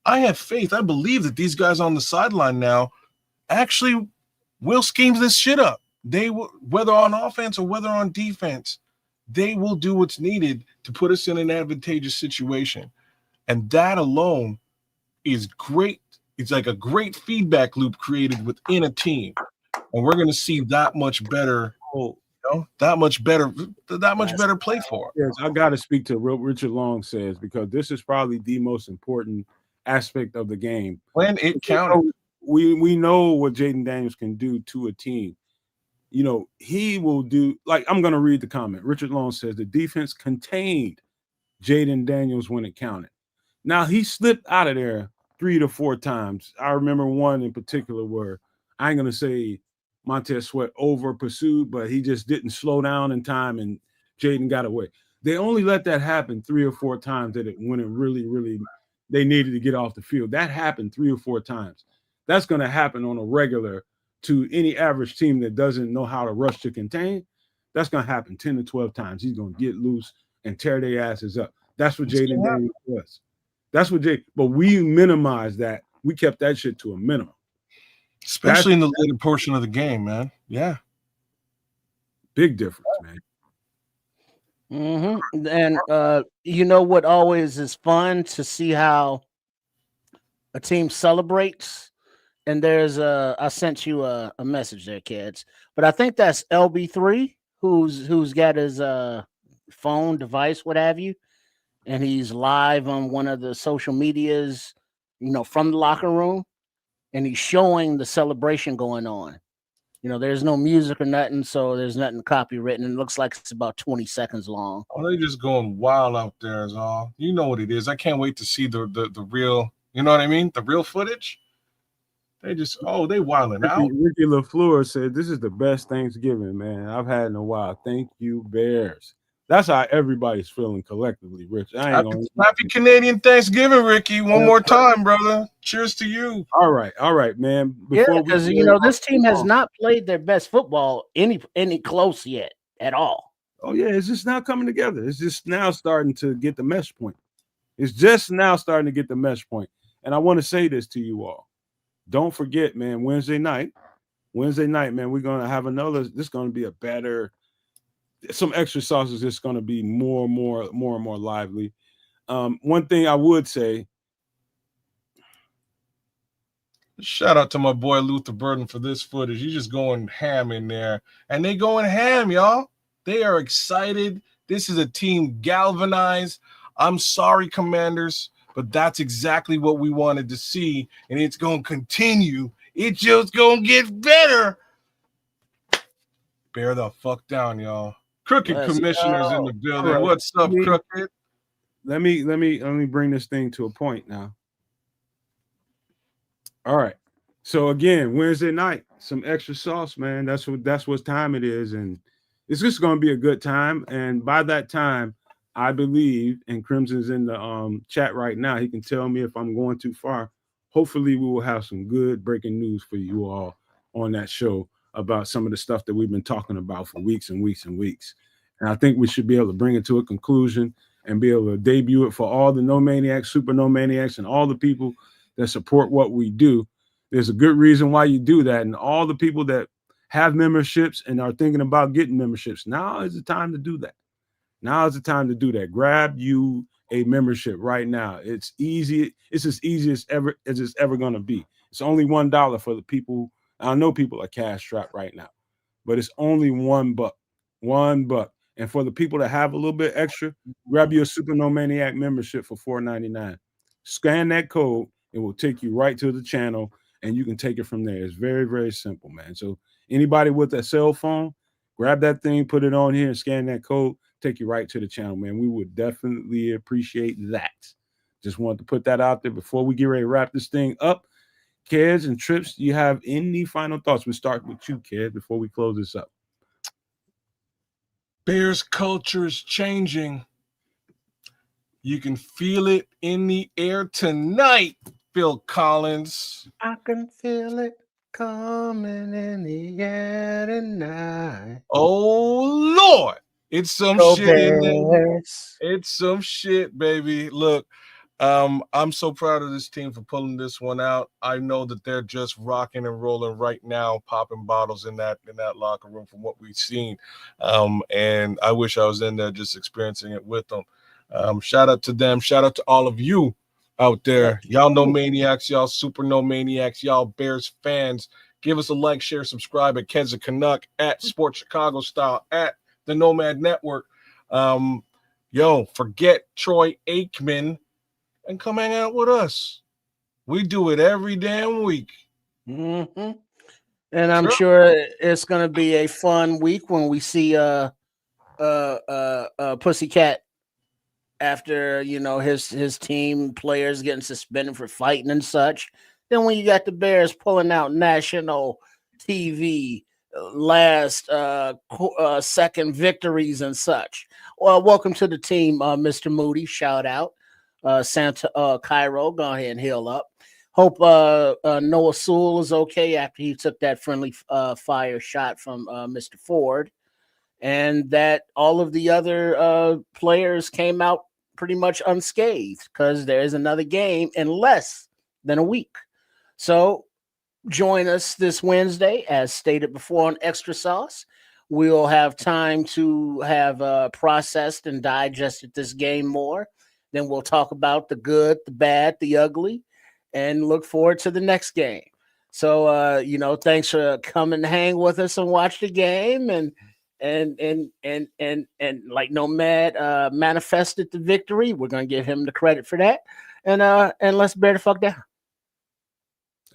I have faith. I believe that these guys on the sideline now actually will scheme this shit up. They will, whether on offense or whether on defense, they will do what's needed to put us in an advantageous situation. And that alone is great. It's like a great feedback loop created within a team. And we're going to see that much better, that much better play for. Yes, I got to speak to what Richard Long says, because this is probably the most important aspect of the game. When it counted. We know what Jaden Daniels can do to a team. You know, he will do, like, I'm going to read the comment. Richard Long says the defense contained Jaden Daniels when it counted. Now, he slipped out of there 3 to 4 times. I remember one in particular where I ain't going to say Montez Sweat over pursued, but he just didn't slow down in time and Jaden got away. They only let that happen 3 or 4 times when it really, really, they needed to get off the field. That happened 3 or 4 times. That's going to happen on a regular to any average team that doesn't know how to rush to contain. That's going to happen 10 to 12 times. He's going to get loose and tear their asses up. That's what Jaden Daniels was. That's what but we minimized that. We kept that shit to a minimum. Especially in the later portion of the game, man. Yeah. Big difference, man. Mm-hmm. And you know what always is fun to see how a team celebrates. And there's I sent you a message there, kids. But I think that's LB3 who's got his phone device, what have you, and he's live on one of the social medias, you know, from the locker room, and he's showing the celebration going on. You know, there's no music or nothing, so there's nothing copywritten. It looks like it's about 20 seconds long. Oh, they're just going wild out there is all. You know what it is. I can't wait to see the real, you know what I mean? The real footage. They just, they wilding out. Ricky LaFleur said, this is the best Thanksgiving, man, I've had in a while. Thank you, Bears. That's how everybody's feeling collectively, Rich. Happy Canadian Thanksgiving, Ricky. One more time, brother. Cheers to you. All right, man. Because you know this team has not played their best football any close yet at all. Oh yeah, it's just now coming together. It's just now starting to get the mesh point. It's just now starting to get the mesh point. And I want to say this to you all. Don't forget, man, Wednesday night, man, we're going to have another. This is going to be a better, some extra sauces. It's going to be more and more lively. One thing I would say. Shout out to my boy Luther Burden for this footage. He's just going ham in there. And they going ham, y'all. They are excited. This is a team galvanized. I'm sorry, Commanders, but that's exactly what we wanted to see, and it's going to continue. It's just going to get better. Bear the fuck down, y'all. Crooked Commissioner's in the building. Right. What's up, Crooked? Let me bring this thing to a point now. All right. So again, Wednesday night, some extra sauce, man. That's what time it is, and it's just going to be a good time. And by that time, I believe, and Crimson's in the chat right now, he can tell me if I'm going too far. Hopefully, we will have some good breaking news for you all on that show about some of the stuff that we've been talking about for weeks and weeks and weeks. And I think we should be able to bring it to a conclusion and be able to debut it for all the No Maniacs, Super No Maniacs, and all the people that support what we do. There's a good reason why you do that. And all the people that have memberships and are thinking about getting memberships, now is the time to do that. Now is the time to do that. Grab you a membership right now. It's easy. It's as easy as it's ever going to be. It's only $1 for the people. I know people are cash strapped right now, but it's only $1. $1. And for the people that have a little bit extra, grab your Super No Maniac membership for $4.99. Scan that code. It will take you right to the channel, and you can take it from there. It's very, very simple, man. So anybody with a cell phone, grab that thing, put it on here, and scan that code. Take you right to the channel, man. We would definitely appreciate that. Just wanted to put that out there before we get ready to wrap this thing up. Keds and Trips, do you have any final thoughts? We'll start with you, Ked, before we close this up. Bears culture is changing. You can feel it in the air tonight, Phil Collins. I can feel it coming in the air tonight. Oh, Lord. It's some Go shit in there. Bears. It's some shit, baby. Look, I'm so proud of this team for pulling this one out. I know that they're just rocking and rolling right now, popping bottles in that locker room from what we've seen. And I wish I was in there just experiencing it with them. Shout out to them. Shout out to all of you out there. Y'all know maniacs, y'all super no maniacs, y'all Bears fans. Give us a like, share, subscribe at Ken's a Canuck, at Sports Chicago Style, at the Nomad Network. Forget Troy Aikman and come hang out with us. We do it every damn week. Mm-hmm. And I'm sure it's going to be a fun week when we see Pussycat after his team players getting suspended for fighting and such. Then when you got the Bears pulling out national TV last second victories and such. Well, welcome to the team, Mr. Moody. Shout out. Cairo, go ahead and heal up. Hope Noah Sewell is okay after he took that friendly fire shot from Mr. Ford, and that all of the other players came out pretty much unscathed, because there is another game in less than a week. So join us this Wednesday, as stated before, on Extra Sauce. We'll have time to have processed and digested this game more. Then we'll talk about the good, the bad, the ugly, and look forward to the next game. So, thanks for coming to hang with us and watch the game, and like Nomad manifested the victory. We're gonna give him the credit for that, and let's bear the fuck down.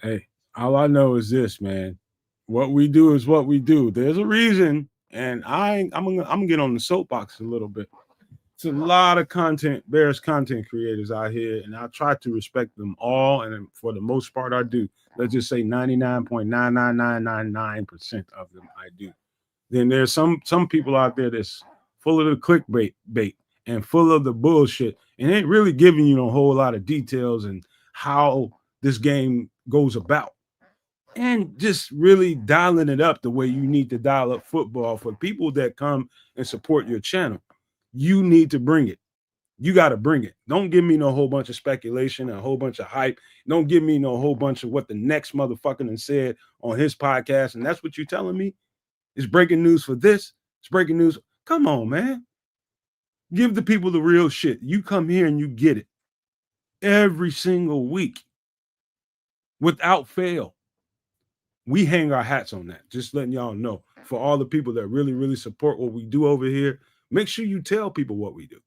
Hey, all I know is this, man. What we do is what we do. There's a reason, and I'm gonna get on the soapbox a little bit. It's a lot of Bears content creators out here, and I try to respect them all, and for the most part, I do. Let's just say 99.99999% of them I do. Then there's some people out there that's full of the clickbait and full of the bullshit, and ain't really giving you a whole lot of details and how this game goes about, and just really dialing it up the way you need to dial up football for people that come and support your channel. You need to bring it. You got to bring it. Don't give me no whole bunch of speculation, a whole bunch of hype. Don't give me no whole bunch of what the next motherfucker said on his podcast. And that's what you're telling me? It's breaking news for this. It's breaking news. Come on, man. Give the people the real shit. You come here and you get it every single week without fail. We hang our hats on that. Just letting y'all know. For all the people that really, really support what we do over here, make sure you tell people what we do.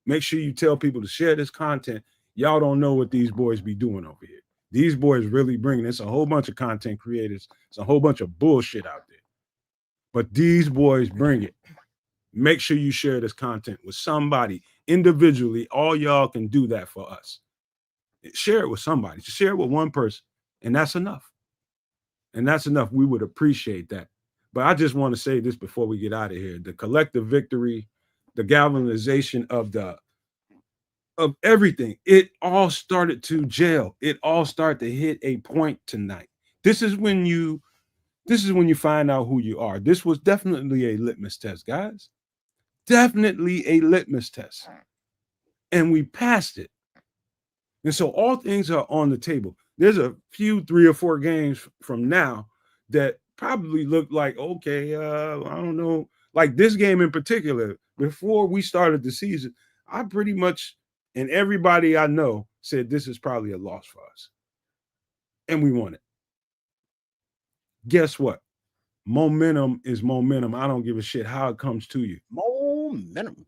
Make sure you tell people to share this content. Y'all don't know what these boys be doing over here. These boys really bringing this. A whole bunch of content creators. It's a whole bunch of bullshit out there. But these boys bring it. Make sure you share this content with somebody individually. All y'all can do that for us. Share it with somebody. Just share it with one person. And that's enough. And that's enough. We would appreciate that. But I just want to say this before we get out of here. The collective victory, the galvanization of everything, it all started to gel. It all started to hit a point tonight. This is when you find out who you are. This was definitely a litmus test, guys. Definitely a litmus test. And we passed it. And so all things are on the table. There's a few 3 or 4 games from now that probably look like, okay, I don't know. Like this game in particular, before we started the season, I pretty much, and everybody I know said this is probably a loss for us. And we won it. Guess what? Momentum is momentum. I don't give a shit how it comes to you. Momentum.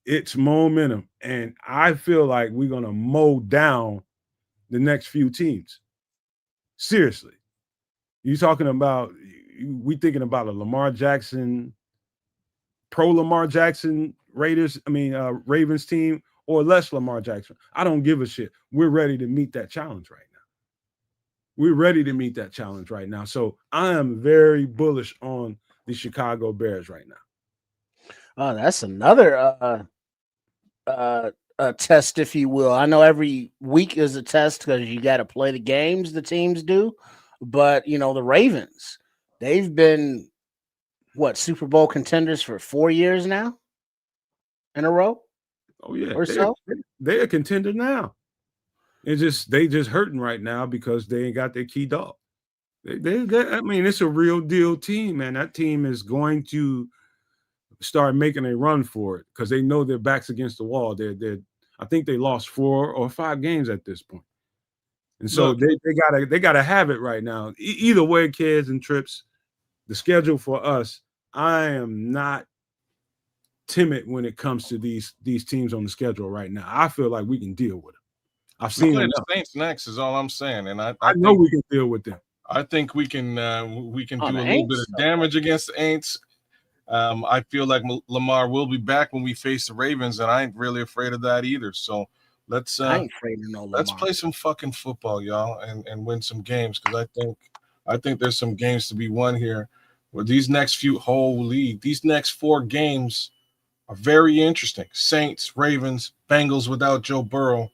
It's momentum. And I feel like we're going to mow down the next few teams. Seriously. You talking about, we thinking about a Lamar Jackson, pro Lamar Jackson Ravens team, or less Lamar Jackson. I don't give a shit. We're ready to meet that challenge right now. We're ready to meet that challenge right now. So I am very bullish on the Chicago Bears right now. Oh, that's another a test, if you will. I know every week is a test because you got to play the games the teams do. But, you know, the Ravens, they've been, Super Bowl contenders for 4 years now in a row? Oh, yeah. Or so? They're a contender now. They just hurting right now because they ain't got their key dog. I mean, it's a real deal team, man. That team is going to start making a run for it because they know their backs against the wall. I think they lost 4 or 5 games at this point. And so they gotta have it right now. Either way, kids and trips, the schedule for us, I am not timid when it comes to these teams on the schedule right now. I feel like we can deal with them. I've seen enough. The Saints next is all I'm saying, and I know think we can deal with them. I think we can do a little Aints? bit of damage against the Aints. I feel like Lamar will be back when we face the Ravens, and I ain't really afraid of that either. So I ain't afraid of no Lamar. Let's play some fucking football, y'all, and win some games because I think there's some games to be won here. With these next these next 4 games are very interesting. Saints, Ravens, Bengals without Joe Burrow,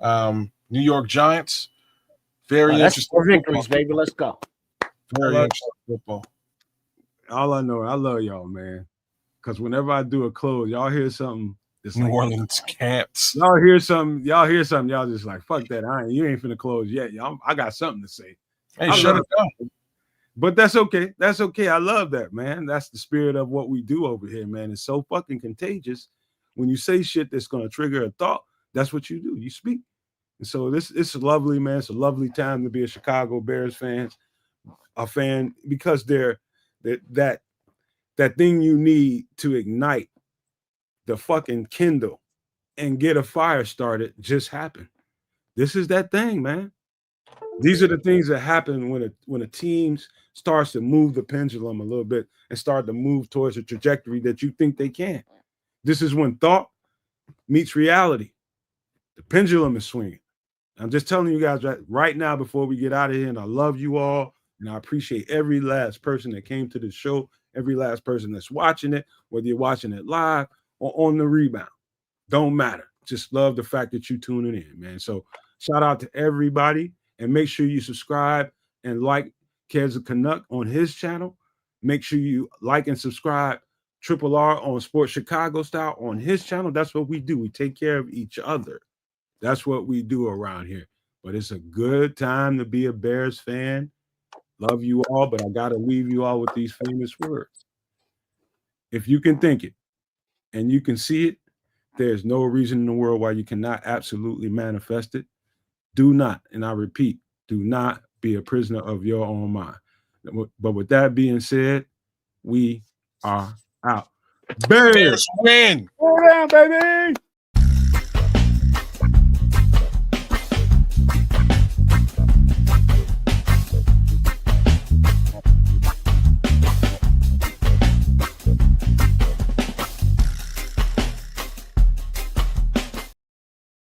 New York Giants. Very interesting. 4 victories, baby. Let's go. Very interesting football. All I know, I love y'all, man. Because whenever I do a close, y'all hear something. New Orleans Cats. Y'all hear something. Y'all just like, fuck that. You ain't finna close yet. Y'all, I got something to say. Hey, shut it down. But that's okay. That's okay. I love that, man. That's the spirit of what we do over here, man. It's so fucking contagious. When you say shit that's gonna trigger a thought, that's what you do. You speak. And so it's lovely, man. It's a lovely time to be a Chicago Bears fan because they're that thing you need to ignite the fucking kindle and get a fire started just happened. This is that thing, man. These are the things that happen when a team starts to move the pendulum a little bit and start to move towards a trajectory that you think they can. This is when thought meets reality. The pendulum is swinging. I'm just telling you guys right now before we get out of here, and I love you all, and I appreciate every last person that came to the show, every last person that's watching it, whether you're watching it live or on the rebound. Don't matter. Just love the fact that you're tuning in, man. So shout out to everybody, and make sure you subscribe and like Kez Canuck on his channel. Make sure you like and subscribe Triple R on Sports Chicago Style on his channel. That's what we do. We take care of each other. That's what we do around here. But it's a good time to be a Bears fan. Love you all, but I got to leave you all with these famous words. If you can think it and you can see it, there's no reason in the world why you cannot absolutely manifest it. Do not, and I repeat, do not be a prisoner of your own mind. But with that being said, we are out. Bears win. Go down, baby.